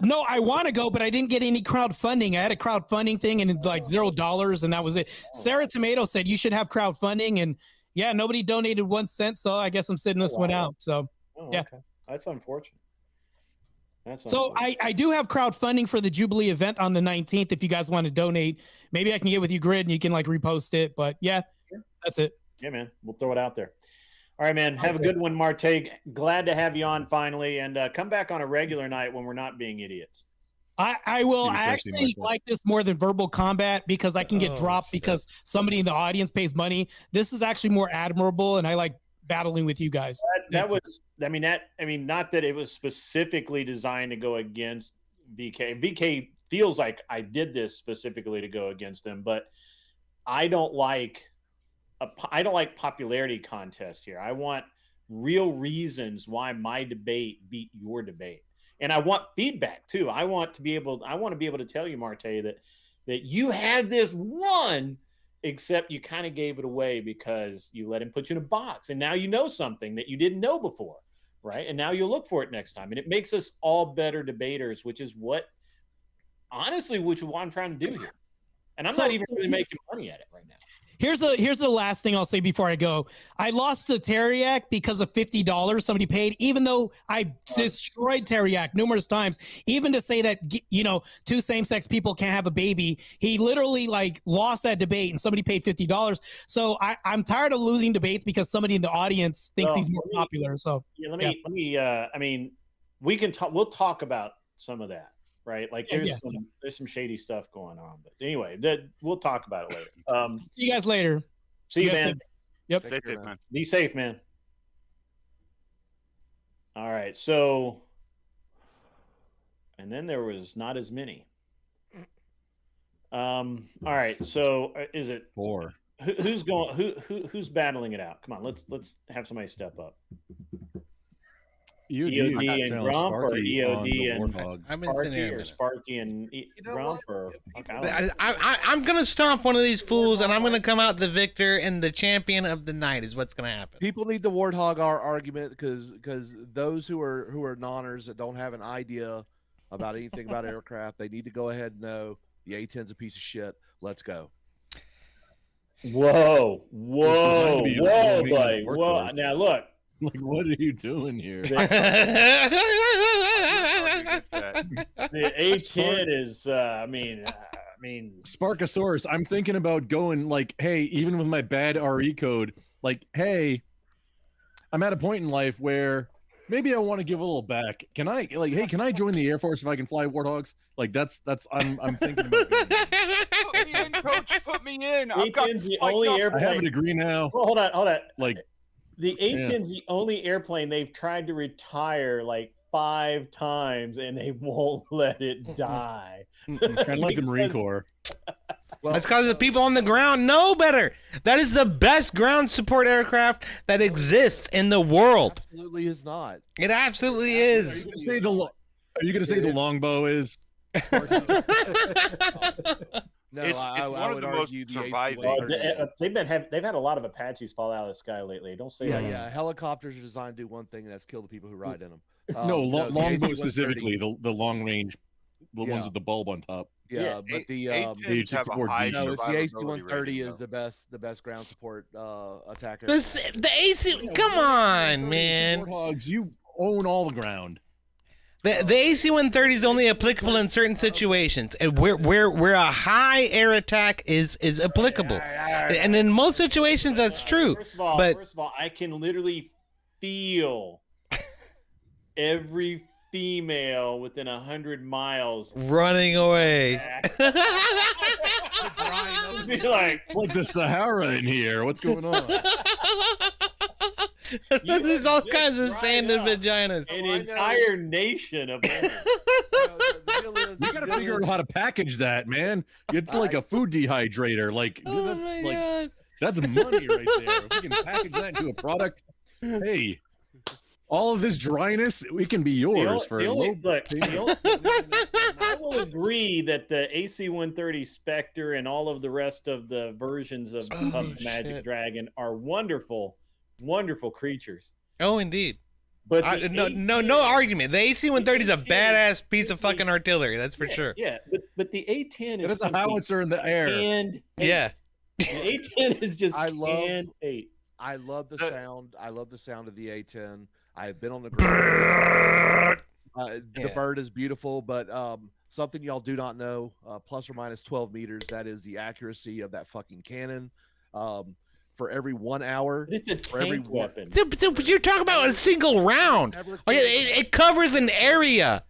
No, I want to go, but I didn't get any crowdfunding. I had a crowdfunding thing and it's like $0, and that was it. Sarah Tomato said you should have crowdfunding, and yeah, nobody donated 1 cent, so I guess I'm sitting this one out. So Oh, yeah. okay. That's unfortunate. That's So unfortunate. I do have crowdfunding for the Jubilee event on the 19th. If you guys want to donate, maybe I can get with you, Grid, and you can like repost it. But yeah, that's it. Yeah, man. We'll throw it out there. All right, man. Have a good one, Marte. Glad to have you on finally, and come back on a regular night when we're not being idiots. I will. Keep it I sexy, actually Michael. like this more than verbal combat because I can get dropped because somebody in the audience pays money. This is actually more admirable, and I like battling with you guys. That was. I mean, not that it was specifically designed to go against VK. VK feels like I did this specifically to go against them, but I don't like popularity contests here. I want real reasons why my debate beat your debate. And I want feedback too. I want to be able to tell you, Marte, that you had this one, except you kind of gave it away because you let him put you in a box. And now you know something that you didn't know before, right? And now you'll look for it next time. And it makes us all better debaters, which is what I'm trying to do here. And I'm not even really making money at it right now. Here's the last thing I'll say before I go. I lost to Teriak because of $50 somebody paid, even though I destroyed Teriak numerous times. Even to say that, you know, two same-sex people can't have a baby, he literally like lost that debate and somebody paid $50. So I'm tired of losing debates because somebody in the audience thinks he's more popular. So yeah, let me. I mean, we can talk. We'll talk about some of that, right? Like there's some shady stuff going on. But anyway, we'll talk about it later. See you guys later. See you, guys man. later. Yep. Stay safe, man. Be safe, man. All right. So, and then there was not as many. All right. So is it 4? Who's going? Who's battling it out? Come on. Let's have somebody step up. EOD and Grump, or EOD and Sparky, or Sparky and Grump, or I'm gonna stomp one of these fools, and I'm gonna come out the victor and the champion of the night. Is what's gonna happen. People need the warthog argument because those who are noners that don't have an idea about anything about aircraft, they need to go ahead and know the A-10's a piece of shit. Let's go. Whoa, buddy. whoa! Now look, like, what are you doing here? The A10 is, I mean, Sparkosaurus. I'm thinking about going like, hey, even with my bad RE code, like, hey, I'm at a point in life where maybe I want to give a little back. Can I, like, hey, can I join the Air Force if I can fly Warthogs? Like, that's I'm thinking about doing that. Put me in, coach. Put me in. A10's the only airplane. I have a degree now. Well, hold on. Like, the A10's the only airplane they've tried to retire like 5 times, and they won't let it die. Kind of like the Marine Corps. Well, that's because the people on the ground know better. That is the best ground support aircraft that exists in the world. Absolutely is not. It absolutely is. Are you going to say the longbow is? No, I would argue the they've had a lot of Apaches fall out of the sky lately. Don't say that. Yeah. Helicopters are designed to do one thing, and that's kill the people who ride in them. Longbow specifically, the long range, the ones with the bulb on top. Yeah, but the it's the AC-130 is the best ground support attacker. The AC, come on, man. Warthogs, you own all the ground. The AC-130 is only applicable in certain situations, and where a high air attack is applicable, and in most situations that's true. First of all, I can literally feel every female within 100 miles running away. like the Sahara in here. What's going on? There's all kinds of sand and vaginas. An entire nation of women. You gotta figure out how to package that, man. It's like a food dehydrator. Like, that's money right there. If we can package that into a product, hey, all of this dryness, we can be yours for low. I will agree that the AC-130 Spectre and all of the rest of the versions of Magic Dragon are wonderful creatures. Oh, indeed. But no argument. The AC-130 is a badass piece of fucking artillery. That's for sure. Yeah, but the A-10 is it's a howitzer in the air. Yeah, the A-10 is just I love the sound. I love the sound of the A-10. I've been on the ground. The bird is beautiful, but something y'all do not know: plus or minus 12 meters. That is the accuracy of that fucking cannon. For every 1 hour, it's a tank weapon. But you're talking about a single round. It covers an area.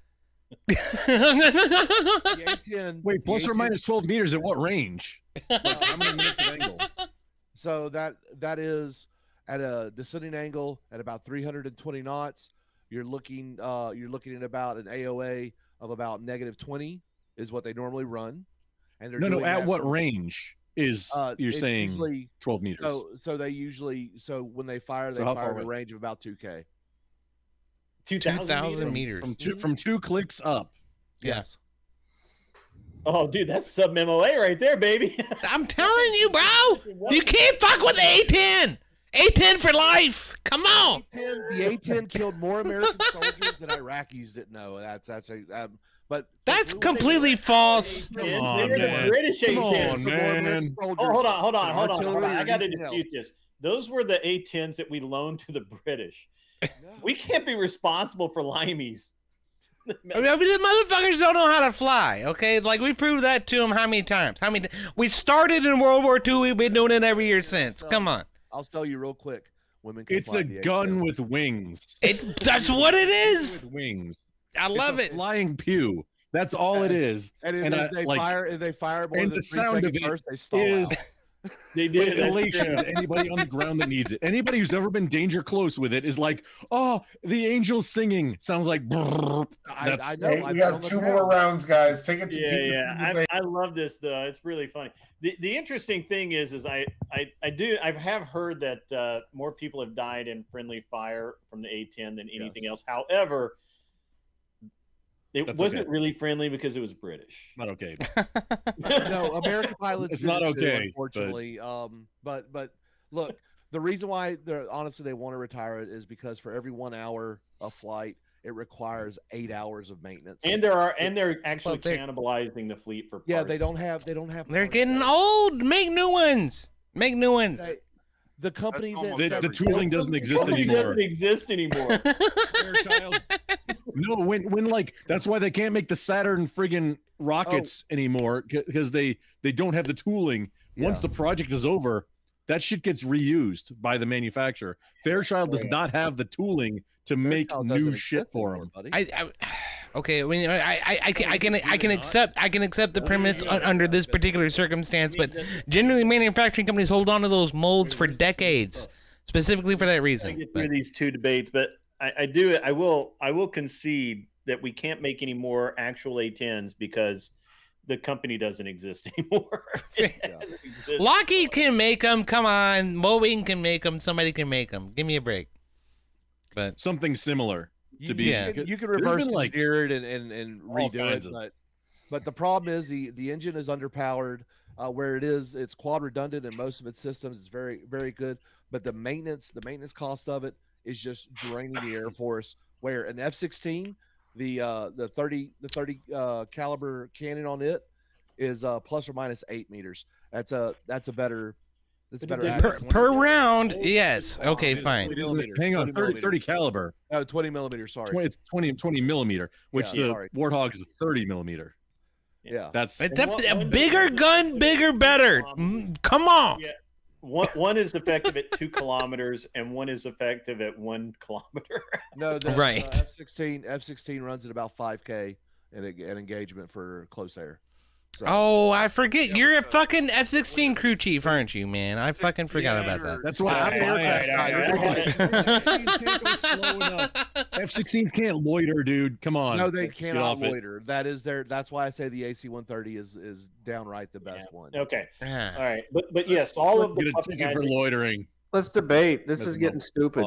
Wait, plus or minus 12 meters at what range? Like, how many minutes of angle? So that is at a descending angle at about 320 knots. You're looking at about an AOA of about -20 is what they normally run. And they're doing at that what range is you're saying usually 12 meters? So they usually when they fire at a range of about 2K. 2,000 meters from 2 clicks up. Yes. Oh, dude, that's sub MOA right there, baby. I'm telling you, bro. You can't fuck with the A-10. A-10 for life. Come on. The A-10 killed more American soldiers than Iraqis didn't know. But that's completely false. They were the British A-10s. Man. Oh, hold on. I got to dispute this. Those were the A-10s that we loaned to the British. We can't be responsible for limeys. I mean, the motherfuckers don't know how to fly, okay? Like, we proved that to them how many times? We started in World War II. We've been doing it every year since. Come on. I'll tell you real quick. Women can It's fly a the gun A-10. with wings. That's what it is. With wings. I love it. Flying pew. That's all it is. And if they fire more and than the 3 sound of seconds it first, they stall is out. They did elation to anybody on the ground that needs it. Anybody who's ever been danger close with it is like, oh, the angel's singing. Sounds like. I know. Hey, we got 2 more rounds, guys. Take it to Yeah. I love this though. It's really funny. The interesting thing is I have heard that more people have died in friendly fire from the A-10 than anything else. However, it wasn't really friendly because it was British. Not okay. No, American pilots. It's not okay, unfortunately. But look, the reason why honestly they want to retire it is because for every 1 hour of flight, it requires 8 hours of maintenance. And they're actually cannibalizing the fleet for parts. Yeah, they don't have. They're getting old. Make new ones. Make new ones. The company the tooling doesn't exist anymore. Doesn't exist anymore. No, when like that's why they can't make the Saturn friggin' rockets anymore because they don't have the tooling. Once the project is over, that shit gets reused by the manufacturer. Fairchild does not have the tooling to make new shit for them. Okay, I mean, I can accept the premise under this particular circumstance, but generally manufacturing companies hold on to those molds for decades, specifically for that reason. I get through these two debates, but I will concede that we can't make any more actual A10s because the company doesn't exist anymore. Lockheed can make them. Come on, Boeing can make them. Somebody can make them. Give me a break. But something similar. You can reverse engineer it and redo it, but the problem is the engine is underpowered. Where it's quad redundant in most of its systems. It's very, very good, but the maintenance cost of it is just draining the Air Force. Where an F-16, the 30 caliber cannon on it is plus or minus 8 meters. That's a better. It's better per round. Yes. Okay. Fine. Hang on. 30 caliber. Oh, 20 millimeter. Sorry. It's 20 millimeter, which the Warthog is 30 millimeter. Yeah. That's a bigger gun, bigger, better. Come on. Yeah. One is effective at 2 kilometers, and one is effective at 1 kilometer. No, right. F-16 runs at about 5K an engagement for close air. So. Oh, I forget. You're a fucking F-16 crew chief, aren't you, man? I fucking forgot about that. That's why F-16s can't loiter, dude. Come on. No, they cannot loiter. That's why I say the AC-130 is downright the best one. Okay. All right. But yes, all of the for loitering. Let's debate. This is getting stupid.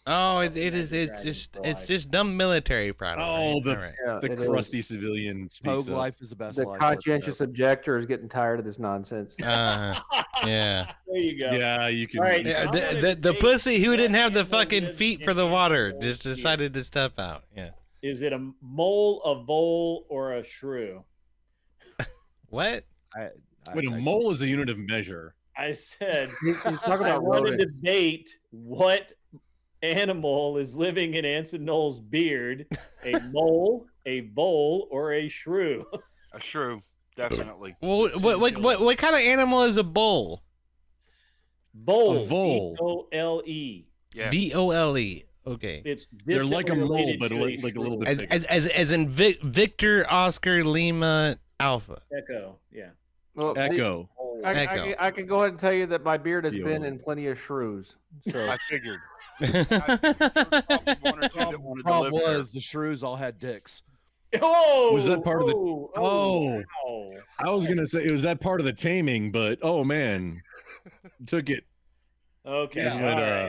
Oh, it is. It's just dumb military product. Oh, the crusty civilian speaks up. Life is the best. The life. conscientious objector is getting tired of this nonsense. Yeah. There you go. Yeah, you can. All right. The pussy who didn't have the fucking feet for the water just decided to step out. Yeah. Is it a mole, a vole, or a shrew? What? Wait, a mole is a unit of measure. I said he's talking I about want to rodent. debate what animal is living in Anson Knowles' beard: a mole, a vole, or a shrew? A shrew, definitely. Well, what kind of animal is a bull? Vole. A vole. V-O-L-E. Yeah. V-O-L-E. Okay. It's They're like a mole, distantly but related to like a little bit bigger. As in Victor Oscar Lima Alpha. Echo. Yeah. Well, Echo. I can go ahead and tell you that my beard has been in plenty of shrews. So. I figured. Problem was the shrews all had dicks. Oh, was that part of the? wow. I was gonna say it was that part of the taming, but oh man, took it. Okay. All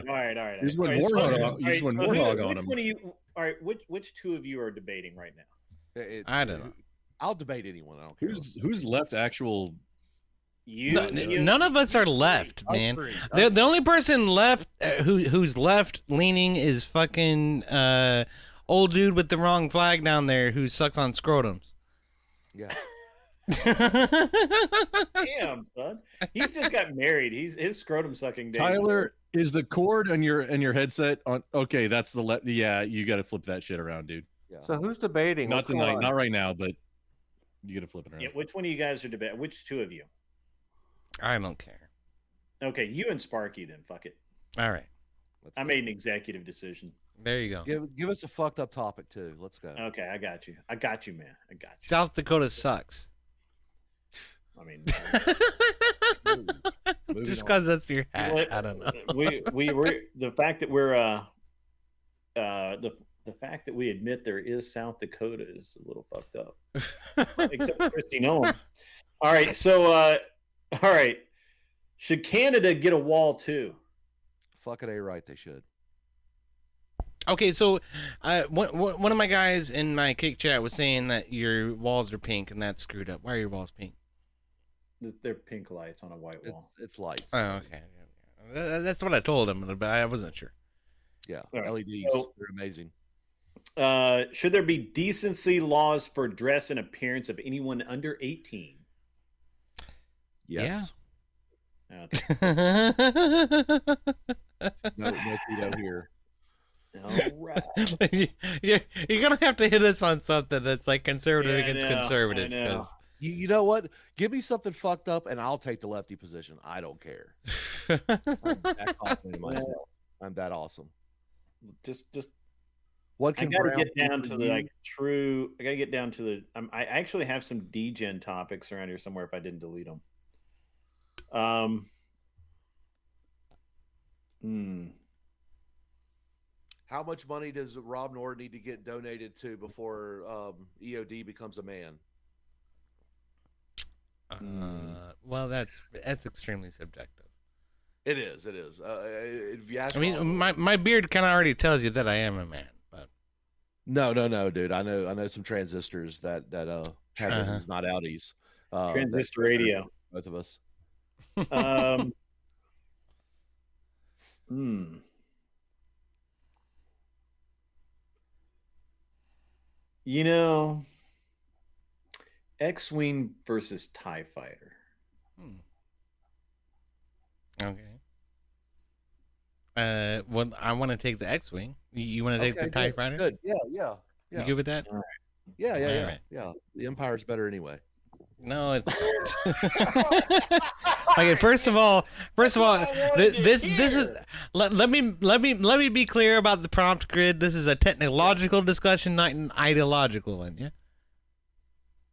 right. You just went Warthog on him. Which one of you? All right. Which two of you are debating right now? I don't know. I'll debate anyone. I don't care. Who's left? Actual. None of us are left, man. The only person left who's left leaning is fucking old dude with the wrong flag down there who sucks on scrotums. Yeah. Damn, son. He just got married. His scrotum sucking day. Tyler, is the cord on your headset on? Okay, that's the left. Yeah, you got to flip that shit around, dude. Yeah. So who's debating? Not tonight, not right now, but you got to flip it around. Yeah, which one of you guys are debating? Which two of you? I don't care. Okay, you and Sparky then. Fuck it. All right. I made an executive decision. There you go. Give us a fucked up topic too. Let's go. Okay, I got you. I got you, man. I got you. South Dakota sucks. I mean, just because that's your hat. I don't know. we the fact that we're the fact that we admit there is South Dakota is a little fucked up. Except for Christy Nolan. All right, so all right. Should Canada get a wall too? Fucking A right, they should. Okay, so one of my guys in my kick chat was saying that your walls are pink and that's screwed up. Why are your walls pink? They're pink lights on a white wall. It's lights. Oh, okay. That's what I told him, but I wasn't sure. Yeah, right. LEDs. They're amazing. Should there be decency laws for dress and appearance of anyone under 18? Yes. Yeah. No veto here. All right. You're gonna have to hit us on something that's like conservative Yeah, I against know, conservative. I know. 'cause- You know what? Give me something fucked up, and I'll take the lefty position. I don't care. I'm that confident in myself. I'm that awesome. Just What I can gotta Brown get do down for to the you? like true. I gotta get down to the. I actually have some degen topics around here somewhere if I didn't delete them. How much money does Rob Nord need to get donated to before EOD becomes a man? Well, that's extremely subjective. It is. It is. If you ask I mean, Rob, my beard kind of already tells you that I am a man, but no, dude. I know some transistors that have business, not outies. Transistor radio. Both of us. You know, X-wing versus TIE fighter. okay. Well, I want to take the X-wing. You want to take the TIE fighter? Good. Yeah. You good with that? All right. Yeah. All right. Yeah. The Empire's better anyway. No, it's okay. First of all, this is let me be clear about the prompt grid. This is a technological discussion, not an ideological one. Yeah.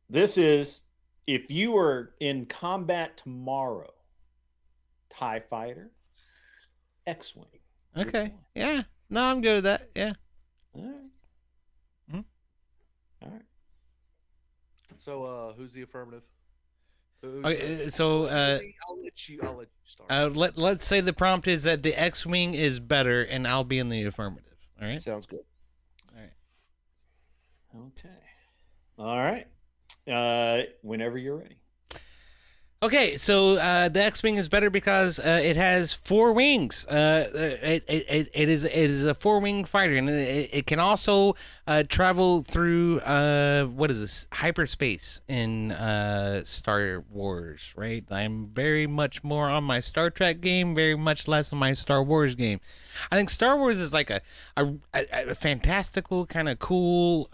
This is if you were in combat tomorrow, TIE fighter, X-wing. Okay. Yeah. No, I'm good with that. Yeah. All right. All right. So, who's the affirmative? Okay, so I'll let you start. let's say the prompt is that the X-wing is better, and I'll be in the affirmative. All right. Sounds good. All right. Okay. All right. Whenever you're ready. Okay, so the X-wing is better because it has 4 wings. It is a 4-wing fighter, and it can also travel through what is this, hyperspace in Star Wars, right? I'm very much more on my Star Trek game, very much less on my Star Wars game. I think Star Wars is like a fantastical kind of cool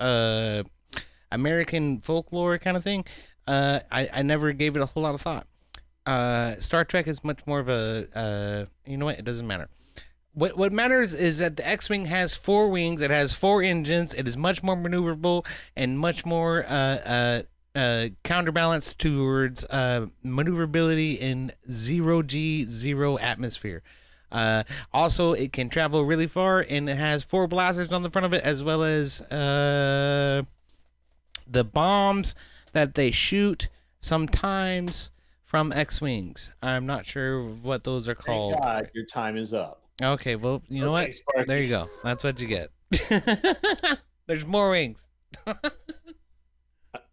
American folklore kind of thing. I never gave it a whole lot of thought. Star Trek is much more of a, you know what? It doesn't matter. What matters is that the X-wing has 4 wings. It has 4 engines. It is much more maneuverable and much more counterbalanced towards maneuverability in 0G, 0 atmosphere. Also, it can travel really far, and it has 4 blasters on the front of it, as well as the bombs that they shoot sometimes from X-wings. I'm not sure what those are called. Thank God, your time is up. Okay, well, you know what? Sparky. There you go. That's what you get. There's more wings.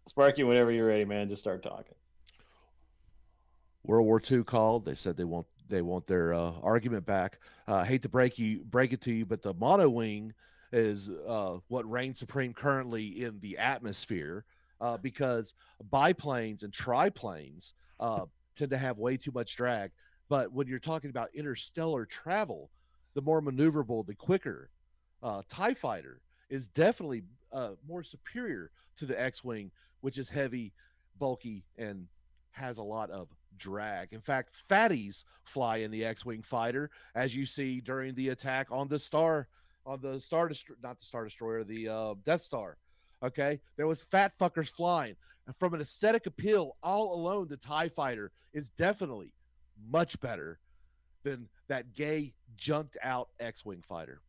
Sparky, whenever you're ready, man, just start talking. World War II called. They said they want their argument back. Hate to break it to you, but the mono wing is what reigns supreme currently in the atmosphere. Because biplanes and triplanes tend to have way too much drag. But when you're talking about interstellar travel, the more maneuverable, the quicker. TIE fighter is definitely more superior to the X-wing, which is heavy, bulky, and has a lot of drag. In fact, fatties fly in the X-wing fighter, as you see during the attack on the Death Star. Okay, there was fat fuckers flying, and from an aesthetic appeal, all alone, the TIE fighter is definitely much better than that gay junked out X-wing fighter.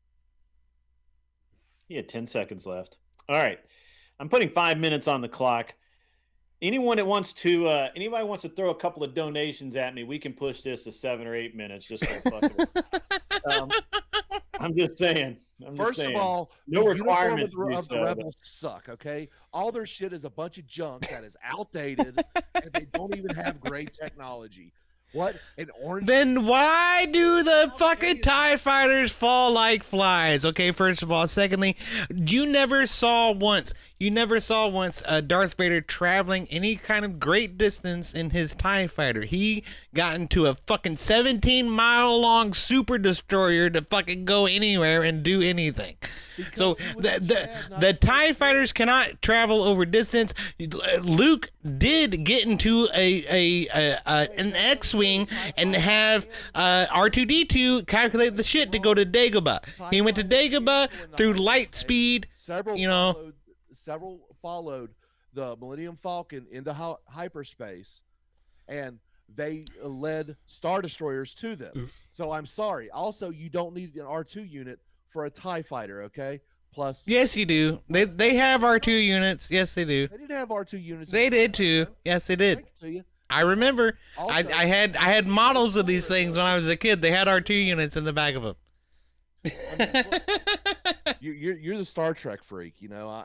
You had 10 seconds left. All right, I'm putting 5 minutes on the clock. Anyone that wants to, anybody wants to throw a couple of donations at me, we can push this to 7 or 8 minutes. Just for fucking. I'm just saying. First of all, no the requirements uniform of the Rebels suck. Okay, all their shit is a bunch of junk that is outdated, and they don't even have great technology. What? An orange? Then why do the fucking TIE fighters fall like flies? Okay, first of all. Secondly, you never saw once Darth Vader traveling any kind of great distance in his TIE fighter. He got into a fucking 17-mile long super destroyer to fucking go anywhere and do anything. So the TIE fighters cannot travel over distance. Luke did get into an X-wing and have R2-D2 calculate the shit to go to Dagobah. He went to Dagobah through light speed. Several followed the Millennium Falcon into hyperspace, and they led Star Destroyers to them. So I'm sorry. Also, you don't need an R2 unit for a TIE fighter, okay? Plus, yes, you do. They have R2 units. Yes, they do. They didn't have R2 units. They did too. Yes, they did. I remember. Also, I had models of these things when I was a kid. They had R2 units in the back of them. You're the Star Trek freak, you know. I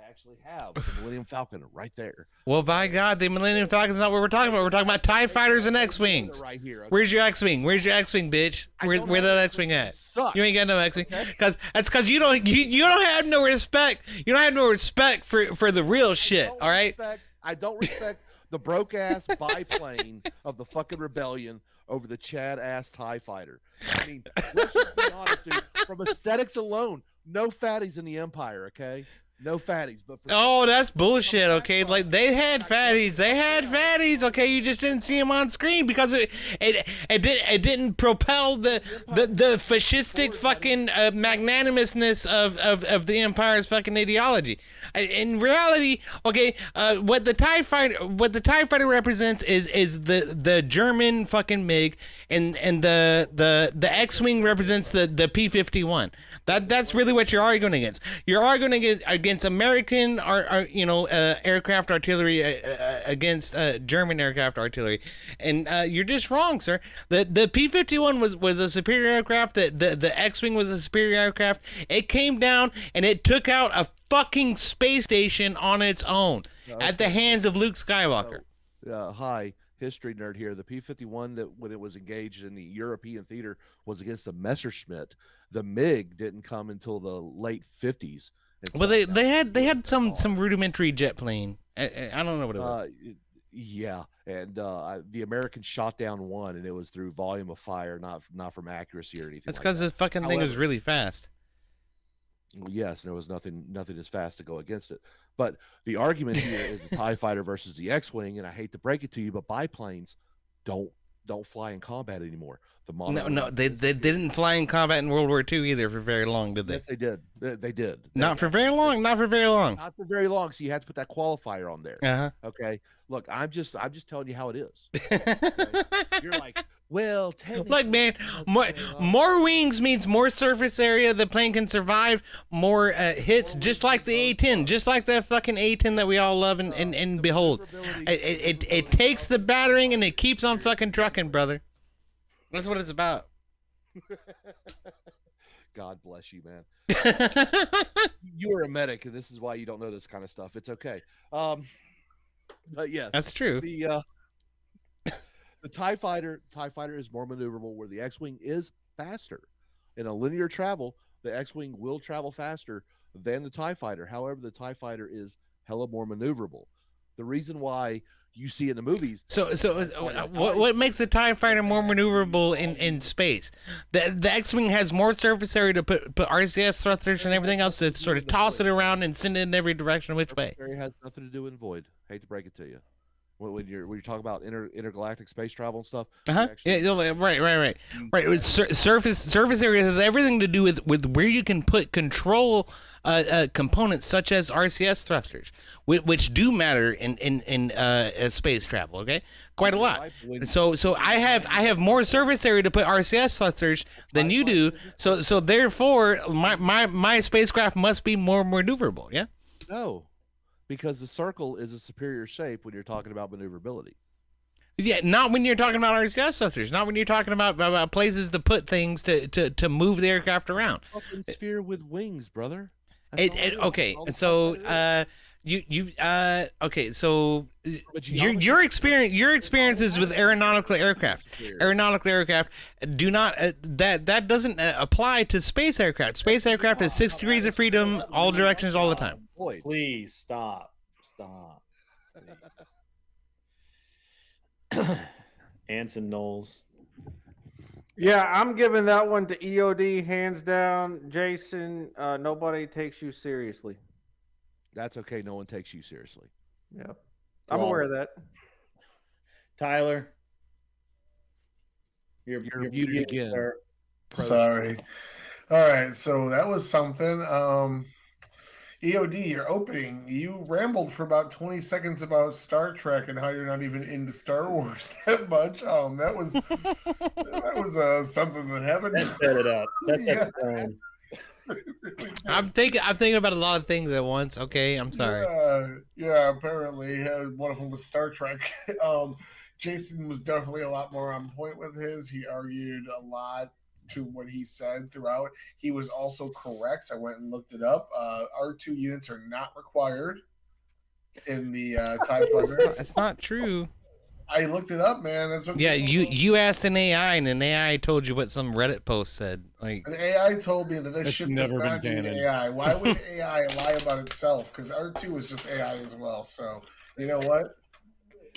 actually have the Millennium Falcon right there. Well, by God, the Millennium Falcon's not what we're talking about. We're talking about TIE fighters and X-wings. Right here. Okay? Where's your X-wing? Where's your X-wing, bitch? Where that X-wing at? You ain't got no X-wing. Because you don't have no respect. You don't have no respect for the real shit. All right. I don't respect the broke ass biplane of the fucking rebellion over the Chad ass TIE fighter. I mean, let's just be honest, dude. From aesthetics alone, no fatties in the Empire. Okay. No fatties, but that's bullshit. Okay, like they had fatties. Okay, you just didn't see them on screen because it didn't propel the fascistic fucking magnanimousness of the Empire's fucking ideology. In reality, okay, what the TIE fighter represents is the German fucking MiG, and the X-wing represents the P-51. That's really what you're arguing against. You're arguing against American aircraft artillery against German aircraft artillery, and you're just wrong, sir. The P-51 was a superior aircraft. The X-wing was a superior aircraft. It came down and it took out a fucking space station on its own at the hands of Luke Skywalker. Hi, history nerd here. The P-51 that when it was engaged in the European theater was against the Messerschmitt. The MiG didn't come until the late 50s. Well, they had some rudimentary jet plane. I don't know what it was. Yeah, and the Americans shot down one, and it was through volume of fire, not from accuracy or anything. That's because the fucking thing was really fast. Well, yes, and there was nothing as fast to go against it. But the argument here is the TIE fighter versus the X-wing, and I hate to break it to you, but biplanes don't fly in combat anymore. They didn't fly in combat in World War II either for very long, did they? Yes, they did. They did. Not for very long. Not for very long. Not for very long. So you have to put that qualifier on there. Uh-huh. Okay. Look, I'm just telling you how it is. Okay? You're like, well, look, man, more wings means more surface area the plane can survive, more hits, just like the A-10, just like that fucking A-10 that we all love and behold. It takes the battering and it keeps on fucking trucking, brother. That's what it's about. God bless you, man. You are a medic, and this is why you don't know this kind of stuff. It's okay. But yes, that's true. The TIE fighter is more maneuverable, where the X-wing is faster. In a linear travel, the X-wing will travel faster than the TIE fighter. However, the TIE fighter is hella more maneuverable. The reason why you see in the movies. So what makes the TIE fighter more maneuverable in space? The X-wing has more surface area to put RCS thrusters and everything else to sort of toss it around and send it in every direction. Which way? It has nothing to do with void. Hate to break it to you. When you're talking about intergalactic space travel and stuff. Right. Surface area has everything to do with where you can put control components such as RCS thrusters, which do matter in space travel. Okay, quite a lot. So I have more surface area to put RCS thrusters than you do. So therefore my spacecraft must be more maneuverable. Yeah. No. Because the circle is a superior shape when you're talking about maneuverability. Yeah, not when you're talking about RCS thrusters. Not when you're talking about places to put things to move the aircraft around. Fucking sphere with wings, brother. Okay, so Okay, so your experiences with aeronautical aircraft do not that doesn't apply to space aircraft. Space aircraft is 6 degrees of freedom, all directions, all the time. Please stop. Anson Knowles. Yeah, I'm giving that one to EOD hands down. Jason, nobody takes you seriously. That's okay. No one takes you seriously. Yep. I'm aware of that. Tyler, you're muted again. Sorry. All right, so that was something. EOD, your opening, you rambled for about 20 seconds about Star Trek and how you're not even into Star Wars that much. That was something that happened. That set it up. That's I'm thinking about a lot of things at once. Okay, I'm sorry. Yeah, apparently one of them was Star Trek. Jason was definitely a lot more on point with his. He argued a lot to what he said throughout. He was also correct. I went and looked it up. R2 units are not required in the TIE fighters. That's not true. I looked it up, man. That's what you asked an AI, and an AI told you what some Reddit post said. Like an AI told me that this ship does not need AI. Why would AI lie about itself? Because R2 is just AI as well. So you know what?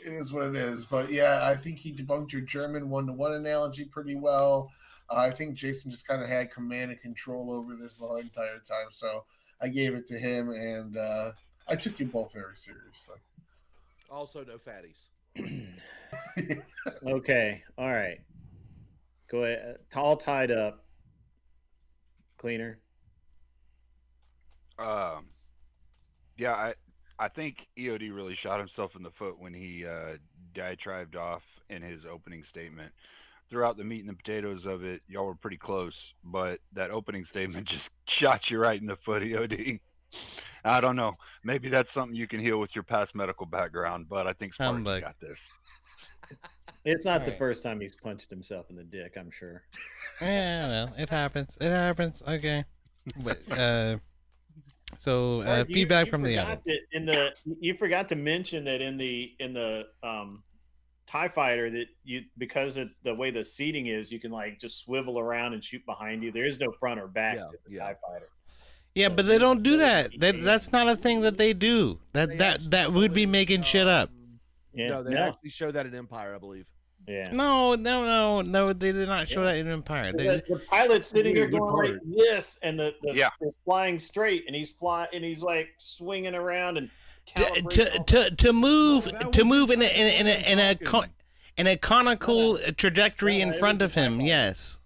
It is what it is. But yeah, I think he debunked your German 1-to-1 analogy pretty well. I think Jason just kind of had command and control over this the whole entire time. So I gave it to him, and I took you both very seriously. Also, no fatties. Okay. All right. Go ahead. All tied up. Cleaner. Yeah, I think EOD really shot himself in the foot when he diatribed off in his opening statement. Throughout the meat and the potatoes of it, y'all were pretty close, but that opening statement just shot you right in the foot, EOD. I don't know. Maybe that's something you can heal with your past medical background, but I think Sparky got this. It's not the first time he's punched himself in the dick, I'm sure. Yeah, well, it happens. It happens. Okay. But, so Spark, feedback you from the forgot audience. You forgot to mention that in the TIE fighter that because of the way the seating is, you can like just swivel around and shoot behind you. There is no front or back to the TIE fighter. Yeah, but they don't do that. That's not a thing that they do. That would be making shit up. No, they actually show that in Empire, I believe. Yeah. No, they did not show that in Empire. The pilot's sitting here going like this, and the they're flying straight, and he's like swinging around and to move in a conical trajectory in front of him. Yes.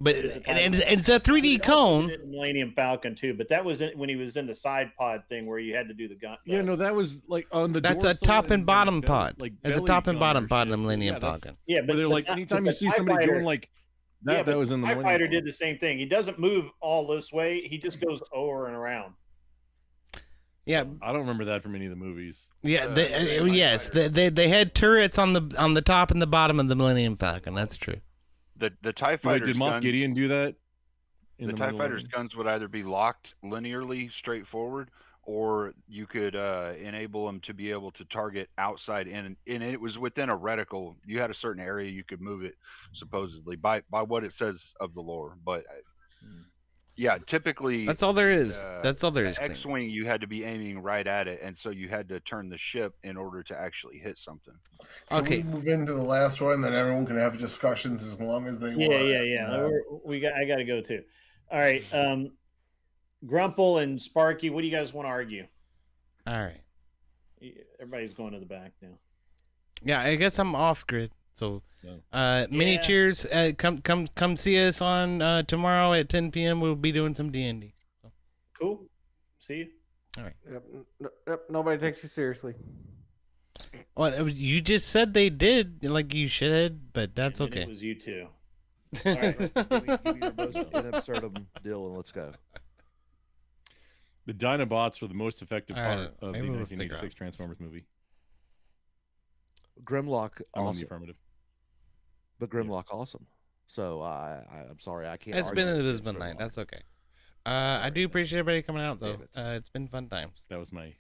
But and it's a 3D cone. Millennium Falcon too, but that was when he was in the side pod thing where you had to do the gun. Yeah, no, that was like on the. That's a top and bottom pod. Like it's a top and bottom pod in the Millennium Falcon. Yeah, but they're like anytime you see somebody doing like that, that was in the TIE fighter did the same thing. He doesn't move all this way. He just goes over and around. Yeah, I don't remember that from any of the movies. Yeah, they had turrets on the top and the bottom of the Millennium Falcon. That's true. The TIE fighters. Did Moff Gideon do that? The TIE fighters' guns would either be locked linearly, straightforward, or you could enable them to be able to target outside in, and it was within a reticle. You had a certain area you could move it, supposedly by what it says of the lore. But yeah, typically that's all there is. That's all there is. X-wing, you had to be aiming right at it, and so you had to turn the ship in order to actually hit something. Okay, we move into the last one, then everyone can have discussions as long as they want. Yeah. I got to go too. All right, Grumple and Sparky, what do you guys want to argue? All right, everybody's going to the back now. Yeah, I guess I'm off grid. So, mini cheers. Come see us on tomorrow at 10 p.m. We'll be doing some D&D. So. Cool. See you. All right. Yep. Nobody takes you seriously. Well, you just said they did, like you should, but that's okay. It was you too. All right, give me your most in absurdum deal, and let's go. The Dinobots were the most effective part of the maybe we'll 1986 Transformers movie. Grimlock, I'm on awesome. the affirmative. But Grimlock, awesome. So I'm sorry, I can't. It's been a Lisbon night. That's okay. I do appreciate everybody coming out though. It's been fun times. That was my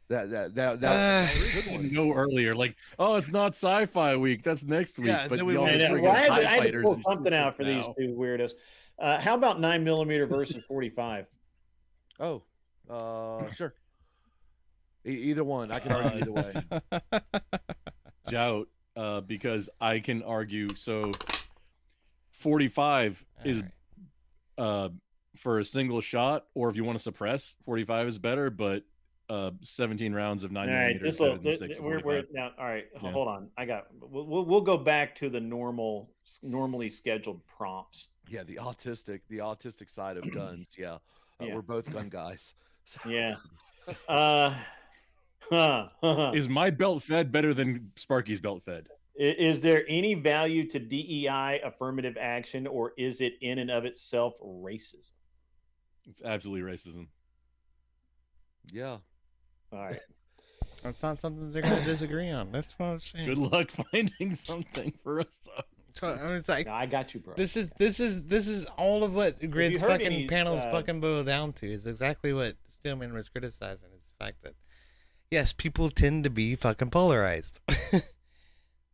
That no earlier. Like, oh, it's not Sci-Fi Week. That's next week. Yeah, but then we y'all won't- just bring Well, up I had TIE to fighters pull and something shit out for these now. two weirdos. How about 9mm versus 45? Oh, sure. Either one. I can argue either way. Doubt, because I can argue. So 45 is for a single shot, or if you want to suppress, 45 is better, but 17 rounds of 9mm is better than 6 of 45. Now, all right, Yeah. hold on. We'll go back to the normally scheduled prompts. Yeah, the autistic side of guns. Yeah, Yeah. we're both gun guys. Yeah. Is my belt fed better than Sparky's belt fed? Is there any value to DEI affirmative action, or is it in and of itself racism? It's absolutely racism. Yeah. All right. That's not something they're going to disagree on. That's what I'm saying. Good luck finding something for us, though. So it's like, no, I got you, bro. This is all of what Grid's heard fucking any, panels fucking boil down to. Is exactly what Steelman was criticizing. Is the fact that yes, people tend to be fucking polarized.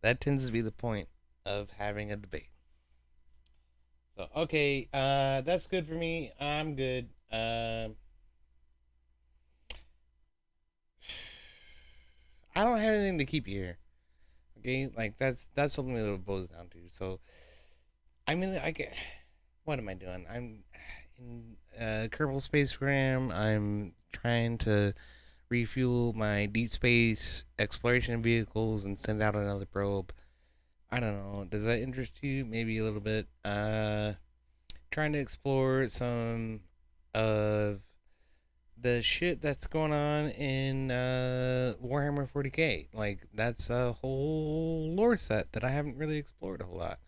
That tends to be the point of having a debate. So okay, that's good for me. I'm good. I don't have anything to keep you here. Okay, like that's something that it boils down to. So, I mean, what am I doing? I'm in Kerbal Space Program. I'm trying to refuel my deep space exploration vehicles and send out another probe. I don't know. Does that interest you? Maybe a little bit. Trying to explore some of the shit that's going on in Warhammer 40k. Like, that's a whole lore set that I haven't really explored a whole lot.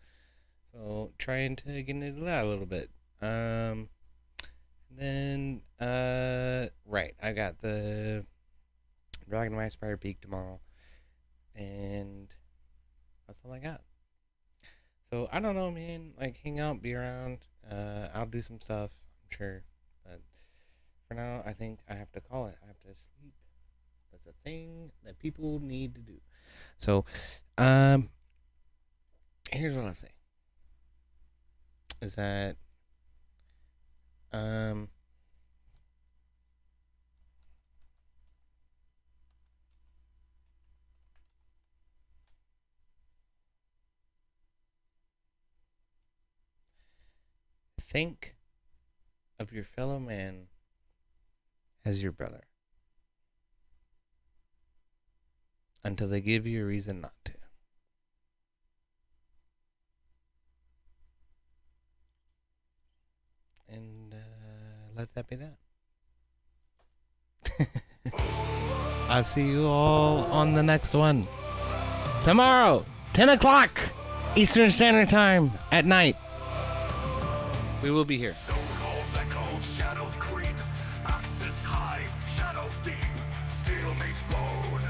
So, trying to get into that a little bit. Then, right, I got the Dragon Eye Spire Peak tomorrow. And that's all I got. So, I don't know, man. Like, hang out, be around. I'll do some stuff, I'm sure. But for now, I think I have to call it. I have to sleep. That's a thing that people need to do. So, here's what I'll say. Is that, think of your fellow man as your brother until they give you a reason not to. And let that be that. I'll see you all on the next one. Tomorrow, 10 o'clock Eastern Standard Time at night. We will be here. Shadows creep, axis high, shadows deep, steel meets bone,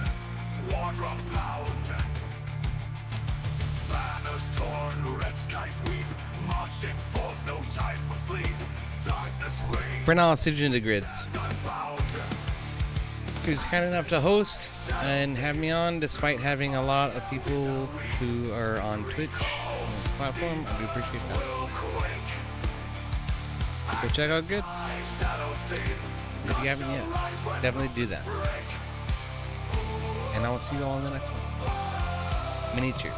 war drums pound, banners torn, red skies weep, marching forth, no time for sleep, darkness reigns. For now, I'll send you into Grids. Who's kind enough to host and have me on, despite having a lot of people who are on Twitch on this platform. I do appreciate that. Go check out Grid. If you haven't yet, definitely do that. And I will see you all in the next one. Mini cheers.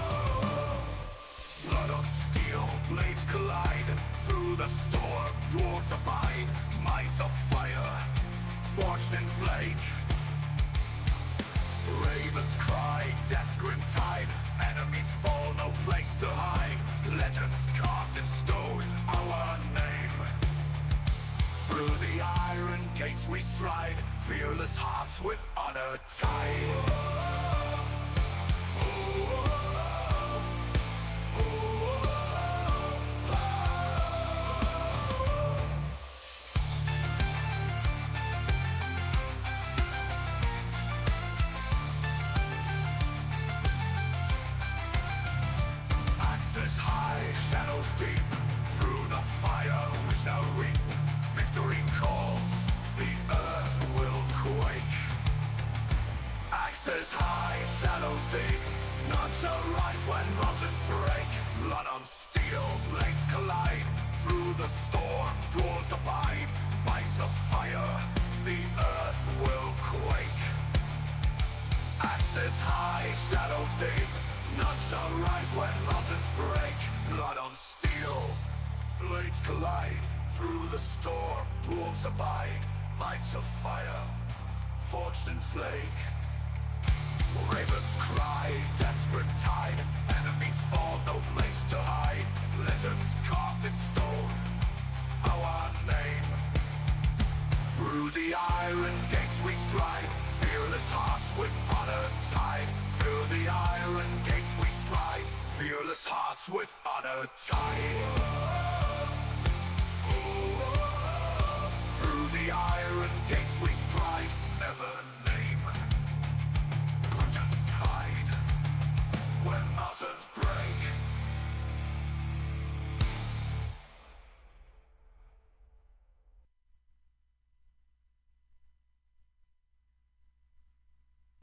Blood of steel, blades collide through the storm, dwarfs abide, minds of fire, forged in flame. Ravens cry, death's grim tide, enemies fall, no place to hide, legends carved in stone, our name. Through the iron gates we stride, fearless hearts with honor tied. Axis high, shadows deep, through the fire we shall reap. Victory calls, the earth will quake. Axes high, shadows deep. None shall rise when mountains break. Blood on steel, blades collide. Through the storm, dwarves abide. Bites of fire, the earth will quake. Axes high, shadows deep. None shall rise when mountains break. Blood on steel, blades collide. Through the storm, dwarves abide. Mites of fire, forged in flake. Ravens cry, desperate tide. Enemies fall, no place to hide. Legends carved in stone, our name. Through the iron gates we stride. Fearless hearts with honor tied. Through the iron gates we stride. Fearless hearts with honor tied.